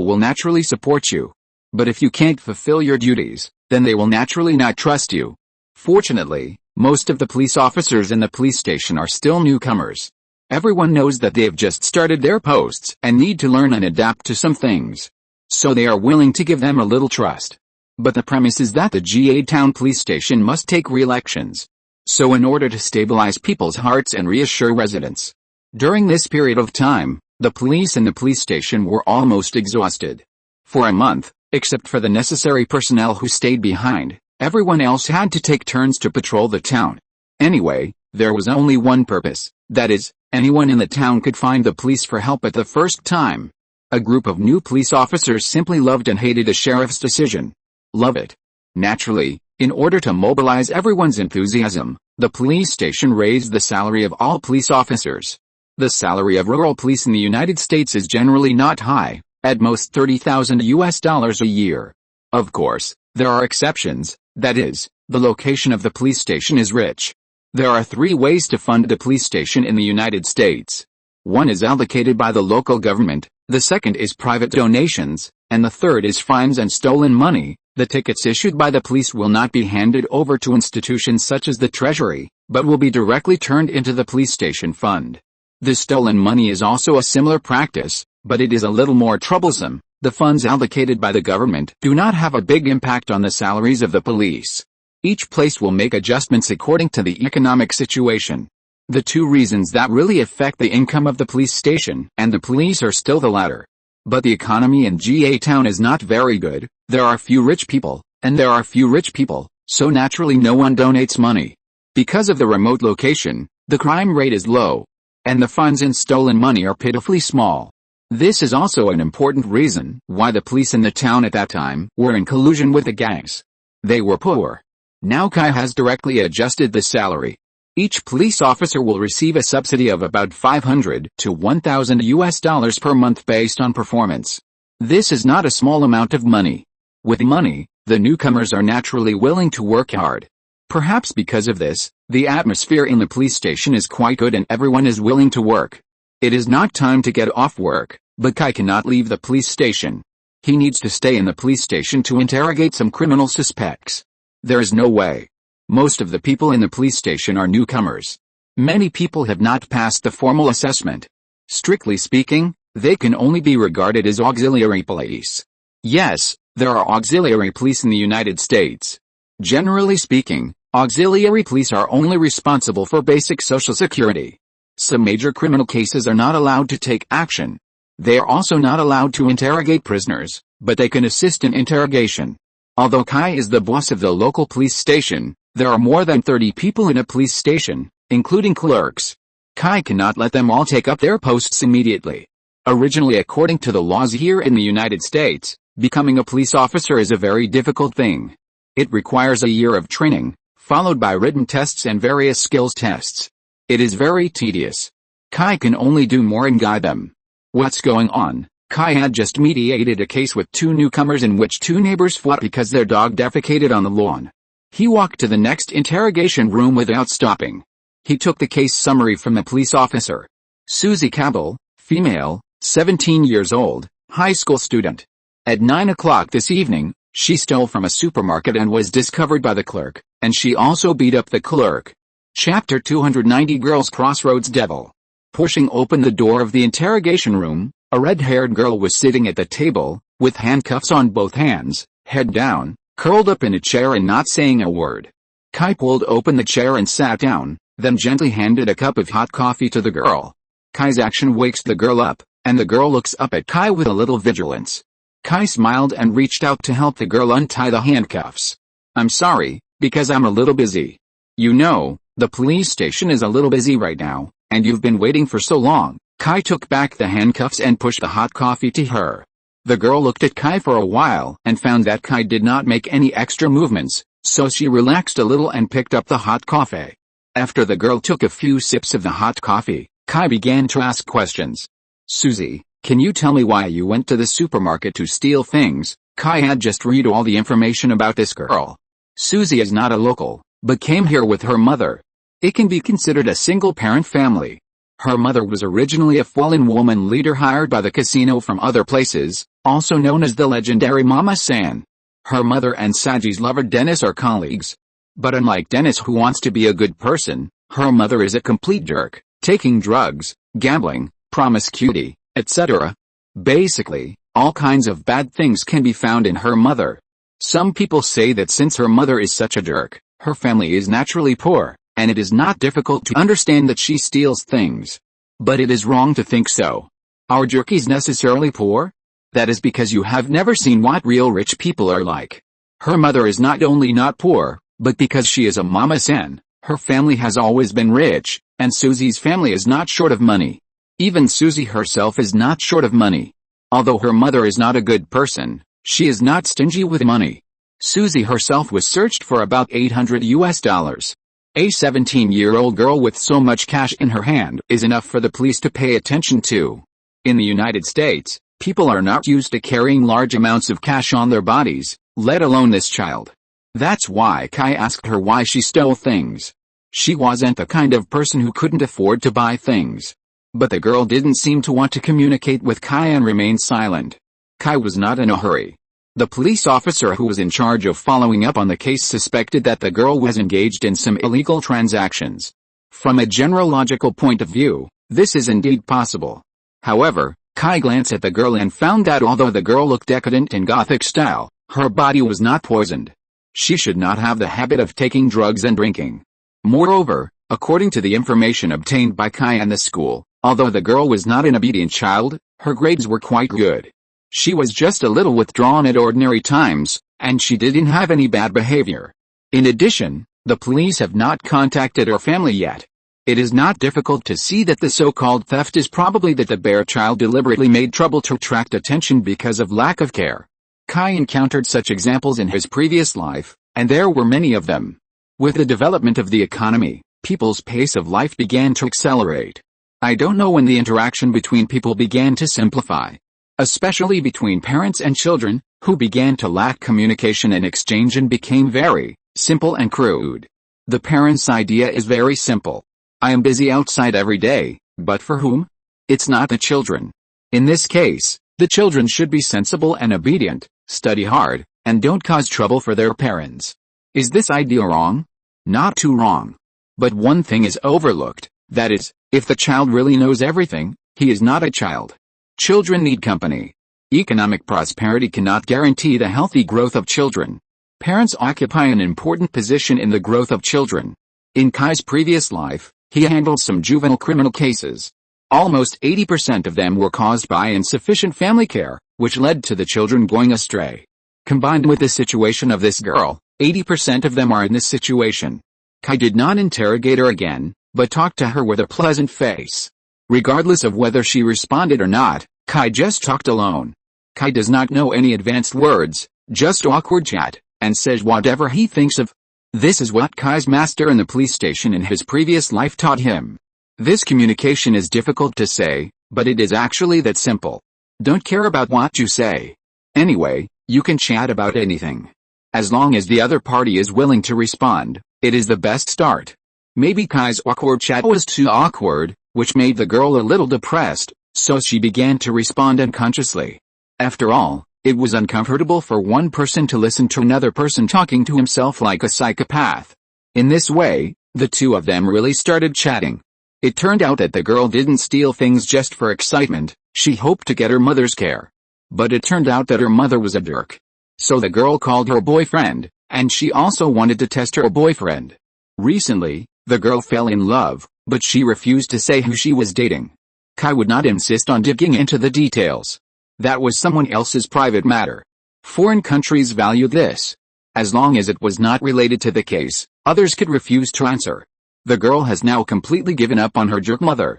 will naturally support you. But if you can't fulfill your duties, then they will naturally not trust you. Fortunately, most of the police officers in the police station are still newcomers. Everyone knows that they have just started their posts and need to learn and adapt to some things. So they are willing to give them a little trust. But the premise is that the GA Town police station must take re-elections. So in order to stabilize people's hearts and reassure residents. During this period of time, the police in the police station were almost exhausted. For a month, except for the necessary personnel who stayed behind, everyone else had to take turns to patrol the town. Anyway, there was only one purpose, that is, anyone in the town could find the police for help at the first time. A group of new police officers simply loved and hated the sheriff's decision. Love it. Naturally, in order to mobilize everyone's enthusiasm, the police station raised the salary of all police officers. The salary of rural police in the United States is generally not high, at most $30,000 a year. Of course, there are exceptions, that is, the location of the police station is rich. There are 3 ways to fund the police station in the United States. One is allocated by the local government, the second is private donations, and the third is fines and stolen money. The tickets issued by the police will not be handed over to institutions such as the Treasury, but will be directly turned into the police station fund. The stolen money is also a similar practice, but it is a little more troublesome. The funds allocated by the government do not have a big impact on the salaries of the police. Each place will make adjustments according to the economic situation. The 2 reasons that really affect the income of the police station and the police are still the latter. But the economy in GA Town is not very good. There are few rich people, and there are few rich people, so naturally no one donates money. Because of the remote location, the crime rate is low, and the fines in stolen money are pitifully small. This is also an important reason why the police in the town at that time were in collusion with the gangs. They were poor. Now Kai has directly adjusted the salary. Each police officer will receive a subsidy of about $500 to $1,000 per month based on performance. This is not a small amount of money. With money, the newcomers are naturally willing to work hard. Perhaps because of this, the atmosphere in the police station is quite good and everyone is willing to work. It is not time to get off work, but Kai cannot leave the police station. He needs to stay in the police station to interrogate some criminal suspects. There is no way. Most of the people in the police station are newcomers. Many people have not passed the formal assessment. Strictly speaking, they can only be regarded as auxiliary police. Yes, there are auxiliary police in the United States. Generally speaking, auxiliary police are only responsible for basic social security. Some major criminal cases are not allowed to take action. They are also not allowed to interrogate prisoners, but they can assist in interrogation. Although Kai is the boss of the local police station, there are more than 30 people in a police station, including clerks. Kai cannot let them all take up their posts immediately. Originally, according to the laws here in the United States, becoming a police officer is a very difficult thing. It requires a year of training, followed by written tests and various skills tests. It is very tedious. Kai can only do more and guide them. What's going on? Kai had just mediated a case with 2 newcomers in which 2 neighbors fought because their dog defecated on the lawn. He walked to the next interrogation room without stopping. He took the case summary from the police officer. Susie Cabell, female, 17 years old, high school student. At 9 o'clock this evening, she stole from a supermarket and was discovered by the clerk, and she also beat up the clerk. Chapter 290 Girls Crossroads Devil. Pushing open the door of the interrogation room, a red-haired girl was sitting at the table, with handcuffs on both hands, head down, curled up in a chair and not saying a word. Kai pulled open the chair and sat down, then gently handed a cup of hot coffee to the girl. Kai's action wakes the girl up, and the girl looks up at Kai with a little vigilance. Kai smiled and reached out to help the girl untie the handcuffs. "I'm sorry, because I'm a little busy. You know, the police station is a little busy right now, and you've been waiting for so long," Kai took back the handcuffs and pushed the hot coffee to her. The girl looked at Kai for a while and found that Kai did not make any extra movements, so she relaxed a little and picked up the hot coffee. After the girl took a few sips of the hot coffee, Kai began to ask questions. Susie, can you tell me why you went to the supermarket to steal things? Kai had just read all the information about this girl. Susie is not a local, but came here with her mother. It can be considered a single-parent family. Her mother was originally a fallen woman leader hired by the casino from other places, also known as the legendary Mama San. Her mother and Saji's lover Dennis are colleagues. But unlike Dennis, who wants to be a good person, her mother is a complete jerk, taking drugs, gambling, promiscuity, etc. Basically, all kinds of bad things can be found in her mother. Some people say that since her mother is such a jerk, her family is naturally poor, and it is not difficult to understand that she steals things. But it is wrong to think so. Are jerkies necessarily poor? That is because you have never seen what real rich people are like. Her mother is not only not poor, but because she is a Mama San, her family has always been rich, and Susie's family is not short of money. Even Susie herself is not short of money. Although her mother is not a good person, she is not stingy with money. Susie herself was searched for about $800. A 17-year-old girl with so much cash in her hand is enough for the police to pay attention to. In the United States, people are not used to carrying large amounts of cash on their bodies, let alone this child. That's why Kai asked her why she stole things. She wasn't the kind of person who couldn't afford to buy things. But the girl didn't seem to want to communicate with Kai and remained silent. Kai was not in a hurry. The police officer who was in charge of following up on the case suspected that the girl was engaged in some illegal transactions. From a general logical point of view, this is indeed possible. However, Kai glanced at the girl and found that although the girl looked decadent in Gothic style, her body was not poisoned. She should not have the habit of taking drugs and drinking. Moreover, according to the information obtained by Kai and the school, although the girl was not an obedient child, her grades were quite good. She was just a little withdrawn at ordinary times, and she didn't have any bad behavior. In addition, the police have not contacted her family yet. It is not difficult to see that the so-called theft is probably that the bare child deliberately made trouble to attract attention because of lack of care. Kai encountered such examples in his previous life, and there were many of them. With the development of the economy, people's pace of life began to accelerate. I don't know when the interaction between people began to simplify. Especially between parents and children, who began to lack communication and exchange and became very simple and crude. The parent's idea is very simple. I am busy outside every day, but for whom? It's not the children. In this case, the children should be sensible and obedient, study hard, and don't cause trouble for their parents. Is this idea wrong? Not too wrong. But one thing is overlooked, that is, if the child really knows everything, he is not a child. Children need company. Economic prosperity cannot guarantee the healthy growth of children. Parents occupy an important position in the growth of children. In Kai's previous life, he handled some juvenile criminal cases. Almost 80% of them were caused by insufficient family care, which led to the children going astray. Combined with the situation of this girl, 80% of them are in this situation. Kai did not interrogate her again, but talked to her with a pleasant face. Regardless of whether she responded or not, Kai just talked alone. Kai does not know any advanced words, just awkward chat, and says whatever he thinks of. This is what Kai's master in the police station in his previous life taught him. This communication is difficult to say, but it is actually that simple. Don't care about what you say. Anyway, you can chat about anything. As long as the other party is willing to respond, it is the best start. Maybe Kai's awkward chat was too awkward, which made the girl a little depressed, so she began to respond unconsciously. After all, it was uncomfortable for one person to listen to another person talking to himself like a psychopath. In this way, the two of them really started chatting. It turned out that the girl didn't steal things just for excitement, she hoped to get her mother's care. But it turned out that her mother was a jerk. So the girl called her boyfriend, and she also wanted to test her boyfriend. Recently, the girl fell in love, but she refused to say who she was dating. Kai would not insist on digging into the details. That was someone else's private matter. Foreign countries value this. As long as it was not related to the case, others could refuse to answer. The girl has now completely given up on her jerk mother.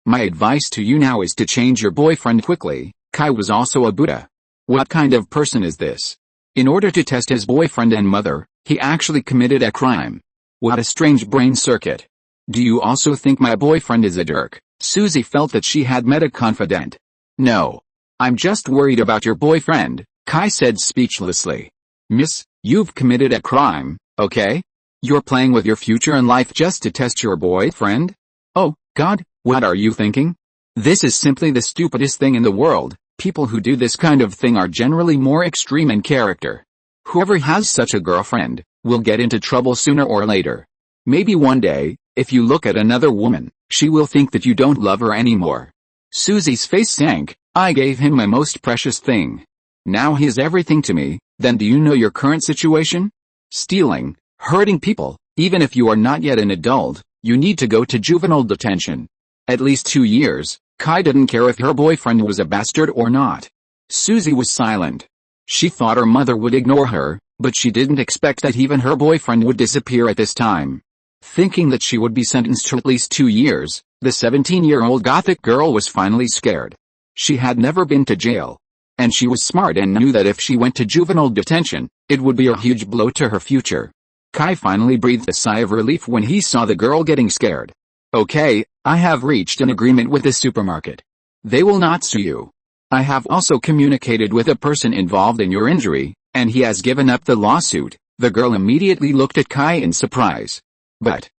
My advice to you now is to change your boyfriend quickly. Kai was also a Buddha. What kind of person is this? In order to test his boyfriend and mother, he actually committed a crime. What a strange brain circuit. Do you also think my boyfriend is a jerk? Susie felt that she had met a confidant. No. I'm just worried about your boyfriend, Kai said speechlessly. Miss, you've committed a crime, okay? You're playing with your future and life just to test your boyfriend? Oh, God, what are you thinking? This is simply the stupidest thing in the world. People who do this kind of thing are generally more extreme in character. Whoever has such a girlfriend will get into trouble sooner or later. Maybe one day, if you look at another woman, she will think that you don't love her anymore. Susie's face sank. I gave him my most precious thing. Now he is everything to me. Then do you know your current situation? Stealing, hurting people. Even if you are not yet an adult, you need to go to juvenile detention. At least 2 years. Kai didn't care if her boyfriend was a bastard or not. Susie was silent. She thought her mother would ignore her, but she didn't expect that even her boyfriend would disappear at this time. Thinking that she would be sentenced to at least 2 years, the 17-year-old Gothic girl was finally scared. She had never been to jail. And she was smart and knew that if she went to juvenile detention, it would be a huge blow to her future. Kai finally breathed a sigh of relief when he saw the girl getting scared. Okay, I have reached an agreement with the supermarket. They will not sue you. I have also communicated with a person involved in your injury, and he has given up the lawsuit. The girl immediately looked at Kai in surprise. But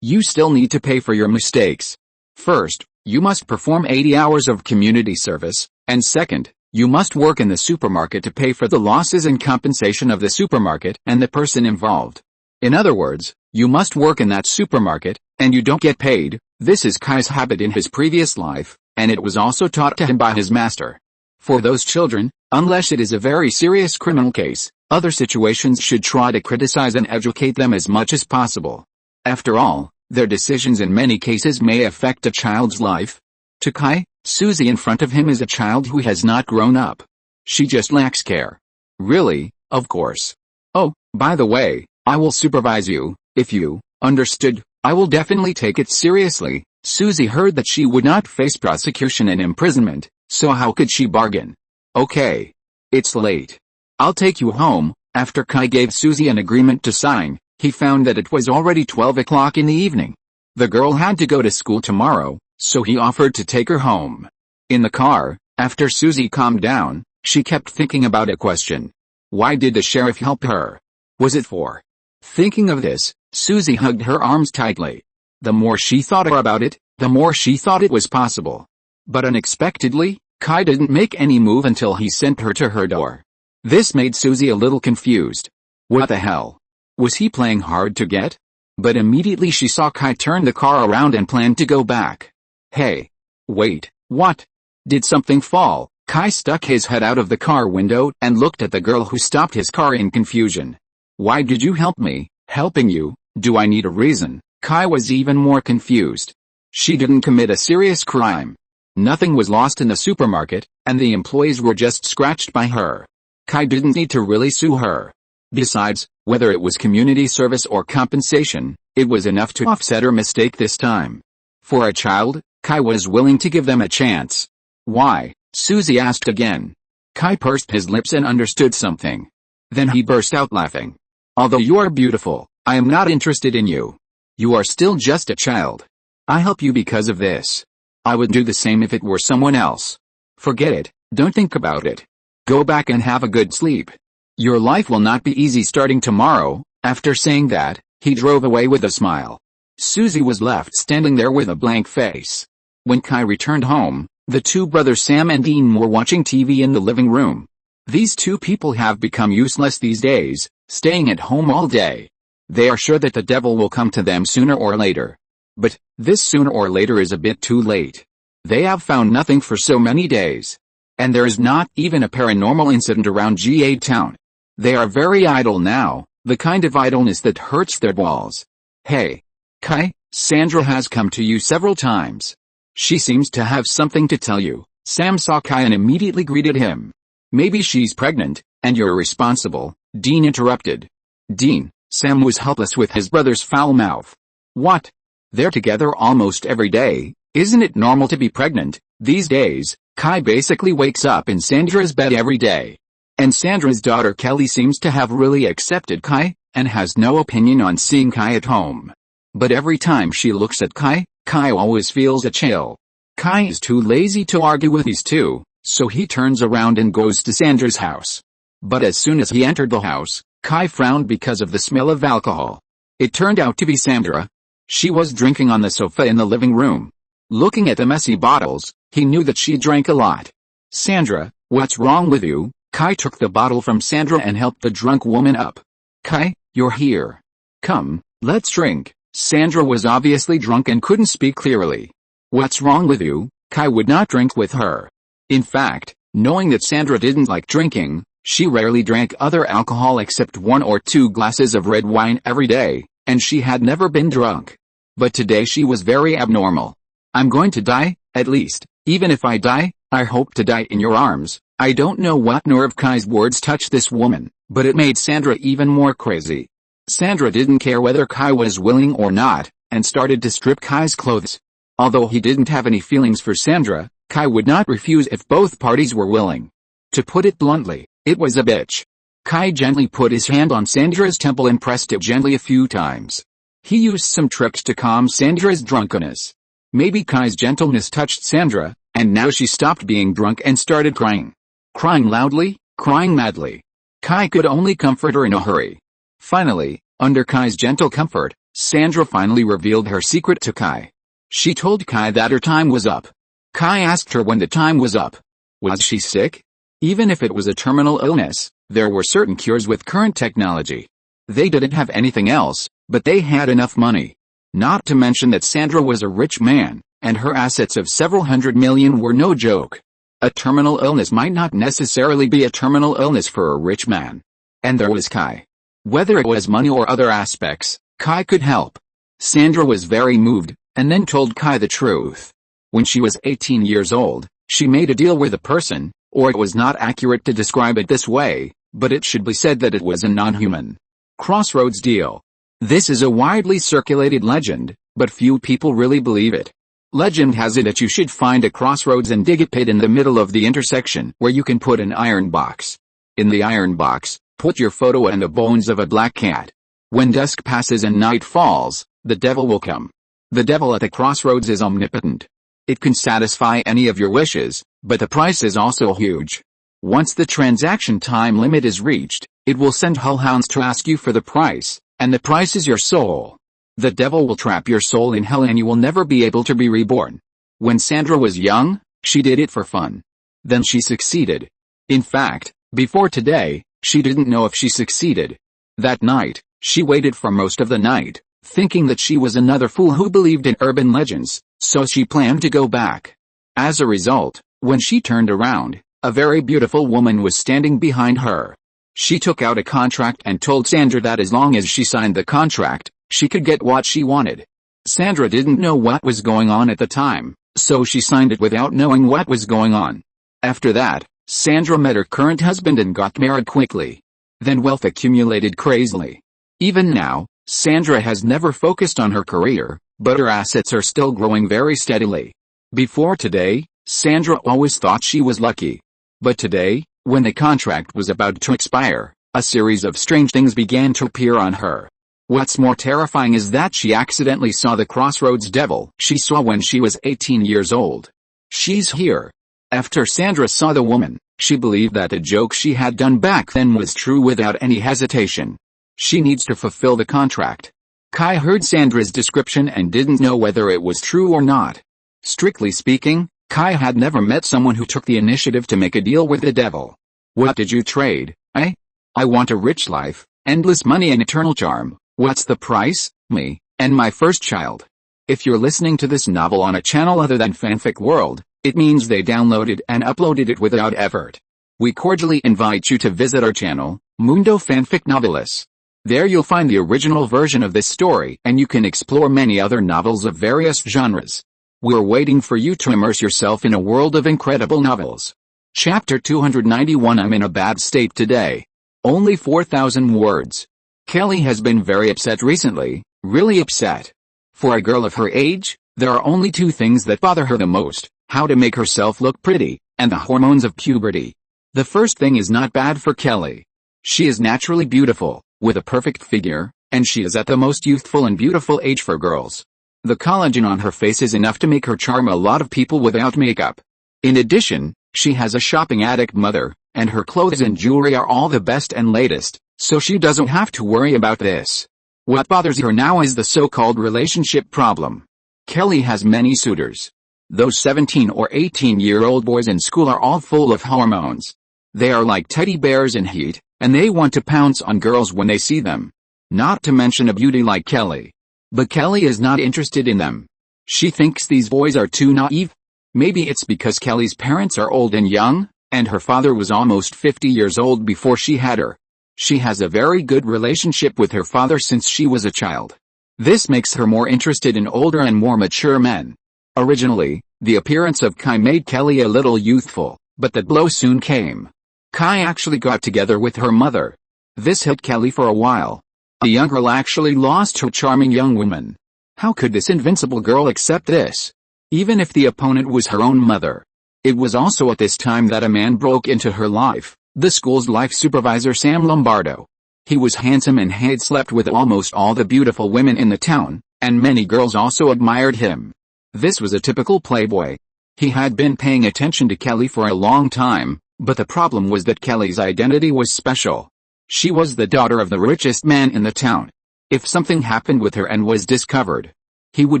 you still need to pay for your mistakes. First, you must perform 80 hours of community service, and second, you must work in the supermarket to pay for the losses and compensation of the supermarket and the person involved. In other words, you must work in that supermarket, and you don't get paid. This is Kai's habit in his previous life, and it was also taught to him by his master. For those children, unless it is a very serious criminal case, other situations should try to criticize and educate them as much as possible. After all, their decisions in many cases may affect a child's life. To Kai, Susie in front of him is a child who has not grown up. She just lacks care. Really, of course. Oh, by the way, I will supervise you, if you, understood. I will definitely take it seriously. Susie heard that she would not face prosecution and imprisonment, so how could she bargain? Okay. It's late. I'll take you home. After Kai gave Susie an agreement to sign, he found that it was already 12 o'clock in the evening. The girl had to go to school tomorrow, so he offered to take her home. In the car, after Susie calmed down, she kept thinking about a question. Why did the sheriff help her? Was it for? Thinking of this, Susie hugged her arms tightly. The more she thought about it, the more she thought it was possible. But unexpectedly, Kai didn't make any move until he sent her to her door. This made Susie a little confused. What the hell? Was he playing hard to get? But immediately she saw Kai turn the car around and planned to go back. Hey. Wait, what? Did something fall? Kai stuck his head out of the car window and looked at the girl who stopped his car in confusion. Why did you help me? Helping you? Do I need a reason? Kai was even more confused. She didn't commit a serious crime. Nothing was lost in the supermarket, and the employees were just scratched by her. Kai didn't need to really sue her. Besides, whether it was community service or compensation, it was enough to offset her mistake this time. For a child, Kai was willing to give them a chance. Why? Susie asked again. Kai pursed his lips and understood something. Then he burst out laughing. Although you are beautiful, I am not interested in you. You are still just a child. I help you because of this. I would do the same if it were someone else. Forget it, don't think about it. Go back and have a good sleep. Your life will not be easy starting tomorrow. After saying that, he drove away with a smile. Susie was left standing there with a blank face. When Kai returned home, the two brothers Sam and Dean were watching TV in the living room. These two people have become useless these days, staying at home all day. They are sure that the devil will come to them sooner or later. But, this sooner or later is a bit too late. They have found nothing for so many days. And there is not even a paranormal incident around GA Town. They are very idle now, the kind of idleness that hurts their balls. Hey. Kai, Sandra has come to you several times. She seems to have something to tell you. Sam saw Kai and immediately greeted him. Maybe she's pregnant, and you're responsible, Dean interrupted. Dean, Sam was helpless with his brother's foul mouth. What? They're together almost every day. Isn't it normal to be pregnant these days? Kai basically wakes up in Sandra's bed every day. And Sandra's daughter Kelly seems to have really accepted Kai, and has no opinion on seeing Kai at home. But every time she looks at Kai, Kai always feels a chill. Kai is too lazy to argue with these two, so he turns around and goes to Sandra's house. But as soon as he entered the house, Kai frowned because of the smell of alcohol. It turned out to be Sandra. She was drinking on the sofa in the living room. Looking at the messy bottles, he knew that she drank a lot. "Sandra, what's wrong with you?" Kai took the bottle from Sandra and helped the drunk woman up. "Kai, you're here. Come, let's drink." Sandra was obviously drunk and couldn't speak clearly. "What's wrong with you?" Kai would not drink with her. In fact, knowing that Sandra didn't like drinking, she rarely drank other alcohol except 1 or 2 glasses of red wine every day, and she had never been drunk. But today she was very abnormal. "I'm going to die, at least. Even if I die, I hope to die in your arms." I don't know what nerve Kai's words touched this woman, but it made Sandra even more crazy. Sandra didn't care whether Kai was willing or not, and started to strip Kai's clothes. Although he didn't have any feelings for Sandra, Kai would not refuse if both parties were willing. To put it bluntly, it was a bitch. Kai gently put his hand on Sandra's temple and pressed it gently a few times. He used some tricks to calm Sandra's drunkenness. Maybe Kai's gentleness touched Sandra, and now she stopped being drunk and started crying. Crying loudly, crying madly. Kai could only comfort her in a hurry. Finally, under Kai's gentle comfort, Sandra finally revealed her secret to Kai. She told Kai that her time was up. Kai asked her when the time was up. Was she sick? Even if it was a terminal illness, there were certain cures with current technology. They didn't have anything else, but they had enough money. Not to mention that Sandra was a rich man, and her assets of several hundred million were no joke. A terminal illness might not necessarily be a terminal illness for a rich man. And there was Kai. Whether it was money or other aspects, Kai could help. Sandra was very moved, and then told Kai the truth. When she was 18 years old, she made a deal with a person, or it was not accurate to describe it this way, but it should be said that it was a non-human crossroads deal. This is a widely circulated legend, but few people really believe it. Legend has it that you should find a crossroads and dig a pit in the middle of the intersection where you can put an iron box. In the iron box, put your photo and the bones of a black cat. When dusk passes and night falls, the devil will come. The devil at the crossroads is omnipotent. It can satisfy any of your wishes, but the price is also huge. Once the transaction time limit is reached, it will send hellhounds to ask you for the price, and the price is your soul. The devil will trap your soul in hell and you will never be able to be reborn. When Sandra was young, she did it for fun. Then she succeeded. In fact, before today, she didn't know if she succeeded. That night, she waited for most of the night, thinking that she was another fool who believed in urban legends, so she planned to go back. As a result, when she turned around, a very beautiful woman was standing behind her. She took out a contract and told Sandra that as long as she signed the contract, she could get what she wanted. Sandra didn't know what was going on at the time, so she signed it without knowing what was going on. After that, Sandra met her current husband and got married quickly. Then wealth accumulated crazily. Even now, Sandra has never focused on her career, but her assets are still growing very steadily. Before today, Sandra always thought she was lucky. But today, when the contract was about to expire, a series of strange things began to appear on her. What's more terrifying is that she accidentally saw the crossroads devil she saw when she was 18 years old. She's here. After Sandra saw the woman, she believed that the joke she had done back then was true without any hesitation. She needs to fulfill the contract. Kai heard Sandra's description and didn't know whether it was true or not. Strictly speaking, Kai had never met someone who took the initiative to make a deal with the devil. What did you trade, eh? I want a rich life, endless money and eternal charm. What's the price? Me, and my first child. If you're listening to this novel on a channel other than Fanfic World, it means they downloaded and uploaded it without effort. We cordially invite you to visit our channel, Mundo Fanfic Novelis. There you'll find the original version of this story and you can explore many other novels of various genres. We're waiting for you to immerse yourself in a world of incredible novels. Chapter 291. I'm in a bad state today. Only 4,000 words. Kelly has been very upset recently, really upset. For a girl of her age, there are only two things that bother her the most: how to make herself look pretty, and the hormones of puberty. The first thing is not bad for Kelly. She is naturally beautiful, with a perfect figure, and she is at the most youthful and beautiful age for girls. The collagen on her face is enough to make her charm a lot of people without makeup. In addition, she has a shopping addict mother, and her clothes and jewelry are all the best and latest, so she doesn't have to worry about this. What bothers her now is the so-called relationship problem. Kelly has many suitors. Those 17 or 18-year-old boys in school are all full of hormones. They are like teddy bears in heat, and they want to pounce on girls when they see them. Not to mention a beauty like Kelly. But Kelly is not interested in them. She thinks these boys are too naive. Maybe it's because Kelly's parents are old and young, and her father was almost 50 years old before she had her. She has a very good relationship with her father since she was a child. This makes her more interested in older and more mature men. Originally, the appearance of Kai made Kelly a little youthful, but the blow soon came. Kai actually got together with her mother. This hit Kelly for a while. The young girl actually lost her charming young woman. How could this invincible girl accept this? Even if the opponent was her own mother. It was also at this time that a man broke into her life, the school's life supervisor Sam Lombardo. He was handsome and had slept with almost all the beautiful women in the town, and many girls also admired him. This was a typical playboy. He had been paying attention to Kelly for a long time, but the problem was that Kelly's identity was special. She was the daughter of the richest man in the town. If something happened with her and was discovered, he would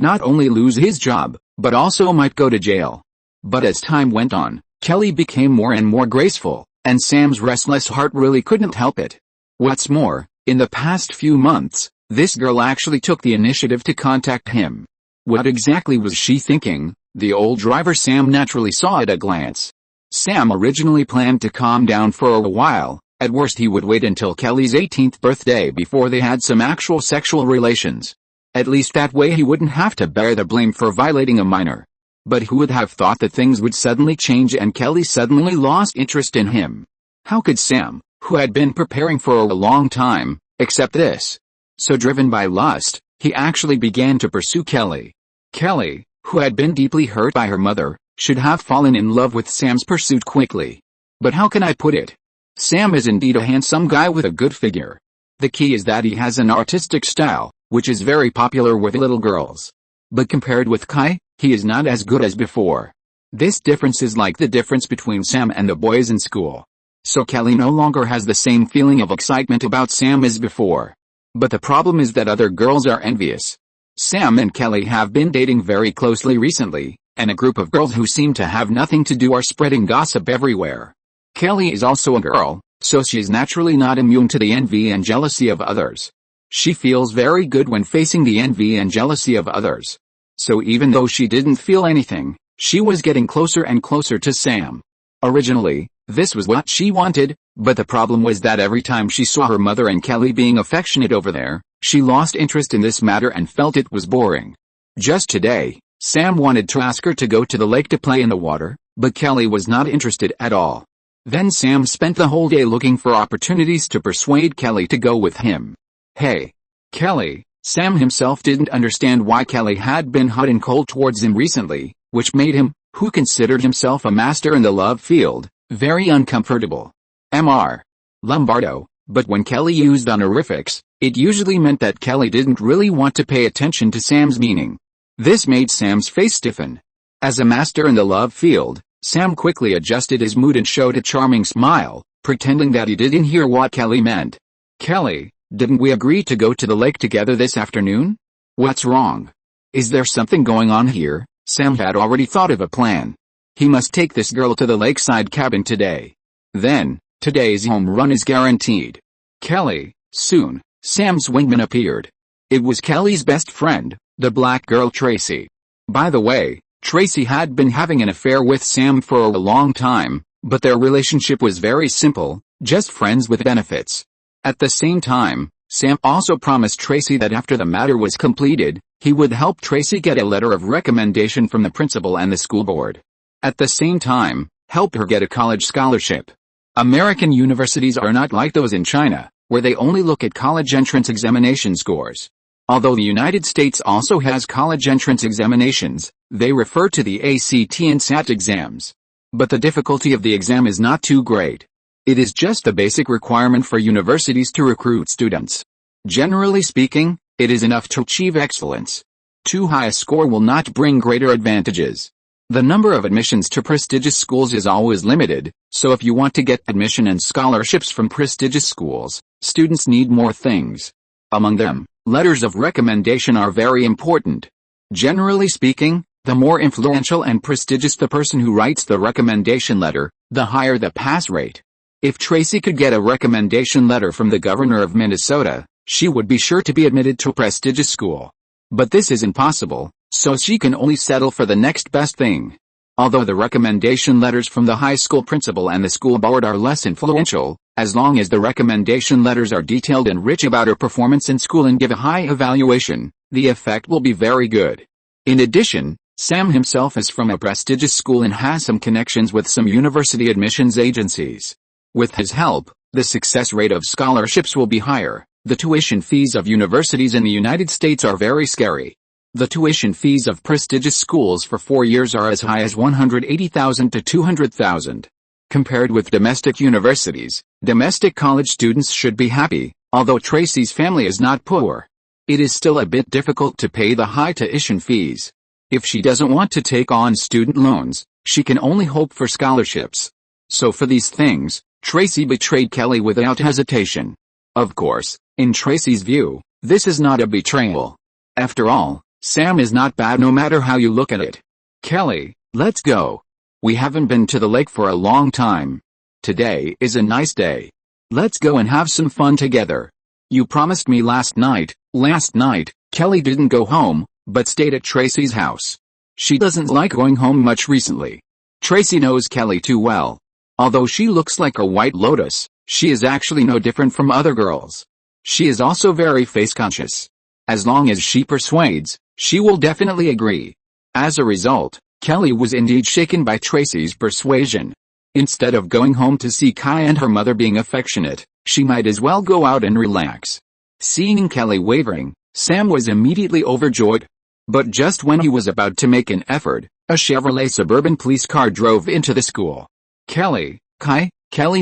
not only lose his job, but also might go to jail. But as time went on, Kelly became more and more graceful, and Sam's restless heart really couldn't help it. What's more, in the past few months, this girl actually took the initiative to contact him. What exactly was she thinking? The old driver Sam naturally saw at a glance. Sam originally planned to calm down for a while. At worst he would wait until Kelly's 18th birthday before they had some actual sexual relations. At least that way he wouldn't have to bear the blame for violating a minor. But who would have thought that things would suddenly change and Kelly suddenly lost interest in him? How could Sam, who had been preparing for a long time, accept this? So driven by lust, he actually began to pursue Kelly. Kelly, who had been deeply hurt by her mother, should have fallen in love with Sam's pursuit quickly. But how can I put it? Sam is indeed a handsome guy with a good figure. The key is that he has an artistic style, which is very popular with little girls. But compared with Kai, he is not as good as before. This difference is like the difference between Sam and the boys in school. So Kelly no longer has the same feeling of excitement about Sam as before. But the problem is that other girls are envious. Sam and Kelly have been dating very closely recently, and a group of girls who seem to have nothing to do are spreading gossip everywhere. Kelly is also a girl, so she is naturally not immune to the envy and jealousy of others. She feels very good when facing the envy and jealousy of others. So even though she didn't feel anything, she was getting closer and closer to Sam. Originally, this was what she wanted, but the problem was that every time she saw her mother and Kelly being affectionate over there, she lost interest in this matter and felt it was boring. Just today, Sam wanted to ask her to go to the lake to play in the water, but Kelly was not interested at all. Then Sam spent the whole day looking for opportunities to persuade Kelly to go with him. Hey, Kelly. Sam himself didn't understand why Kelly had been hot and cold towards him recently, which made him, who considered himself a master in the love field, very uncomfortable. Mr. Lombardo, but when Kelly used honorifics, it usually meant that Kelly didn't really want to pay attention to Sam's meaning. This made Sam's face stiffen. As a master in the love field, Sam quickly adjusted his mood and showed a charming smile, pretending that he didn't hear what Kelly meant. Kelly, didn't we agree to go to the lake together this afternoon? What's wrong? Is there something going on here? Sam had already thought of a plan. He must take this girl to the lakeside cabin today. Then, today's home run is guaranteed. Kelly, soon, Sam's wingman appeared. It was Kelly's best friend, the black girl Tracy. By the way, Tracy had been having an affair with Sam for a long time, but their relationship was very simple, just friends with benefits. At the same time, Sam also promised Tracy that after the matter was completed, he would help Tracy get a letter of recommendation from the principal and the school board. At the same time, help her get a college scholarship. American universities are not like those in China, where they only look at college entrance examination scores. Although the United States also has college entrance examinations, they refer to the ACT and SAT exams. But the difficulty of the exam is not too great. It is just a basic requirement for universities to recruit students. Generally speaking, it is enough to achieve excellence. Too high a score will not bring greater advantages. The number of admissions to prestigious schools is always limited, so if you want to get admission and scholarships from prestigious schools, students need more things. Among them, letters of recommendation are very important. Generally speaking, the more influential and prestigious the person who writes the recommendation letter, the higher the pass rate. If Tracy could get a recommendation letter from the governor of Minnesota, she would be sure to be admitted to a prestigious school. But this is impossible, so she can only settle for the next best thing. Although the recommendation letters from the high school principal and the school board are less influential, as long as the recommendation letters are detailed and rich about her performance in school and give a high evaluation, the effect will be very good. In addition, Sam himself is from a prestigious school and has some connections with some university admissions agencies. With his help, the success rate of scholarships will be higher. The tuition fees of universities in the United States are very scary. The tuition fees of prestigious schools for 4 years are as high as $180,000 to $200,000. Compared with domestic universities, domestic college students should be happy, although Tracy's family is not poor. It is still a bit difficult to pay the high tuition fees. If she doesn't want to take on student loans, she can only hope for scholarships. So for these things, Tracy betrayed Kelly without hesitation. Of course, in Tracy's view, this is not a betrayal. After all, Sam is not bad no matter how you look at it. Kelly, let's go. We haven't been to the lake for a long time. Today is a nice day. Let's go and have some fun together. You promised me last night. Kelly didn't go home, but stayed at Tracy's house. She doesn't like going home much recently. Tracy knows Kelly too well. Although she looks like a white lotus, she is actually no different from other girls. She is also very face conscious. As long as she persuades, she will definitely agree. As a result, Kelly was indeed shaken by Tracy's persuasion. Instead of going home to see Kai and her mother being affectionate, she might as well go out and relax. Seeing Kelly wavering, Sam was immediately overjoyed. But just when he was about to make an effort, a Chevrolet Suburban police car drove into the school. Kelly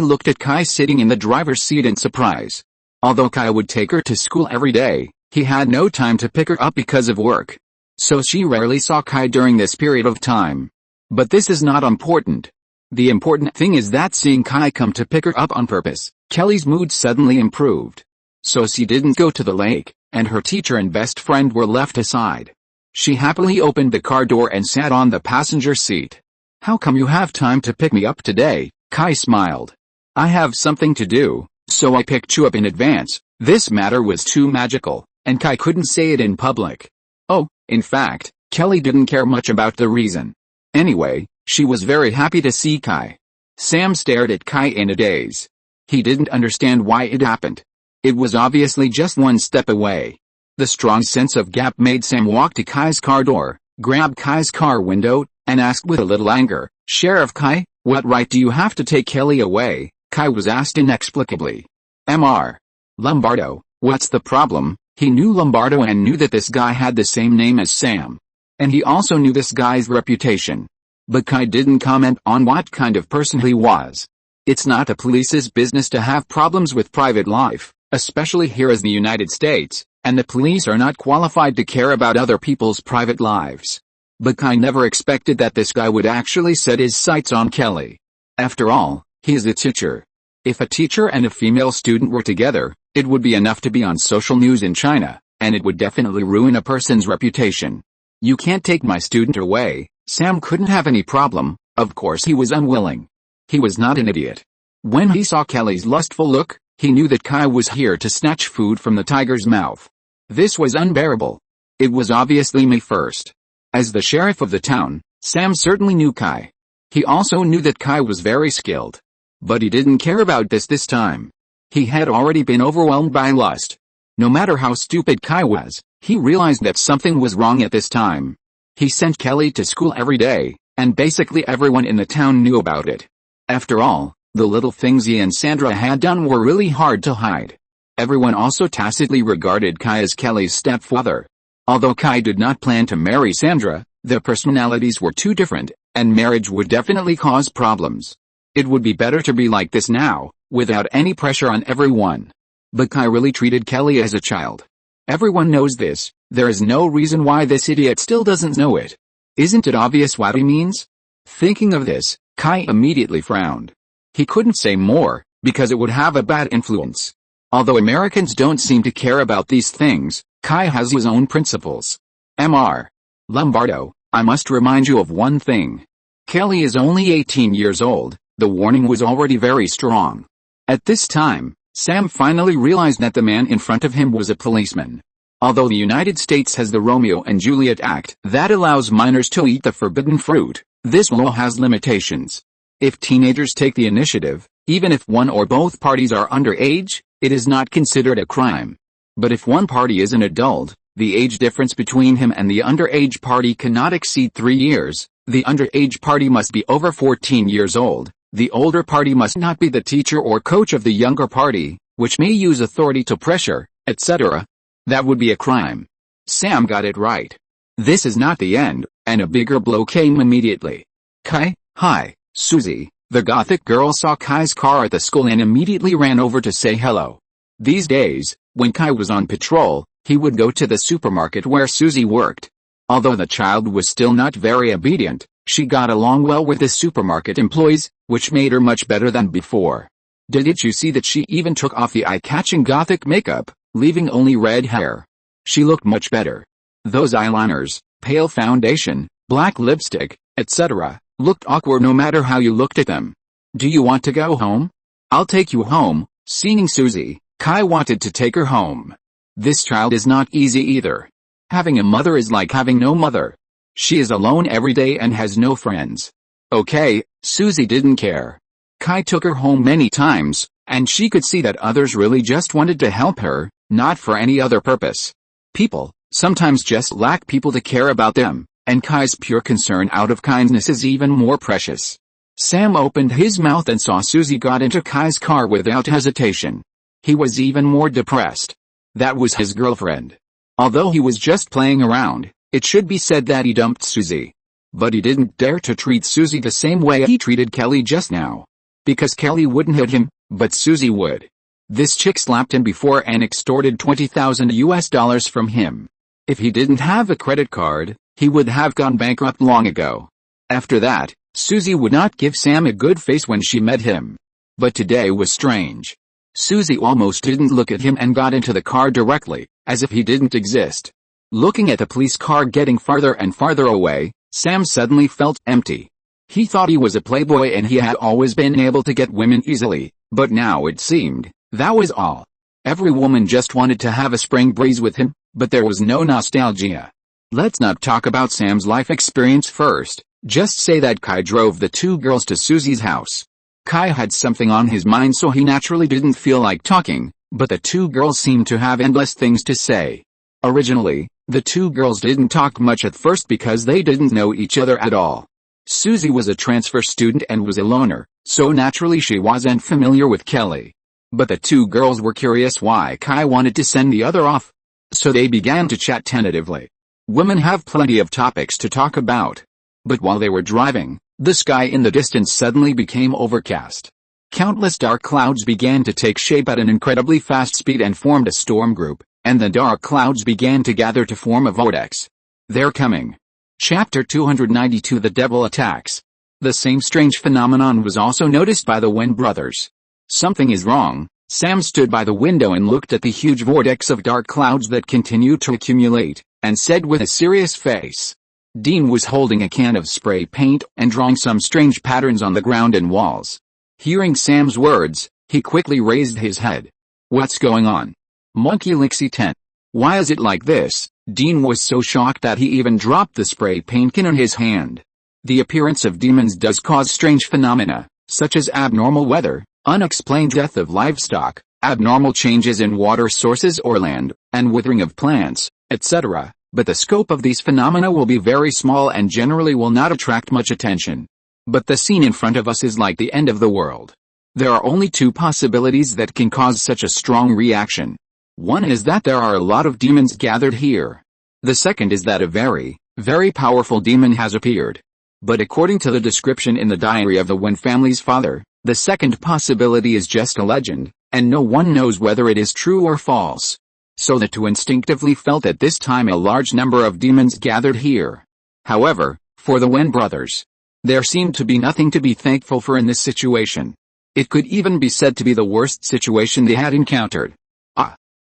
looked at Kai sitting in the driver's seat in surprise. Although Kai would take her to school every day, he had no time to pick her up because of work. So she rarely saw Kai during this period of time. But this is not important. The important thing is that seeing Kai come to pick her up on purpose, Kelly's mood suddenly improved. So she didn't go to the lake, and her teacher and best friend were left aside. She happily opened the car door and sat on the passenger seat. How come you have time to pick me up today? Kai smiled. I have something to do, so I picked you up in advance. This matter was too magical, and Kai couldn't say it in public. Oh, in fact, Kelly didn't care much about the reason. Anyway, she was very happy to see Kai. Sam stared at Kai in a daze. He didn't understand why it happened. It was obviously just one step away. The strong sense of gap made Sam walk to Kai's car door, grab Kai's car window, and ask with a little anger, Sheriff Kai, what right do you have to take Kelly away? Kai was asked inexplicably. Mr. Lombardo, what's the problem? He knew Lombardo and knew that this guy had the same name as Sam. And he also knew this guy's reputation. But Kai didn't comment on what kind of person he was. It's not the police's business to have problems with private life, especially here as the United States, and the police are not qualified to care about other people's private lives. But Kai never expected that this guy would actually set his sights on Kelly. After all, he is a teacher. If a teacher and a female student were together, it would be enough to be on social news in China, and it would definitely ruin a person's reputation. You can't take my student away. Sam couldn't have any problem. Of course he was unwilling. He was not an idiot. When he saw Kelly's lustful look, he knew that Kai was here to snatch food from the tiger's mouth. This was unbearable. It was obviously May 1st. As the sheriff of the town, Sam certainly knew Kai. He also knew that Kai was very skilled. But he didn't care about this time. He had already been overwhelmed by lust. No matter how stupid Kai was, he realized that something was wrong at this time. He sent Kelly to school every day, and basically everyone in the town knew about it. After all, the little things he and Sandra had done were really hard to hide. Everyone also tacitly regarded Kai as Kelly's stepfather. Although Kai did not plan to marry Sandra, their personalities were too different, and marriage would definitely cause problems. It would be better to be like this now, without any pressure on everyone. But Kai really treated Kelly as a child. Everyone knows this, there is no reason why this idiot still doesn't know it. Isn't it obvious what he means? Thinking of this, Kai immediately frowned. He couldn't say more, because it would have a bad influence. Although Americans don't seem to care about these things, Kai has his own principles. Mr. Lombardo, I must remind you of one thing. Kelly is only 18 years old, the warning was already very strong. At this time, Sam finally realized that the man in front of him was a policeman. Although the United States has the Romeo and Juliet Act that allows minors to eat the forbidden fruit, this law has limitations. If teenagers take the initiative, even if one or both parties are underage, it is not considered a crime. But if one party is an adult, the age difference between him and the underage party cannot exceed 3 years, the underage party must be over 14 years old, the older party must not be the teacher or coach of the younger party, which may use authority to pressure, etc. That would be a crime. Sam got it right. This is not the end, and a bigger blow came immediately. Kai, hi, Susie. The Gothic girl saw Kai's car at the school and immediately ran over to say hello. These days, when Kai was on patrol, he would go to the supermarket where Susie worked. Although the child was still not very obedient, she got along well with the supermarket employees, which made her much better than before. Did you see that she even took off the eye-catching Gothic makeup, leaving only red hair? She looked much better. Those eyeliners, pale foundation, black lipstick, etc., looked awkward no matter how you looked at them. Do you want to go home? I'll take you home. Seeing Susie, Kai wanted to take her home. This child is not easy either. Having a mother is like having no mother. She is alone every day and has no friends. Okay, Susie didn't care. Kai took her home many times, and she could see that others really just wanted to help her, not for any other purpose. People sometimes just lack people to care about them, and Kai's pure concern out of kindness is even more precious. Sam opened his mouth and saw Susie got into Kai's car without hesitation. He was even more depressed. That was his girlfriend. Although he was just playing around, it should be said that he dumped Susie. But he didn't dare to treat Susie the same way he treated Kelly just now. Because Kelly wouldn't hit him, but Susie would. This chick slapped him before and extorted $20,000 from him. If he didn't have a credit card, he would have gone bankrupt long ago. After that, Susie would not give Sam a good face when she met him. But today was strange. Susie almost didn't look at him and got into the car directly, as if he didn't exist. Looking at the police car getting farther and farther away, Sam suddenly felt empty. He thought he was a playboy and he had always been able to get women easily, but now it seemed, that was all. Every woman just wanted to have a spring breeze with him, but there was no nostalgia. Let's not talk about Sam's life experience first, just say that Kai drove the two girls to Susie's house. Kai had something on his mind so he naturally didn't feel like talking, but the two girls seemed to have endless things to say. Originally, the two girls didn't talk much at first because they didn't know each other at all. Susie was a transfer student and was a loner, so naturally she wasn't familiar with Kelly. But the two girls were curious why Kai wanted to send the other off. So they began to chat tentatively. Women have plenty of topics to talk about. But while they were driving, the sky in the distance suddenly became overcast. Countless dark clouds began to take shape at an incredibly fast speed and formed a storm group, and the dark clouds began to gather to form a vortex. They're coming. Chapter 292 The Devil Attacks. The same strange phenomenon was also noticed by the Wind brothers. Something is wrong. Sam stood by the window and looked at the huge vortex of dark clouds that continued to accumulate, and said with a serious face. Dean was holding a can of spray paint and drawing some strange patterns on the ground and walls. Hearing Sam's words, he quickly raised his head. What's going on? Monkey Lixie 10. Why is it like this? Dean was so shocked that he even dropped the spray paint can in his hand. The appearance of demons does cause strange phenomena, such as abnormal weather, unexplained death of livestock, abnormal changes in water sources or land, and withering of plants, etc. But the scope of these phenomena will be very small and generally will not attract much attention. But the scene in front of us is like the end of the world. There are only two possibilities that can cause such a strong reaction. One is that there are a lot of demons gathered here. The second is that a very, very powerful demon has appeared. But according to the description in the diary of the Wen family's father, the second possibility is just a legend, and no one knows whether it is true or false. So the two instinctively felt at this time a large number of demons gathered here. However, for the Wen brothers, there seemed to be nothing to be thankful for in this situation. It could even be said to be the worst situation they had encountered.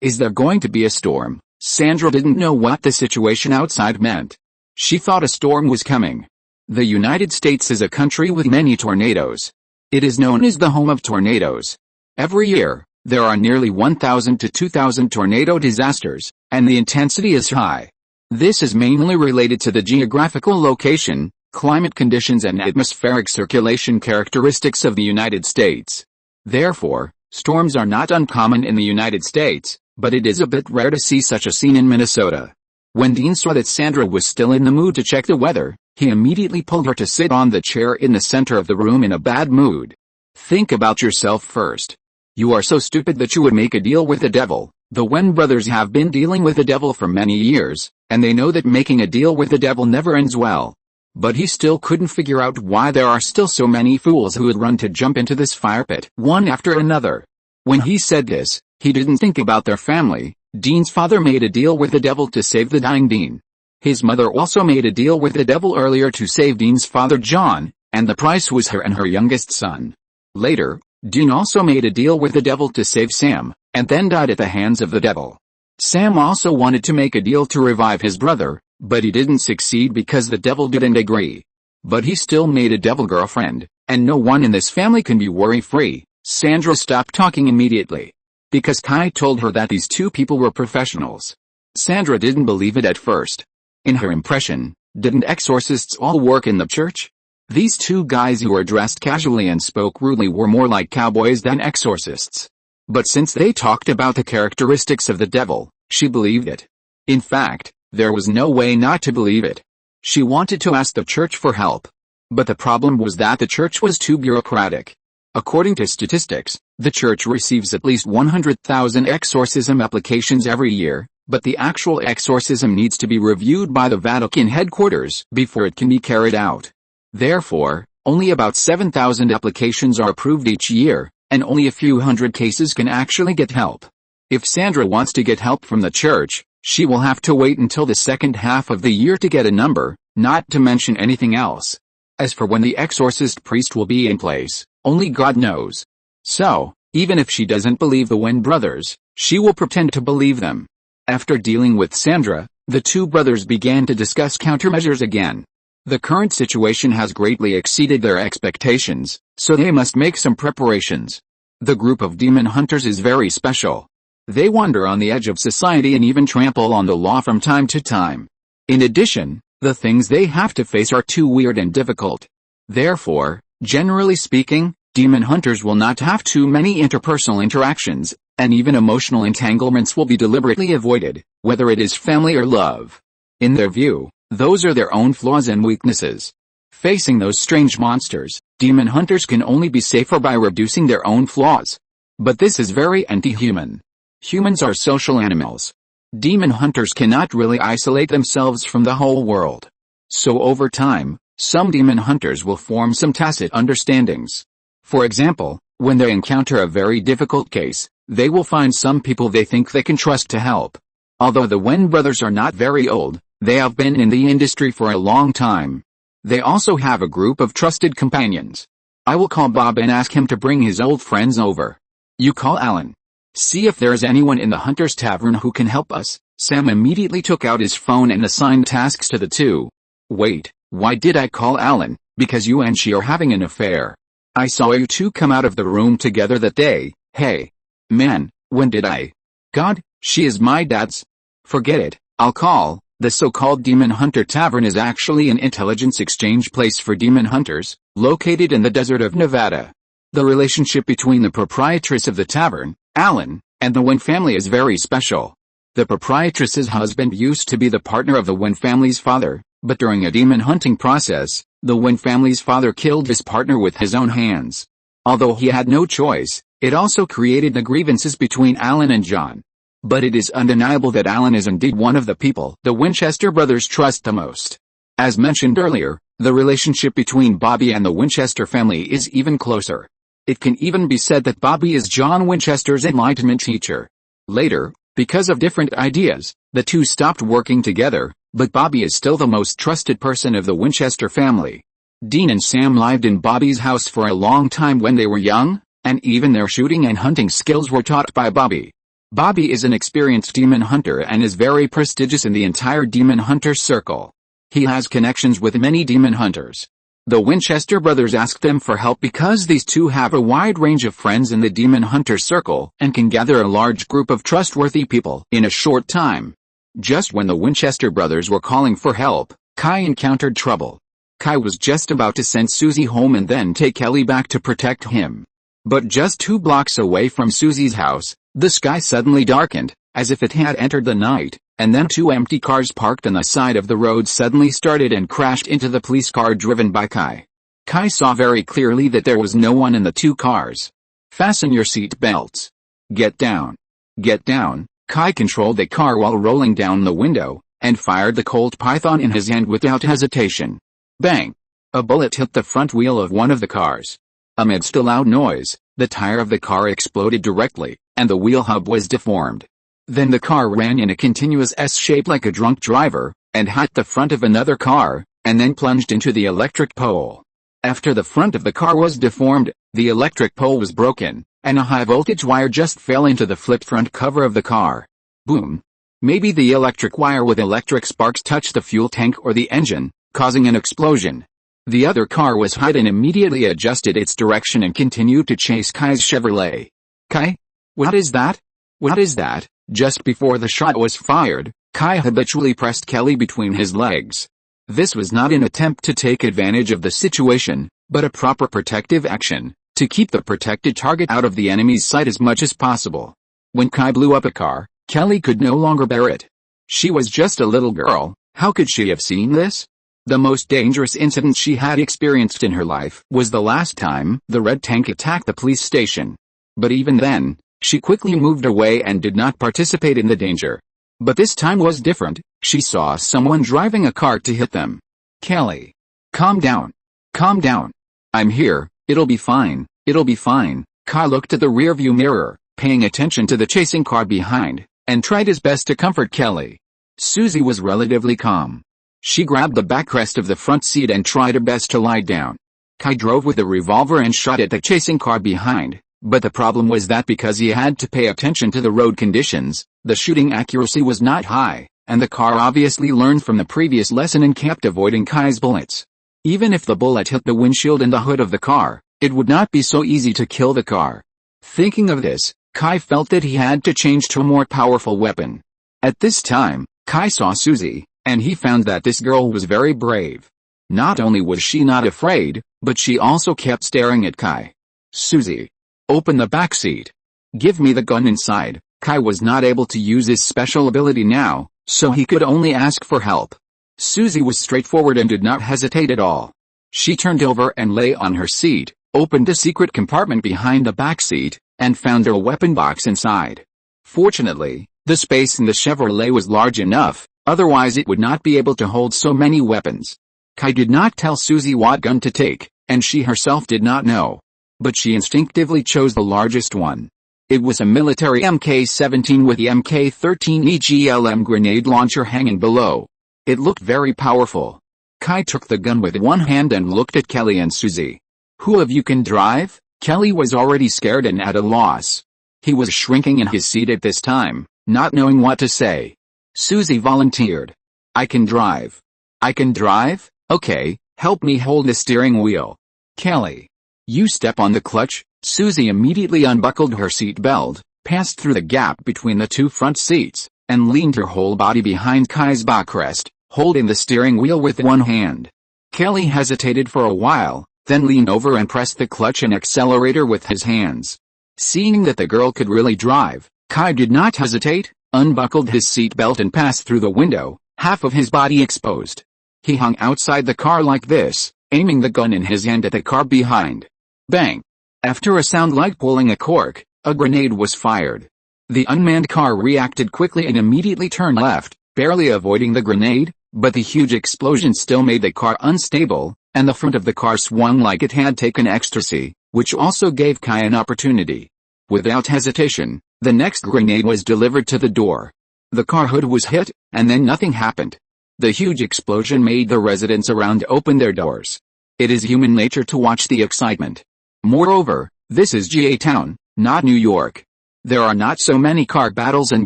Is there going to be a storm? Sandra didn't know what the situation outside meant. She thought a storm was coming. The United States is a country with many tornadoes. It is known as the home of tornadoes. Every year, there are nearly 1,000 to 2,000 tornado disasters, and the intensity is high. This is mainly related to the geographical location, climate conditions and atmospheric circulation characteristics of the United States. Therefore, storms are not uncommon in the United States, but it is a bit rare to see such a scene in Minnesota. When Dean saw that Sandra was still in the mood to check the weather, he immediately pulled her to sit on the chair in the center of the room in a bad mood. Think about yourself first. You are so stupid that you would make a deal with the devil. The Wen brothers have been dealing with the devil for many years, and they know that making a deal with the devil never ends well. But he still couldn't figure out why there are still so many fools who would run to jump into this fire pit, one after another. When he said this, he didn't think about their family. Dean's father made a deal with the devil to save the dying Dean. His mother also made a deal with the devil earlier to save Dean's father John, and the price was her and her youngest son. Later, Dean also made a deal with the devil to save Sam, and then died at the hands of the devil. Sam also wanted to make a deal to revive his brother, but he didn't succeed because the devil didn't agree. But he still made a devil girlfriend, and no one in this family can be worry-free. Sandra stopped talking immediately, because Kai told her that these two people were professionals. Sandra didn't believe it at first. In her impression, didn't exorcists all work in the church? These two guys who were dressed casually and spoke rudely were more like cowboys than exorcists. But since they talked about the characteristics of the devil, she believed it. In fact, there was no way not to believe it. She wanted to ask the church for help. But the problem was that the church was too bureaucratic. According to statistics, the church receives at least 100,000 exorcism applications every year, but the actual exorcism needs to be reviewed by the Vatican headquarters before it can be carried out. Therefore, only about 7,000 applications are approved each year, and only a few hundred cases can actually get help. If Sandra wants to get help from the church, she will have to wait until the second half of the year to get a number, not to mention anything else. As for when the exorcist priest will be in place, only God knows. So, even if she doesn't believe the Wen brothers, she will pretend to believe them. After dealing with Sandra, the two brothers began to discuss countermeasures again. The current situation has greatly exceeded their expectations, so they must make some preparations. The group of demon hunters is very special. They wander on the edge of society and even trample on the law from time to time. In addition, the things they have to face are too weird and difficult. Therefore, generally speaking, demon hunters will not have too many interpersonal interactions, and even emotional entanglements will be deliberately avoided, whether it is family or love. In their view, those are their own flaws and weaknesses. Facing those strange monsters, demon hunters can only be safer by reducing their own flaws. But this is very anti-human. Humans are social animals. Demon hunters cannot really isolate themselves from the whole world. So over time, some demon hunters will form some tacit understandings. For example, when they encounter a very difficult case, they will find some people they think they can trust to help. Although the Wen brothers are not very old, they have been in the industry for a long time. They also have a group of trusted companions. I will call Bob and ask him to bring his old friends over. You call Alan. See if there's anyone in the Hunter's Tavern who can help us. Sam immediately took out his phone and assigned tasks to the two. Wait, why did I call Alan? Because you and she are having an affair. I saw you two come out of the room together that day. Hey. Man, when did I? God, she is my dad's. Forget it, I'll call. The so-called Demon Hunter Tavern is actually an intelligence exchange place for demon hunters, located in the desert of Nevada. The relationship between the proprietress of the tavern, Alan, and the Wen family is very special. The proprietress's husband used to be the partner of the Wen family's father, but during a demon hunting process, the Wen family's father killed his partner with his own hands. Although he had no choice, it also created the grievances between Alan and John. But it is undeniable that Alan is indeed one of the people the Winchester brothers trust the most. As mentioned earlier, the relationship between Bobby and the Winchester family is even closer. It can even be said that Bobby is John Winchester's Enlightenment teacher. Later, because of different ideas, the two stopped working together, but Bobby is still the most trusted person of the Winchester family. Dean and Sam lived in Bobby's house for a long time when they were young, and even their shooting and hunting skills were taught by Bobby. Bobby is an experienced demon hunter and is very prestigious in the entire demon hunter circle. He has connections with many demon hunters. The Winchester brothers asked them for help because these two have a wide range of friends in the demon hunter circle and can gather a large group of trustworthy people in a short time. Just when the Winchester brothers were calling for help, Kai encountered trouble. Kai was just about to send Susie home and then take Kelly back to protect him. But just 2 blocks away from Susie's house, the sky suddenly darkened, as if it had entered the night, and then 2 empty cars parked on the side of the road suddenly started and crashed into the police car driven by Kai. Kai saw very clearly that there was no one in the 2 cars. Fasten your seat belts. Get down. Get down. Kai controlled the car while rolling down the window, and fired the Colt Python in his hand without hesitation. Bang! A bullet hit the front wheel of one of the cars. Amidst a loud noise, the tire of the car exploded directly, and the wheel hub was deformed. Then the car ran in a continuous S-shape like a drunk driver, and hit the front of another car, and then plunged into the electric pole. After the front of the car was deformed, the electric pole was broken, and a high-voltage wire just fell into the flipped front cover of the car. Boom! Maybe the electric wire with electric sparks touched the fuel tank or the engine, causing an explosion. The other car was hit and immediately adjusted its direction and continued to chase Kai's Chevrolet. Kai? What is that? What is that? Just before the shot was fired, Kai habitually pressed Kelly between his legs. This was not an attempt to take advantage of the situation, but a proper protective action, to keep the protected target out of the enemy's sight as much as possible. When Kai blew up a car, Kelly could no longer bear it. She was just a little girl, how could she have seen this? The most dangerous incident she had experienced in her life was the last time the red tank attacked the police station. But even then, she quickly moved away and did not participate in the danger. But this time was different, she saw someone driving a car to hit them. Kelly. Calm down. Calm down. I'm here, it'll be fine, it'll be fine. Kai looked at the rearview mirror, paying attention to the chasing car behind, and tried his best to comfort Kelly. Susie was relatively calm. She grabbed the backrest of the front seat and tried her best to lie down. Kai drove with a revolver and shot at the chasing car behind, but the problem was that because he had to pay attention to the road conditions, the shooting accuracy was not high, and the car obviously learned from the previous lesson and kept avoiding Kai's bullets. Even if the bullet hit the windshield and the hood of the car, it would not be so easy to kill the car. Thinking of this, Kai felt that he had to change to a more powerful weapon. At this time, Kai saw Susie, and he found that this girl was very brave. Not only was she not afraid, but she also kept staring at Kai. Susie. Open the back seat. Give me the gun inside. Kai was not able to use his special ability now, so he could only ask for help. Susie was straightforward and did not hesitate at all. She turned over and lay on her seat, opened a secret compartment behind the back seat, and found a weapon box inside. Fortunately, the space in the Chevrolet was large enough, otherwise it would not be able to hold so many weapons. Kai did not tell Susie what gun to take, and she herself did not know. But she instinctively chose the largest one. It was a military Mk-17 with the Mk-13 EGLM grenade launcher hanging below. It looked very powerful. Kai took the gun with one hand and looked at Kelly and Susie. Who of you can drive? Kelly was already scared and at a loss. He was shrinking in his seat at this time, not knowing what to say. Susie volunteered. I can drive. I can drive? Okay, help me hold the steering wheel. Kelly. You step on the clutch. Susie immediately unbuckled her seat belt, passed through the gap between the 2 front seats, and leaned her whole body behind Kai's backrest, holding the steering wheel with one hand. Kelly hesitated for a while, then leaned over and pressed the clutch and accelerator with his hands. Seeing that the girl could really drive, Kai did not hesitate, unbuckled his seat belt and passed through the window, half of his body exposed. He hung outside the car like this, aiming the gun in his hand at the car behind. Bang! After a sound like pulling a cork, a grenade was fired. The unmanned car reacted quickly and immediately turned left, barely avoiding the grenade, but the huge explosion still made the car unstable, and the front of the car swung like it had taken ecstasy, which also gave Kai an opportunity. Without hesitation, the next grenade was delivered to the door. The car hood was hit, and then nothing happened. The huge explosion made the residents around open their doors. It is human nature to watch the excitement. Moreover, this is GA Town, not New York. There are not so many car battles and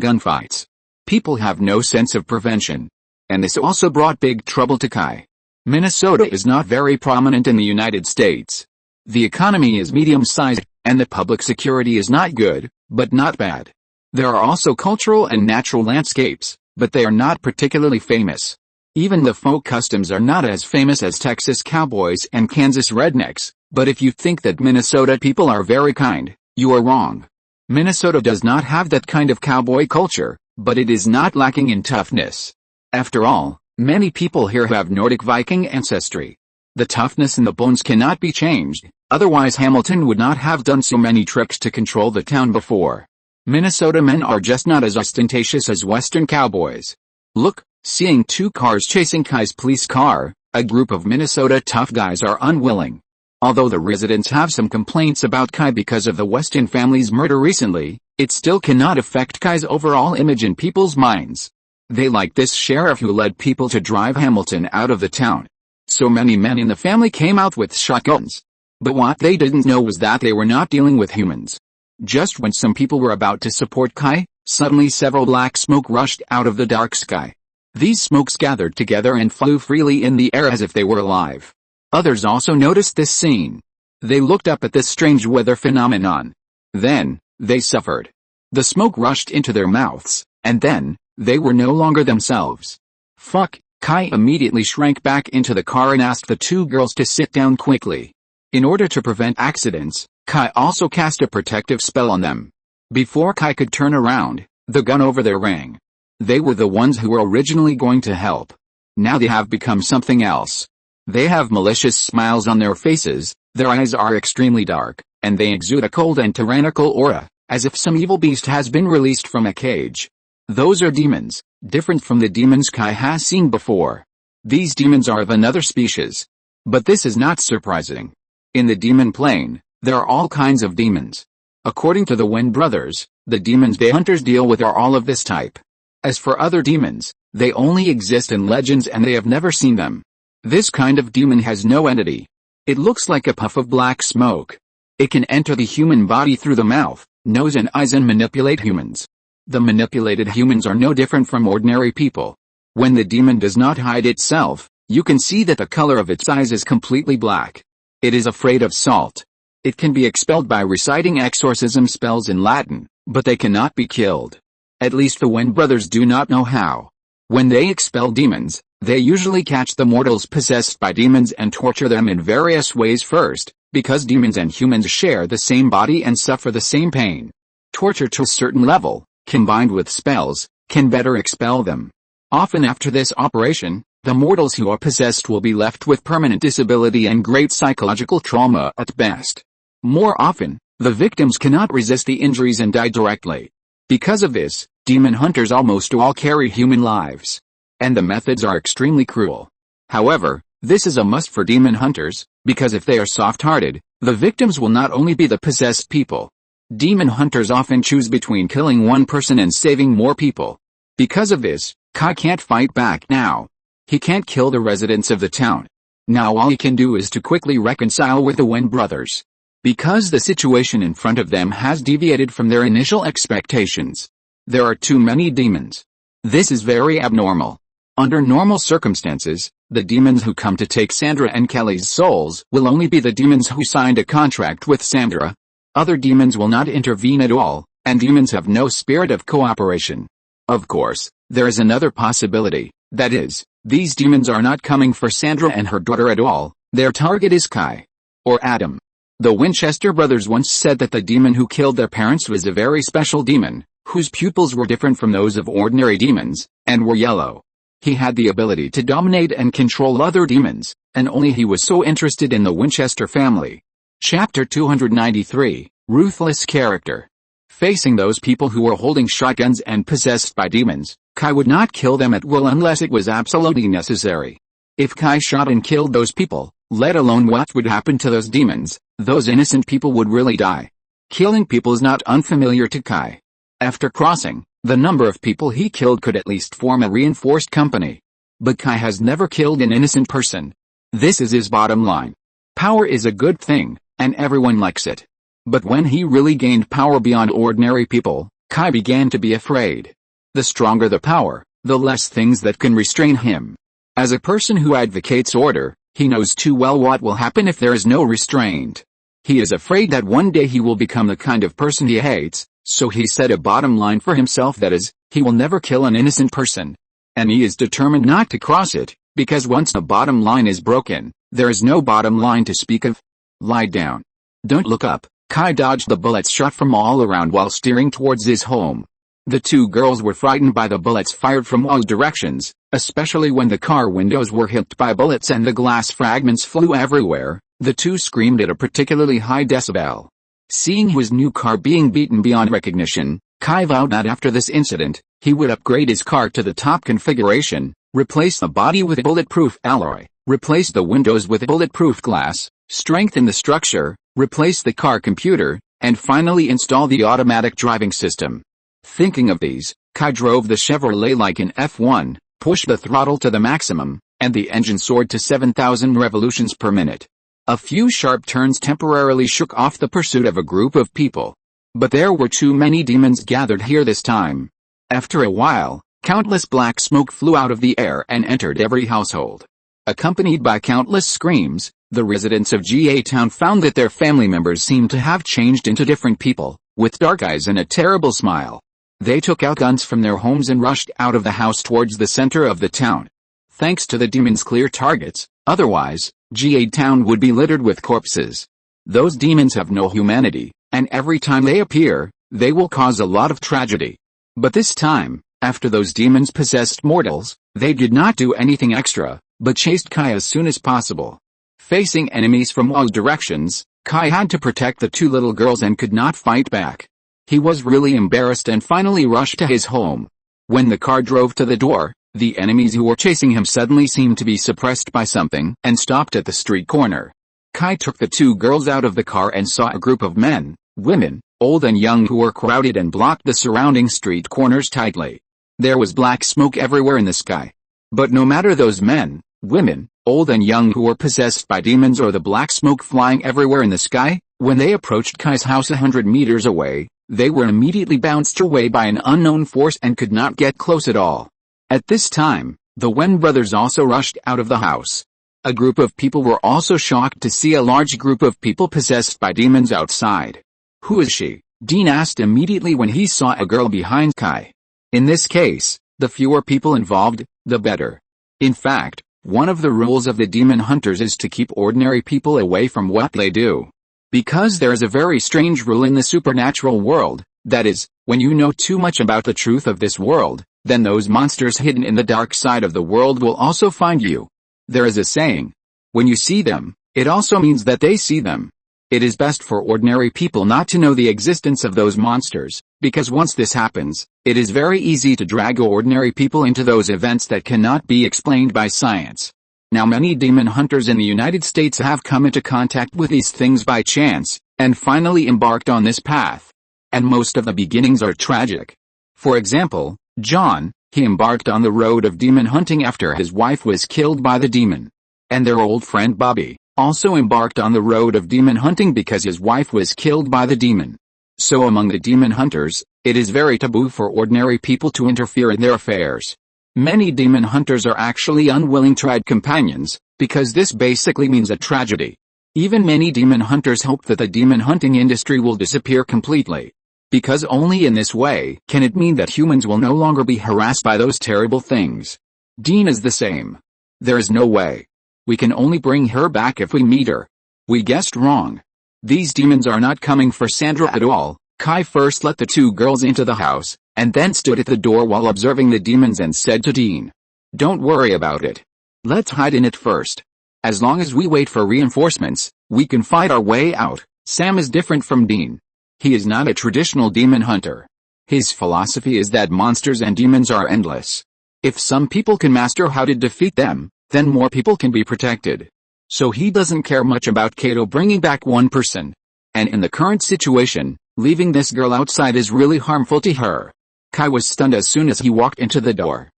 gunfights. People have no sense of prevention. And this also brought big trouble to Kai. Minnesota is not very prominent in the United States. The economy is medium-sized, and the public security is not good, but not bad. There are also cultural and natural landscapes, but they are not particularly famous. Even the folk customs are not as famous as Texas cowboys and Kansas rednecks, but if you think that Minnesota people are very kind, you are wrong. Minnesota does not have that kind of cowboy culture, but it is not lacking in toughness. After all, many people here have Nordic Viking ancestry. The toughness in the bones cannot be changed, otherwise Hamilton would not have done so many tricks to control the town before. Minnesota men are just not as ostentatious as Western cowboys. Look, seeing two cars chasing Kai's police car, a group of Minnesota tough guys are unwilling. Although the residents have some complaints about Kai because of the Weston family's murder recently, it still cannot affect Kai's overall image in people's minds. They like this sheriff who led people to drive Hamilton out of the town. So many men in the family came out with shotguns. But what they didn't know was that they were not dealing with humans. Just when some people were about to support Kai, suddenly several black smoke rushed out of the dark sky. These smokes gathered together and flew freely in the air as if they were alive. Others also noticed this scene. They looked up at this strange weather phenomenon. Then, they suffered. The smoke rushed into their mouths, and then, they were no longer themselves. Fuck, Kai immediately shrank back into the car and asked the two girls to sit down quickly. In order to prevent accidents, Kai also cast a protective spell on them. Before Kai could turn around, the gun over there rang. They were the ones who were originally going to help. Now they have become something else. They have malicious smiles on their faces, their eyes are extremely dark, and they exude a cold and tyrannical aura, as if some evil beast has been released from a cage. Those are demons, different from the demons Kai has seen before. These demons are of another species. But this is not surprising. In the demon plane, there are all kinds of demons. According to the Wen brothers, the demons the hunters deal with are all of this type. As for other demons, they only exist in legends and they have never seen them. This kind of demon has no entity. It looks like a puff of black smoke. It can enter the human body through the mouth, nose and eyes and manipulate humans. The manipulated humans are no different from ordinary people. When the demon does not hide itself, you can see that the color of its eyes is completely black. It is afraid of salt. It can be expelled by reciting exorcism spells in Latin, but they cannot be killed. At least the Wen brothers do not know how. When they expel demons, they usually catch the mortals possessed by demons and torture them in various ways first, because demons and humans share the same body and suffer the same pain. Torture to a certain level, combined with spells, can better expel them. Often after this operation, the mortals who are possessed will be left with permanent disability and great psychological trauma at best. More often, the victims cannot resist the injuries and die directly. Because of this, demon hunters almost all carry human lives. And the methods are extremely cruel. However, this is a must for demon hunters, because if they are soft-hearted, the victims will not only be the possessed people. Demon hunters often choose between killing one person and saving more people. Because of this, Kai can't fight back now. He can't kill the residents of the town. Now all he can do is to quickly reconcile with the Wen brothers. Because the situation in front of them has deviated from their initial expectations. There are too many demons. This is very abnormal. Under normal circumstances, the demons who come to take Sandra and Kelly's souls will only be the demons who signed a contract with Sandra. Other demons will not intervene at all, and demons have no spirit of cooperation. Of course, there is another possibility, that is, these demons are not coming for Sandra and her daughter at all, their target is Kai. Or Adam. The Winchester brothers once said that the demon who killed their parents was a very special demon, whose pupils were different from those of ordinary demons, and were yellow. He had the ability to dominate and control other demons, and only he was so interested in the Winchester family. Chapter 293, Ruthless Character. Facing those people who were holding shotguns and possessed by demons, Kai would not kill them at will unless it was absolutely necessary. If Kai shot and killed those people, let alone what would happen to those demons, those innocent people would really die. Killing people is not unfamiliar to Kai. After crossing, the number of people he killed could at least form a reinforced company. But Kai has never killed an innocent person. This is his bottom line. Power is a good thing, and everyone likes it. But when he really gained power beyond ordinary people, Kai began to be afraid. The stronger the power, the less things that can restrain him. As a person who advocates order, he knows too well what will happen if there is no restraint. He is afraid that one day he will become the kind of person he hates, so he set a bottom line for himself, that is, he will never kill an innocent person. And he is determined not to cross it, because once the bottom line is broken, there is no bottom line to speak of. Lie down. Don't look up. Kai dodged the bullets shot from all around while steering towards his home. The two girls were frightened by the bullets fired from all directions, especially when the car windows were hit by bullets and the glass fragments flew everywhere. The two screamed at a particularly high decibel. Seeing his new car being beaten beyond recognition, Kai vowed that after this incident, he would upgrade his car to the top configuration, replace the body with bulletproof alloy, replace the windows with bulletproof glass, strengthen the structure, replace the car computer, and finally install the automatic driving system. Thinking of these, Kai drove the Chevrolet like an F1, pushed the throttle to the maximum, and the engine soared to 7,000 revolutions per minute. A few sharp turns temporarily shook off the pursuit of a group of people. But there were too many demons gathered here this time. After a while, countless black smoke flew out of the air and entered every household. Accompanied by countless screams, the residents of GA Town found that their family members seemed to have changed into different people, with dark eyes and a terrible smile. They took out guns from their homes and rushed out of the house towards the center of the town. Thanks to the demons' clear targets, otherwise, GA Town would be littered with corpses. Those demons have no humanity, and every time they appear, they will cause a lot of tragedy. But this time, after those demons possessed mortals, they did not do anything extra, but chased Kai as soon as possible. Facing enemies from all directions, Kai had to protect the two little girls and could not fight back. He was really embarrassed and finally rushed to his home. When the car drove to the door, the enemies who were chasing him suddenly seemed to be suppressed by something and stopped at the street corner. Kai took the two girls out of the car and saw a group of men, women, old and young, who were crowded and blocked the surrounding street corners tightly. There was black smoke everywhere in the sky. But no matter those men, women, old and young, who were possessed by demons, or the black smoke flying everywhere in the sky, when they approached Kai's house 100 meters away, they were immediately bounced away by an unknown force and could not get close at all. At this time, the Wen brothers also rushed out of the house. A group of people were also shocked to see a large group of people possessed by demons outside. "Who is she?" Dean asked immediately when he saw a girl behind Kai. In this case, the fewer people involved, the better. In fact, one of the rules of the demon hunters is to keep ordinary people away from what they do. Because there is a very strange rule in the supernatural world, that is, when you know too much about the truth of this world, then those monsters hidden in the dark side of the world will also find you. There is a saying, when you see them, it also means that they see them. It is best for ordinary people not to know the existence of those monsters, because once this happens, it is very easy to drag ordinary people into those events that cannot be explained by science. Now many demon hunters in the United States have come into contact with these things by chance, and finally embarked on this path. And most of the beginnings are tragic. For example, John, he embarked on the road of demon hunting after his wife was killed by the demon. And their old friend Bobby also embarked on the road of demon hunting because his wife was killed by the demon. So among the demon hunters, it is very taboo for ordinary people to interfere in their affairs. Many demon hunters are actually unwilling to add companions, because this basically means a tragedy. Even many demon hunters hope that the demon hunting industry will disappear completely. Because only in this way can it mean that humans will no longer be harassed by those terrible things. Dean is the same. There is no way. We can only bring her back if we meet her. We guessed wrong. These demons are not coming for Sandra at all. Kai first let the two girls into the house, and then stood at the door while observing the demons and said to Dean, "Don't worry about it. Let's hide in it first. As long as we wait for reinforcements, We can fight our way out. Sam is different from Dean. He is not a traditional demon hunter. His philosophy is that monsters and demons are endless. If some people can master how to defeat them, then more people can be protected. So he doesn't care much about Kato bringing back one person. And in the current situation, leaving this girl outside is really harmful to her. Kai was stunned as soon as he walked into the door.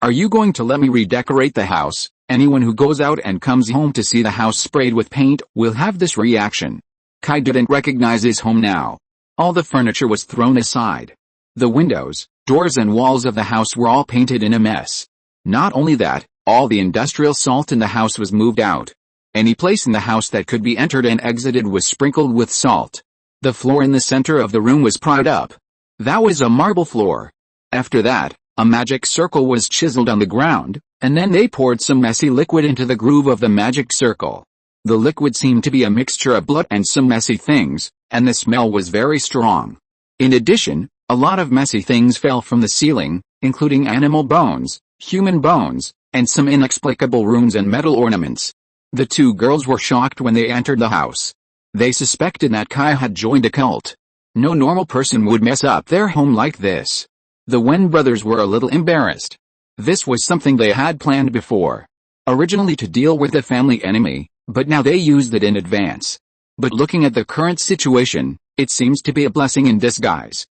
Are you going to let me redecorate the house? Anyone who goes out and comes home to see the house sprayed with paint will have this reaction. Kai didn't recognize his home now. All the furniture was thrown aside. The windows, doors and walls of the house were all painted in a mess. Not only that, all the industrial salt in the house was moved out. Any place in the house that could be entered and exited was sprinkled with salt. The floor in the center of the room was pried up. That was a marble floor. After that, a magic circle was chiseled on the ground, and then they poured some messy liquid into the groove of the magic circle. The liquid seemed to be a mixture of blood and some messy things, and the smell was very strong. In addition, a lot of messy things fell from the ceiling, including animal bones, human bones, and some inexplicable runes and metal ornaments. The two girls were shocked when they entered the house. They suspected that Kai had joined a cult. No normal person would mess up their home like this. The Wen brothers were a little embarrassed. This was something they had planned before. Originally to deal with the family enemy, but now they used it in advance. But looking at the current situation, it seems to be a blessing in disguise.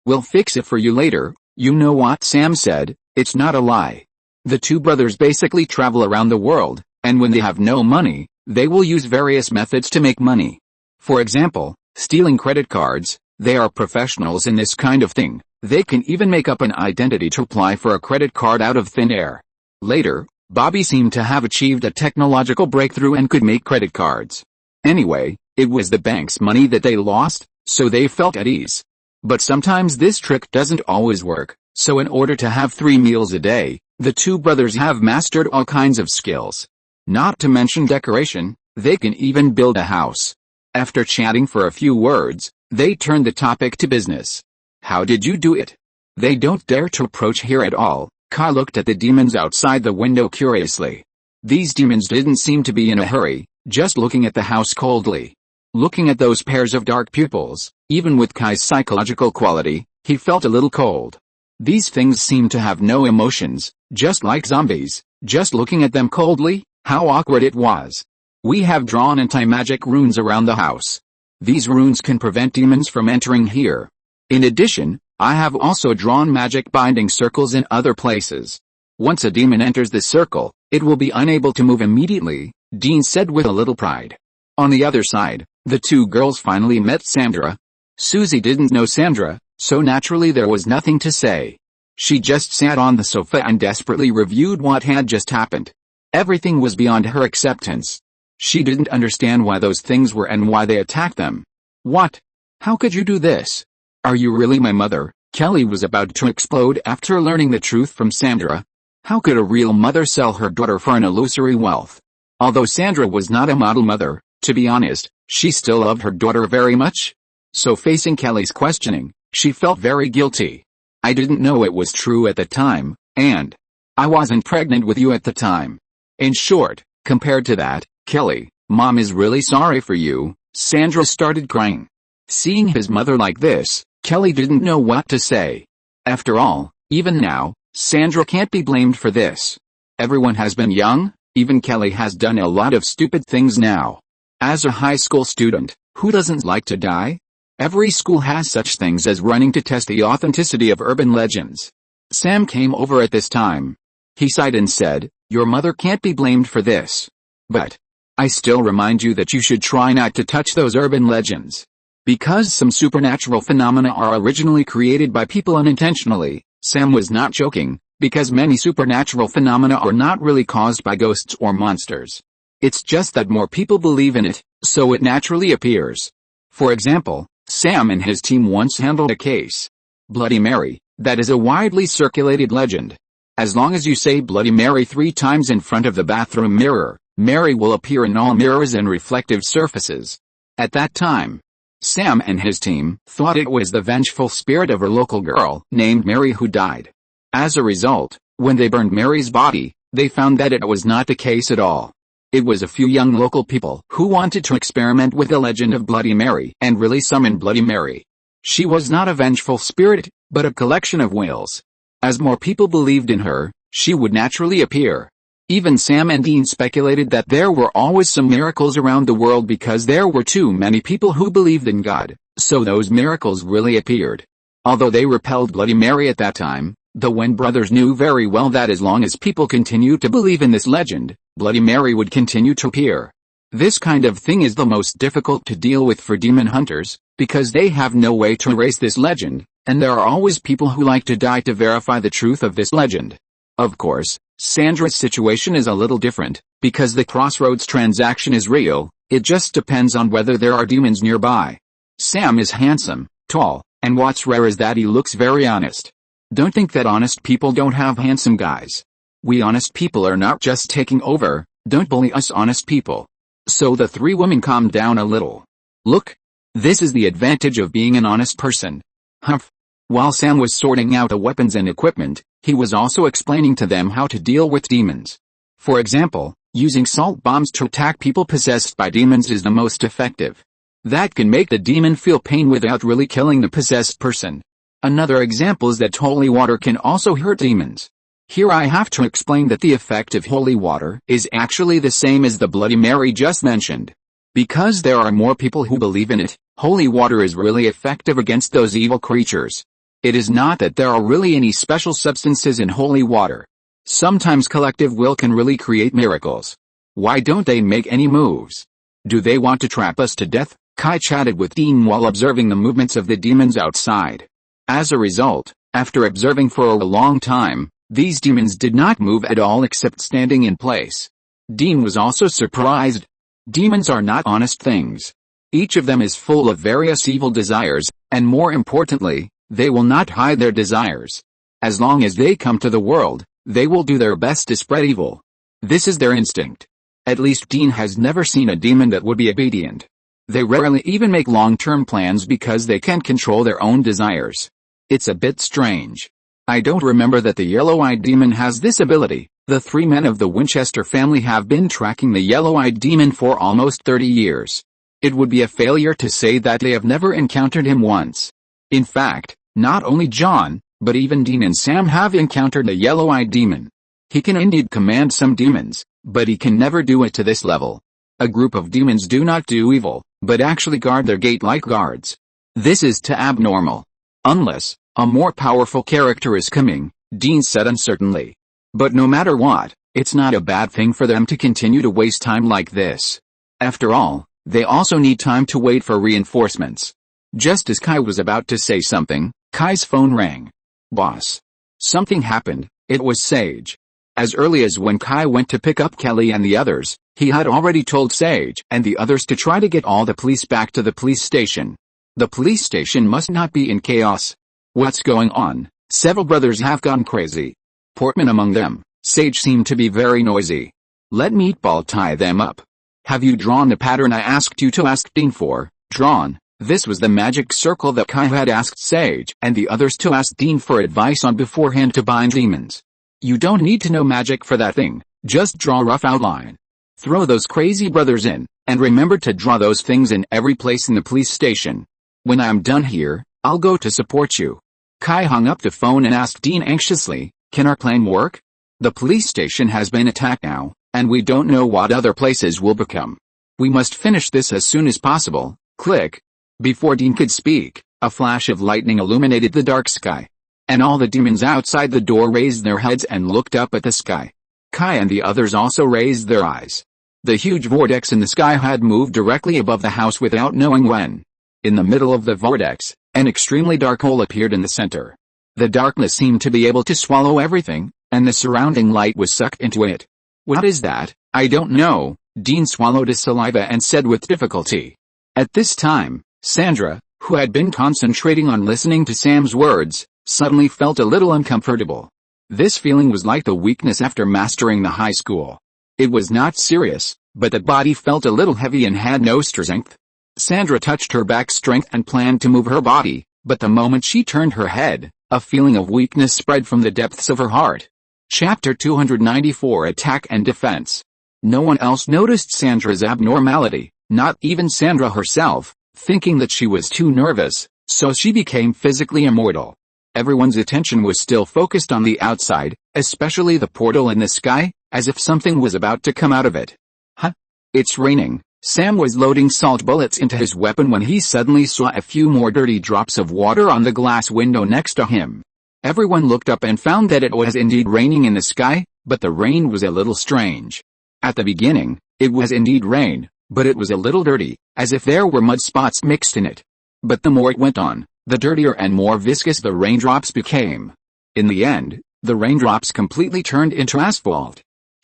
We'll fix it for you later. You know what Sam said, it's not a lie. The two brothers basically travel around the world, and when they have no money, they will use various methods to make money. For example, stealing credit cards. They are professionals in this kind of thing. They can even make up an identity to apply for a credit card out of thin air. Later, Bobby seemed to have achieved a technological breakthrough and could make credit cards. Anyway, it was the bank's money that they lost, so they felt at ease. But sometimes this trick doesn't always work, so in order to have 3 meals a day, the two brothers have mastered all kinds of skills. Not to mention decoration, they can even build a house. After chatting for a few words, they turned the topic to business. How did you do it? They don't dare to approach here at all. Kai looked at the demons outside the window curiously. These demons didn't seem to be in a hurry, just looking at the house coldly. Looking at those pairs of dark pupils, even with Kai's psychological quality, he felt a little cold. These things seemed to have no emotions, just like zombies. Just looking at them coldly, how awkward it was. We have drawn anti-magic runes around the house. These runes can prevent demons from entering here. In addition, I have also drawn magic binding circles in other places. Once a demon enters the circle, it will be unable to move immediately, Dean said with a little pride. On the other side, the two girls finally met Sandra. Susie didn't know Sandra, so naturally there was nothing to say. She just sat on the sofa and desperately reviewed what had just happened. Everything was beyond her acceptance. She didn't understand why those things were and why they attacked them. What? How could you do this? Are you really my mother? Kelly was about to explode after learning the truth from Sandra. How could a real mother sell her daughter for an illusory wealth? Although Sandra was not a model mother, to be honest, she still loved her daughter very much. So facing Kelly's questioning, she felt very guilty. I didn't know it was true at the time, and I wasn't pregnant with you at the time. In short, compared to that, Kelly, Mom is really sorry for you. Sandra started crying. Seeing his mother like this, Kelly didn't know what to say. After all, even now, Sandra can't be blamed for this. Everyone has been young, even Kelly has done a lot of stupid things now. As a high school student, who doesn't like to die? Every school has such things as running to test the authenticity of urban legends. Sam came over at this time. He sighed and said, "Your mother can't be blamed for this. But I still remind you that you should try not to touch those urban legends. Because some supernatural phenomena are originally created by people unintentionally." Sam was not joking, because many supernatural phenomena are not really caused by ghosts or monsters. It's just that more people believe in it, so it naturally appears. For example, Sam and his team once handled a case. Bloody Mary, that is a widely circulated legend. As long as you say Bloody Mary 3 times in front of the bathroom mirror, Mary will appear in all mirrors and reflective surfaces. At that time, Sam and his team thought it was the vengeful spirit of a local girl named Mary who died. As a result, when they burned Mary's body, they found that it was not the case at all. It was a few young local people who wanted to experiment with the legend of Bloody Mary and really summon Bloody Mary. She was not a vengeful spirit, but a collection of wills. As more people believed in her, she would naturally appear. Even Sam and Dean speculated that there were always some miracles around the world because there were too many people who believed in God, so those miracles really appeared. Although they repelled Bloody Mary at that time, the Wen brothers knew very well that as long as people continued to believe in this legend, Bloody Mary would continue to appear. This kind of thing is the most difficult to deal with for demon hunters, because they have no way to erase this legend, and there are always people who like to die to verify the truth of this legend. Of course, Sandra's situation is a little different, because the Crossroads transaction is real, it just depends on whether there are demons nearby. Sam is handsome, tall, and what's rare is that he looks very honest. Don't think that honest people don't have handsome guys. We honest people are not just taking over, don't bully us honest people. So the three women calmed down a little. Look. This is the advantage of being an honest person. Humph. While Sam was sorting out the weapons and equipment, he was also explaining to them how to deal with demons. For example, using salt bombs to attack people possessed by demons is the most effective. That can make the demon feel pain without really killing the possessed person. Another example is that holy water can also hurt demons. Here I have to explain that the effect of holy water is actually the same as the Bloody Mary just mentioned. Because there are more people who believe in it, holy water is really effective against those evil creatures. It is not that there are really any special substances in holy water. Sometimes collective will can really create miracles. Why don't they make any moves? Do they want to trap us to death? Kai chatted with Dean while observing the movements of the demons outside. As a result, after observing for a long time, these demons did not move at all except standing in place. Dean was also surprised. Demons are not honest things. Each of them is full of various evil desires, and more importantly, they will not hide their desires. As long as they come to the world, they will do their best to spread evil. This is their instinct. At least Dean has never seen a demon that would be obedient. They rarely even make long-term plans because they can't control their own desires. It's a bit strange. I don't remember that the yellow-eyed demon has this ability. The three men of the Winchester family have been tracking the yellow-eyed demon for almost 30 years. It would be a failure to say that they have never encountered him once. In fact, not only John, but even Dean and Sam have encountered the yellow-eyed demon. He can indeed command some demons, but he can never do it to this level. A group of demons do not do evil, but actually guard their gate like guards. This is too abnormal. Unless a more powerful character is coming, Dean said uncertainly. But no matter what, it's not a bad thing for them to continue to waste time like this. After all, they also need time to wait for reinforcements. Just as Kai was about to say something, Kai's phone rang. Boss. Something happened. It was Sage. As early as when Kai went to pick up Kelly and the others, he had already told Sage and the others to try to get all the police back to the police station. The police station must not be in chaos. What's going on? Several brothers have gone crazy. Portman among them. Sage seemed to be very noisy. Let Meatball tie them up. Have you drawn the pattern I asked you to ask Dean for? Drawn. This was the magic circle that Kai had asked Sage and the others to ask Dean for advice on beforehand to bind demons. You don't need to know magic for that thing, just draw a rough outline. Throw those crazy brothers in, and remember to draw those things in every place in the police station. When I'm done here, I'll go to support you. Kai hung up the phone and asked Dean anxiously, can our plan work? The police station has been attacked now, and we don't know what other places will become. We must finish this as soon as possible. Click. Before Dean could speak, a flash of lightning illuminated the dark sky. And all the demons outside the door raised their heads and looked up at the sky. Kai and the others also raised their eyes. The huge vortex in the sky had moved directly above the house without knowing when. In the middle of the vortex, an extremely dark hole appeared in the center. The darkness seemed to be able to swallow everything, and the surrounding light was sucked into it. What is that? I don't know, Dean swallowed his saliva and said with difficulty. At this time, Sandra, who had been concentrating on listening to Sam's words, suddenly felt a little uncomfortable. This feeling was like the weakness after mastering the high school. It was not serious, but the body felt a little heavy and had no strength. Sandra touched her back strength and planned to move her body, but the moment she turned her head, a feeling of weakness spread from the depths of her heart. Chapter 294 Attack and Defense. No one else noticed Sandra's abnormality, not even Sandra herself, thinking that she was too nervous, so she became physically immortal. Everyone's attention was still focused on the outside, especially the portal in the sky, as if something was about to come out of it. Huh? It's raining. Sam was loading salt bullets into his weapon when he suddenly saw a few more dirty drops of water on the glass window next to him. Everyone looked up and found that it was indeed raining in the sky, but the rain was a little strange. At the beginning, it was indeed rain, but it was a little dirty, as if there were mud spots mixed in it. But the more it went on, the dirtier and more viscous the raindrops became. In the end, the raindrops completely turned into asphalt.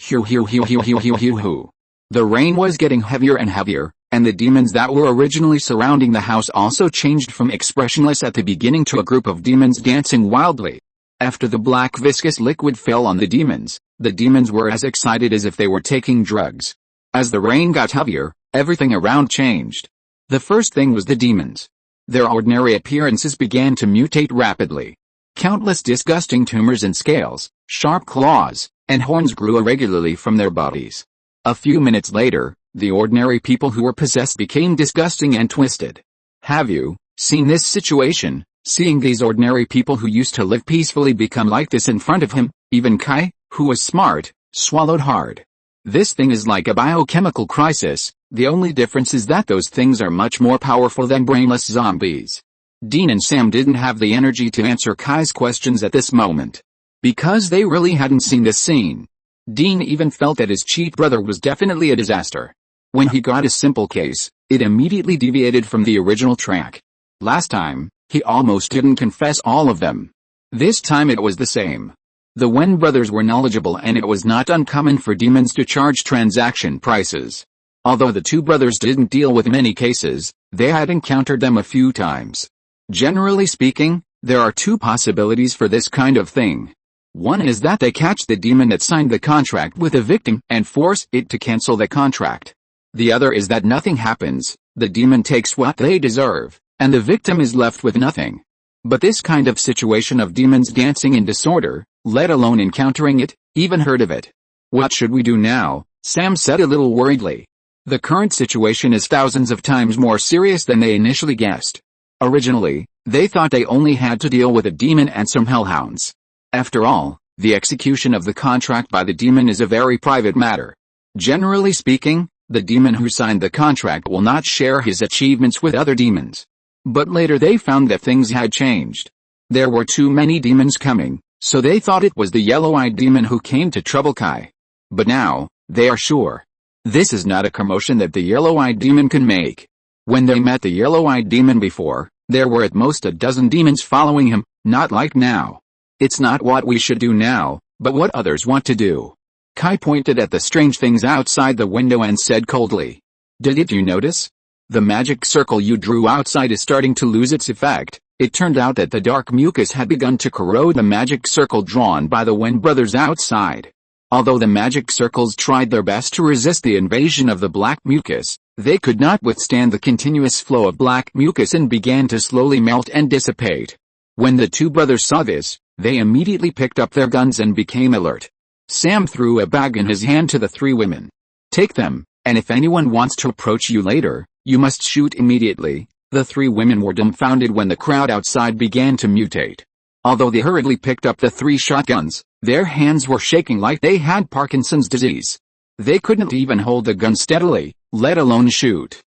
Hoo hoo hoo hoo hoo hoo hoo hoo. The rain was getting heavier and heavier, and the demons that were originally surrounding the house also changed from expressionless at the beginning to a group of demons dancing wildly. After the black viscous liquid fell on the demons were as excited as if they were taking drugs. As the rain got heavier, everything around changed. The first thing was the demons. Their ordinary appearances began to mutate rapidly. Countless disgusting tumors and scales, sharp claws, and horns grew irregularly from their bodies. A few minutes later, the ordinary people who were possessed became disgusting and twisted. Have you seen this situation? Seeing these ordinary people who used to live peacefully become like this in front of him, even Kai, who was smart, swallowed hard. This thing is like a biochemical crisis. The only difference is that those things are much more powerful than brainless zombies. Dean and Sam didn't have the energy to answer Kai's questions at this moment, because they really hadn't seen this scene. Dean even felt that his cheat brother was definitely a disaster. When he got a simple case, it immediately deviated from the original track. Last time, he almost didn't confess all of them. This time it was the same. The Wen brothers were knowledgeable and it was not uncommon for demons to charge transaction prices. Although the two brothers didn't deal with many cases, they had encountered them a few times. Generally speaking, there are two possibilities for this kind of thing. One is that they catch the demon that signed the contract with the victim and force it to cancel the contract. The other is that nothing happens, the demon takes what they deserve, and the victim is left with nothing. But this kind of situation of demons dancing in disorder, let alone encountering it, even heard of it. What should we do now? Sam said a little worriedly. The current situation is thousands of times more serious than they initially guessed. Originally, they thought they only had to deal with a demon and some hellhounds. After all, the execution of the contract by the demon is a very private matter. Generally speaking, the demon who signed the contract will not share his achievements with other demons. But later they found that things had changed. There were too many demons coming, so they thought it was the yellow-eyed demon who came to trouble Kai. But now, they are sure. This is not a commotion that the yellow-eyed demon can make. When they met the yellow-eyed demon before, there were at most a dozen demons following him, not like now. It's not what we should do now, but what others want to do. Kai pointed at the strange things outside the window and said coldly, "Did you notice? The magic circle you drew outside is starting to lose its effect." It turned out that the dark mucus had begun to corrode the magic circle drawn by the Wen brothers outside. Although the magic circles tried their best to resist the invasion of the black mucus, they could not withstand the continuous flow of black mucus and began to slowly melt and dissipate. When the two brothers saw this, they immediately picked up their guns and became alert. Sam threw a bag in his hand to the three women. "Take them, and if anyone wants to approach you later, you must shoot immediately." The three women were dumbfounded when the crowd outside began to mutate. Although they hurriedly picked up the 3 shotguns, their hands were shaking like they had Parkinson's disease. They couldn't even hold the gun steadily, let alone shoot.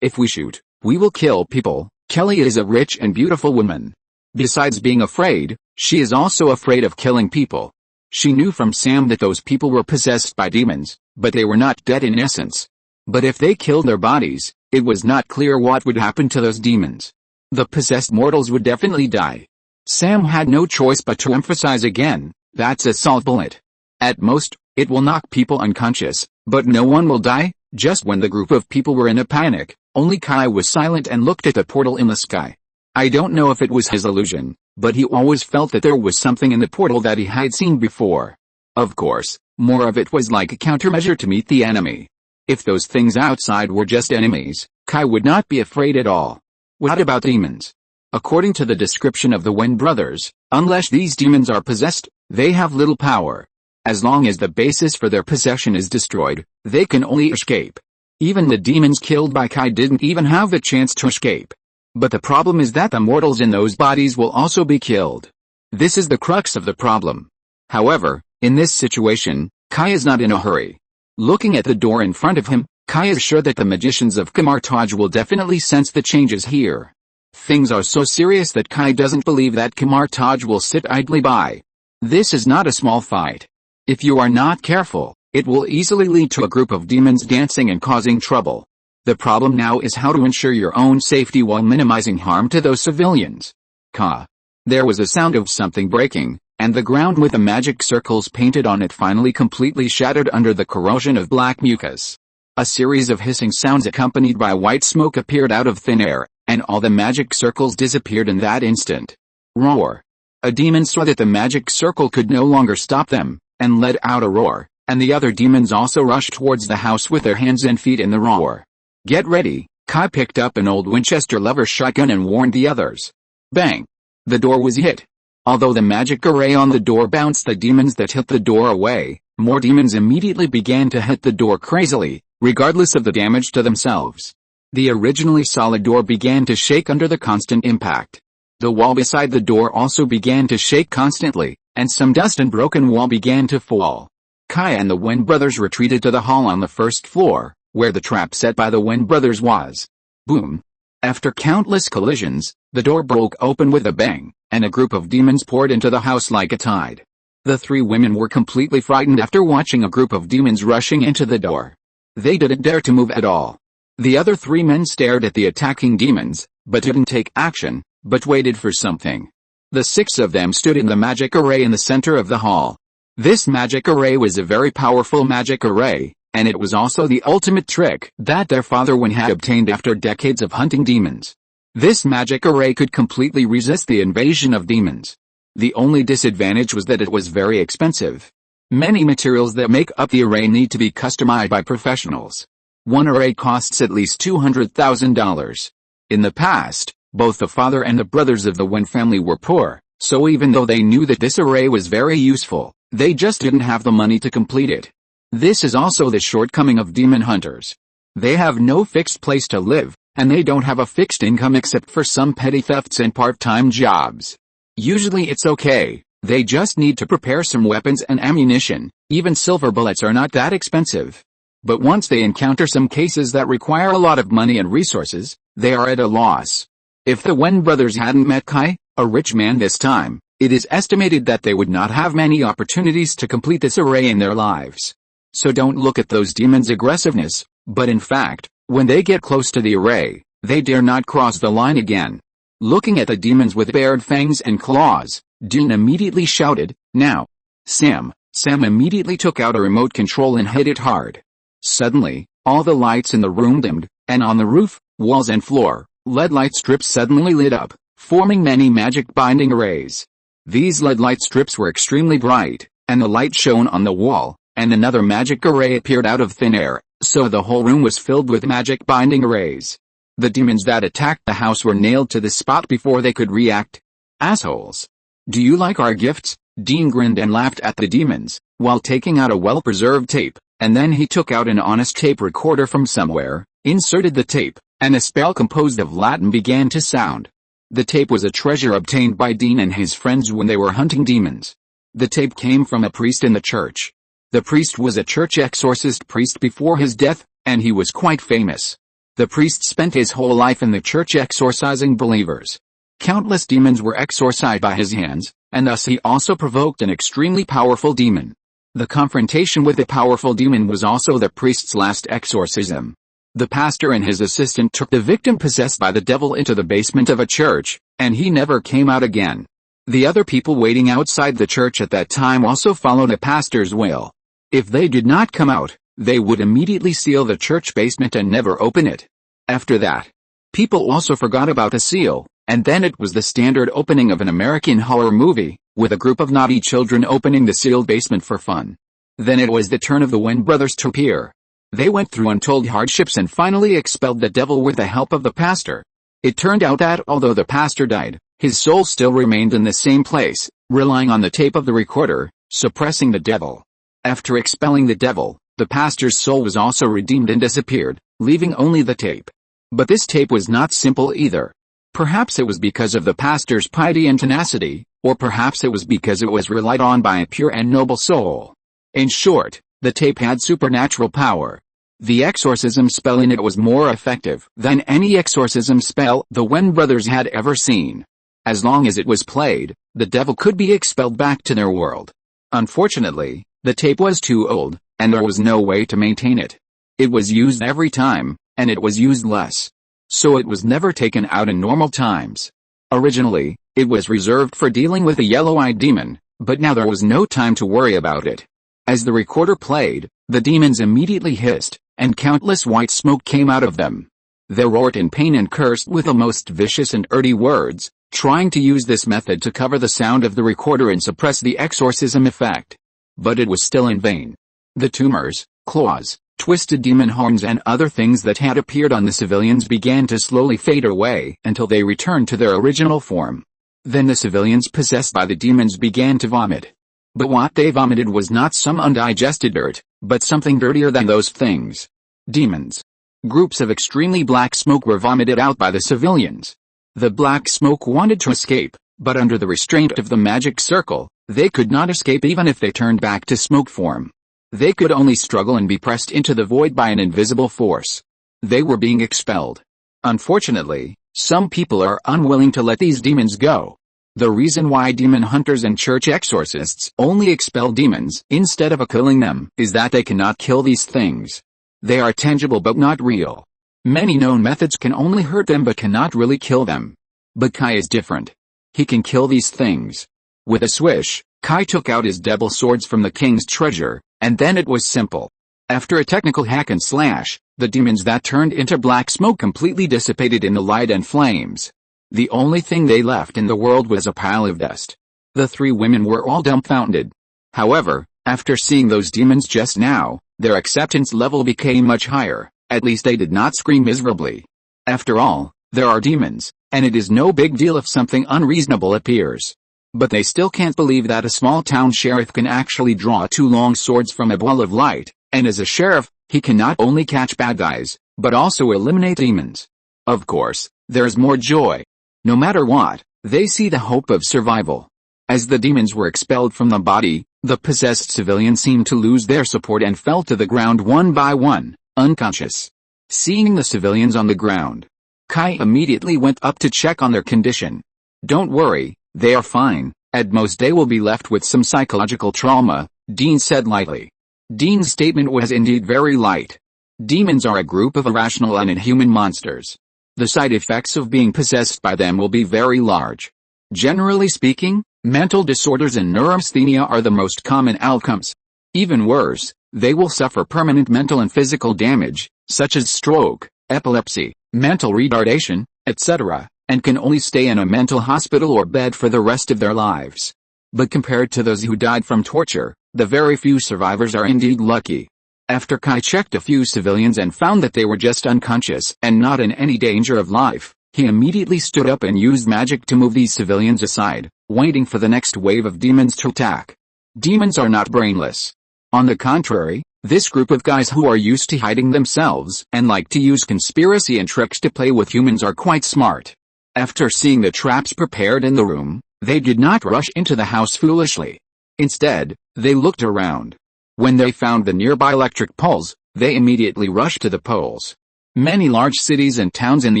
If we shoot, we will kill people." Kelly is a rich and beautiful woman. Besides being afraid, she is also afraid of killing people. She knew from Sam that those people were possessed by demons, but they were not dead in essence. But if they killed their bodies, it was not clear what would happen to those demons. The possessed mortals would definitely die. Sam had no choice but to emphasize again, that's a salt bullet. At most, it will knock people unconscious, but no one will die. Just when the group of people were in a panic, only Kai was silent and looked at the portal in the sky. I don't know if it was his illusion, but he always felt that there was something in the portal that he had seen before. Of course, more of it was like a countermeasure to meet the enemy. If those things outside were just enemies, Kai would not be afraid at all. What about demons? According to the description of the Wen brothers, unless these demons are possessed, they have little power. As long as the basis for their possession is destroyed, they can only escape. Even the demons killed by Kai didn't even have the chance to escape. But the problem is that the mortals in those bodies will also be killed. This is the crux of the problem. However, in this situation, Kai is not in a hurry. Looking at the door in front of him, Kai is sure that the magicians of Camelot will definitely sense the changes here. Things are so serious that Kai doesn't believe that Camelot will sit idly by. This is not a small fight. If you are not careful, it will easily lead to a group of demons dancing and causing trouble. The problem now is how to ensure your own safety while minimizing harm to those civilians. Ka. There was a sound of something breaking, and the ground with the magic circles painted on it finally completely shattered under the corrosion of black mucus. A series of hissing sounds accompanied by white smoke appeared out of thin air, and all the magic circles disappeared in that instant. Roar. A demon saw that the magic circle could no longer stop them, and let out a roar, and the other demons also rushed towards the house with their hands and feet in the roar. Get ready. Kai picked up an old Winchester lever shotgun and warned the others. Bang. The door was hit. Although the magic array on the door bounced the demons that hit the door away, more demons immediately began to hit the door crazily, regardless of the damage to themselves. The originally solid door began to shake under the constant impact. The wall beside the door also began to shake constantly, and some dust and broken wall began to fall. Kai and the Wen brothers retreated to the hall on the first floor, where the trap set by the Wen brothers was. Boom. After countless collisions, the door broke open with a bang, and a group of demons poured into the house like a tide. The three women were completely frightened after watching a group of demons rushing into the door. They didn't dare to move at all. The other three men stared at the attacking demons, but didn't take action, but waited for something. The six of them stood in the magic array in the center of the hall. This magic array was a very powerful magic array, and it was also the ultimate trick that their father Wen had obtained after decades of hunting demons. This magic array could completely resist the invasion of demons. The only disadvantage was that it was very expensive. Many materials that make up the array need to be customized by professionals. One array costs at least $200,000. In the past, both the father and the brothers of the Wen family were poor, so even though they knew that this array was very useful, they just didn't have the money to complete it. This is also the shortcoming of demon hunters. They have no fixed place to live, and they don't have a fixed income except for some petty thefts and part-time jobs. Usually it's okay, they just need to prepare some weapons and ammunition. Even silver bullets are not that expensive. But once they encounter some cases that require a lot of money and resources, they are at a loss. If the Wen brothers hadn't met Kai, a rich man this time, it is estimated that they would not have many opportunities to complete this array in their lives. So don't look at those demons' aggressiveness, but in fact, when they get close to the array, they dare not cross the line again. Looking at the demons with bared fangs and claws, Dean immediately shouted, "Now!" Sam immediately took out a remote control and hit it hard. Suddenly, all the lights in the room dimmed, and on the roof, walls and floor, LED light strips suddenly lit up, forming many magic binding arrays. These LED light strips were extremely bright, and the light shone on the wall, and another magic array appeared out of thin air, so the whole room was filled with magic binding arrays. The demons that attacked the house were nailed to the spot before they could react. Assholes. Do you like our gifts? Dean grinned and laughed at the demons, while taking out a well-preserved tape, and then he took out an honest tape recorder from somewhere, inserted the tape, and a spell composed of Latin began to sound. The tape was a treasure obtained by Dean and his friends when they were hunting demons. The tape came from a priest in the church. The priest was a church exorcist priest before his death, and he was quite famous. The priest spent his whole life in the church exorcising believers. Countless demons were exorcised by his hands, and thus he also provoked an extremely powerful demon. The confrontation with the powerful demon was also the priest's last exorcism. The pastor and his assistant took the victim possessed by the devil into the basement of a church, and he never came out again. The other people waiting outside the church at that time also followed the pastor's will. If they did not come out, they would immediately seal the church basement and never open it. After that, people also forgot about the seal, and then it was the standard opening of an American horror movie, with a group of naughty children opening the sealed basement for fun. Then it was the turn of the Wen brothers to appear. They went through untold hardships and finally expelled the devil with the help of the pastor. It turned out that although the pastor died, his soul still remained in the same place, relying on the tape of the recorder, suppressing the devil. After expelling the devil, the pastor's soul was also redeemed and disappeared, leaving only the tape. But this tape was not simple either. Perhaps it was because of the pastor's piety and tenacity, or perhaps it was because it was relied on by a pure and noble soul. In short, the tape had supernatural power. The exorcism spell in it was more effective than any exorcism spell the Wen brothers had ever seen. As long as it was played, the devil could be expelled back to their world. Unfortunately, the tape was too old, and there was no way to maintain it. It was used every time, and it was used less. So it was never taken out in normal times. Originally, it was reserved for dealing with a yellow-eyed demon, but now there was no time to worry about it. As the recorder played, the demons immediately hissed, and countless white smoke came out of them. They roared in pain and cursed with the most vicious and earthy words, trying to use this method to cover the sound of the recorder and suppress the exorcism effect. But it was still in vain. The tumors, claws, twisted demon horns and other things that had appeared on the civilians began to slowly fade away until they returned to their original form. Then the civilians possessed by the demons began to vomit. But what they vomited was not some undigested dirt, but something dirtier than those things. Demons. Groups of extremely black smoke were vomited out by the civilians. The black smoke wanted to escape, but under the restraint of the magic circle, they could not escape even if they turned back to smoke form. They could only struggle and be pressed into the void by an invisible force. They were being expelled. Unfortunately, some people are unwilling to let these demons go. The reason why demon hunters and church exorcists only expel demons instead of killing them is that they cannot kill these things. They are tangible but not real. Many known methods can only hurt them but cannot really kill them. But Kai is different. He can kill these things. With a swish, Kai took out his devil swords from the king's treasure, and then it was simple. After a technical hack and slash, the demons that turned into black smoke completely dissipated in the light and flames. The only thing they left in the world was a pile of dust. The three women were all dumbfounded. However, after seeing those demons just now, their acceptance level became much higher. At least they did not scream miserably. After all, there are demons, and it is no big deal if something unreasonable appears. But they still can't believe that a small town sheriff can actually draw two long swords from a ball of light, and as a sheriff, he can not only catch bad guys, but also eliminate demons. Of course, there's more joy. No matter what, they see the hope of survival. As the demons were expelled from the body, the possessed civilians seemed to lose their support and fell to the ground one by one, unconscious. Seeing the civilians on the ground, Kai immediately went up to check on their condition. Don't worry, they are fine, at most they will be left with some psychological trauma, Dean said lightly. Dean's statement was indeed very light. Demons are a group of irrational and inhuman monsters. The side effects of being possessed by them will be very large. Generally speaking, mental disorders and neurasthenia are the most common outcomes. Even worse, they will suffer permanent mental and physical damage, such as stroke, epilepsy, mental retardation, etc., and can only stay in a mental hospital or bed for the rest of their lives. But compared to those who died from torture, the very few survivors are indeed lucky. After Kai checked a few civilians and found that they were just unconscious and not in any danger of life, he immediately stood up and used magic to move these civilians aside, waiting for the next wave of demons to attack. Demons are not brainless. On the contrary, this group of guys who are used to hiding themselves and like to use conspiracy and tricks to play with humans are quite smart. After seeing the traps prepared in the room, they did not rush into the house foolishly. Instead, they looked around. When they found the nearby electric poles, they immediately rushed to the poles. Many large cities and towns in the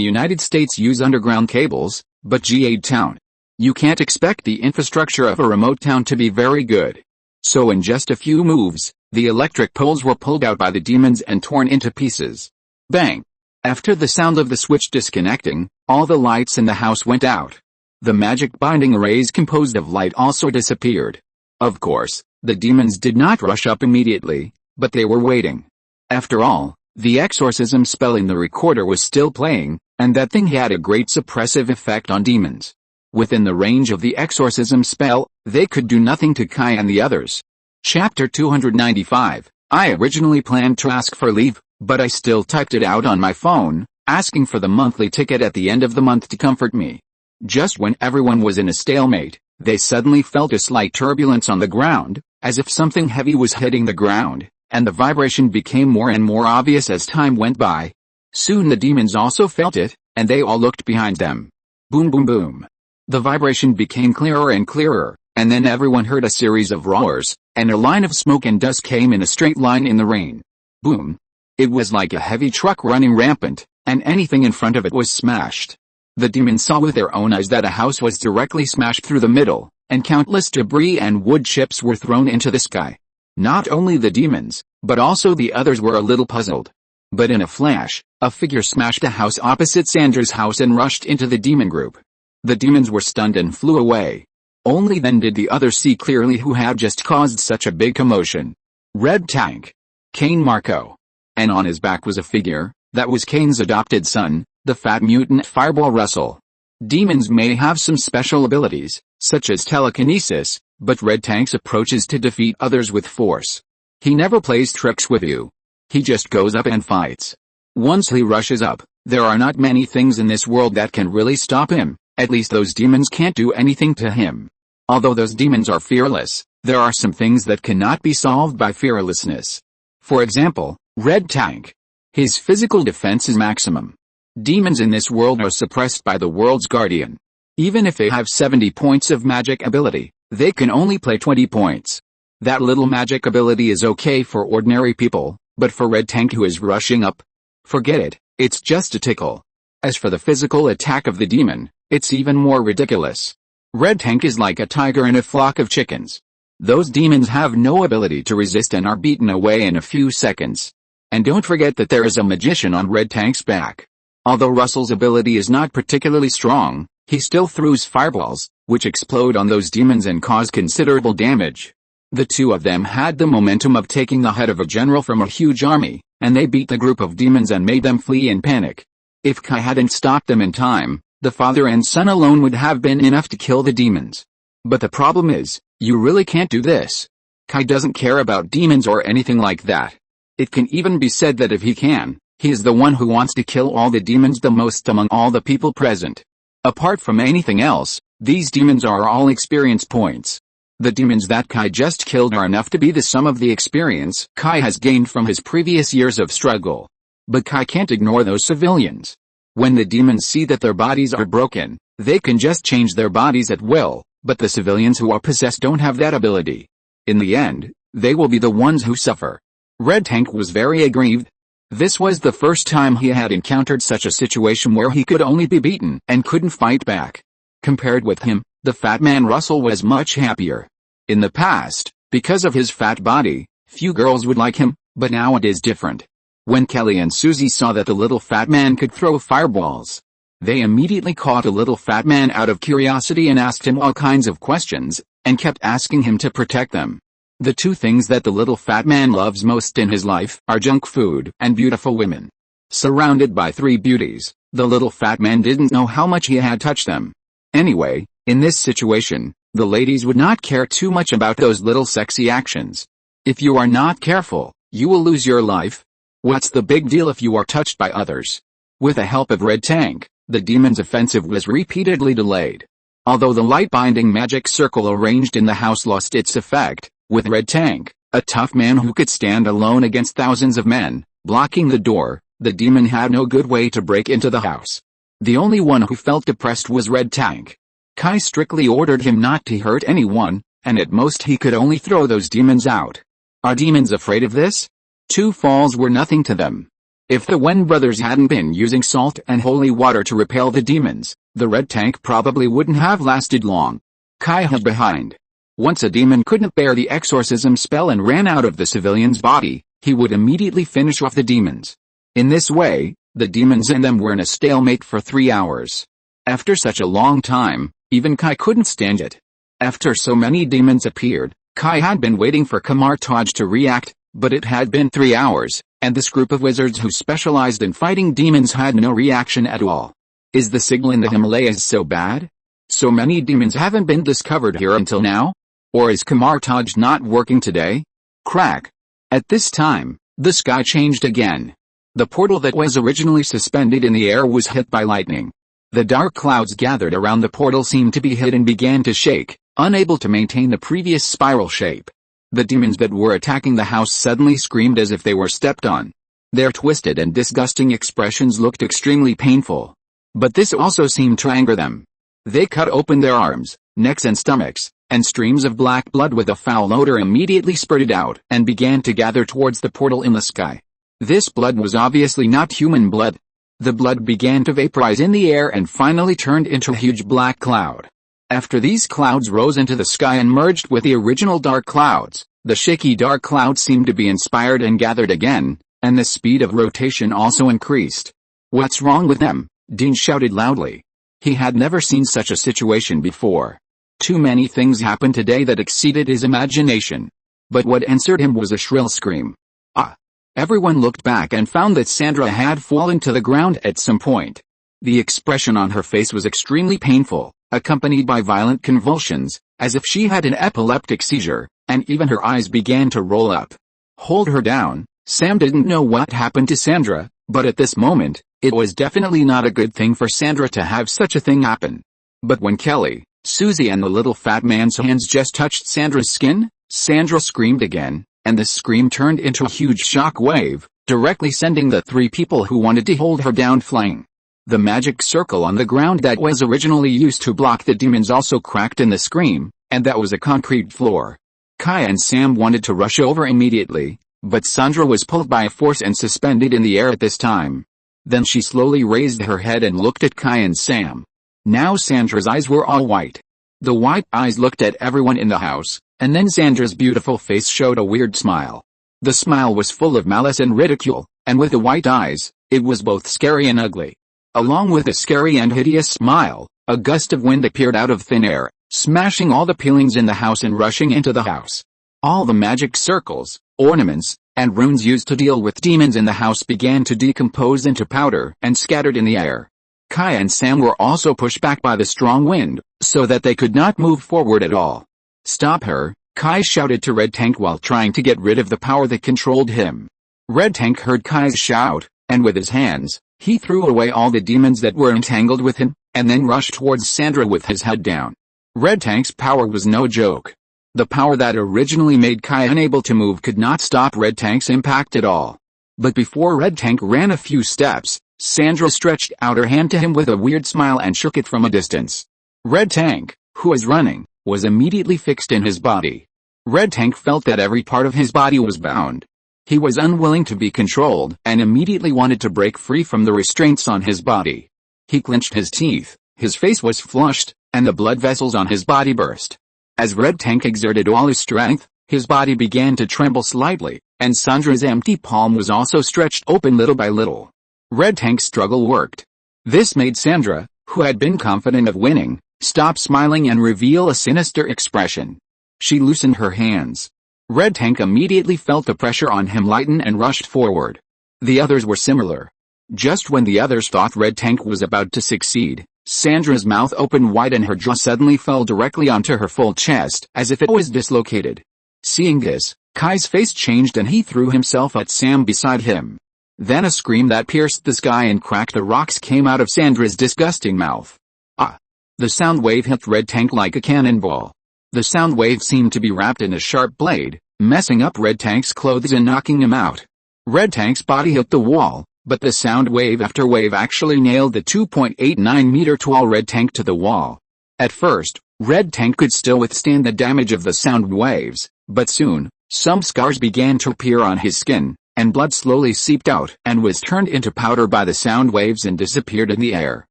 United States use underground cables, but G8 town. You can't expect the infrastructure of a remote town to be very good. So in just a few moves, the electric poles were pulled out by the demons and torn into pieces. Bang! After the sound of the switch disconnecting, all the lights in the house went out. The magic binding arrays composed of light also disappeared. Of course, the demons did not rush up immediately, but they were waiting. After all, the exorcism spell in the recorder was still playing, and that thing had a great suppressive effect on demons. Within the range of the exorcism spell, they could do nothing to Kai and the others. Chapter 295. I originally planned to ask for leave, but I still typed it out on my phone, asking for the monthly ticket at the end of the month to comfort me. Just when everyone was in a stalemate, they suddenly felt a slight turbulence on the ground, as if something heavy was hitting the ground, and the vibration became more and more obvious as time went by. Soon the demons also felt it, and they all looked behind them. Boom boom boom. The vibration became clearer and clearer, and then everyone heard a series of roars, and a line of smoke and dust came in a straight line in the rain. Boom. It was like a heavy truck running rampant, and anything in front of it was smashed. The demons saw with their own eyes that a house was directly smashed through the middle, and countless debris and wood chips were thrown into the sky. Not only the demons, but also the others were a little puzzled. But in a flash, a figure smashed a house opposite Sandra's house and rushed into the demon group. The demons were stunned and flew away. Only then did the others see clearly who had just caused such a big commotion. Red Tank. Cain Marco. And on his back was a figure, that was Cain's adopted son, the fat mutant Fireball Russell. Demons may have some special abilities, such as telekinesis, but Red Tank's approach is to defeat others with force. He never plays tricks with you. He just goes up and fights. Once he rushes up, there are not many things in this world that can really stop him, at least those demons can't do anything to him. Although those demons are fearless, there are some things that cannot be solved by fearlessness. For example, Red Tank. His physical defense is maximum. Demons in this world are suppressed by the world's guardian. Even if they have 70 points of magic ability, they can only play 20 points. That little magic ability is okay for ordinary people, but for Red Tank who is rushing up, forget it, it's just a tickle. As for the physical attack of the demon, it's even more ridiculous. Red Tank is like a tiger in a flock of chickens. Those demons have no ability to resist and are beaten away in a few seconds. And don't forget that there is a magician on Red Tank's back. Although Russell's ability is not particularly strong, he still throws fireballs, which explode on those demons and cause considerable damage. The two of them had the momentum of taking the head of a general from a huge army, and they beat the group of demons and made them flee in panic. If Kai hadn't stopped them in time, the father and son alone would have been enough to kill the demons. But the problem is, you really can't do this. Kai doesn't care about demons or anything like that. It can even be said that if he can, he is the one who wants to kill all the demons the most among all the people present. Apart from anything else, these demons are all experience points. The demons that Kai just killed are enough to be the sum of the experience Kai has gained from his previous years of struggle. But Kai can't ignore those civilians. When the demons see that their bodies are broken, they can just change their bodies at will, but the civilians who are possessed don't have that ability. In the end, they will be the ones who suffer. Red Tank was very aggrieved. This was the first time he had encountered such a situation where he could only be beaten and couldn't fight back. Compared with him, the fat man Russell was much happier. In the past, because of his fat body, few girls would like him, but now it is different. When Kelly and Susie saw that the little fat man could throw fireballs, they immediately caught the little fat man out of curiosity and asked him all kinds of questions, and kept asking him to protect them. The two things that the little fat man loves most in his life are junk food and beautiful women. Surrounded by three beauties, the little fat man didn't know how much he had touched them. Anyway, in this situation, the ladies would not care too much about those little sexy actions. If you are not careful, you will lose your life. What's the big deal if you are touched by others? With the help of Red Tank, the demon's offensive was repeatedly delayed. Although the light-binding magic circle arranged in the house lost its effect, with Red Tank, a tough man who could stand alone against thousands of men, blocking the door, the demon had no good way to break into the house. The only one who felt depressed was Red Tank. Kai strictly ordered him not to hurt anyone, and at most he could only throw those demons out. Are demons afraid of this? 2 falls were nothing to them. If the Wen brothers hadn't been using salt and holy water to repel the demons, the Red Tank probably wouldn't have lasted long. Kai hid behind. Once a demon couldn't bear the exorcism spell and ran out of the civilian's body, he would immediately finish off the demons. In this way, the demons and them were in a stalemate for 3 hours. After such a long time, even Kai couldn't stand it. After so many demons appeared, Kai had been waiting for Camelot to react, but it had been 3 hours, and this group of wizards who specialized in fighting demons had no reaction at all. Is the signal in the Himalayas so bad? So many demons haven't been discovered here until now? Or is Camelot not working today? Crack. At this time, the sky changed again. The portal that was originally suspended in the air was hit by lightning. The dark clouds gathered around the portal seemed to be hit and began to shake, unable to maintain the previous spiral shape. The demons that were attacking the house suddenly screamed as if they were stepped on. Their twisted and disgusting expressions looked extremely painful. But this also seemed to anger them. They cut open their arms, necks and stomachs, and streams of black blood with a foul odor immediately spurted out and began to gather towards the portal in the sky. This blood was obviously not human blood. The blood began to vaporize in the air and finally turned into a huge black cloud. After these clouds rose into the sky and merged with the original dark clouds, the shaky dark clouds seemed to be inspired and gathered again, and the speed of rotation also increased. "What's wrong with them?" Dean shouted loudly. He had never seen such a situation before. Too many things happened today that exceeded his imagination. But what answered him was a shrill scream. "Ah!" Everyone looked back and found that Sandra had fallen to the ground at some point. The expression on her face was extremely painful, accompanied by violent convulsions, as if she had an epileptic seizure, and even her eyes began to roll up. "Hold her down." Sam didn't know what happened to Sandra, but at this moment, it was definitely not a good thing for Sandra to have such a thing happen. But when Kelly, Susie and the little fat man's hands just touched Sandra's skin, Sandra screamed again, and the scream turned into a huge shock wave, directly sending the three people who wanted to hold her down flying. The magic circle on the ground that was originally used to block the demons also cracked in the scream, and that was a concrete floor. Kai and Sam wanted to rush over immediately, but Sandra was pulled by a force and suspended in the air at this time. Then she slowly raised her head and looked at Kai and Sam. Now Sandra's eyes were all white. The white eyes looked at everyone in the house, and then Sandra's beautiful face showed a weird smile. The smile was full of malice and ridicule, and with the white eyes, it was both scary and ugly. Along with the scary and hideous smile, a gust of wind appeared out of thin air, smashing all the peelings in the house and rushing into the house. All the magic circles, ornaments, and runes used to deal with demons in the house began to decompose into powder and scattered in the air. Kai and Sam were also pushed back by the strong wind, so that they could not move forward at all. "Stop her," Kai shouted to Red Tank while trying to get rid of the power that controlled him. Red Tank heard Kai's shout, and with his hands, he threw away all the demons that were entangled with him, and then rushed towards Sandra with his head down. Red Tank's power was no joke. The power that originally made Kai unable to move could not stop Red Tank's impact at all. But before Red Tank ran a few steps, Sandra stretched out her hand to him with a weird smile and shook it from a distance. Red Tank, who was running, was immediately fixed in his body. Red Tank felt that every part of his body was bound. He was unwilling to be controlled and immediately wanted to break free from the restraints on his body. He clenched his teeth, his face was flushed, and the blood vessels on his body burst. As Red Tank exerted all his strength, his body began to tremble slightly, and Sandra's empty palm was also stretched open little by little. Red Tank's struggle worked. This made Sandra, who had been confident of winning, stop smiling and reveal a sinister expression. She loosened her hands. Red Tank immediately felt the pressure on him lighten and rushed forward. The others were similar. Just when the others thought Red Tank was about to succeed, Sandra's mouth opened wide and her jaw suddenly fell directly onto her full chest, as if it was dislocated. Seeing this, Kai's face changed and he threw himself at Sam beside him. Then a scream that pierced the sky and cracked the rocks came out of Sandra's disgusting mouth. Ah! The sound wave hit Red Tank like a cannonball. The sound wave seemed to be wrapped in a sharp blade, messing up Red Tank's clothes and knocking him out. Red Tank's body hit the wall, but the sound wave after wave actually nailed the 2.89-meter tall Red Tank to the wall. At first, Red Tank could still withstand the damage of the sound waves, but soon, some scars began to appear on his skin, and blood slowly seeped out and was turned into powder by the sound waves and disappeared in the air.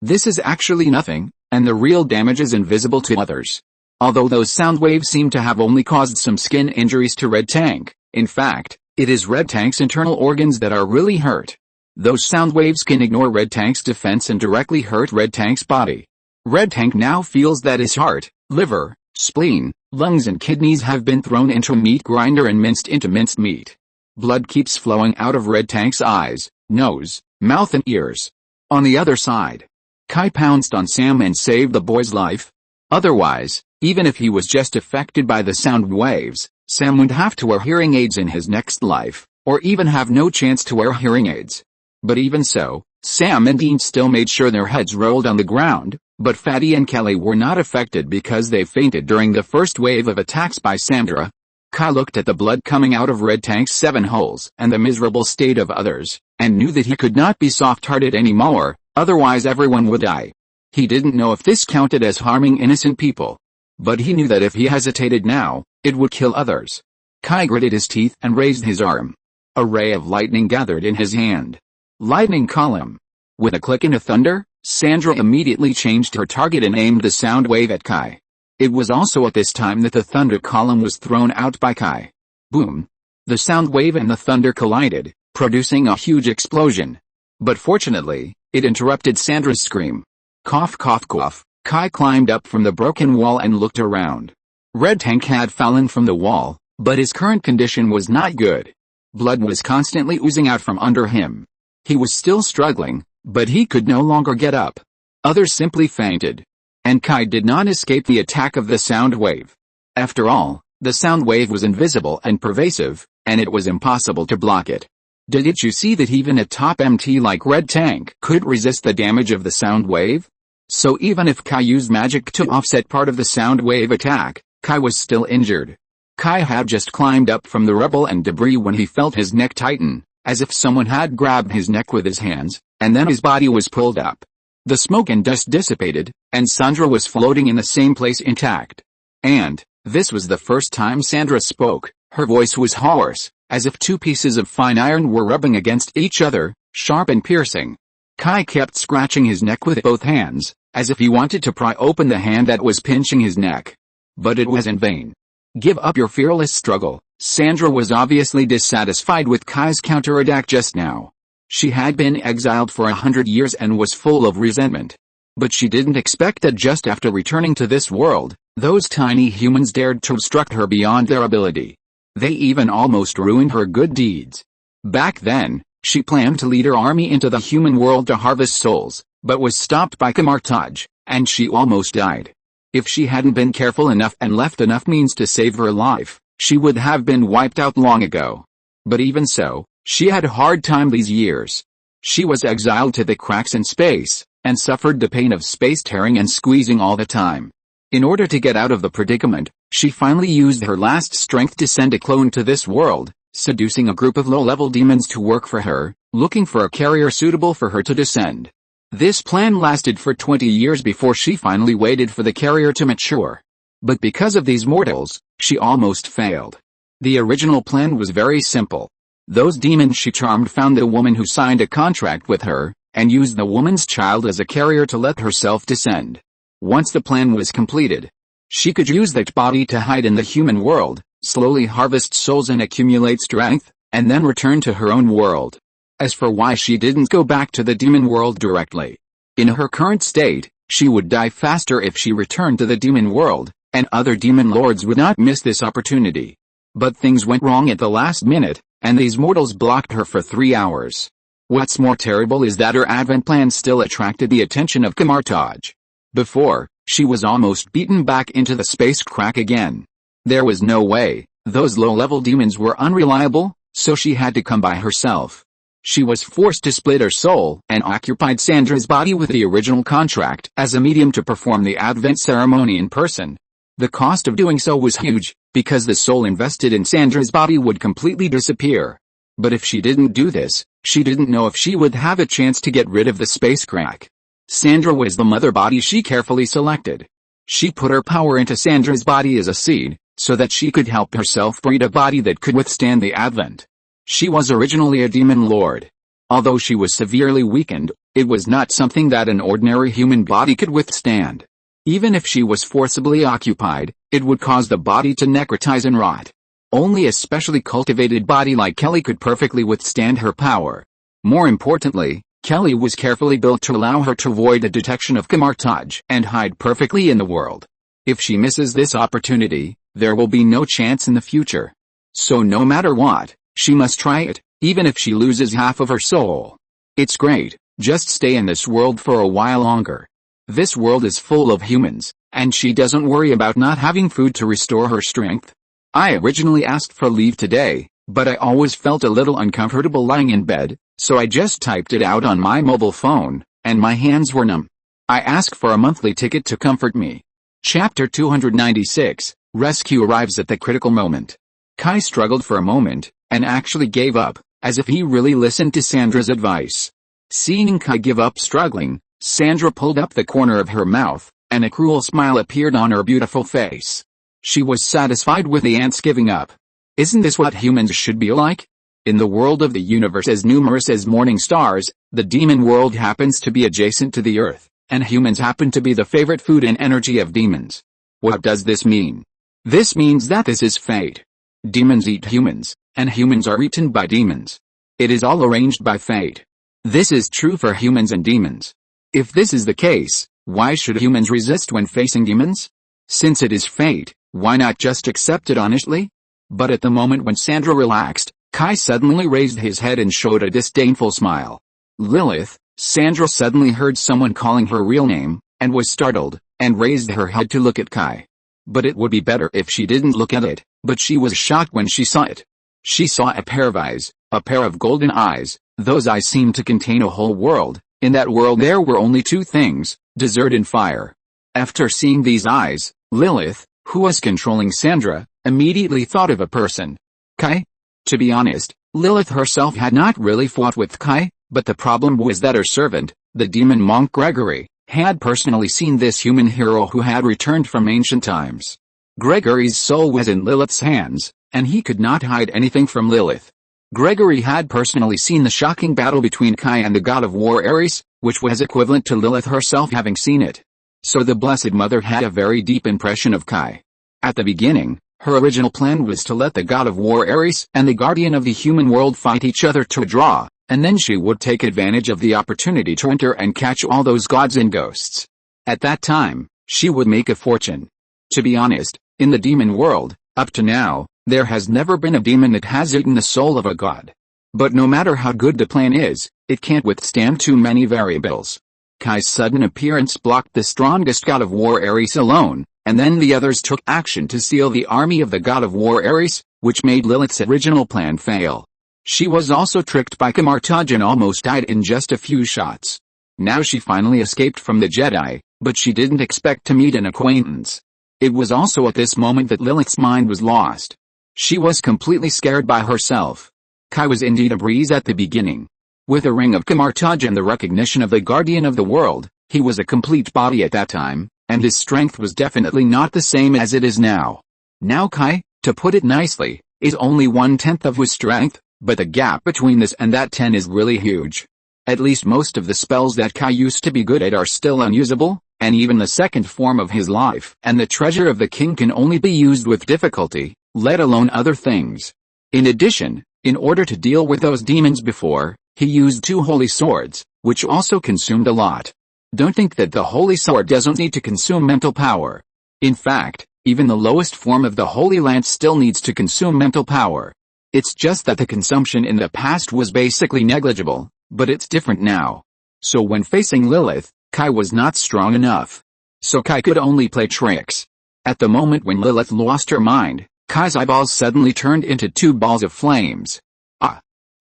This is actually nothing, and the real damage is invisible to others. Although those sound waves seem to have only caused some skin injuries to Red Tank, in fact, it is Red Tank's internal organs that are really hurt. Those sound waves can ignore Red Tank's defense and directly hurt Red Tank's body. Red Tank now feels that his heart, liver, spleen, lungs and kidneys have been thrown into a meat grinder and minced into minced meat. Blood keeps flowing out of Red Tank's eyes, nose, mouth and ears. On the other side, Kai pounced on Sam and saved the boy's life. Otherwise, even if he was just affected by the sound waves, Sam would have to wear hearing aids in his next life, or even have no chance to wear hearing aids. But even so, Sam and Dean still made sure their heads rolled on the ground, but Fatty and Kelly were not affected because they fainted during the first wave of attacks by Sandra. Kai looked at the blood coming out of Red Tank's 7 holes and the miserable state of others, and knew that he could not be soft-hearted anymore, otherwise everyone would die. He didn't know if this counted as harming innocent people. But he knew that if he hesitated now, it would kill others. Kai gritted his teeth and raised his arm. A ray of lightning gathered in his hand. Lightning column. With a click and a thunder, Sandra immediately changed her target and aimed the sound wave at Kai. It was also at this time that the thunder column was thrown out by Kai. Boom! The sound wave and the thunder collided, producing a huge explosion. But fortunately, it interrupted Sandra's scream. Cough cough cough. Kai climbed up from the broken wall and looked around. Red Tank had fallen from the wall, but his current condition was not good. Blood was constantly oozing out from under him. He was still struggling, but he could no longer get up. Others simply fainted. And Kai did not escape the attack of the sound wave. After all, the sound wave was invisible and pervasive, and it was impossible to block it. Didn't you see that even a top MT like Red Tank could resist the damage of the sound wave? So even if Kai used magic to offset part of the sound wave attack, Kai was still injured. Kai had just climbed up from the rubble and debris when he felt his neck tighten, as if someone had grabbed his neck with his hands, and then his body was pulled up. The smoke and dust dissipated, and Sandra was floating in the same place intact. And, this was the first time Sandra spoke. Her voice was hoarse, as if 2 pieces of fine iron were rubbing against each other, sharp and piercing. Kai kept scratching his neck with both hands, as if he wanted to pry open the hand that was pinching his neck. But it was in vain. Give up your fearless struggle. Sandra was obviously dissatisfied with Kai's counterattack just now. She had been exiled for 100 years and was full of resentment. But she didn't expect that just after returning to this world, those tiny humans dared to obstruct her beyond their ability. They even almost ruined her good deeds. Back then, she planned to lead her army into the human world to harvest souls, but was stopped by Camelot, and she almost died. If she hadn't been careful enough and left enough means to save her life, she would have been wiped out long ago. But even so, she had a hard time these years. She was exiled to the cracks in space, and suffered the pain of space tearing and squeezing all the time. In order to get out of the predicament, she finally used her last strength to send a clone to this world, seducing a group of low-level demons to work for her, looking for a carrier suitable for her to descend. This plan lasted for 20 years before she finally waited for the carrier to mature. But because of these mortals, she almost failed. The original plan was very simple. Those demons she charmed found a woman who signed a contract with her, and used the woman's child as a carrier to let herself descend. Once the plan was completed, she could use that body to hide in the human world, slowly harvest souls and accumulate strength, and then return to her own world. As for why she didn't go back to the demon world directly, in her current state, she would die faster if she returned to the demon world, and other demon lords would not miss this opportunity. But things went wrong at the last minute, and these mortals blocked her for 3 hours. What's more terrible is that her advent plan still attracted the attention of Camelot. Before, she was almost beaten back into the space crack again. There was no way. Those low-level demons were unreliable, so she had to come by herself. She was forced to split her soul and occupied Sandra's body with the original contract as a medium to perform the Advent ceremony in person. The cost of doing so was huge, because the soul invested in Sandra's body would completely disappear. But if she didn't do this, she didn't know if she would have a chance to get rid of the space crack. Sandra was the mother body she carefully selected. She put her power into Sandra's body as a seed, so that she could help herself breed a body that could withstand the Advent. She was originally a demon lord. Although she was severely weakened, it was not something that an ordinary human body could withstand. Even if she was forcibly occupied, it would cause the body to necrotize and rot. Only a specially cultivated body like Kelly could perfectly withstand her power. More importantly, Kelly was carefully built to allow her to avoid the detection of Camelot and hide perfectly in the world. If she misses this opportunity, there will be no chance in the future. So no matter what, she must try it, even if she loses half of her soul. It's great, just stay in this world for a while longer. This world is full of humans, and she doesn't worry about not having food to restore her strength. I originally asked for leave today, but I always felt a little uncomfortable lying in bed, so I just typed it out on my mobile phone, and my hands were numb. I asked for a monthly ticket to comfort me. Chapter 296, Rescue arrives at the critical moment. Kai struggled for a moment, and actually gave up, as if he really listened to Sandra's advice. Seeing Kai give up struggling, Sandra pulled up the corner of her mouth, and a cruel smile appeared on her beautiful face. She was satisfied with the ants giving up. Isn't this what humans should be like? In the world of the universe as numerous as morning stars, the demon world happens to be adjacent to the earth, and humans happen to be the favorite food and energy of demons. What does this mean? This means that this is fate. Demons eat humans, and humans are eaten by demons. It is all arranged by fate. This is true for humans and demons. If this is the case, why should humans resist when facing demons? Since it is fate, why not just accept it honestly? But at the moment when Sandra relaxed, Kai suddenly raised his head and showed a disdainful smile. Lilith, Sandra suddenly heard someone calling her real name, and was startled, and raised her head to look at Kai. But it would be better if she didn't look at it, but she was shocked when she saw it. She saw a pair of eyes, a pair of golden eyes. Those eyes seemed to contain a whole world. In that world there were only two things, desert and fire. After seeing these eyes, Lilith, who was controlling Sandra, immediately thought of a person. Kai? To be honest, Lilith herself had not really fought with Kai, but the problem was that her servant, the demon monk Gregory, had personally seen this human hero who had returned from ancient times. Gregory's soul was in Lilith's hands, and he could not hide anything from Lilith. Gregory had personally seen the shocking battle between Kai and the god of war Ares, which was equivalent to Lilith herself having seen it. So the Blessed Mother had a very deep impression of Kai. At the beginning, her original plan was to let the god of war Ares and the guardian of the human world fight each other to a draw, and then she would take advantage of the opportunity to enter and catch all those gods and ghosts. At that time, she would make a fortune. To be honest, in the demon world, up to now, there has never been a demon that has eaten the soul of a god. But no matter how good the plan is, it can't withstand too many variables. Kai's sudden appearance blocked the strongest god of war Ares alone, and then the others took action to seal the army of the god of war Ares, which made Lilith's original plan fail. She was also tricked by Camelot and almost died in just a few shots. Now she finally escaped from the Jedi, but she didn't expect to meet an acquaintance. It was also at this moment that Lilith's mind was lost. She was completely scared by herself. Kai was indeed a breeze at the beginning. With a ring of Camelot and the recognition of the guardian of the world, he was a complete body at that time, and his strength was definitely not the same as it is now. Now Kai, to put it nicely, is only 1/10 of his strength, but the gap between this and that 10 is really huge. At least most of the spells that Kai used to be good at are still unusable, and even the second form of his life and the treasure of the king can only be used with difficulty, let alone other things. In addition, in order to deal with those demons before, he used 2 holy swords, which also consumed a lot. Don't think that the holy sword doesn't need to consume mental power. In fact, even the lowest form of the holy lance still needs to consume mental power. It's just that the consumption in the past was basically negligible, but it's different now. So when facing Lilith, Kai was not strong enough. So Kai could only play tricks. At the moment when Lilith lost her mind, Kai's eyeballs suddenly turned into 2 balls of flames.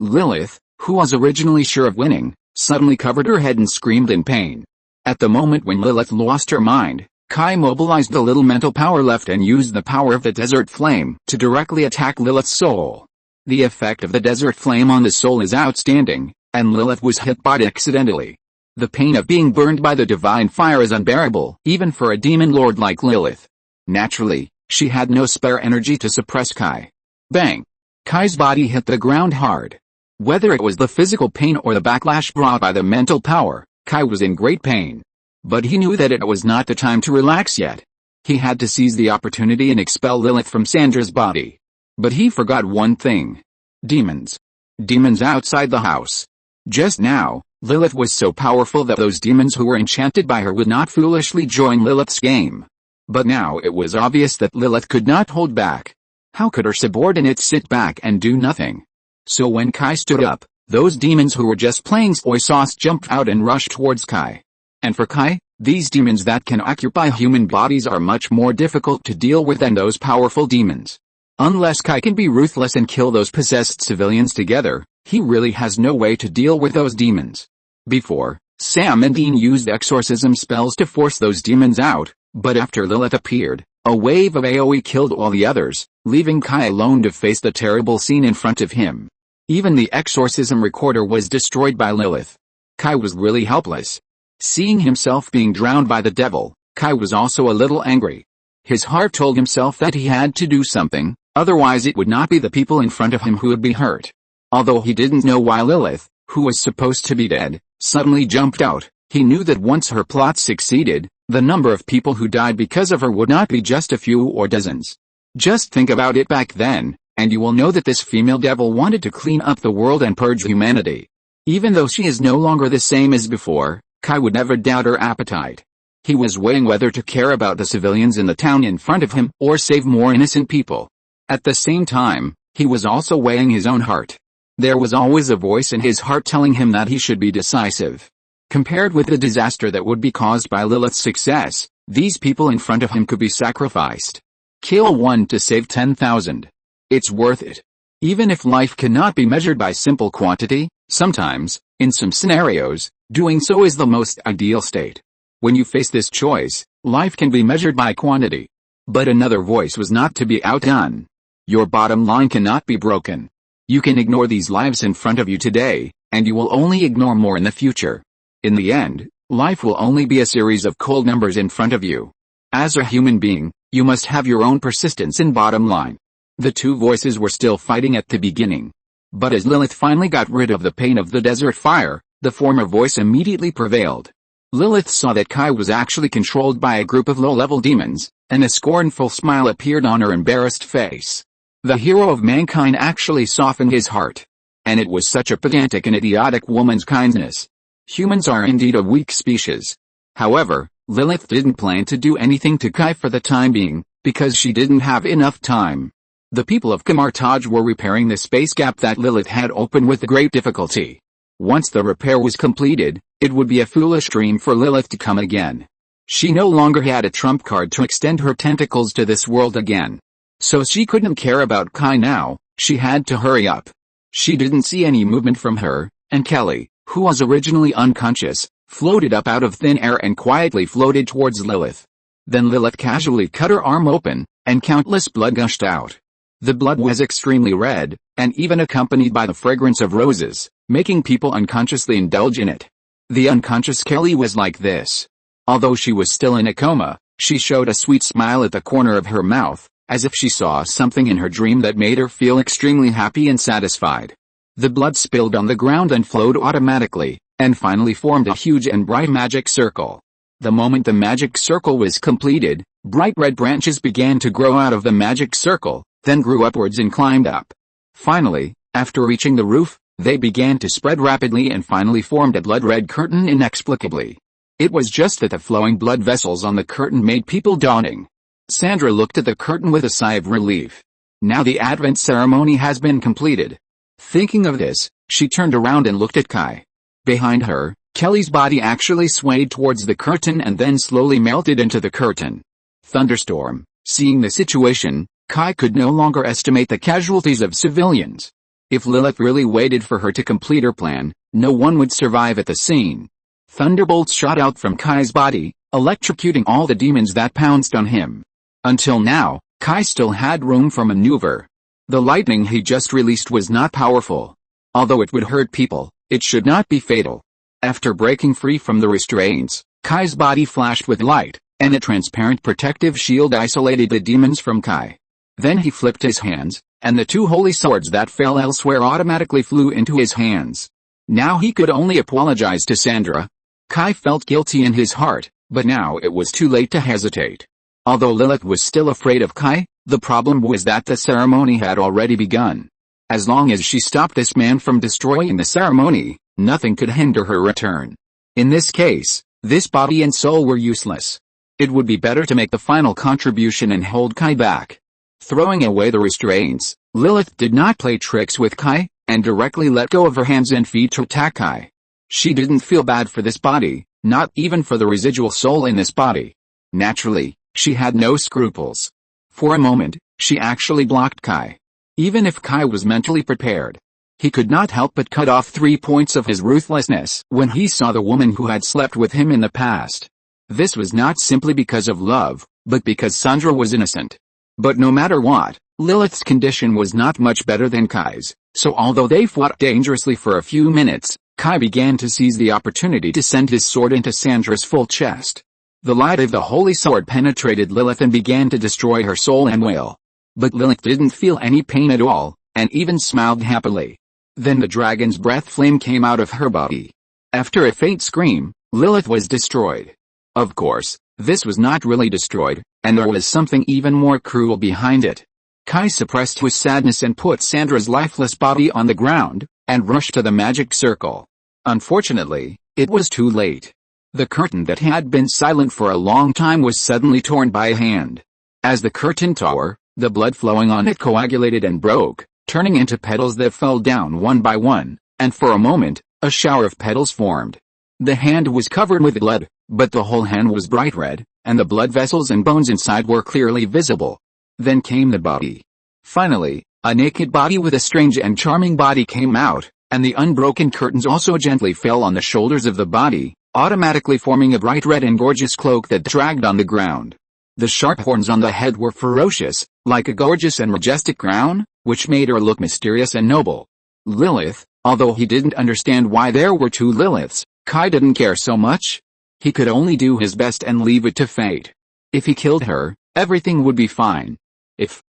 Lilith, who was originally sure of winning, suddenly covered her head and screamed in pain. At the moment when Lilith lost her mind, Kai mobilized the little mental power left and used the power of the desert flame to directly attack Lilith's soul. The effect of the desert flame on the soul is outstanding, and Lilith was hit by it accidentally. The pain of being burned by the divine fire is unbearable, even for a demon lord like Lilith. Naturally, she had no spare energy to suppress Kai. Bang! Kai's body hit the ground hard. Whether it was the physical pain or the backlash brought by the mental power, Kai was in great pain. But he knew that it was not the time to relax yet. He had to seize the opportunity and expel Lilith from Sandra's body. But he forgot one thing. Demons. Demons outside the house. Just now, Lilith was so powerful that those demons who were enchanted by her would not foolishly join Lilith's game. But now it was obvious that Lilith could not hold back. How could her subordinates sit back and do nothing? So when Kai stood up, those demons who were just playing soy sauce jumped out and rushed towards Kai. And for Kai, these demons that can occupy human bodies are much more difficult to deal with than those powerful demons. Unless Kai can be ruthless and kill those possessed civilians together, he really has no way to deal with those demons. Before, Sam and Dean used exorcism spells to force those demons out, but after Lilith appeared, A wave of AoE killed all the others, leaving Kai alone to face the terrible scene in front of him. Even the exorcism recorder was destroyed by Lilith. Kai was really helpless. Seeing himself being drowned by the devil, Kai was also a little angry. His heart told himself that he had to do something, otherwise it would not be the people in front of him who would be hurt. Although he didn't know why Lilith, who was supposed to be dead, suddenly jumped out, he knew that once her plot succeeded, the number of people who died because of her would not be just a few or dozens. Just think about it back then, and you will know that this female devil wanted to clean up the world and purge humanity. Even though she is no longer the same as before, Kai would never doubt her appetite. He was weighing whether to care about the civilians in the town in front of him or save more innocent people. At the same time, he was also weighing his own heart. There was always a voice in his heart telling him that he should be decisive. Compared with the disaster that would be caused by Lilith's success, these people in front of him could be sacrificed. Kill one to save 10,000. It's worth it. Even if life cannot be measured by simple quantity, sometimes, in some scenarios, doing so is the most ideal state. When you face this choice, life can be measured by quantity. But another voice was not to be outdone. Your bottom line cannot be broken. You can ignore these lives in front of you today, and you will only ignore more in the future. In the end, life will only be a series of cold numbers in front of you. As a human being, you must have your own persistence and bottom line. The two voices were still fighting at the beginning. But as Lilith finally got rid of the pain of the desert fire, the former voice immediately prevailed. Lilith saw that Kai was actually controlled by a group of low-level demons, and a scornful smile appeared on her embarrassed face. The hero of mankind actually softened his heart. And it was such a pedantic and idiotic woman's kindness. Humans are indeed a weak species. However, Lilith didn't plan to do anything to Kai for the time being, because she didn't have enough time. The people of Camelot were repairing the space gap that Lilith had opened with great difficulty. Once the repair was completed, it would be a foolish dream for Lilith to come again. She no longer had a trump card to extend her tentacles to this world again. So she couldn't care about Kai now, she had to hurry up. She didn't see any movement from her, and Kelly, who was originally unconscious, floated up out of thin air and quietly floated towards Lilith. Then Lilith casually cut her arm open, and countless blood gushed out. The blood was extremely red, and even accompanied by the fragrance of roses, making people unconsciously indulge in it. The unconscious Kelly was like this. Although she was still in a coma, she showed a sweet smile at the corner of her mouth, as if she saw something in her dream that made her feel extremely happy and satisfied. The blood spilled on the ground and flowed automatically, and finally formed a huge and bright magic circle. The moment the magic circle was completed, bright red branches began to grow out of the magic circle, then grew upwards and climbed up. Finally, after reaching the roof, they began to spread rapidly and finally formed a blood-red curtain inexplicably. It was just that the flowing blood vessels on the curtain made people dawning. Sandra looked at the curtain with a sigh of relief. Now the Advent ceremony has been completed. Thinking of this, she turned around and looked at Kai. Behind her, Kelly's body actually swayed towards the curtain and then slowly melted into the curtain. Thunderstorm. Seeing the situation, Kai could no longer estimate the casualties of civilians. If Lilith really waited for her to complete her plan, no one would survive at the scene. Thunderbolts shot out from Kai's body, electrocuting all the demons that pounced on him. Until now, Kai still had room for maneuver. The lightning he just released was not powerful. Although it would hurt people, it should not be fatal. After breaking free from the restraints, Kai's body flashed with light, and a transparent protective shield isolated the demons from Kai. Then he flipped his hands, and the two holy swords that fell elsewhere automatically flew into his hands. Now he could only apologize to Sandra. Kai felt guilty in his heart, but now it was too late to hesitate. Although Lilith was still afraid of Kai, the problem was that the ceremony had already begun. As long as she stopped this man from destroying the ceremony, nothing could hinder her return. In this case, this body and soul were useless. It would be better to make the final contribution and hold Kai back. Throwing away the restraints, Lilith did not play tricks with Kai, and directly let go of her hands and feet to attack Kai. She didn't feel bad for this body, not even for the residual soul in this body. Naturally, she had no scruples. For a moment, she actually blocked Kai. Even if Kai was mentally prepared, he could not help but cut off 3 points of his ruthlessness when he saw the woman who had slept with him in the past. This was not simply because of love, but because Sandra was innocent. But no matter what, Lilith's condition was not much better than Kai's, so although they fought dangerously for a few minutes, Kai began to seize the opportunity to send his sword into Sandra's full chest. The light of the holy sword penetrated Lilith and began to destroy her soul and will. But Lilith didn't feel any pain at all, and even smiled happily. Then the dragon's breath flame came out of her body. After a faint scream, Lilith was destroyed. Of course, this was not really destroyed, and there was something even more cruel behind it. Kai suppressed his sadness and put Sandra's lifeless body on the ground, and rushed to the magic circle. Unfortunately, it was too late. The curtain that had been silent for a long time was suddenly torn by a hand. As the curtain tore, the blood flowing on it coagulated and broke, turning into petals that fell down one by one, and for a moment, a shower of petals formed. The hand was covered with blood, but the whole hand was bright red, and the blood vessels and bones inside were clearly visible. Then came the body. Finally, a naked body with a strange and charming body came out, and the unbroken curtains also gently fell on the shoulders of the body, automatically forming a bright red and gorgeous cloak that dragged on the ground. The sharp horns on the head were ferocious, like a gorgeous and majestic crown, which made her look mysterious and noble. Lilith, although he didn't understand why there were two Liliths, Kai didn't care so much. He could only do his best and leave it to fate. If he killed her, everything would be fine.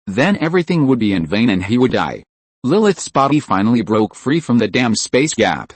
Then everything would be in vain and he would die. Lilith's body finally broke free from the damn space gap.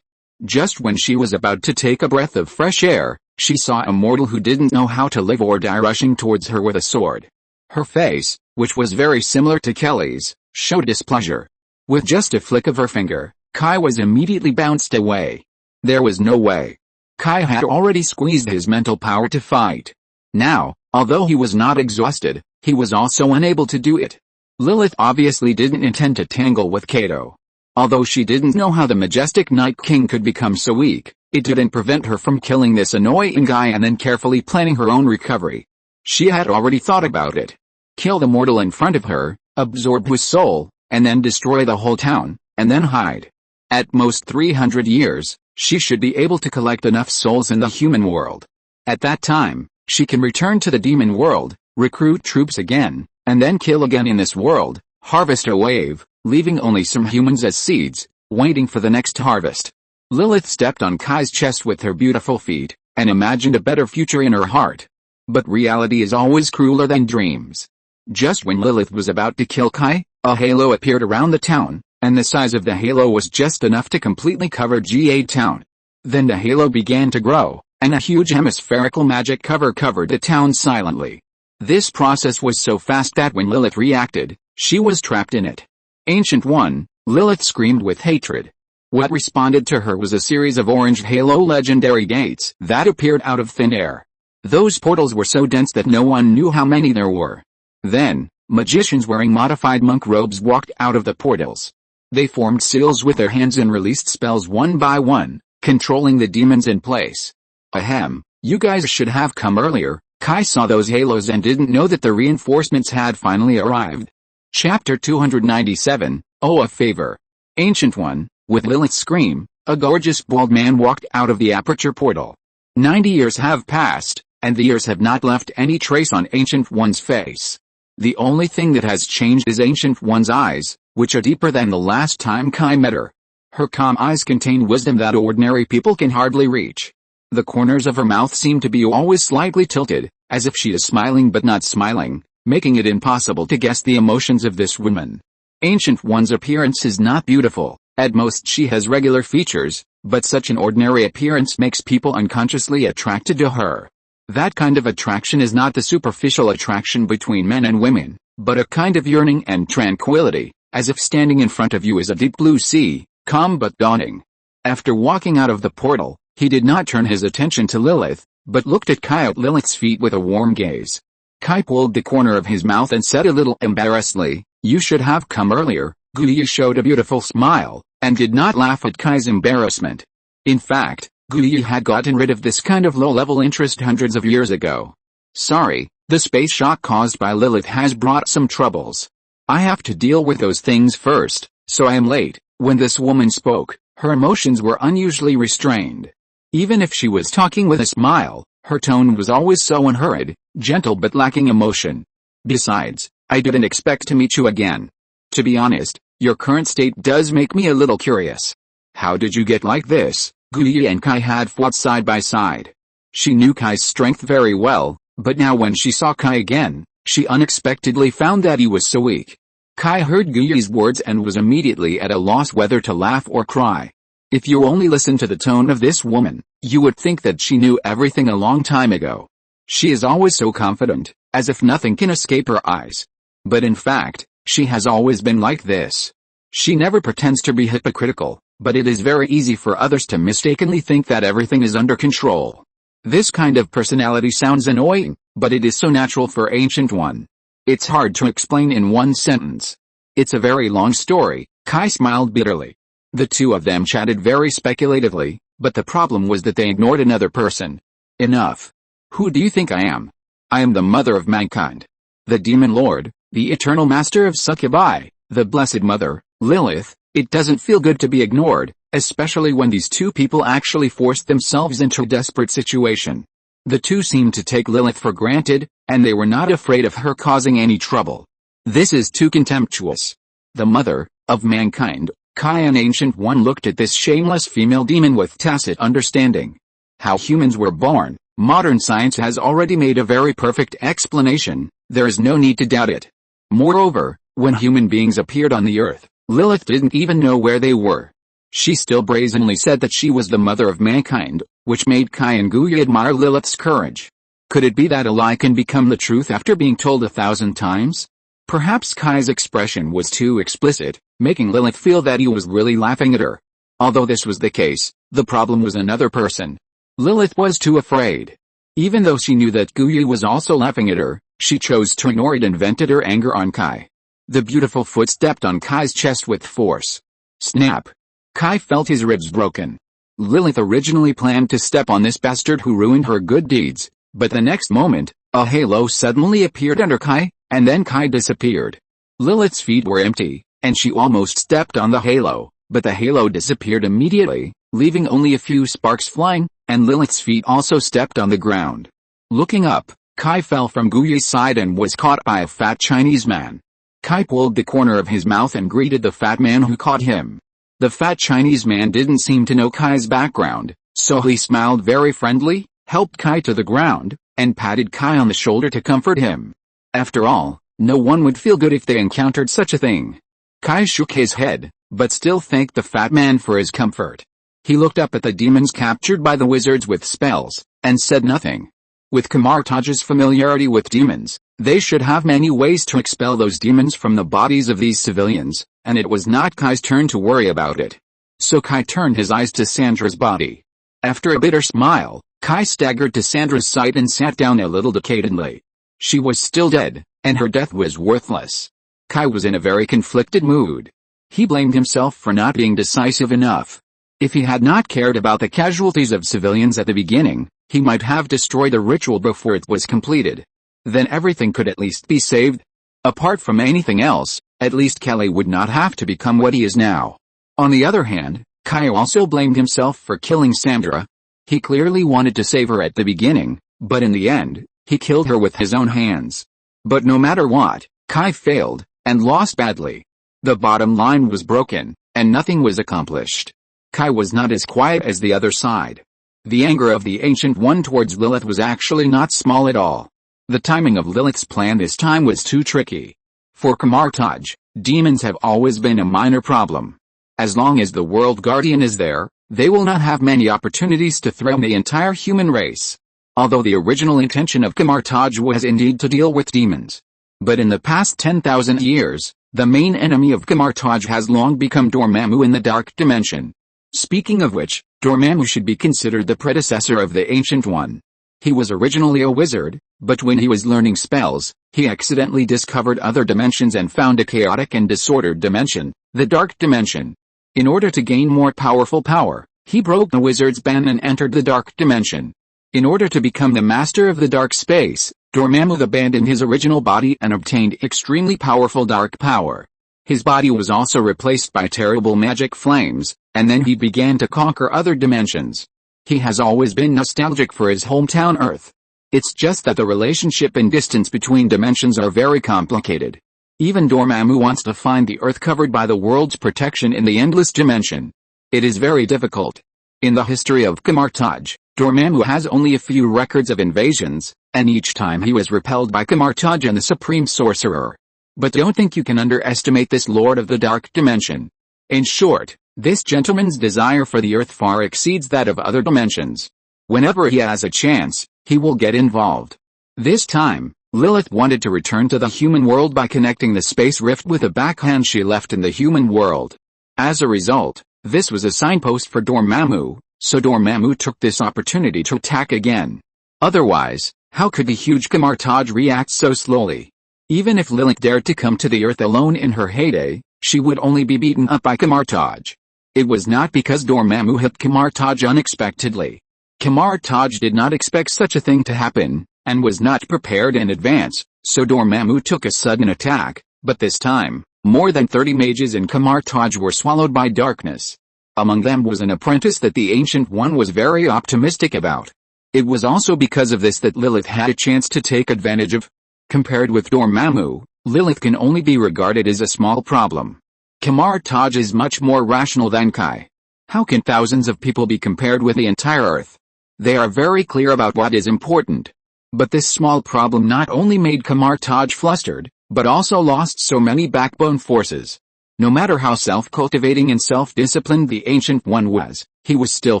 Just when she was about to take a breath of fresh air, she saw a mortal who didn't know how to live or die rushing towards her with a sword. Her face, which was very similar to Kelly's, showed displeasure. With just a flick of her finger, Kai was immediately bounced away. There was no way. Kai had already squeezed his mental power to fight. Now, although he was not exhausted, he was also unable to do it. Lilith obviously didn't intend to tangle with Kato. Although she didn't know how the majestic Night King could become so weak, it didn't prevent her from killing this annoying guy and then carefully planning her own recovery. She had already thought about it. Kill the mortal in front of her, absorb his soul, and then destroy the whole town, and then hide. At most 300 years, she should be able to collect enough souls in the human world. At that time, she can return to the demon world, recruit troops again, and then kill again in this world, harvest a wave, leaving only some humans as seeds, waiting for the next harvest. Lilith stepped on Kai's chest with her beautiful feet, and imagined a better future in her heart. But reality is always crueler than dreams. Just when Lilith was about to kill Kai, a halo appeared around the town, and the size of the halo was just enough to completely cover GA town. Then the halo began to grow, and a huge hemispherical magic cover covered the town silently. This process was so fast that when Lilith reacted, she was trapped in it. Ancient One, Lilith screamed with hatred. What responded to her was a series of orange halo legendary gates that appeared out of thin air. Those portals were so dense that no one knew how many there were. Then, magicians wearing modified monk robes walked out of the portals. They formed seals with their hands and released spells one by one, controlling the demons in place. Ahem, you guys should have come earlier. Kai saw those halos and didn't know that the reinforcements had finally arrived. Chapter 297, Oh a favor. Ancient One, with Lilith's scream, a gorgeous bald man walked out of the aperture portal. 90 years have passed, and the years have not left any trace on Ancient One's face. The only thing that has changed is Ancient One's eyes, which are deeper than the last time Kai met her. Her calm eyes contain wisdom that ordinary people can hardly reach. The corners of her mouth seem to be always slightly tilted, as if she is smiling but not smiling, making it impossible to guess the emotions of this woman. Ancient One's appearance is not beautiful. At most she has regular features, but such an ordinary appearance makes people unconsciously attracted to her. That kind of attraction is not the superficial attraction between men and women, but a kind of yearning and tranquility, as if standing in front of you is a deep blue sea, calm but dawning. After walking out of the portal, he did not turn his attention to Lilith, but looked at Kai at Lilith's feet with a warm gaze. Kai pulled the corner of his mouth and said a little embarrassedly, "You should have come earlier." Guyi showed a beautiful smile, and did not laugh at Kai's embarrassment. In fact, Guyi had gotten rid of this kind of low-level interest hundreds of years ago. "Sorry, the space shock caused by Lilith has brought some troubles. I have to deal with those things first, so I am late." When this woman spoke, her emotions were unusually restrained. Even if she was talking with a smile, her tone was always so unhurried, gentle but lacking emotion. Besides, I didn't expect to meet you again. To be honest, your current state does make me a little curious. How did you get like this? Guyi and Kai had fought side by side. She knew Kai's strength very well, but now when she saw Kai again, she unexpectedly found that he was so weak. Kai heard Guyi's words and was immediately at a loss whether to laugh or cry. If you only listened to the tone of this woman, you would think that she knew everything a long time ago. She is always so confident, as if nothing can escape her eyes. But in fact, she has always been like this. She never pretends to be hypocritical, but it is very easy for others to mistakenly think that everything is under control. This kind of personality sounds annoying, but it is so natural for Ancient One. It's hard to explain in one sentence. It's a very long story. Kai smiled bitterly. The two of them chatted very speculatively, but the problem was that they ignored another person. Enough. Who do you think I am? I am the mother of mankind. The demon lord, the eternal master of succubi, the blessed mother, Lilith. It doesn't feel good to be ignored, especially when these two people actually forced themselves into a desperate situation. The two seemed to take Lilith for granted, and they were not afraid of her causing any trouble. This is too contemptuous. The mother of mankind, Kai and Ancient One looked at this shameless female demon with tacit understanding. How humans were born, modern science has already made a very perfect explanation, there is no need to doubt it. Moreover, when human beings appeared on the earth, Lilith didn't even know where they were. She still brazenly said that she was the mother of mankind, which made Kai and Guyi admire Lilith's courage. Could it be that a lie can become the truth after being told 1,000 times? Perhaps Kai's expression was too explicit, making Lilith feel that he was really laughing at her. Although this was the case, the problem was another person. Lilith was too afraid. Even though she knew that Guyi was also laughing at her, she chose to ignore it and vented her anger on Kai. The beautiful foot stepped on Kai's chest with force. Snap! Kai felt his ribs broken. Lilith originally planned to step on this bastard who ruined her good deeds, but the next moment, a halo suddenly appeared under Kai, and then Kai disappeared. Lilith's feet were empty, and she almost stepped on the halo, but the halo disappeared immediately, leaving only a few sparks flying, and Lilith's feet also stepped on the ground. Looking up, Kai fell from Guyi's side and was caught by a fat Chinese man. Kai pulled the corner of his mouth and greeted the fat man who caught him. The fat Chinese man didn't seem to know Kai's background, so he smiled very friendly, helped Kai to the ground, and patted Kai on the shoulder to comfort him. After all, no one would feel good if they encountered such a thing. Kai shook his head, but still thanked the fat man for his comfort. He looked up at the demons captured by the wizards with spells, and said nothing. With Kamartaj's familiarity with demons, they should have many ways to expel those demons from the bodies of these civilians, and it was not Kai's turn to worry about it. So Kai turned his eyes to Sandra's body. After a bitter smile, Kai staggered to Sandra's side and sat down a little decadently. She was still dead, and her death was worthless. Kai was in a very conflicted mood. He blamed himself for not being decisive enough. If he had not cared about the casualties of civilians at the beginning, he might have destroyed the ritual before it was completed. Then everything could at least be saved. Apart from anything else, at least Kelly would not have to become what he is now. On the other hand, Kai also blamed himself for killing Sandra. He clearly wanted to save her at the beginning, but in the end, he killed her with his own hands. But no matter what, Kai failed, and lost badly. The bottom line was broken, and nothing was accomplished. Kai was not as quiet as the other side. The anger of the Ancient One towards Lilith was actually not small at all. The timing of Lilith's plan this time was too tricky. For Kamartaj, demons have always been a minor problem. As long as the World Guardian is there, they will not have many opportunities to threaten the entire human race. Although the original intention of Kamartaj was indeed to deal with demons. But in the past 10,000 years, the main enemy of Kamartaj has long become Dormammu in the Dark Dimension. Speaking of which, Dormammu should be considered the predecessor of the Ancient One. He was originally a wizard, but when he was learning spells, he accidentally discovered other dimensions and found a chaotic and disordered dimension, the Dark Dimension. In order to gain more powerful power, he broke the wizard's ban and entered the Dark Dimension. In order to become the master of the dark space, Dormammu abandoned his original body and obtained extremely powerful dark power. His body was also replaced by terrible magic flames, and then he began to conquer other dimensions. He has always been nostalgic for his hometown Earth. It's just that the relationship and distance between dimensions are very complicated. Even Dormammu wants to find the Earth covered by the world's protection in the endless dimension. It is very difficult. In the history of Camartage, Dormammu has only a few records of invasions, and each time he was repelled by Camartage and the Supreme Sorcerer. But don't think you can underestimate this Lord of the Dark Dimension. In short, this gentleman's desire for the Earth far exceeds that of other dimensions. Whenever he has a chance, he will get involved. This time, Lilith wanted to return to the human world by connecting the space rift with a backhand she left in the human world. As a result, this was a signpost for Dormammu, so Dormammu took this opportunity to attack again. Otherwise, how could the huge Camartage react so slowly? Even if Lilith dared to come to the Earth alone in her heyday, she would only be beaten up by Camartage. It was not because Dormammu hit Camartage unexpectedly. Camartage did not expect such a thing to happen, and was not prepared in advance, so Dormammu took a sudden attack, but this time, more than 30 mages in Camartage were swallowed by darkness. Among them was an apprentice that the Ancient One was very optimistic about. It was also because of this that Lilith had a chance to take advantage of. Compared with Dormammu, Lilith can only be regarded as a small problem. Camartage is much more rational than Kai. How can thousands of people be compared with the entire Earth? They are very clear about what is important. But this small problem not only made Camartage flustered, but also lost so many backbone forces. No matter how self-cultivating and self-disciplined the Ancient One was, he was still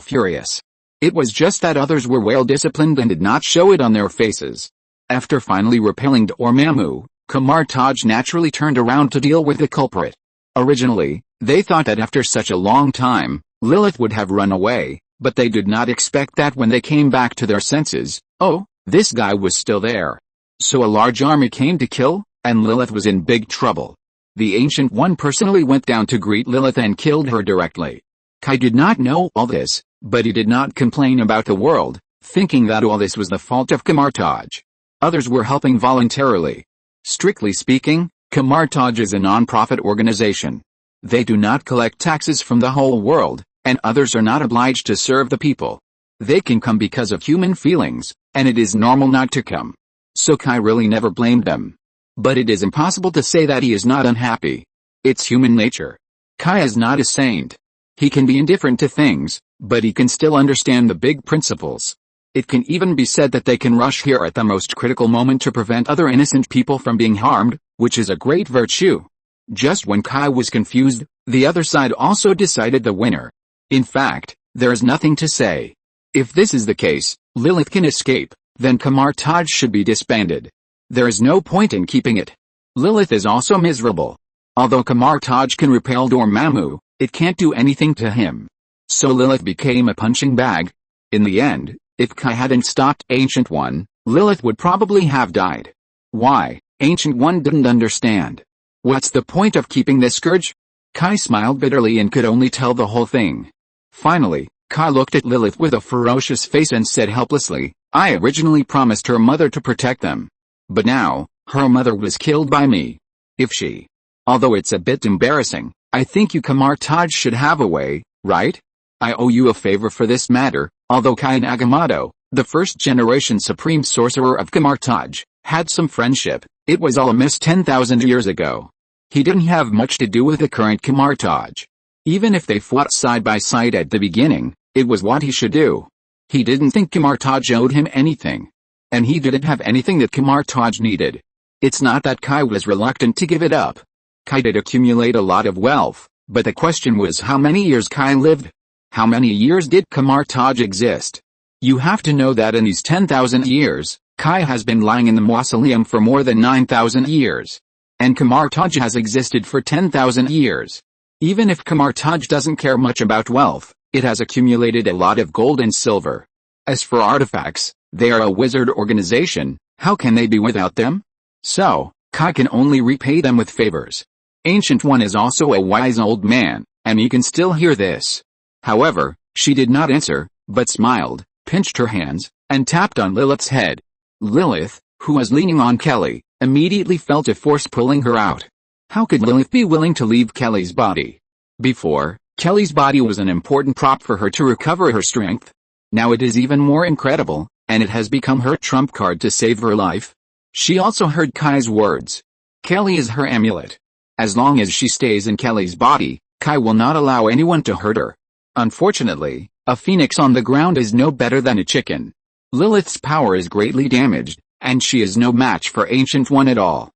furious. It was just that others were well-disciplined and did not show it on their faces. After finally repelling Dormammu, Camartage naturally turned around to deal with the culprit. Originally, they thought that after such a long time, Lilith would have run away, but they did not expect that when they came back to their senses, oh, this guy was still there. So a large army came to kill, and Lilith was in big trouble. The Ancient One personally went down to greet Lilith and killed her directly. Kai did not know all this, but he did not complain about the world, thinking that all this was the fault of Camartage. Others were helping voluntarily. Strictly speaking, Camartage is a non-profit organization. They do not collect taxes from the whole world, and others are not obliged to serve the people. They can come because of human feelings, and it is normal not to come. So Kai really never blamed them. But it is impossible to say that he is not unhappy. It's human nature. Kai is not a saint. He can be indifferent to things, but he can still understand the big principles. It can even be said that they can rush here at the most critical moment to prevent other innocent people from being harmed, which is a great virtue. Just when Kai was confused, the other side also decided the winner. In fact, there is nothing to say. If this is the case, Lilith can escape, then Camartage should be disbanded. There is no point in keeping it. Lilith is also miserable. Although Camartage can repel Dormammu, it can't do anything to him. So Lilith became a punching bag. In the end, if Kai hadn't stopped Ancient One, Lilith would probably have died. Why? Ancient One didn't understand. What's the point of keeping this scourge? Kai smiled bitterly and could only tell the whole thing. Finally, Kai looked at Lilith with a ferocious face and said helplessly, I originally promised her mother to protect them. But now, her mother was killed by me. If she. Although it's a bit embarrassing, I think you Camartage should have a way, right? I owe you a favor for this matter. Although Kai and Agamotto, the first-generation Supreme Sorcerer of Camartage, had some friendship, it was all amiss 10,000 years ago. He didn't have much to do with the current Camartage. Even if they fought side by side at the beginning, it was what he should do. He didn't think Camartage owed him anything. And he didn't have anything that Camartage needed. It's not that Kai was reluctant to give it up. Kai did accumulate a lot of wealth, but the question was how many years Kai lived? How many years did Camartage exist? You have to know that in these 10,000 years, Kai has been lying in the mausoleum for more than 9,000 years. And Camartage has existed for 10,000 years. Even if Camartage doesn't care much about wealth, it has accumulated a lot of gold and silver. As for artifacts, they are a wizard organization, how can they be without them? So, Kai can only repay them with favors. Ancient One is also a wise old man, and he can still hear this. However, she did not answer, but smiled, pinched her hands, and tapped on Lilith's head. Lilith, who was leaning on Kelly, immediately felt a force pulling her out. How could Lilith be willing to leave Kelly's body? Before, Kelly's body was an important prop for her to recover her strength. Now it is even more incredible, and it has become her trump card to save her life. She also heard Kai's words. Kelly is her amulet. As long as she stays in Kelly's body, Kai will not allow anyone to hurt her. Unfortunately, a phoenix on the ground is no better than a chicken. Lilith's power is greatly damaged, and she is no match for Ancient One at all.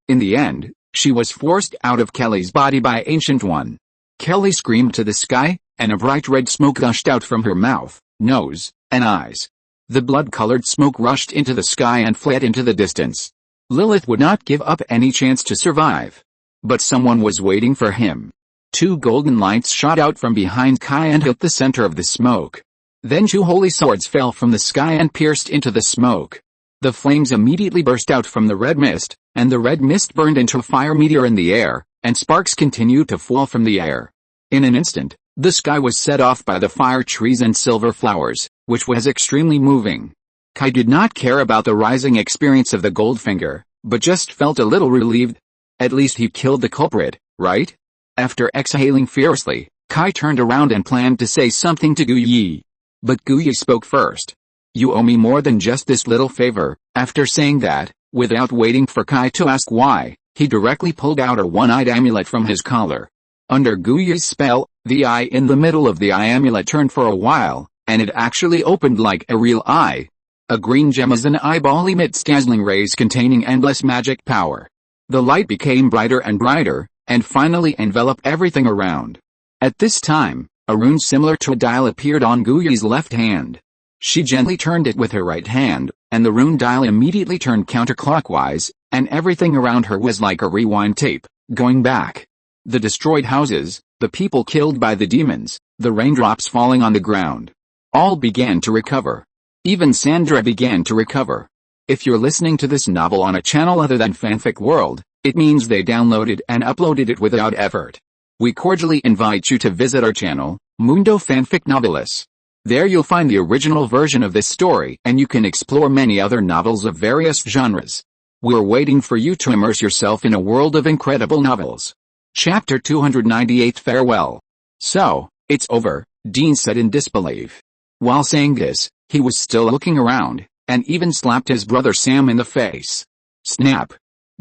In the end, she was forced out of Kelly's body by Ancient One. Kelly screamed to the sky, and a bright red smoke gushed out from her mouth, nose, and eyes. The blood-colored smoke rushed into the sky and fled into the distance. Lilith would not give up any chance to survive. But someone was waiting for him. 2 golden lights shot out from behind Kai and hit the center of the smoke. Then 2 holy swords fell from the sky and pierced into the smoke. The flames immediately burst out from the red mist, and the red mist burned into a fire meteor in the air, and sparks continued to fall from the air. In an instant, the sky was set off by the fire trees and silver flowers, which was extremely moving. Kai did not care about the rising experience of the Goldfinger, but just felt a little relieved. At least he killed the culprit, right? After exhaling fiercely, Kai turned around and planned to say something to Gu Yi. But Gu Yi spoke first. You owe me more than just this little favor. After saying that, without waiting for Kai to ask why, he directly pulled out a one-eyed amulet from his collar. Under Gu Yi's spell, the eye in the middle of the eye amulet turned for a while, and it actually opened like a real eye. A green gem as an eyeball emits dazzling rays containing endless magic power. The light became brighter and brighter, and finally enveloped everything around. At this time, a rune similar to a dial appeared on Gu Yi's left hand. She gently turned it with her right hand, and the rune dial immediately turned counterclockwise, and everything around her was like a rewind tape, going back. The destroyed houses, the people killed by the demons, the raindrops falling on the ground. All began to recover. Even Sandra began to recover. If you're listening to this novel on a channel other than Fanfic World, it means they downloaded and uploaded it without effort. We cordially invite you to visit our channel, Mundo Fanfic Novelis. There you'll find the original version of this story and you can explore many other novels of various genres. We're waiting for you to immerse yourself in a world of incredible novels. Chapter 298 Farewell. So, it's over, Dean said in disbelief. While saying this, he was still looking around, and even slapped his brother Sam in the face. Snap.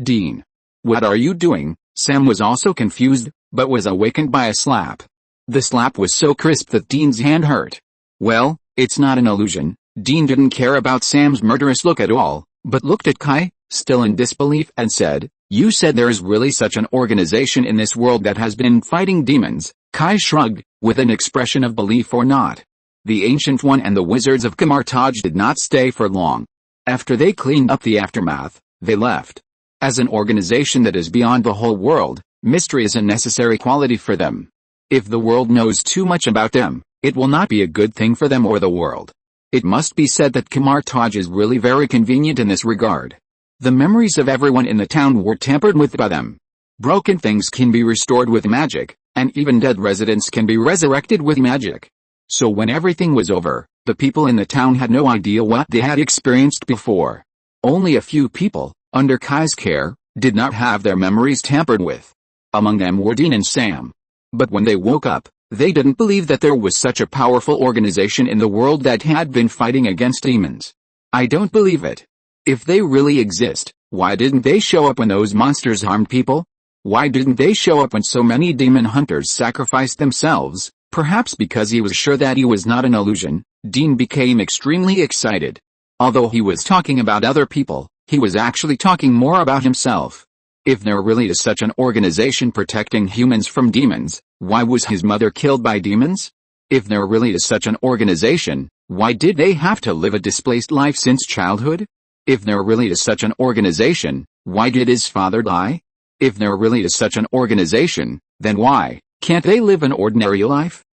Dean. What are you doing? Sam was also confused, but was awakened by a slap. The slap was so crisp that Dean's hand hurt. Well, it's not an illusion. Dean didn't care about Sam's murderous look at all, but looked at Kai, still in disbelief, and said, You said there is really such an organization in this world that has been fighting demons. Kai shrugged, with an expression of belief or not. The Ancient One and the Wizards of Camelot did not stay for long. After they cleaned up the aftermath, they left. As an organization that is beyond the whole world, mystery is a necessary quality for them. If the world knows too much about them, it will not be a good thing for them or the world. It must be said that Camelot is really very convenient in this regard. The memories of everyone in the town were tampered with by them. Broken things can be restored with magic, and even dead residents can be resurrected with magic. So when everything was over, the people in the town had no idea what they had experienced before. Only a few people, under Kai's care, did not have their memories tampered with. Among them were Dean and Sam. But when they woke up, they didn't believe that there was such a powerful organization in the world that had been fighting against demons. I don't believe it. If they really exist, why didn't they show up when those monsters harmed people? Why didn't they show up when so many demon hunters sacrificed themselves? Perhaps because he was sure that he was not an illusion, Dean became extremely excited. Although he was talking about other people, he was actually talking more about himself. If there really is such an organization protecting humans from demons, why was his mother killed by demons? If there really is such an organization, why did they have to live a displaced life since childhood? If there really is such an organization, why did his father die? If there really is such an organization, then why can't they live an ordinary life?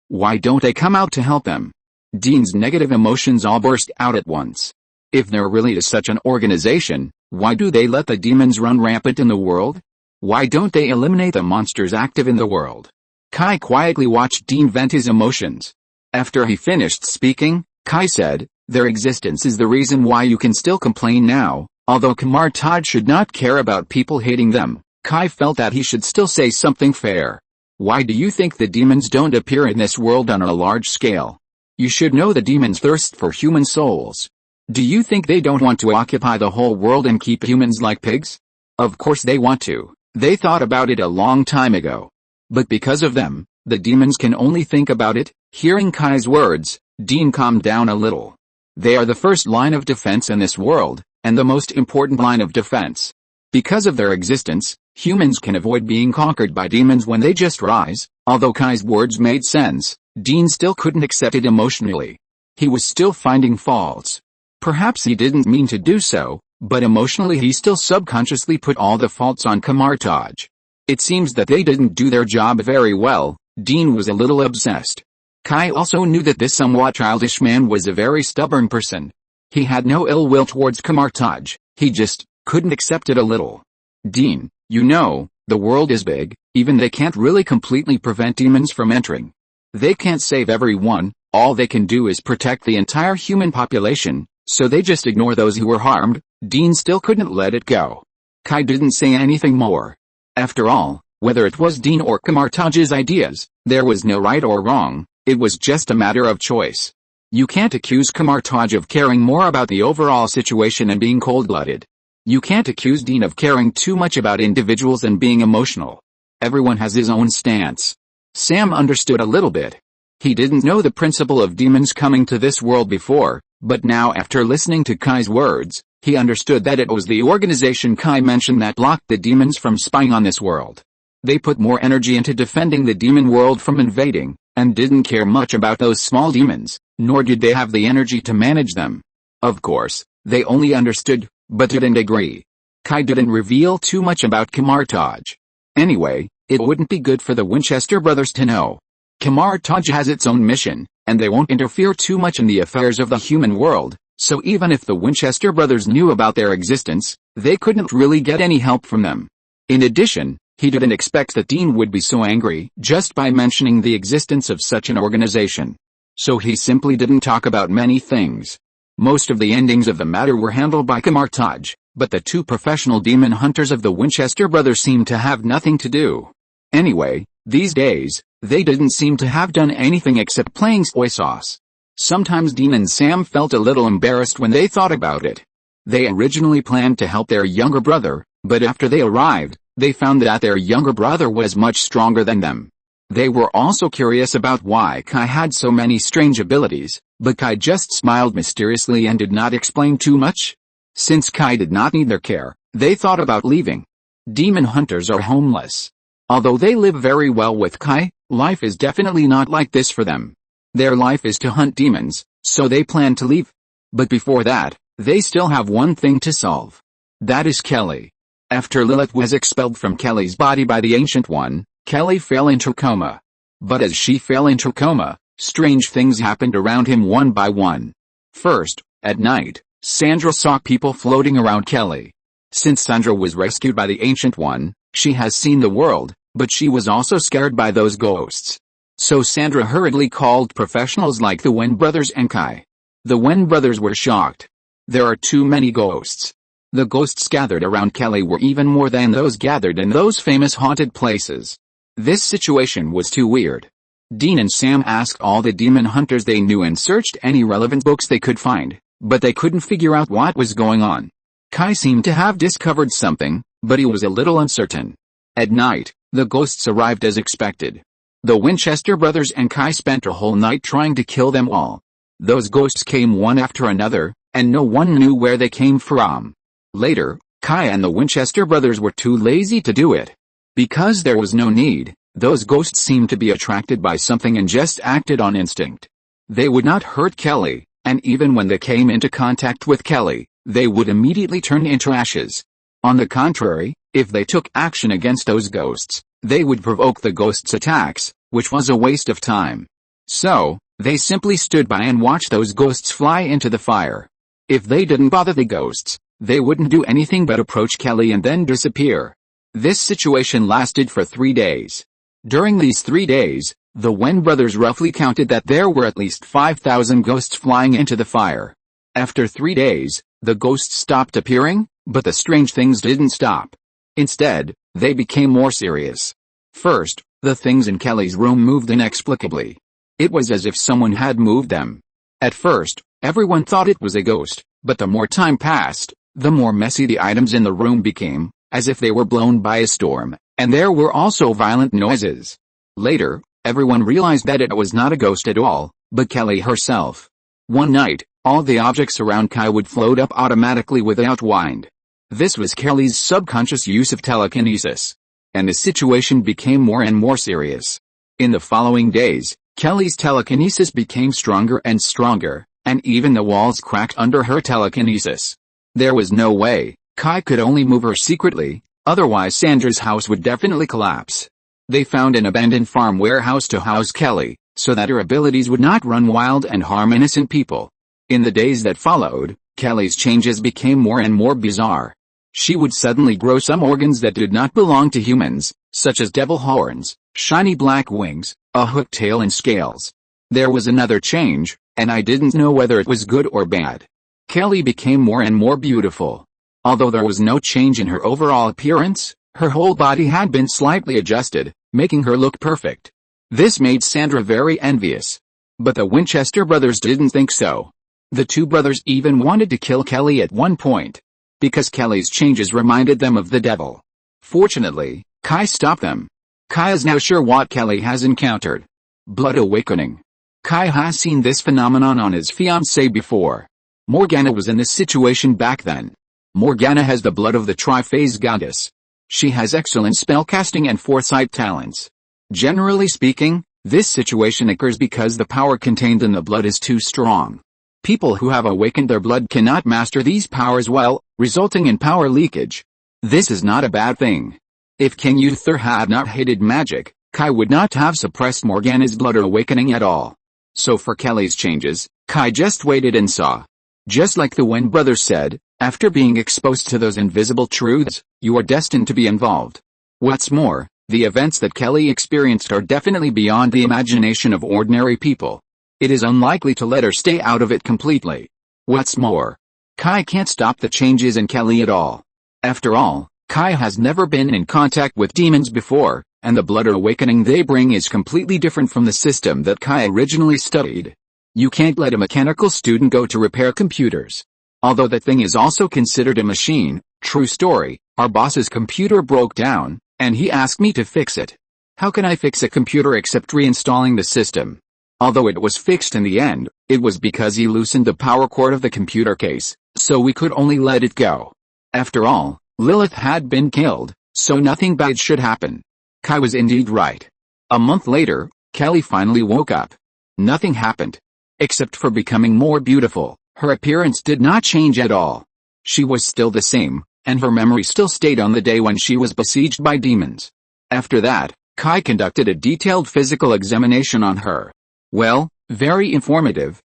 Why don't they come out to help them? Dean's negative emotions all burst out at once. If there really is such an organization, why do they let the demons run rampant in the world? Why don't they eliminate the monsters active in the world? Kai quietly watched Dean vent his emotions. After he finished speaking, Kai said, Their existence is the reason why you can still complain now. Although Camelot should not care about people hating them, Kai felt that he should still say something fair. Why do you think the demons don't appear in this world on a large scale? You should know the demons thirst for human souls. Do you think they don't want to occupy the whole world and keep humans like pigs? Of course they want to. They thought about it a long time ago. But because of them, the demons can only think about it. Hearing Kai's words, Dean calmed down a little. They are the first line of defense in this world, and the most important line of defense. Because of their existence, humans can avoid being conquered by demons when they just rise. Although Kai's words made sense, Dean still couldn't accept it emotionally. He was still finding faults. Perhaps he didn't mean to do so, but emotionally he still subconsciously put all the faults on Camelot. It seems that they didn't do their job very well. Dean was a little obsessed. Kai also knew that this somewhat childish man was a very stubborn person. He had no ill will towards Camelot, he just couldn't accept it a little. Dean, you know, the world is big, even they can't really completely prevent demons from entering. They can't save everyone, all they can do is protect the entire human population, so they just ignore those who were harmed. Dean still couldn't let it go. Kai didn't say anything more. After all, whether it was Dean or Camelot's ideas, there was no right or wrong, it was just a matter of choice. You can't accuse Camelot of caring more about the overall situation and being cold-blooded. You can't accuse Dean of caring too much about individuals and being emotional. Everyone has his own stance. Sam understood a little bit. He didn't know the principle of demons coming to this world before, but now after listening to Kai's words, he understood that it was the organization Kai mentioned that blocked the demons from spying on this world. They put more energy into defending the demon world from invading, and didn't care much about those small demons, nor did they have the energy to manage them. Of course, they only understood, but didn't agree. Kai didn't reveal too much about Camelot. Anyway, it wouldn't be good for the Winchester brothers to know. Camelot has its own mission, and they won't interfere too much in the affairs of the human world, so even if the Winchester brothers knew about their existence, they couldn't really get any help from them. In addition, he didn't expect that Dean would be so angry just by mentioning the existence of such an organization. So he simply didn't talk about many things. Most of the endings of the matter were handled by Camelot, but the two professional demon hunters of the Winchester brothers seemed to have nothing to do. Anyway, these days, they didn't seem to have done anything except playing soy sauce. Sometimes Dean and Sam felt a little embarrassed when they thought about it. They originally planned to help their younger brother, but after they arrived, they found that their younger brother was much stronger than them. They were also curious about why Kai had so many strange abilities, but Kai just smiled mysteriously and did not explain too much. Since Kai did not need their care, they thought about leaving. Demon hunters are homeless. Although they live very well with Kai, life is definitely not like this for them. Their life is to hunt demons, so they plan to leave. But before that, they still have one thing to solve. That is Kelly. After Lilith was expelled from Kelly's body by the Ancient One, Kelly fell into coma. But as she fell into coma, strange things happened around him one by one. First, at night, Sandra saw people floating around Kelly. Since Sandra was rescued by the Ancient One, she has seen the world, but she was also scared by those ghosts. So Sandra hurriedly called professionals like the Wen brothers and Kai. The Wen brothers were shocked. There are too many ghosts. The ghosts gathered around Kelly were even more than those gathered in those famous haunted places. This situation was too weird. Dean and Sam asked all the demon hunters they knew and searched any relevant books they could find, but they couldn't figure out what was going on. Kai seemed to have discovered something, but he was a little uncertain. At night, the ghosts arrived as expected. The Winchester brothers and Kai spent a whole night trying to kill them all. Those ghosts came one after another, and no one knew where they came from. Later, Kai and the Winchester brothers were too lazy to do it. Because there was no need, those ghosts seemed to be attracted by something and just acted on instinct. They would not hurt Kelly, and even when they came into contact with Kelly, they would immediately turn into ashes. On the contrary, if they took action against those ghosts, they would provoke the ghosts' attacks, which was a waste of time. So, they simply stood by and watched those ghosts fly into the fire. If they didn't bother the ghosts, they wouldn't do anything but approach Kelly and then disappear. This situation lasted for 3 days. During these 3 days, the Wen brothers roughly counted that there were at least 5,000 ghosts flying into the fire. After 3 days, the ghosts stopped appearing, but the strange things didn't stop. Instead, they became more serious. First, the things in Kelly's room moved inexplicably. It was as if someone had moved them. At first, everyone thought it was a ghost, but the more time passed, the more messy the items in the room became, as if they were blown by a storm, and there were also violent noises. Later, everyone realized that it was not a ghost at all, but Kelly herself. One night, all the objects around Kai would float up automatically without wind. This was Kelly's subconscious use of telekinesis. And the situation became more and more serious. In the following days, Kelly's telekinesis became stronger and stronger, and even the walls cracked under her telekinesis. There was no way Kai could only move her secretly, otherwise Sandra's house would definitely collapse. They found an abandoned farm warehouse to house Kelly, so that her abilities would not run wild and harm innocent people. In the days that followed, Kelly's changes became more and more bizarre. She would suddenly grow some organs that did not belong to humans, such as devil horns, shiny black wings, a hooked tail and scales. There was another change, and I didn't know whether it was good or bad. Kelly became more and more beautiful. Although there was no change in her overall appearance, her whole body had been slightly adjusted, making her look perfect. This made Sandra very envious. But the Winchester brothers didn't think so. The two brothers even wanted to kill Kelly at one point, because Kelly's changes reminded them of the devil. Fortunately, Kai stopped them. Kai is now sure what Kelly has encountered. Blood awakening. Kai has seen this phenomenon on his fiancée before. Morgana was in this situation back then. Morgana has the blood of the triphase goddess. She has excellent spellcasting and foresight talents. Generally speaking, this situation occurs because the power contained in the blood is too strong. People who have awakened their blood cannot master these powers well, resulting in power leakage. This is not a bad thing. If King Uther had not hated magic, Kai would not have suppressed Morgana's blood awakening at all. So for Kelly's changes, Kai just waited and saw. Just like the Wen brothers said, after being exposed to those invisible truths, you are destined to be involved. What's more, the events that Kelly experienced are definitely beyond the imagination of ordinary people. It is unlikely to let her stay out of it completely. What's more, Kai can't stop the changes in Kelly at all. After all, Kai has never been in contact with demons before, and the blood awakening they bring is completely different from the system that Kai originally studied. You can't let a mechanical student go to repair computers. Although the thing is also considered a machine, true story, our boss's computer broke down, and he asked me to fix it. How can I fix a computer except reinstalling the system? Although it was fixed in the end, it was because he loosened the power cord of the computer case, so we could only let it go. After all, Lilith had been killed, so nothing bad should happen. Kai was indeed right. A month later, Kelly finally woke up. Nothing happened. Except for becoming more beautiful, her appearance did not change at all. She was still the same, and her memory still stayed on the day when she was besieged by demons. After that, Kai conducted a detailed physical examination on her. Well, very informative,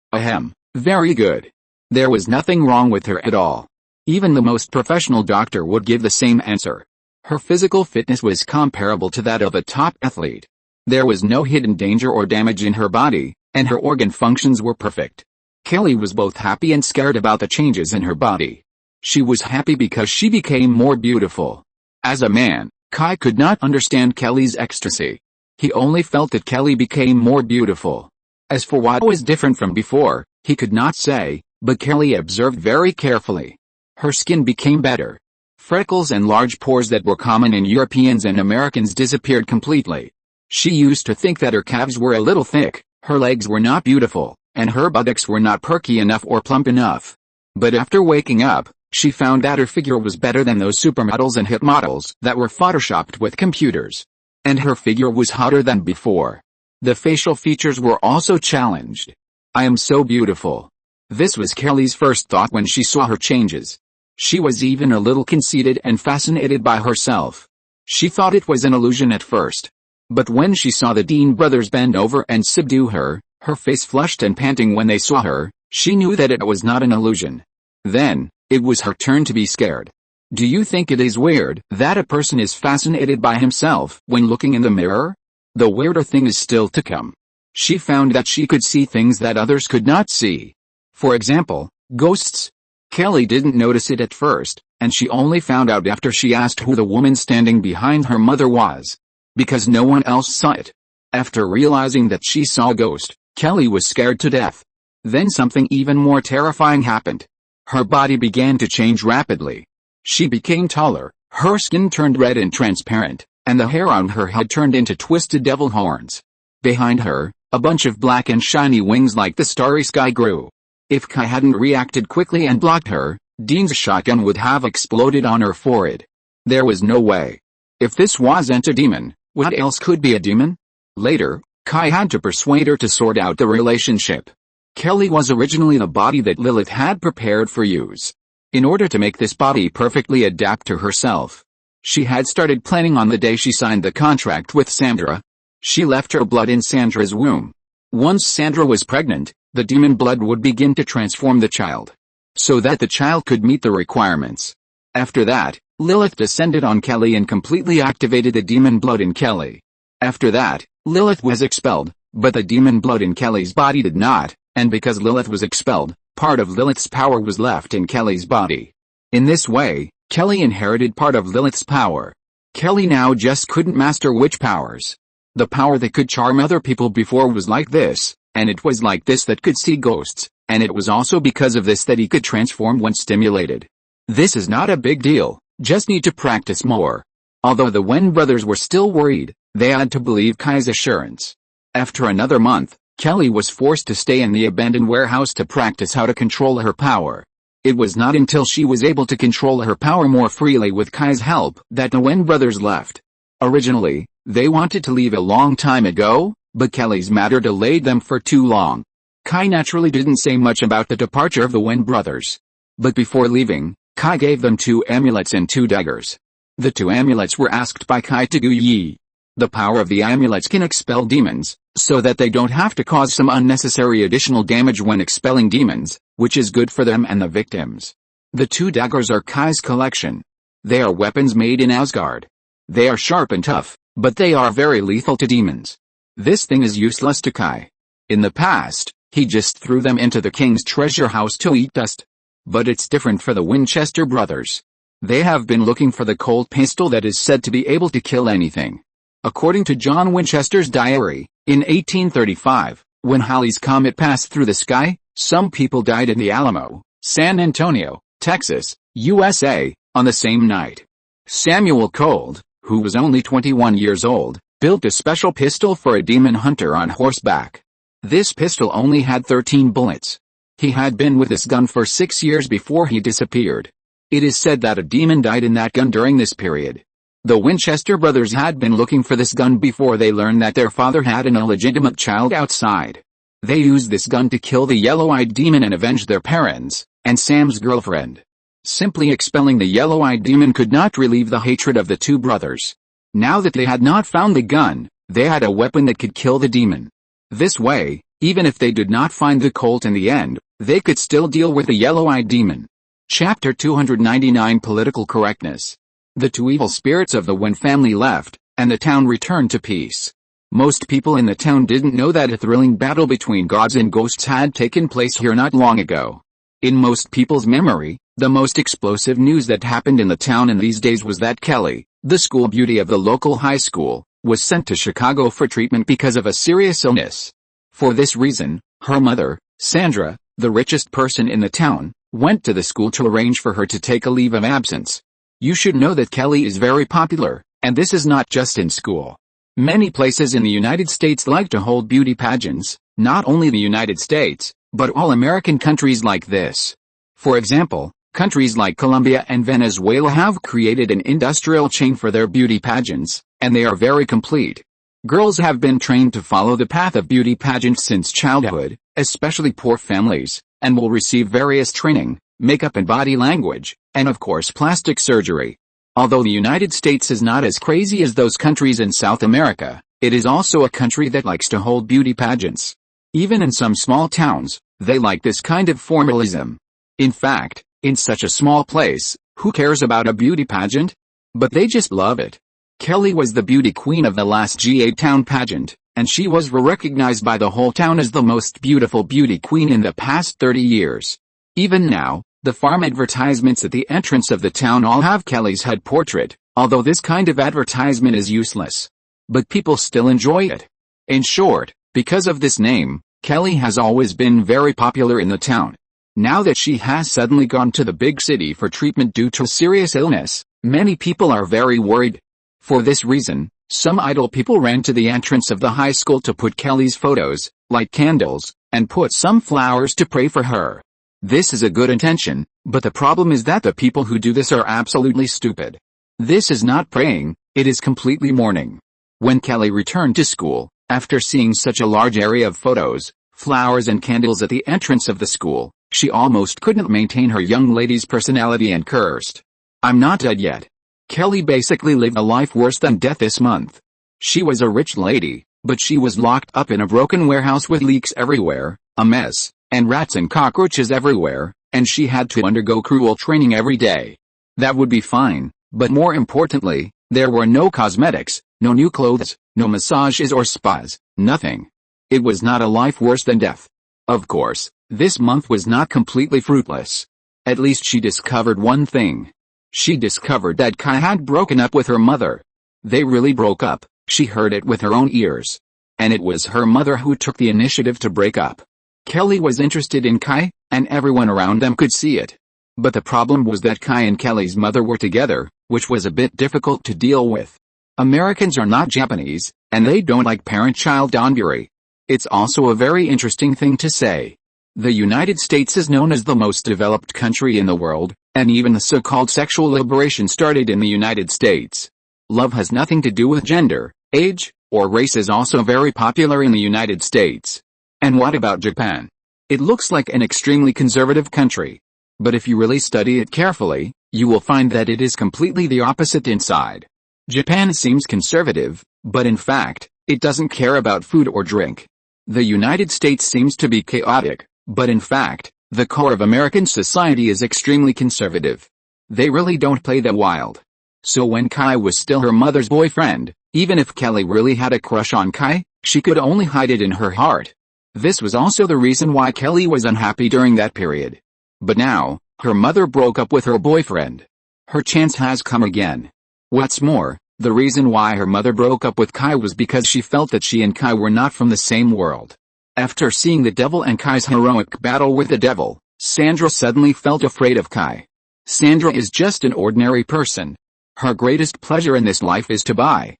very good. There was nothing wrong with her at all. Even the most professional doctor would give the same answer. Her physical fitness was comparable to that of a top athlete. There was no hidden danger or damage in her body, and her organ functions were perfect. Kelly was both happy and scared about the changes in her body. She was happy because she became more beautiful. As a man, Kai could not understand Kelly's ecstasy. He only felt that Kelly became more beautiful. As for what was different from before, he could not say, but Kelly observed very carefully. Her skin became better. Freckles and large pores that were common in Europeans and Americans disappeared completely. She used to think that her calves were a little thick, her legs were not beautiful, and her buttocks were not perky enough or plump enough. But after waking up, she found that her figure was better than those supermodels and hit models that were photoshopped with computers. And her figure was hotter than before. The facial features were also challenged. I am so beautiful. This was Kelly's first thought when she saw her changes. She was even a little conceited and fascinated by herself. She thought it was an illusion at first. But when she saw the Dean brothers bend over and subdue her, her face flushed and panting when they saw her, she knew that it was not an illusion. Then, it was her turn to be scared. Do you think it is weird that a person is fascinated by himself when looking in the mirror? The weirder thing is still to come. She found that she could see things that others could not see. For example, ghosts. Kelly didn't notice it at first, and she only found out after she asked who the woman standing behind her mother was. Because no one else saw it. After realizing that she saw a ghost, Kelly was scared to death. Then something even more terrifying happened. Her body began to change rapidly. She became taller, her skin turned red and transparent, and the hair on her head turned into twisted devil horns. Behind her, a bunch of black and shiny wings like the starry sky grew. If Kai hadn't reacted quickly and blocked her, Dean's shotgun would have exploded on her forehead. There was no way. If this wasn't a demon, what else could be a demon? Later, Kai had to persuade her to sort out the relationship. Kelly was originally the body that Lilith had prepared for use. In order to make this body perfectly adapt to herself, she had started planning on the day she signed the contract with Sandra. She left her blood in Sandra's womb. Once Sandra was pregnant, the demon blood would begin to transform the child, so that the child could meet the requirements. After that, Lilith descended on Kelly and completely activated the demon blood in Kelly. After that, Lilith was expelled, but the demon blood in Kelly's body did not, and because Lilith was expelled, part of Lilith's power was left in Kelly's body. In this way, Kelly inherited part of Lilith's power. Kelly now just couldn't master witch powers. The power that could charm other people before was like this, and it was like this that could see ghosts, and it was also because of this that he could transform when stimulated. This is not a big deal, just need to practice more. Although the Wen brothers were still worried, they had to believe Kai's assurance. After another month, Kelly was forced to stay in the abandoned warehouse to practice how to control her power. It was not until she was able to control her power more freely with Kai's help that the Wen brothers left. Originally, they wanted to leave a long time ago, but Kelly's matter delayed them for too long. Kai naturally didn't say much about the departure of the Wen brothers. But before leaving, Kai gave them 2 amulets and 2 daggers. The 2 amulets were asked by Kai to Gu Yi. The power of the amulets can expel demons, so that they don't have to cause some unnecessary additional damage when expelling demons, which is good for them and the victims. The 2 daggers are Kai's collection. They are weapons made in Asgard. They are sharp and tough, but they are very lethal to demons. This thing is useless to Kai. In the past, he just threw them into the king's treasure house to eat dust. But it's different for the Winchester brothers. They have been looking for the Colt pistol that is said to be able to kill anything. According to John Winchester's diary, in 1835, when Halley's Comet passed through the sky, some people died in the Alamo, San Antonio, Texas, USA, on the same night. Samuel Colt, who was only 21 years old, built a special pistol for a demon hunter on horseback. This pistol only had 13 bullets. He had been with this gun for 6 years before he disappeared. It is said that a demon died in that gun during this period. The Winchester brothers had been looking for this gun before they learned that their father had an illegitimate child outside. They used this gun to kill the yellow-eyed demon and avenge their parents, and Sam's girlfriend. Simply expelling the yellow-eyed demon could not relieve the hatred of the 2 brothers. Now that they had not found the gun, they had a weapon that could kill the demon. This way, even if they did not find the Colt in the end, they could still deal with the yellow-eyed demon. Chapter 299 Political Correctness. The 2 evil spirits of the Wen family left, and the town returned to peace. Most people in the town didn't know that a thrilling battle between gods and ghosts had taken place here not long ago. In most people's memory, the most explosive news that happened in the town in these days was that Kelly, the school beauty of the local high school, was sent to Chicago for treatment because of a serious illness. For this reason, her mother, Sandra, the richest person in the town, went to the school to arrange for her to take a leave of absence. You should know that Kelly is very popular, and this is not just in school. Many places in the United States like to hold beauty pageants, not only the United States, but all American countries like this. For example, countries like Colombia and Venezuela have created an industrial chain for their beauty pageants, and they are very complete. Girls have been trained to follow the path of beauty pageants since childhood, especially poor families, and will receive various training, makeup and body language, and of course plastic surgery. Although the United States is not as crazy as those countries in South America, it is also a country that likes to hold beauty pageants. Even in some small towns, they like this kind of formalism. In fact, in such a small place, who cares about a beauty pageant? But they just love it. Kelly was the beauty queen of the last GA town pageant, and she was recognized by the whole town as the most beautiful beauty queen in the past 30 years. Even now, the farm advertisements at the entrance of the town all have Kelly's head portrait, although this kind of advertisement is useless. But people still enjoy it. In short, because of this name, Kelly has always been very popular in the town. Now that she has suddenly gone to the big city for treatment due to serious illness, many people are very worried. For this reason, some idle people ran to the entrance of the high school to put Kelly's photos, light candles, and put some flowers to pray for her. This is a good intention, but the problem is that the people who do this are absolutely stupid. This is not praying, it is completely mourning. When Kelly returned to school, after seeing such a large area of photos, flowers and candles at the entrance of the school, she almost couldn't maintain her young lady's personality and cursed. "I'm not dead yet." Kelly basically lived a life worse than death this month. She was a rich lady, but she was locked up in a broken warehouse with leaks everywhere, a mess, and rats and cockroaches everywhere, and she had to undergo cruel training every day. That would be fine, but more importantly, there were no cosmetics, no new clothes, no massages or spas, nothing. It was not a life worse than death. Of course, this month was not completely fruitless. At least she discovered one thing. She discovered that Kai had broken up with her mother. They really broke up, she heard it with her own ears. And it was her mother who took the initiative to break up. Kelly was interested in Kai, and everyone around them could see it. But the problem was that Kai and Kelly's mother were together, which was a bit difficult to deal with. Americans are not Japanese, and they don't like parent-child donbury. It's also a very interesting thing to say. The United States is known as the most developed country in the world, and even the so-called sexual liberation started in the United States. Love has nothing to do with gender, age, or race is also very popular in the United States. And what about Japan? It looks like an extremely conservative country. But if you really study it carefully, you will find that it is completely the opposite inside. Japan seems conservative, but in fact, it doesn't care about food or drink. The United States seems to be chaotic, but in fact, the core of American society is extremely conservative. They really don't play that wild. So when Kai was still her mother's boyfriend, even if Kelly really had a crush on Kai, she could only hide it in her heart. This was also the reason why Kelly was unhappy during that period. But now, her mother broke up with her boyfriend. Her chance has come again. What's more, the reason why her mother broke up with Kai was because she felt that she and Kai were not from the same world. After seeing the devil and Kai's heroic battle with the devil, Sandra suddenly felt afraid of Kai. Sandra is just an ordinary person. Her greatest pleasure in this life is to buy,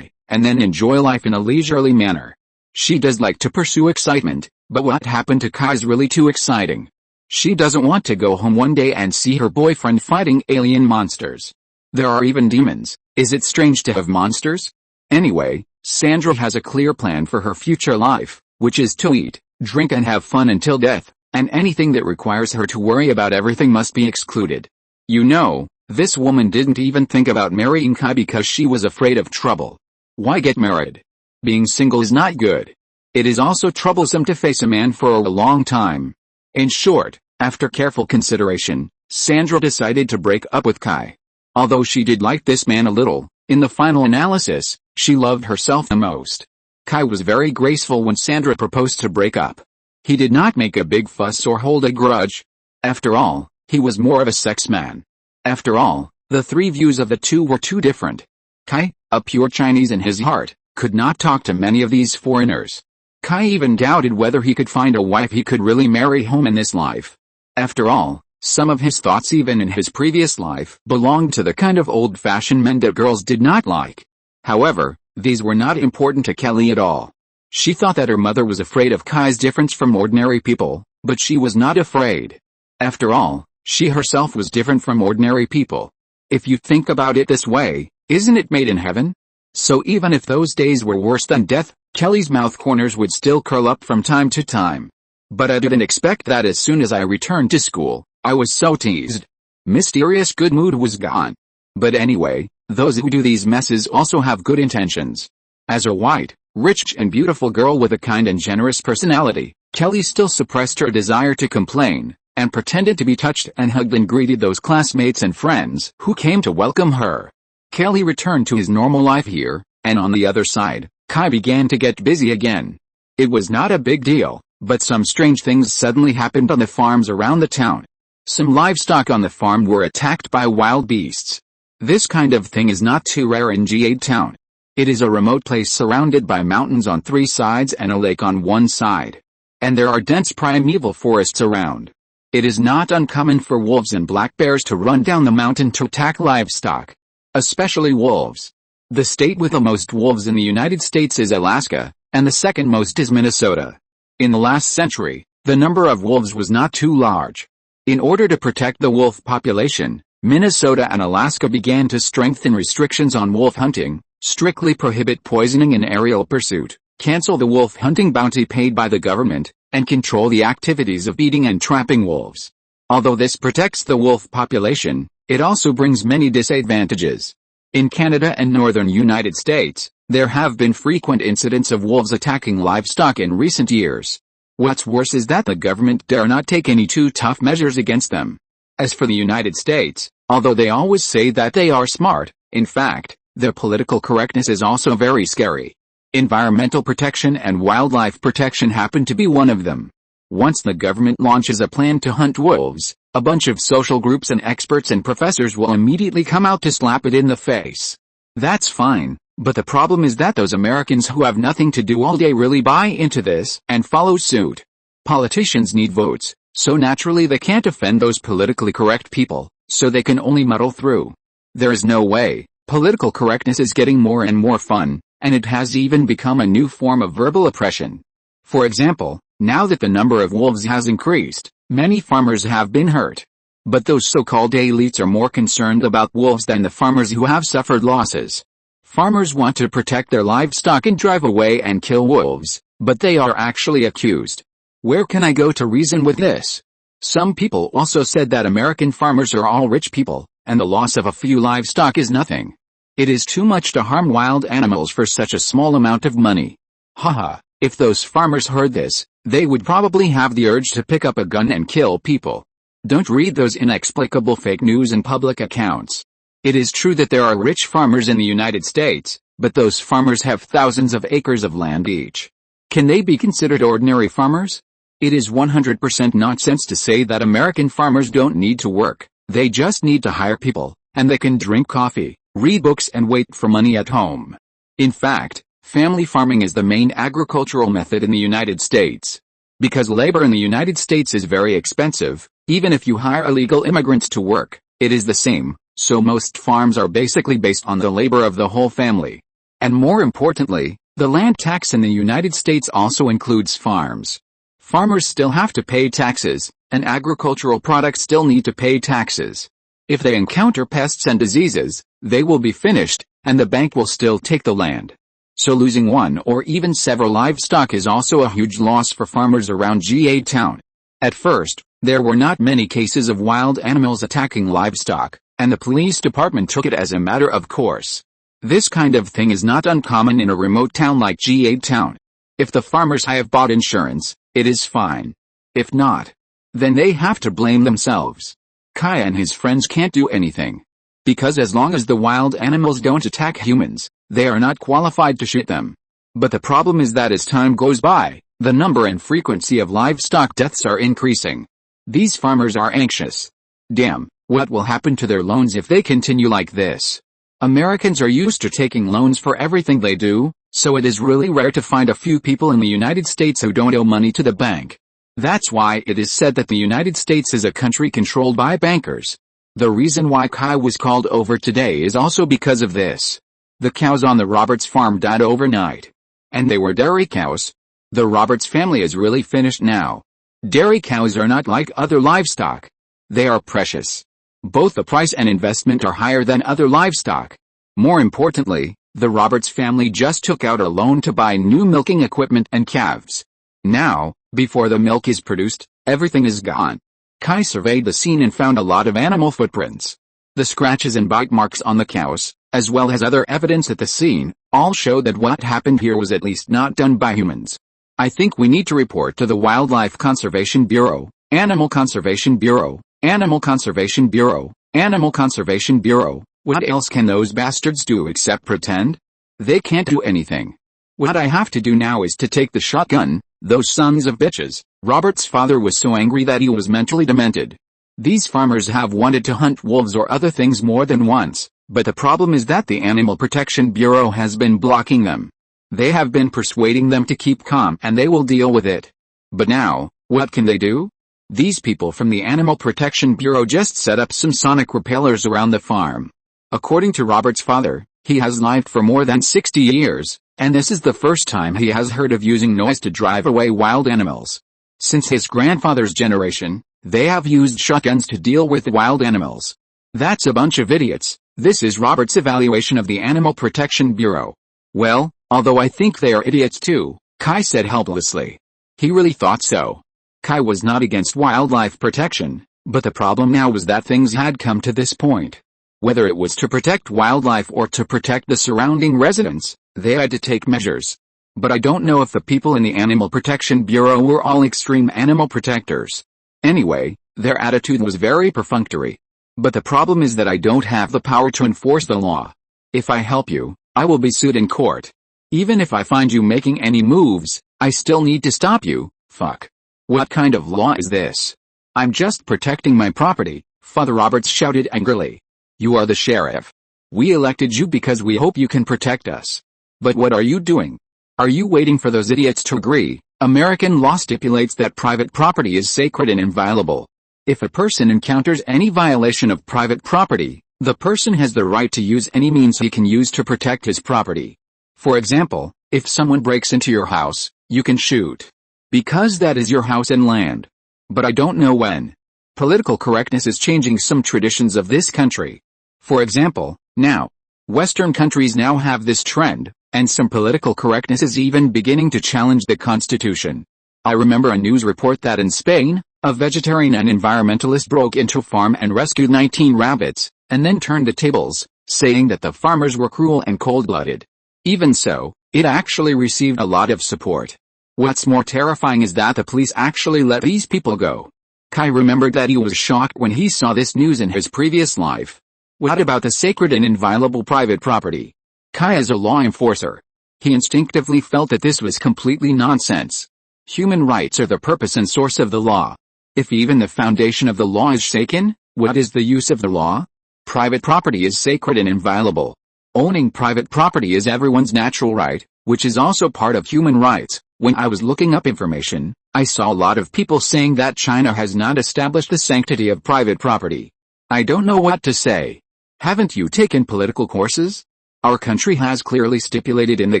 and then enjoy life in a leisurely manner. She does like to pursue excitement, but what happened to Kai is really too exciting. She doesn't want to go home one day and see her boyfriend fighting alien monsters. There are even demons. Is it strange to have monsters? Anyway, Sandra has a clear plan for her future life, which is to eat, drink and have fun until death, and anything that requires her to worry about everything must be excluded. You know, this woman didn't even think about marrying Kai because she was afraid of trouble. Why get married? Being single is not good. It is also troublesome to face a man for a long time. In short, after careful consideration, Sandra decided to break up with Kai. Although she did like this man a little, in the final analysis, she loved herself the most. Kai was very graceful when Sandra proposed to break up. He did not make a big fuss or hold a grudge. After all, he was more of a sex man. After all, the three views of the two were too different. Kai, a pure Chinese in his heart, could not talk to many of these foreigners. Kai even doubted whether he could find a wife he could really marry home in this life. After all, some of his thoughts even in his previous life belonged to the kind of old-fashioned men that girls did not like. However, these were not important to Kelly at all. She thought that her mother was afraid of Kai's difference from ordinary people, but she was not afraid. After all, she herself was different from ordinary people. If you think about it this way, isn't it made in heaven? So even if those days were worse than death, Kelly's mouth corners would still curl up from time to time. But I didn't expect that as soon as I returned to school, I was so teased. Mysterious good mood was gone. But anyway, those who do these messes also have good intentions. As a white, rich and beautiful girl with a kind and generous personality, Kelly still suppressed her desire to complain, and pretended to be touched and hugged and greeted those classmates and friends who came to welcome her. Kelly returned to his normal life here, and on the other side, Kai began to get busy again. It was not a big deal, but some strange things suddenly happened on the farms around the town. Some livestock on the farm were attacked by wild beasts. This kind of thing is not too rare in Jade Town. It is a remote place surrounded by mountains on 3 sides and a lake on 1 side. And there are dense primeval forests around. It is not uncommon for wolves and black bears to run down the mountain to attack livestock. Especially wolves. The state with the most wolves in the United States is Alaska, and the second most is Minnesota. In the last century, the number of wolves was not too large. In order to protect the wolf population, Minnesota and Alaska began to strengthen restrictions on wolf hunting, strictly prohibit poisoning in aerial pursuit, cancel the wolf hunting bounty paid by the government, and control the activities of eating and trapping wolves. Although this protects the wolf population, it also brings many disadvantages. In Canada and northern United States, there have been frequent incidents of wolves attacking livestock in recent years. What's worse is that the government dare not take any too tough measures against them. As for the United States, although they always say that they are smart, in fact, their political correctness is also very scary. Environmental protection and wildlife protection happen to be one of them. Once the government launches a plan to hunt wolves, a bunch of social groups and experts and professors will immediately come out to slap it in the face. That's fine, but the problem is that those Americans who have nothing to do all day really buy into this and follow suit. Politicians need votes, so naturally they can't offend those politically correct people, so they can only muddle through. There is no way. Political correctness is getting more and more fun, and it has even become a new form of verbal oppression. For example, now that the number of wolves has increased, many farmers have been hurt. But those so-called elites are more concerned about wolves than the farmers who have suffered losses. Farmers want to protect their livestock and drive away and kill wolves, but they are actually accused. Where can I go to reason with this? Some people also said that American farmers are all rich people, and the loss of a few livestock is nothing. It is too much to harm wild animals for such a small amount of money. Haha, if those farmers heard this, they would probably have the urge to pick up a gun and kill people. Don't read those inexplicable fake news and public accounts. It is true that there are rich farmers in the United States, but those farmers have thousands of acres of land each. Can they be considered ordinary farmers? It is 100% nonsense to say that American farmers don't need to work, they just need to hire people, and they can drink coffee, read books and wait for money at home. In fact, family farming is the main agricultural method in the United States. Because labor in the United States is very expensive, even if you hire illegal immigrants to work, it is the same, so most farms are basically based on the labor of the whole family. And more importantly, the land tax in the United States also includes farms. Farmers still have to pay taxes, and agricultural products still need to pay taxes. If they encounter pests and diseases, they will be finished, and the bank will still take the land. So losing one or even several livestock is also a huge loss for farmers around GA Town. At first, there were not many cases of wild animals attacking livestock, and the police department took it as a matter of course. This kind of thing is not uncommon in a remote town like GA Town. If the farmers have bought insurance, it is fine. If not, then they have to blame themselves. Kai and his friends can't do anything. Because as long as the wild animals don't attack humans, they are not qualified to shoot them. But the problem is that as time goes by, the number and frequency of livestock deaths are increasing. These farmers are anxious. Damn, what will happen to their loans if they continue like this? Americans are used to taking loans for everything they do, so it is really rare to find a few people in the United States who don't owe money to the bank. That's why it is said that the United States is a country controlled by bankers. The reason why Kai was called over today is also because of this. The cows on the Roberts farm died overnight. And they were dairy cows. The Roberts family is really finished now. Dairy cows are not like other livestock. They are precious. Both the price and investment are higher than other livestock. More importantly, the Roberts family just took out a loan to buy new milking equipment and calves. Now, before the milk is produced, everything is gone. Kai surveyed the scene and found a lot of animal footprints. The scratches and bite marks on the cows, as well as other evidence at the scene, all show that what happened here was at least not done by humans. I think we need to report to the Wildlife Conservation Bureau, Animal Conservation Bureau, Animal Conservation Bureau, Animal Conservation Bureau. What else can those bastards do except pretend? They can't do anything. What I have to do now is to take the shotgun. Those sons of bitches. Robert's father was so angry that he was mentally demented. These farmers have wanted to hunt wolves or other things more than once, But the problem is that the Animal Protection Bureau has been blocking them. They have been persuading them to keep calm and they will deal with it. But now, what can they do? These people from the Animal Protection Bureau just set up some sonic repellers around the farm. According to Robert's father, he has lived for more than 60 years, and this is the first time he has heard of using noise to drive away wild animals. Since his grandfather's generation, they have used shotguns to deal with wild animals. That's a bunch of idiots. This is Robert's evaluation of the Animal Protection Bureau. Well, although I think they are idiots too, Kai said helplessly. He really thought so. Kai was not against wildlife protection, but the problem now was that things had come to this point. Whether it was to protect wildlife or to protect the surrounding residents, they had to take measures. But I don't know if the people in the Animal Protection Bureau were all extreme animal protectors. Anyway, their attitude was very perfunctory. But the problem is that I don't have the power to enforce the law. If I help you, I will be sued in court. Even if I find you making any moves, I still need to stop you. Fuck. What kind of law is this? I'm just protecting my property, Father Roberts shouted angrily. You are the sheriff. We elected you because we hope you can protect us. But what are you doing? Are you waiting for those idiots to agree? American law stipulates that private property is sacred and inviolable. If a person encounters any violation of private property, the person has the right to use any means he can use to protect his property. For example, if someone breaks into your house, you can shoot. Because that is your house and land. But I don't know when. Political correctness is changing some traditions of this country. For example, now, Western countries now have this trend, and some political correctness is even beginning to challenge the Constitution. I remember a news report that in Spain, a vegetarian and environmentalist broke into a farm and rescued 19 rabbits, and then turned the tables, saying that the farmers were cruel and cold-blooded. Even so, it actually received a lot of support. What's more terrifying is that the police actually let these people go. Kai remembered that he was shocked when he saw this news in his previous life. What about the sacred and inviolable private property? Kai is a law enforcer. He instinctively felt that this was completely nonsense. Human rights are the purpose and source of the law. If even the foundation of the law is shaken, what is the use of the law? Private property is sacred and inviolable. Owning private property is everyone's natural right, which is also part of human rights. When I was looking up information, I saw a lot of people saying that China has not established the sanctity of private property. I don't know what to say. Haven't you taken political courses? Our country has clearly stipulated in the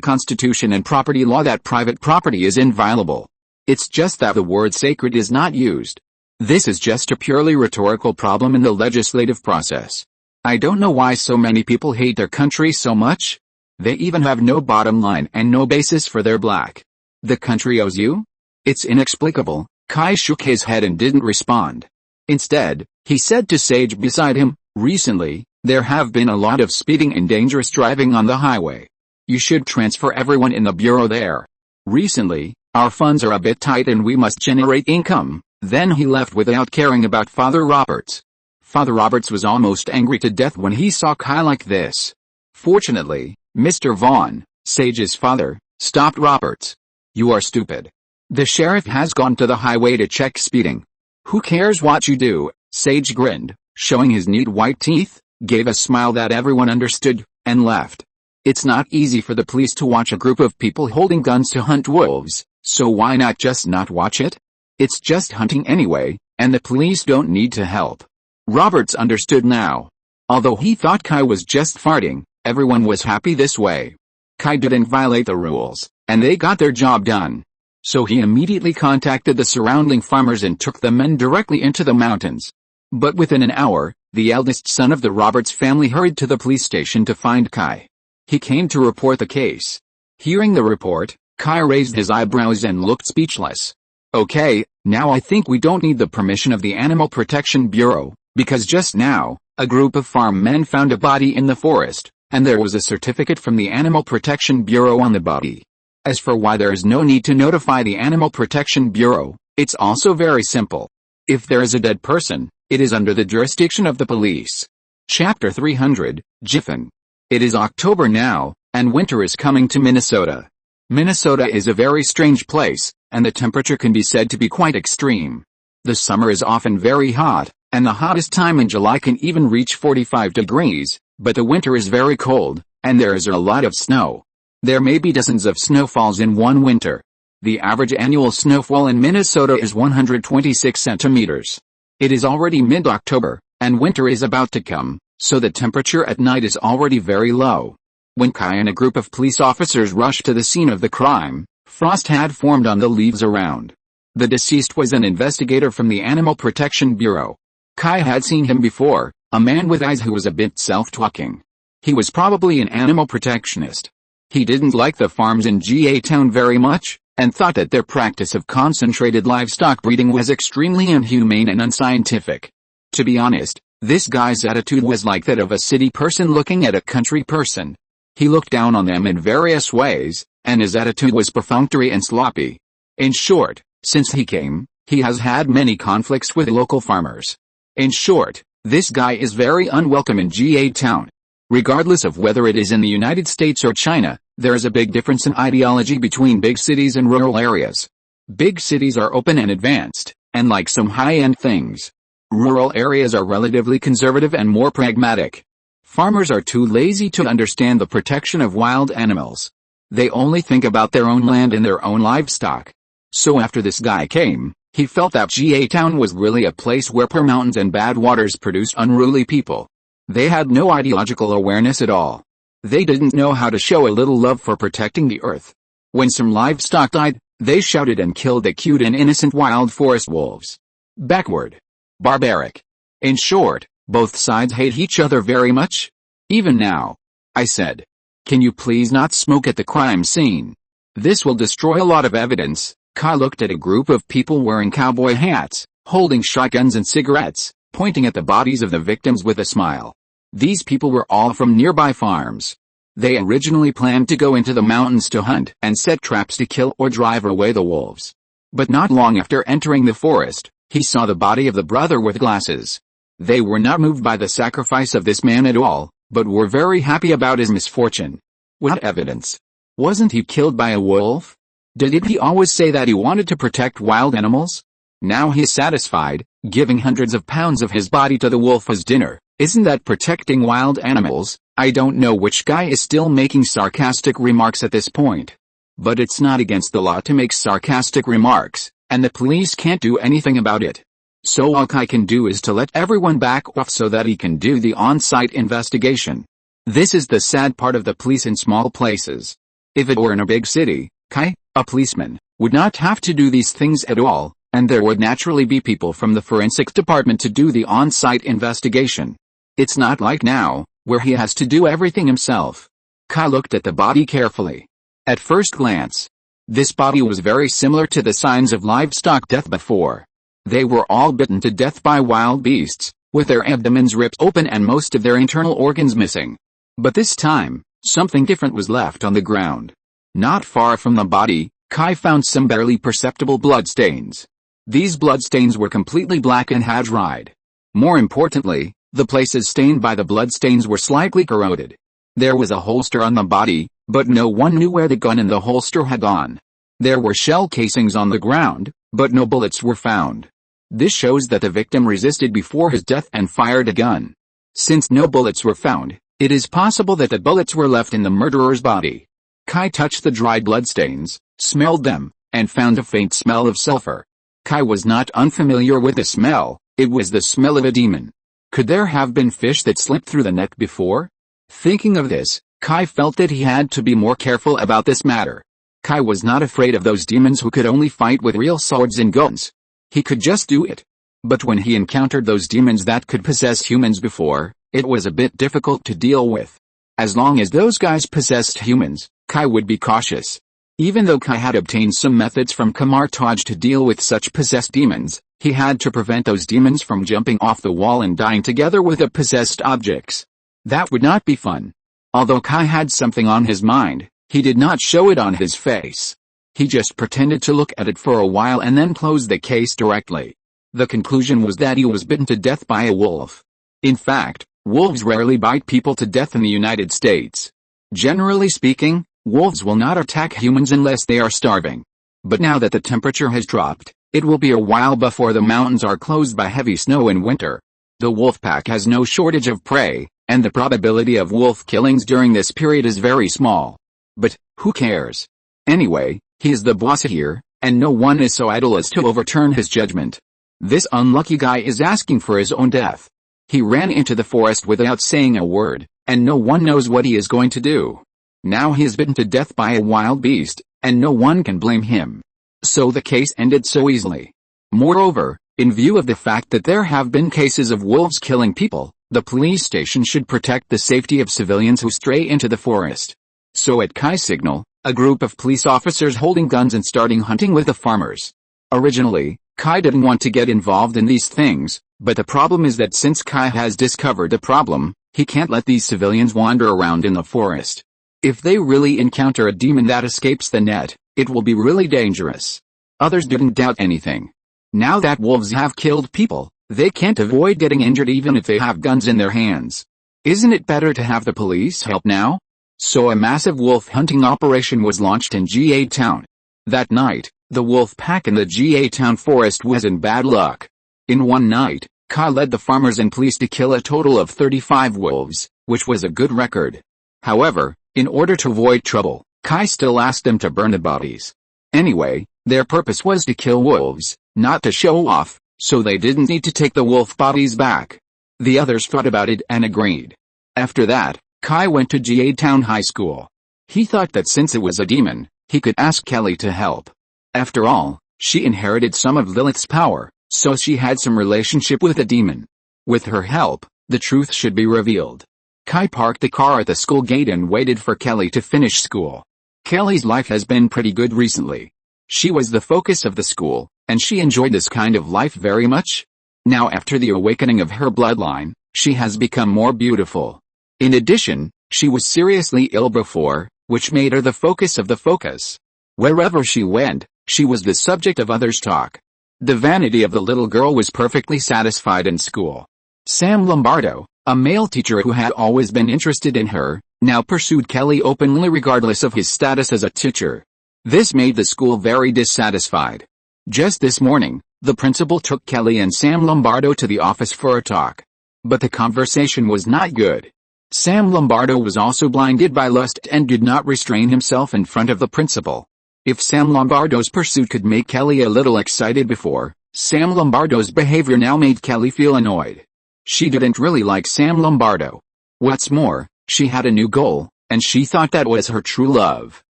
Constitution and property law that private property is inviolable. It's just that the word sacred is not used. This is just a purely rhetorical problem in the legislative process. I don't know why so many people hate their country so much. They even have no bottom line and no basis for their black. The country owes you? It's inexplicable. Kai shook his head and didn't respond. Instead, he said to Sage beside him, recently, there have been a lot of speeding and dangerous driving on the highway. You should transfer everyone in the bureau there. Recently, our funds are a bit tight and we must generate income. Then he left without caring about Father Roberts. Father Roberts was almost angry to death when he saw Kai like this. Fortunately, Mr. Vaughn, Sage's father, stopped Roberts. You are stupid. The sheriff has gone to the highway to check speeding. Who cares what you do? Sage grinned, showing his neat white teeth, gave a smile that everyone understood, and left. It's not easy for the police to watch a group of people holding guns to hunt wolves, so why not just not watch it? It's just hunting anyway, and the police don't need to help. Roberts understood now. Although he thought Kai was just farting, everyone was happy this way. Kai didn't violate the rules, and they got their job done. So he immediately contacted the surrounding farmers and took the men directly into the mountains. But within an hour, the eldest son of the Roberts family hurried to the police station to find Kai. He came to report the case. Hearing the report, Kai raised his eyebrows and looked speechless. Okay, now I think we don't need the permission of the Animal Protection Bureau, because just now, a group of farm men found a body in the forest, and there was a certificate from the Animal Protection Bureau on the body. As for why there is no need to notify the Animal Protection Bureau, it's also very simple. If there is a dead person, it is under the jurisdiction of the police. Chapter 300, Griffin. It is October now, and winter is coming to Minnesota. Minnesota is a very strange place, and the temperature can be said to be quite extreme. The summer is often very hot, and the hottest time in July can even reach 45 degrees, But the winter is very cold, and there is a lot of snow. There may be dozens of snowfalls in one winter. The average annual snowfall in Minnesota is 126 centimeters. It is already mid-October, and winter is about to come, so the temperature at night is already very low. When Kai and a group of police officers rushed to the scene of the crime, frost had formed on the leaves around. The deceased was an investigator from the Animal Protection Bureau. Kai had seen him before, a man with eyes who was a bit self-talking. He was probably an animal protectionist. He didn't like the farms in GA Town very much, and thought that their practice of concentrated livestock breeding was extremely inhumane and unscientific. To be honest, this guy's attitude was like that of a city person looking at a country person. He looked down on them in various ways, and his attitude was perfunctory and sloppy. In short, since he came, he has had many conflicts with local farmers. In short, this guy is very unwelcome in GA Town. Regardless of whether it is in the United States or China, there is a big difference in ideology between big cities and rural areas. Big cities are open and advanced, and like some high-end things. Rural areas are relatively conservative and more pragmatic. Farmers are too lazy to understand the protection of wild animals. They only think about their own land and their own livestock. So after this guy came, he felt that GA Town was really a place where poor mountains and bad waters produced unruly people. They had no ideological awareness at all. They didn't know how to show a little love for protecting the earth. When some livestock died, they shouted and killed the cute and innocent wild forest wolves. Backward. Barbaric. In short, both sides hate each other very much. Even now. I said. Can you please not smoke at the crime scene? This will destroy a lot of evidence. Kai looked at a group of people wearing cowboy hats, holding shotguns and cigarettes, pointing at the bodies of the victims with a smile. These people were all from nearby farms. They originally planned to go into the mountains to hunt and set traps to kill or drive away the wolves. But not long after entering the forest, he saw the body of the brother with glasses. They were not moved by the sacrifice of this man at all, but were very happy about his misfortune. What evidence? Wasn't he killed by a wolf? Didn't he always say that he wanted to protect wild animals? Now he's satisfied, giving hundreds of pounds of his body to the wolf as dinner. Isn't that protecting wild animals? I don't know which guy is still making sarcastic remarks at this point. But it's not against the law to make sarcastic remarks, and the police can't do anything about it. So all Kai can do is to let everyone back off so that he can do the on-site investigation. This is the sad part of the police in small places. If it were in a big city, Kai, a policeman, would not have to do these things at all, and there would naturally be people from the forensics department to do the on-site investigation. It's not like now, where he has to do everything himself. Kai looked at the body carefully. At first glance, this body was very similar to the signs of livestock death before. They were all bitten to death by wild beasts, with their abdomens ripped open and most of their internal organs missing. But this time, something different was left on the ground. Not far from the body, Kai found some barely perceptible bloodstains. These bloodstains were completely black and had dried. More importantly, the places stained by the bloodstains were slightly corroded. There was a holster on the body, but no one knew where the gun in the holster had gone. There were shell casings on the ground, but no bullets were found. This shows that the victim resisted before his death and fired a gun. Since no bullets were found, it is possible that the bullets were left in the murderer's body. Kai touched the dried bloodstains, smelled them, and found a faint smell of sulfur. Kai was not unfamiliar with the smell. It was the smell of a demon. Could there have been fish that slipped through the net before? Thinking of this, Kai felt that he had to be more careful about this matter. Kai was not afraid of those demons who could only fight with real swords and guns. He could just do it. But when he encountered those demons that could possess humans before, it was a bit difficult to deal with. As long as those guys possessed humans, Kai would be cautious. Even though Kai had obtained some methods from Camelot to deal with such possessed demons, he had to prevent those demons from jumping off the wall and dying together with the possessed objects. That would not be fun. Although Kai had something on his mind, he did not show it on his face. He just pretended to look at it for a while and then closed the case directly. The conclusion was that he was bitten to death by a wolf. In fact, wolves rarely bite people to death in the United States. Generally speaking, wolves will not attack humans unless they are starving. But now that the temperature has dropped, it will be a while before the mountains are closed by heavy snow in winter. The wolf pack has no shortage of prey, and the probability of wolf killings during this period is very small. But, who cares? Anyway, he is the boss here, and no one is so idle as to overturn his judgment. This unlucky guy is asking for his own death. He ran into the forest without saying a word, and no one knows what he is going to do. Now he is bitten to death by a wild beast, and no one can blame him. So the case ended so easily. Moreover, in view of the fact that there have been cases of wolves killing people, the police station should protect the safety of civilians who stray into the forest. So at Kai's signal, a group of police officers holding guns and starting hunting with the farmers. Originally, Kai didn't want to get involved in these things, but the problem is that since Kai has discovered the problem, he can't let these civilians wander around in the forest. If they really encounter a demon that escapes the net, it will be really dangerous. Others didn't doubt anything. Now that wolves have killed people, they can't avoid getting injured even if they have guns in their hands. Isn't it better to have the police help now? So a massive wolf hunting operation was launched in GA Town. That night, the wolf pack in the GA Town forest was in bad luck. In one night, Kai led the farmers and police to kill a total of 35 wolves, which was a good record. However, in order to avoid trouble, Kai still asked them to burn the bodies. Anyway, their purpose was to kill wolves, not to show off, so they didn't need to take the wolf bodies back. The others thought about it and agreed. After that, Kai went to GA Town High School. He thought that since it was a demon, he could ask Kelly to help. After all, she inherited some of Lilith's power, so she had some relationship with the demon. With her help, the truth should be revealed. Kai parked the car at the school gate and waited for Kelly to finish school. Kelly's life has been pretty good recently. She was the focus of the school, and she enjoyed this kind of life very much. Now after the awakening of her bloodline, she has become more beautiful. In addition, she was seriously ill before, which made her the focus of the focus. Wherever she went, she was the subject of others' talk. The vanity of the little girl was perfectly satisfied in school. Sam Lombardo, a male teacher who had always been interested in her, now pursued Kelly openly regardless of his status as a teacher. This made the school very dissatisfied. Just this morning, the principal took Kelly and Sam Lombardo to the office for a talk. But the conversation was not good. Sam Lombardo was also blinded by lust and did not restrain himself in front of the principal. If Sam Lombardo's pursuit could make Kelly a little excited before, Sam Lombardo's behavior now made Kelly feel annoyed. She didn't really like Sam Lombardo. What's more, she had a new goal, and she thought that was her true love.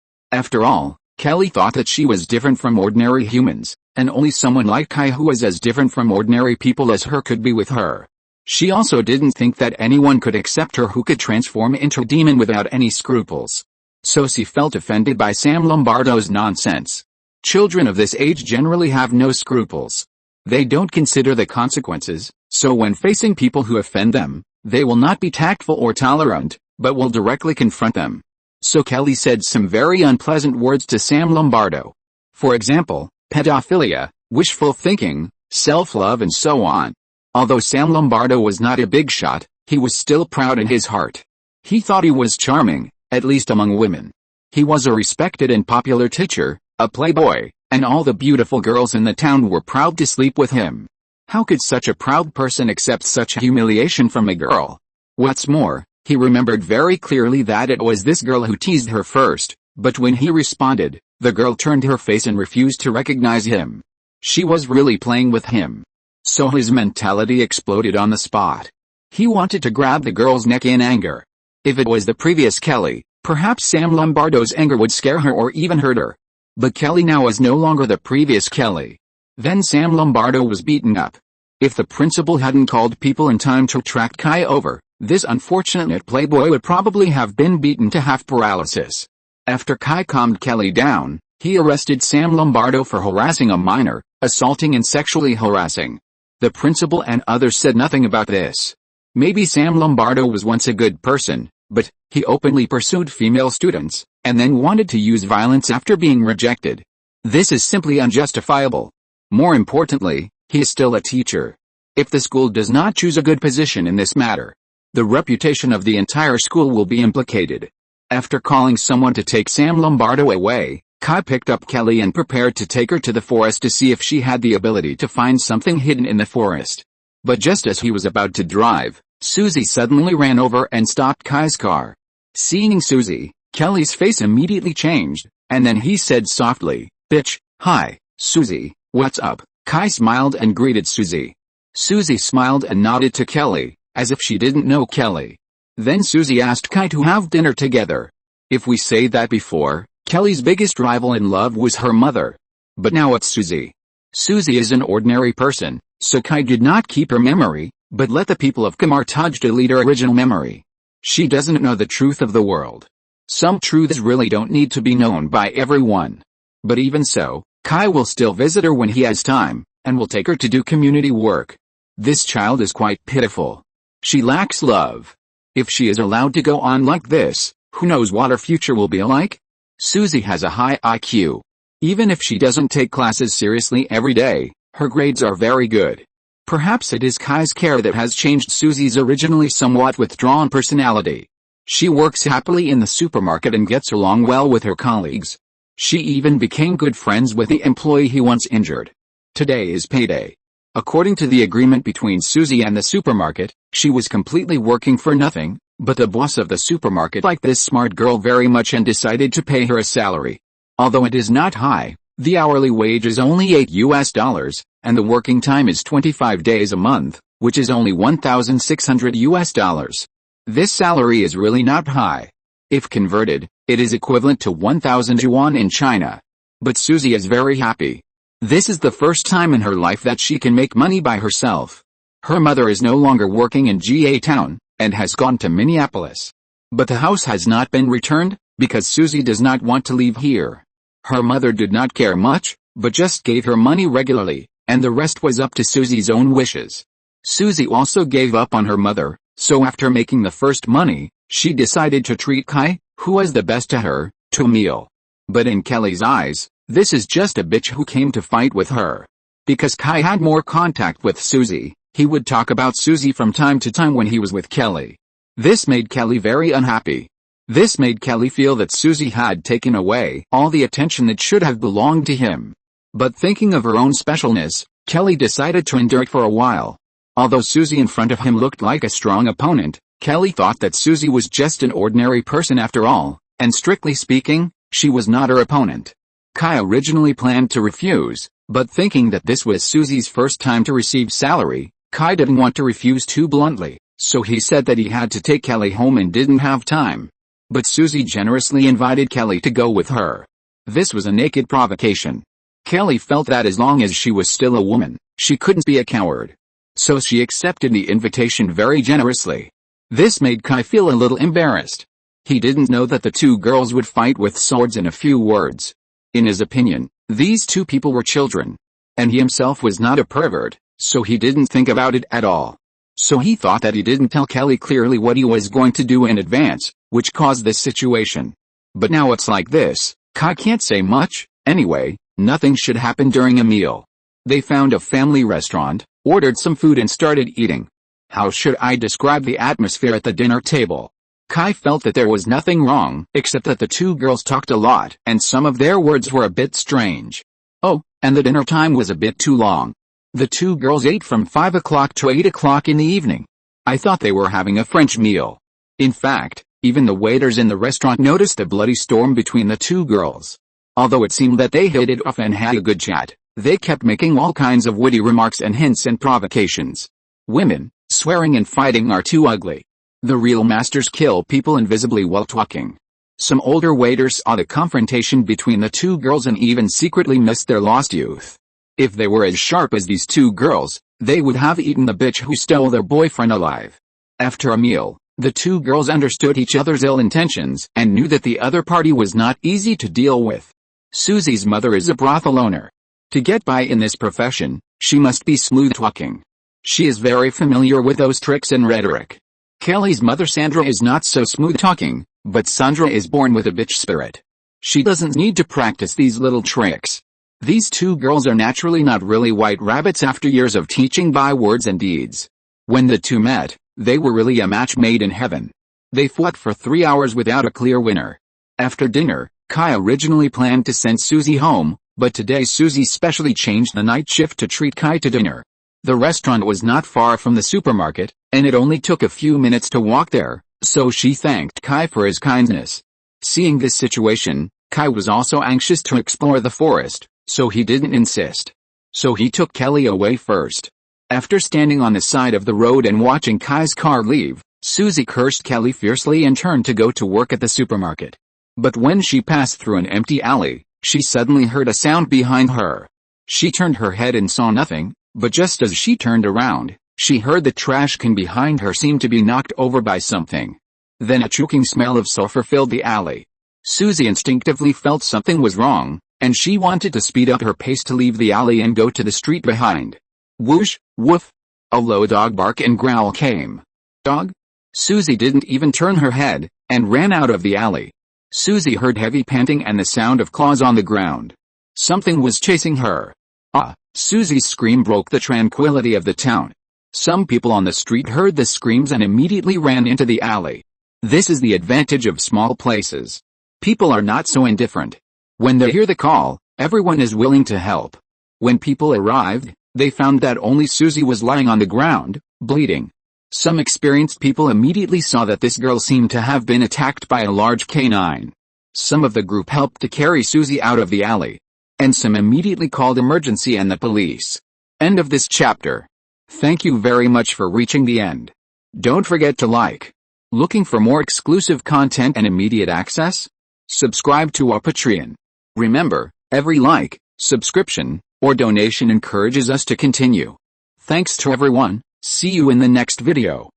After all, Kelly thought that she was different from ordinary humans, and only someone like Kai who was as different from ordinary people as her could be with her. She also didn't think that anyone could accept her who could transform into a demon without any scruples. So she felt offended by Sam Lombardo's nonsense. Children of this age generally have no scruples. They don't consider the consequences, so when facing people who offend them, they will not be tactful or tolerant, but will directly confront them. So Kelly said some very unpleasant words to Sam Lombardo. For example, pedophilia, wishful thinking, self-love and so on. Although Sam Lombardo was not a big shot, he was still proud in his heart. He thought he was charming, at least among women. He was a respected and popular teacher, a playboy, and all the beautiful girls in the town were proud to sleep with him. How could such a proud person accept such humiliation from a girl? What's more, he remembered very clearly that it was this girl who teased her first, but when he responded, the girl turned her face and refused to recognize him. She was really playing with him. So his mentality exploded on the spot. He wanted to grab the girl's neck in anger. If it was the previous Kelly, perhaps Sam Lombardo's anger would scare her or even hurt her. But Kelly now was no longer the previous Kelly. Then Sam Lombardo was beaten up. If the principal hadn't called people in time to track Kai over, this unfortunate playboy would probably have been beaten to half paralysis. After Kai calmed Kelly down, he arrested Sam Lombardo for harassing a minor, assaulting and sexually harassing. The principal and others said nothing about this. Maybe Sam Lombardo was once a good person, but he openly pursued female students, and then wanted to use violence after being rejected. This is simply unjustifiable. More importantly, he is still a teacher. If the school does not choose a good position in this matter, the reputation of the entire school will be implicated. After calling someone to take Sam Lombardo away, Kai picked up Kelly and prepared to take her to the forest to see if she had the ability to find something hidden in the forest. But just as he was about to drive, Susie suddenly ran over and stopped Kai's car. Seeing Susie, Kelly's face immediately changed, and then he said softly, "Bitch, hi, Susie, what's up?" Kai smiled and greeted Susie. Susie smiled and nodded to Kelly, as if she didn't know Kelly. Then Susie asked Kai to have dinner together. If we say that before, Kelly's biggest rival in love was her mother. But now it's Susie. Susie is an ordinary person, so Kai did not keep her memory, but let the people of Camelot delete her original memory. She doesn't know the truth of the world. Some truths really don't need to be known by everyone. But even so, Kai will still visit her when he has time, and will take her to do community work. This child is quite pitiful. She lacks love. If she is allowed to go on like this, who knows what her future will be like? Susie has a high IQ. Even if she doesn't take classes seriously every day, her grades are very good. Perhaps it is Kai's care that has changed Susie's originally somewhat withdrawn personality. She works happily in the supermarket and gets along well with her colleagues. She even became good friends with the employee he once injured. Today is payday. According to the agreement between Susie and the supermarket, she was completely working for nothing, but the boss of the supermarket liked this smart girl very much and decided to pay her a salary. Although it is not high, the hourly wage is only $8, and the working time is 25 days a month, which is only $1,600. This salary is really not high. If converted, it is equivalent to 1,000 yuan in China. But Susie is very happy. This is the first time in her life that she can make money by herself. Her mother is no longer working in GA Town, and has gone to Minneapolis. But the house has not been returned, because Susie does not want to leave here. Her mother did not care much, but just gave her money regularly, and the rest was up to Susie's own wishes. Susie also gave up on her mother, so after making the first money, she decided to treat Kai, who was the best to her, to a meal. But in Kelly's eyes, this is just a bitch who came to fight with her. Because Kai had more contact with Susie, he would talk about Susie from time to time when he was with Kelly. This made Kelly very unhappy. This made Kelly feel that Susie had taken away all the attention that should have belonged to him. But thinking of her own specialness, Kelly decided to endure it for a while. Although Susie in front of him looked like a strong opponent, Kelly thought that Susie was just an ordinary person after all, and strictly speaking, she was not her opponent. Kai originally planned to refuse, but thinking that this was Susie's first time to receive salary, Kai didn't want to refuse too bluntly, so he said that he had to take Kelly home and didn't have time. But Susie generously invited Kelly to go with her. This was a naked provocation. Kelly felt that as long as she was still a woman, she couldn't be a coward. So she accepted the invitation very generously. This made Kai feel a little embarrassed. He didn't know that the two girls would fight with swords in a few words. In his opinion, these two people were children. And he himself was not a pervert, so he didn't think about it at all. So he thought that he didn't tell Kelly clearly what he was going to do in advance, which caused this situation. But now it's like this, Kai can't say much. Anyway, nothing should happen during a meal. They found a family restaurant, ordered some food and started eating. How should I describe the atmosphere at the dinner table? Kai felt that there was nothing wrong, except that the two girls talked a lot, and some of their words were a bit strange. Oh, and the dinner time was a bit too long. The two girls ate from 5 o'clock to 8 o'clock in the evening. I thought they were having a French meal. In fact, even the waiters in the restaurant noticed a bloody storm between the two girls. Although it seemed that they hit it off and had a good chat, they kept making all kinds of witty remarks and hints and provocations. Women, swearing and fighting are too ugly. The real masters kill people invisibly while talking. Some older waiters saw the confrontation between the two girls and even secretly missed their lost youth. If they were as sharp as these two girls, they would have eaten the bitch who stole their boyfriend alive. After a meal, the two girls understood each other's ill intentions and knew that the other party was not easy to deal with. Susie's mother is a brothel owner. To get by in this profession, she must be smooth talking. She is very familiar with those tricks and rhetoric. Kelly's mother Sandra is not so smooth talking, but Sandra is born with a bitch spirit. She doesn't need to practice these little tricks. These two girls are naturally not really white rabbits after years of teaching by words and deeds. When the two met, they were really a match made in heaven. They fought for 3 hours without a clear winner. After dinner, Kai originally planned to send Susie home, but today Susie specially changed the night shift to treat Kai to dinner. The restaurant was not far from the supermarket, and it only took a few minutes to walk there, so she thanked Kai for his kindness. Seeing this situation, Kai was also anxious to explore the forest, so he didn't insist. So he took Kelly away first. After standing on the side of the road and watching Kai's car leave, Susie cursed Kelly fiercely and turned to go to work at the supermarket. But when she passed through an empty alley, she suddenly heard a sound behind her. She turned her head and saw nothing, but just as she turned around, she heard the trash can behind her seem to be knocked over by something. Then a choking smell of sulfur filled the alley. Susie instinctively felt something was wrong, and she wanted to speed up her pace to leave the alley and go to the street behind. Whoosh, woof! A low dog bark and growl came. Dog? Susie didn't even turn her head, and ran out of the alley. Susie heard heavy panting and the sound of claws on the ground. Something was chasing her. Ah! Susie's scream broke the tranquility of the town. Some people on the street heard the screams and immediately ran into the alley. This is the advantage of small places. People are not so indifferent. When they hear the call, everyone is willing to help. When people arrived, they found that only Susie was lying on the ground, bleeding. Some experienced people immediately saw that this girl seemed to have been attacked by a large canine. Some of the group helped to carry Susie out of the alley. And some immediately called emergency and the police. End of this chapter. Thank you very much for reaching the end. Don't forget to like. Looking for more exclusive content and immediate access? Subscribe to our Patreon. Remember, every like, subscription, or donation encourages us to continue. Thanks to everyone. See you in the next video.